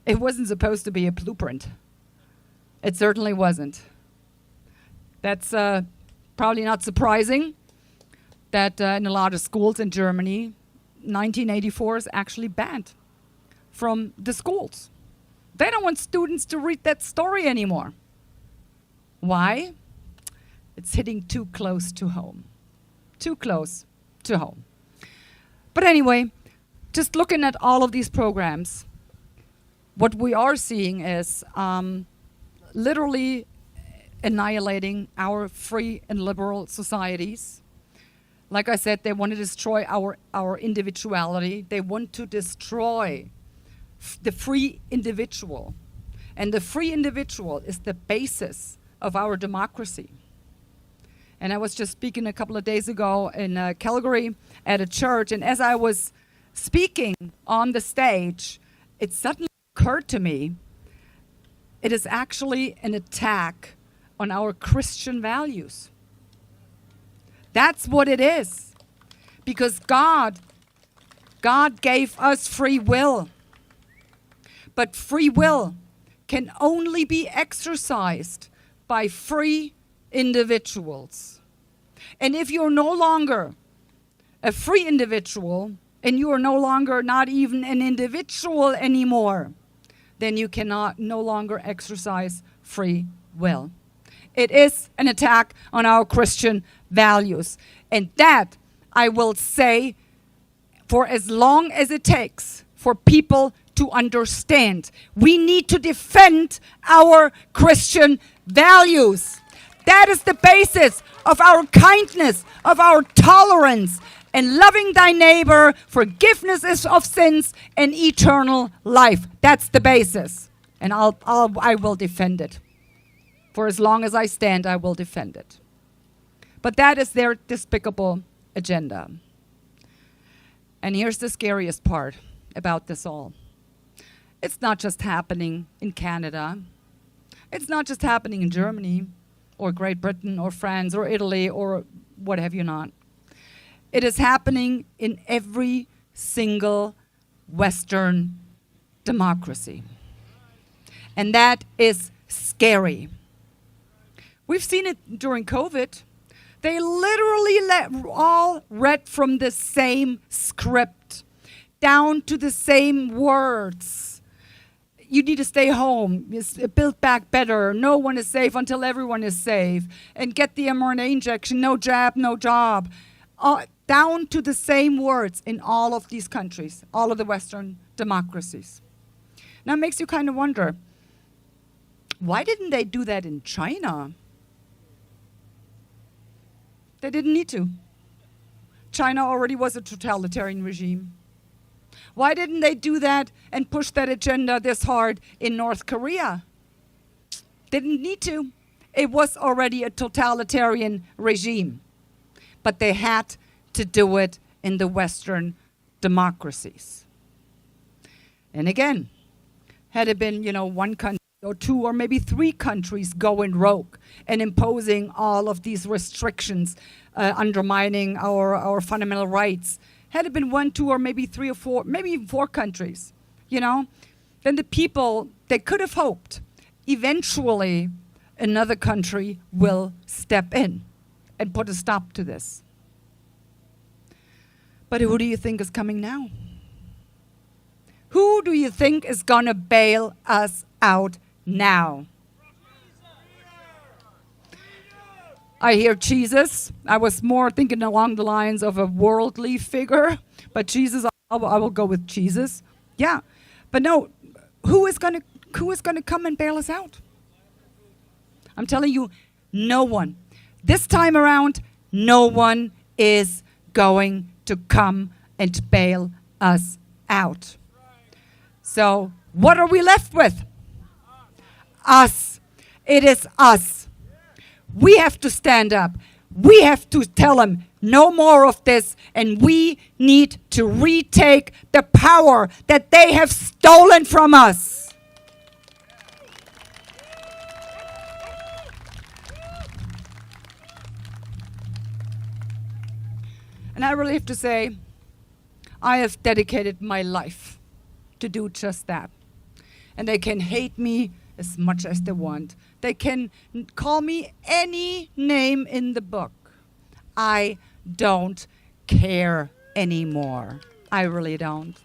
It wasn't supposed to be a blueprint. It certainly wasn't. That's probably not surprising that in a lot of schools in Germany, 1984 is actually banned from the schools. They don't want students to read that story anymore. Why? It's hitting too close to home. Too close to home. But anyway, just looking at all of these programs, what we are seeing is literally annihilating our free and liberal societies. Like I said, they want to destroy our individuality. They want to destroy the free individual. And the free individual is the basis of our democracy. And I was just speaking a couple of days ago in Calgary at a church, and as I was speaking on the stage, it suddenly occurred to me, it is actually an attack on our Christian values. That's what it is. Because God gave us free will. But free will can only be exercised by free individuals. And if you're no longer a free individual, and you are no longer not even an individual anymore, then you cannot no longer exercise free will. It is an attack on our Christian values. And that, I will say, for as long as it takes for people to understand, we need to defend our Christian values. That is the basis of our kindness, of our tolerance, and loving thy neighbor, forgiveness of sins, and eternal life. That's the basis. And I will defend it. For as long as I stand, I will defend it. But that is their despicable agenda. And here's the scariest part about this all. It's not just happening in Canada. It's not just happening in Germany, or Great Britain, or France, or Italy, or what have you not. It is happening in every single Western democracy. And that is scary. We've seen it during COVID. They literally all read from the same script, down to the same words. You need to stay home, build back better, no one is safe until everyone is safe, and get the mRNA injection, no jab, no job. Down to the same words in all of these countries, all of the Western democracies. Now it makes you kind of wonder, why didn't they do that in China? They didn't need to. China already was a totalitarian regime. Why didn't they do that and push that agenda this hard in North Korea? Didn't need to. It was already a totalitarian regime. But they had to do it in the Western democracies. And again, had it been, one country or two or maybe three countries going rogue and imposing all of these restrictions, undermining our fundamental rights, had it been one, two, or maybe three or four, maybe even four countries, then the people, they could have hoped eventually another country will step in and put a stop to this. But who do you think is coming now? Who do you think is going to bail us out now? I hear Jesus. I was more thinking along the lines of a worldly figure, but Jesus, I will go with Jesus. Yeah, but no, who is going to come and bail us out? I'm telling you, no one. This time around, no one is going to come and bail us out. So what are we left with? Us. It is us. We have to stand up. We have to tell them no more of this, and we need to retake the power that they have stolen from us. And I really have to say, I have dedicated my life to do just that. And they can hate me as much as they want. They can call me any name in the book. I don't care anymore. I really don't.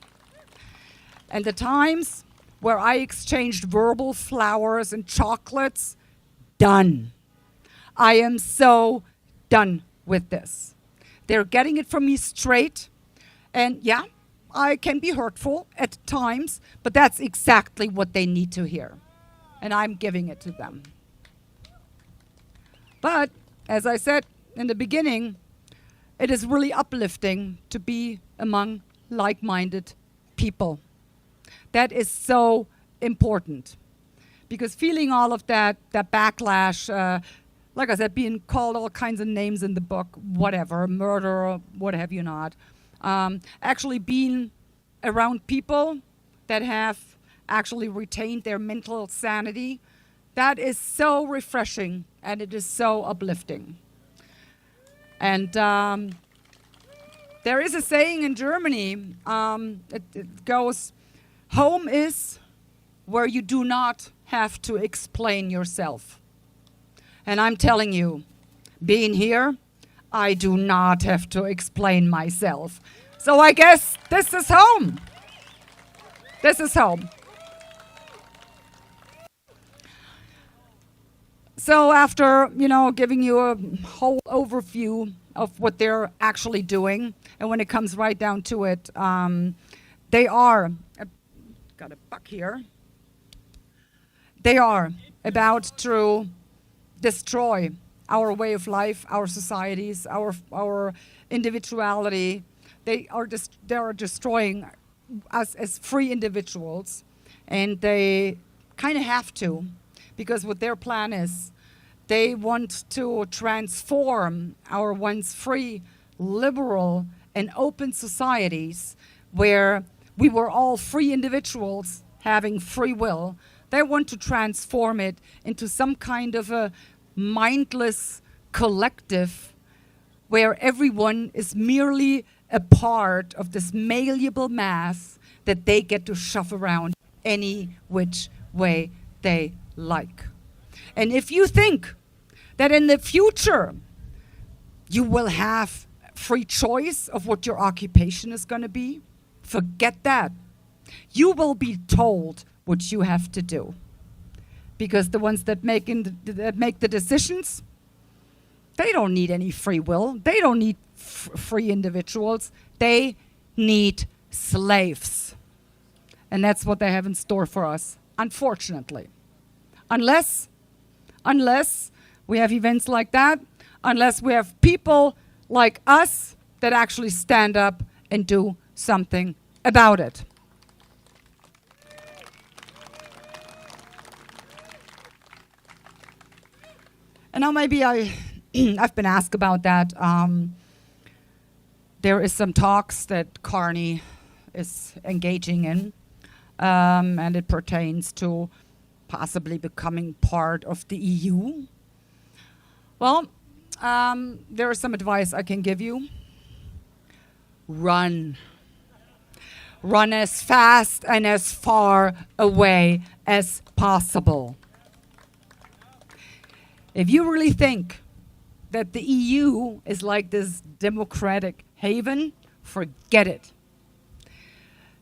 And the times where I exchanged verbal flowers and chocolates, done. I am so done with this. They're getting it from me straight. And yeah, I can be hurtful at times, but that's exactly what they need to hear. And I'm giving it to them. But, as I said in the beginning, it is really uplifting to be among like-minded people. That is so important. Because feeling all of that backlash, like I said, being called all kinds of names in the book, whatever, murder, what have you not, actually being around people that have actually retained their mental sanity, that is so refreshing and it is so uplifting. And there is a saying in Germany, it goes, home is where you do not have to explain yourself. And I'm telling you, being here, I do not have to explain myself. So I guess this is home. This is home. So after, giving you a whole overview of what they're actually doing, and when it comes right down to it, they are, I've got a buck here, they are about to destroy our way of life, our societies, our individuality. They are destroying us as free individuals, and they kind of have to, because what their plan is, they want to transform our once free, liberal, and open societies where we were all free individuals having free will. They want to transform it into some kind of a mindless collective where everyone is merely a part of this malleable mass that they get to shove around any which way they like. And if you think that in the future you will have free choice of what your occupation is going to be, forget that. You will be told what you have to do. Because the ones that make the decisions, they don't need any free will. They don't need free individuals. They need slaves. And that's what they have in store for us, unfortunately. Unless we have events like that, unless we have people like us that actually stand up and do something about it. And now maybe I've been asked about that. There is some talks that Carney is engaging in, and it pertains to possibly becoming part of the EU. Well, there is some advice I can give you. Run. Run as fast and as far away as possible. If you really think that the EU is like this democratic haven, forget it.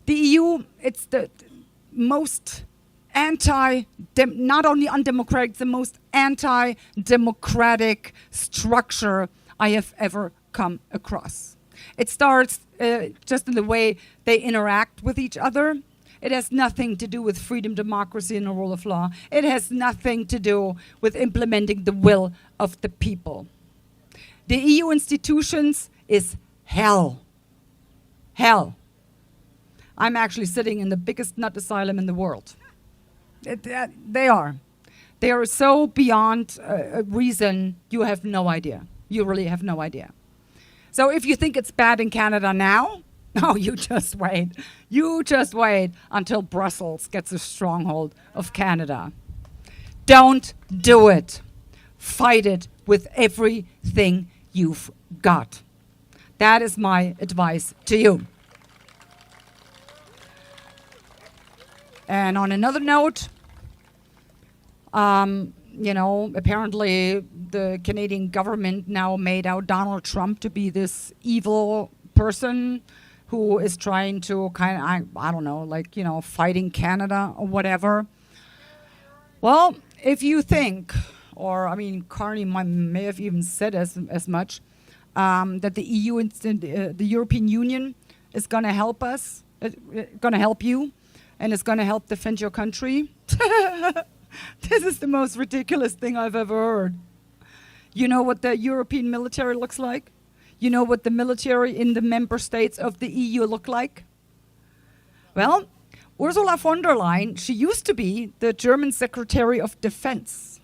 The EU, it's the most not only undemocratic, it's the most anti-democratic structure I have ever come across. It starts just in the way they interact with each other. It has nothing to do with freedom, democracy, and the rule of law. It has nothing to do with implementing the will of the people. The EU institutions is hell. Hell. I'm actually sitting in the biggest nut asylum in the world. They are. They are so beyond reason, you have no idea. You really have no idea. So if you think it's bad in Canada now, no, you just wait. You just wait until Brussels gets a stronghold of Canada. Don't do it. Fight it with everything you've got. That is my advice to you. And on another note, apparently the Canadian government now made out Donald Trump to be this evil person who is trying to I don't know, fighting Canada or whatever. Well, if you think, or Carney may have even said as much, that the EU, the European Union, is going to help us, going to help you, and is going to help defend your country. This is the most ridiculous thing I've ever heard. You know what the European military looks like? You know what the military in the member states of the EU look like? Well, Ursula von der Leyen, she used to be the German Secretary of Defense.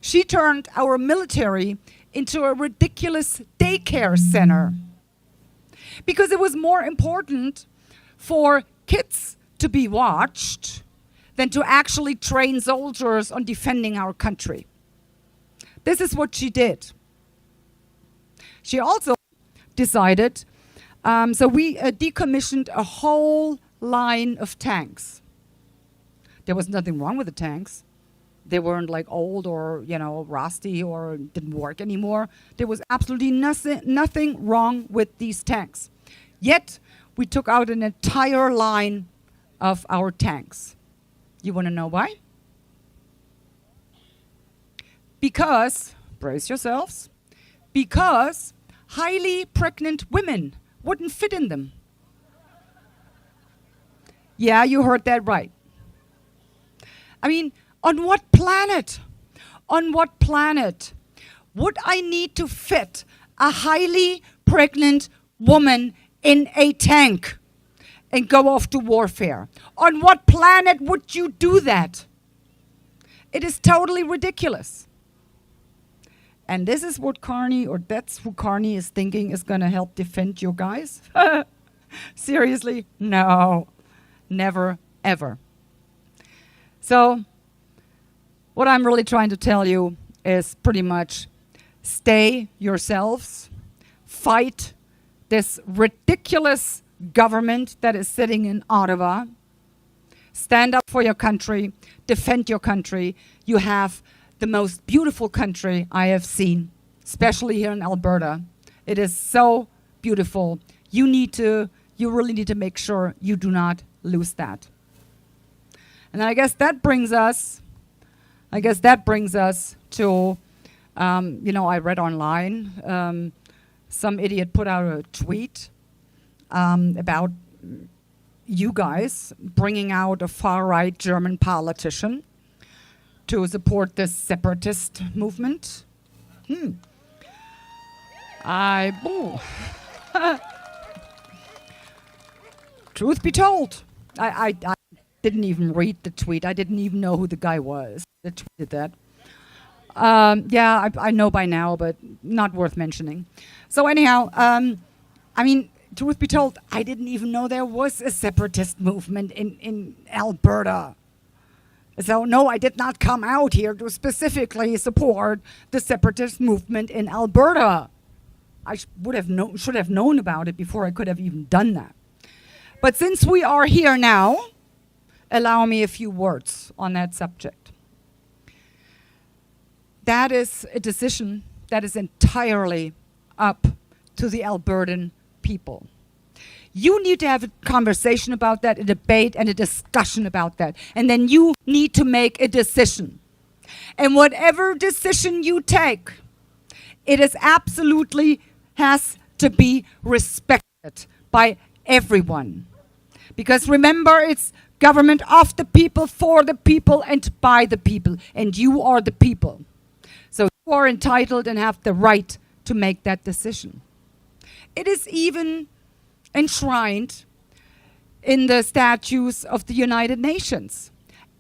She turned our military into a ridiculous daycare center because it was more important for kids to be watched than to actually train soldiers on defending our country. This is what she did. She also decided, so we decommissioned a whole line of tanks. There was nothing wrong with the tanks. They weren't old or, rusty or didn't work anymore. There was absolutely nothing wrong with these tanks. Yet, we took out an entire line of our tanks. You want to know why? Because, brace yourselves, because highly pregnant women wouldn't fit in them. Yeah, you heard that right. On what planet? On what planet would I need to fit a highly pregnant woman in a tank and go off to warfare? On what planet would you do that? It is totally ridiculous. And this is what Carney, or that's who Carney is thinking is going to help defend you guys? Seriously? No. Never, ever. So, what I'm really trying to tell you is pretty much stay yourselves, fight this ridiculous government that is sitting in Ottawa, stand up for your country, defend your country. You have the most beautiful country I have seen, especially here in Alberta. It is so beautiful. You really need to make sure you do not lose that. And I guess that brings us to, I read online, some idiot put out a tweet about you guys bringing out a far-right German politician to support this separatist movement. Truth be told, I didn't even read the tweet. I didn't even know who the guy was that tweeted that. I know by now, but not worth mentioning. So anyhow, truth be told, I didn't even know there was a separatist movement in Alberta. So no, I did not come out here to specifically support the separatist movement in Alberta. I should have known about it before I could have even done that. But since we are here now, allow me a few words on that subject. That is a decision that is entirely up to the Albertan people. You need to have a conversation about that, a debate and a discussion about that. And then you need to make a decision. And whatever decision you take, it is absolutely has to be respected by everyone. Because remember, it's government of the people, for the people, and by the people. And you are the people. So you are entitled and have the right to make that decision. It is even enshrined in the statutes of the United Nations.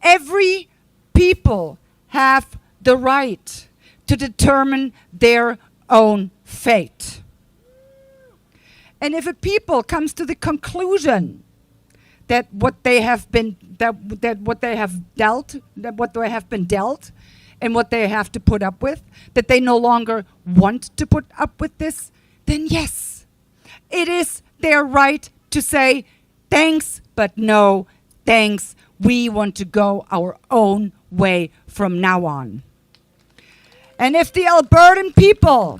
Every people have the right to determine their own fate. And if a people comes to the conclusion that what they have been dealt and what they have to put up with, that they no longer want to put up with this, then yes, it is their right to say, thanks, but no thanks. We want to go our own way from now on. And if the Albertan people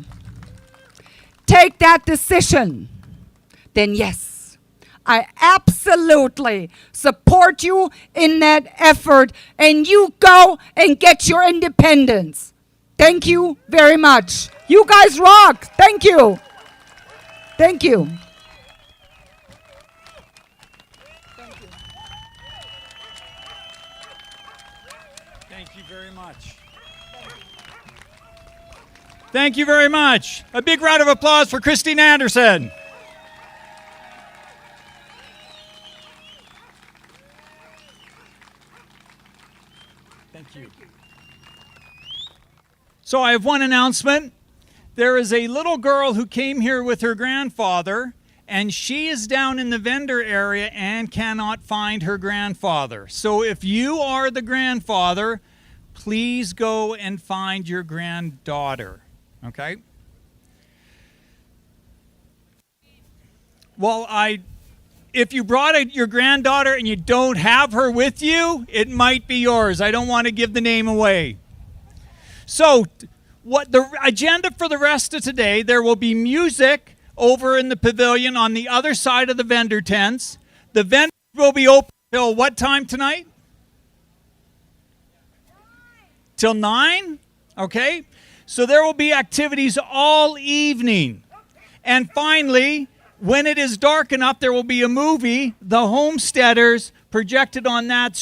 take that decision, then yes, I absolutely support you in that effort, and you go and get your independence. Thank you very much. You guys rock. Thank you. Thank you. Thank you very much. Thank you very much. A big round of applause for Christine Anderson. Thank you. So I have one announcement. There is a little girl who came here with her grandfather, and she is down in the vendor area and cannot find her grandfather. So if you are the grandfather, please go and find your granddaughter. Okay? Well, if you brought your granddaughter and you don't have her with you, it might be yours. I don't want to give the name away. So, what the agenda for the rest of today, there will be music over in the pavilion on the other side of the vendor tents. The vendors will be open till what time tonight? Till 9? Okay. So there will be activities all evening. And finally, when it is dark enough, there will be a movie, The Homesteaders, projected on that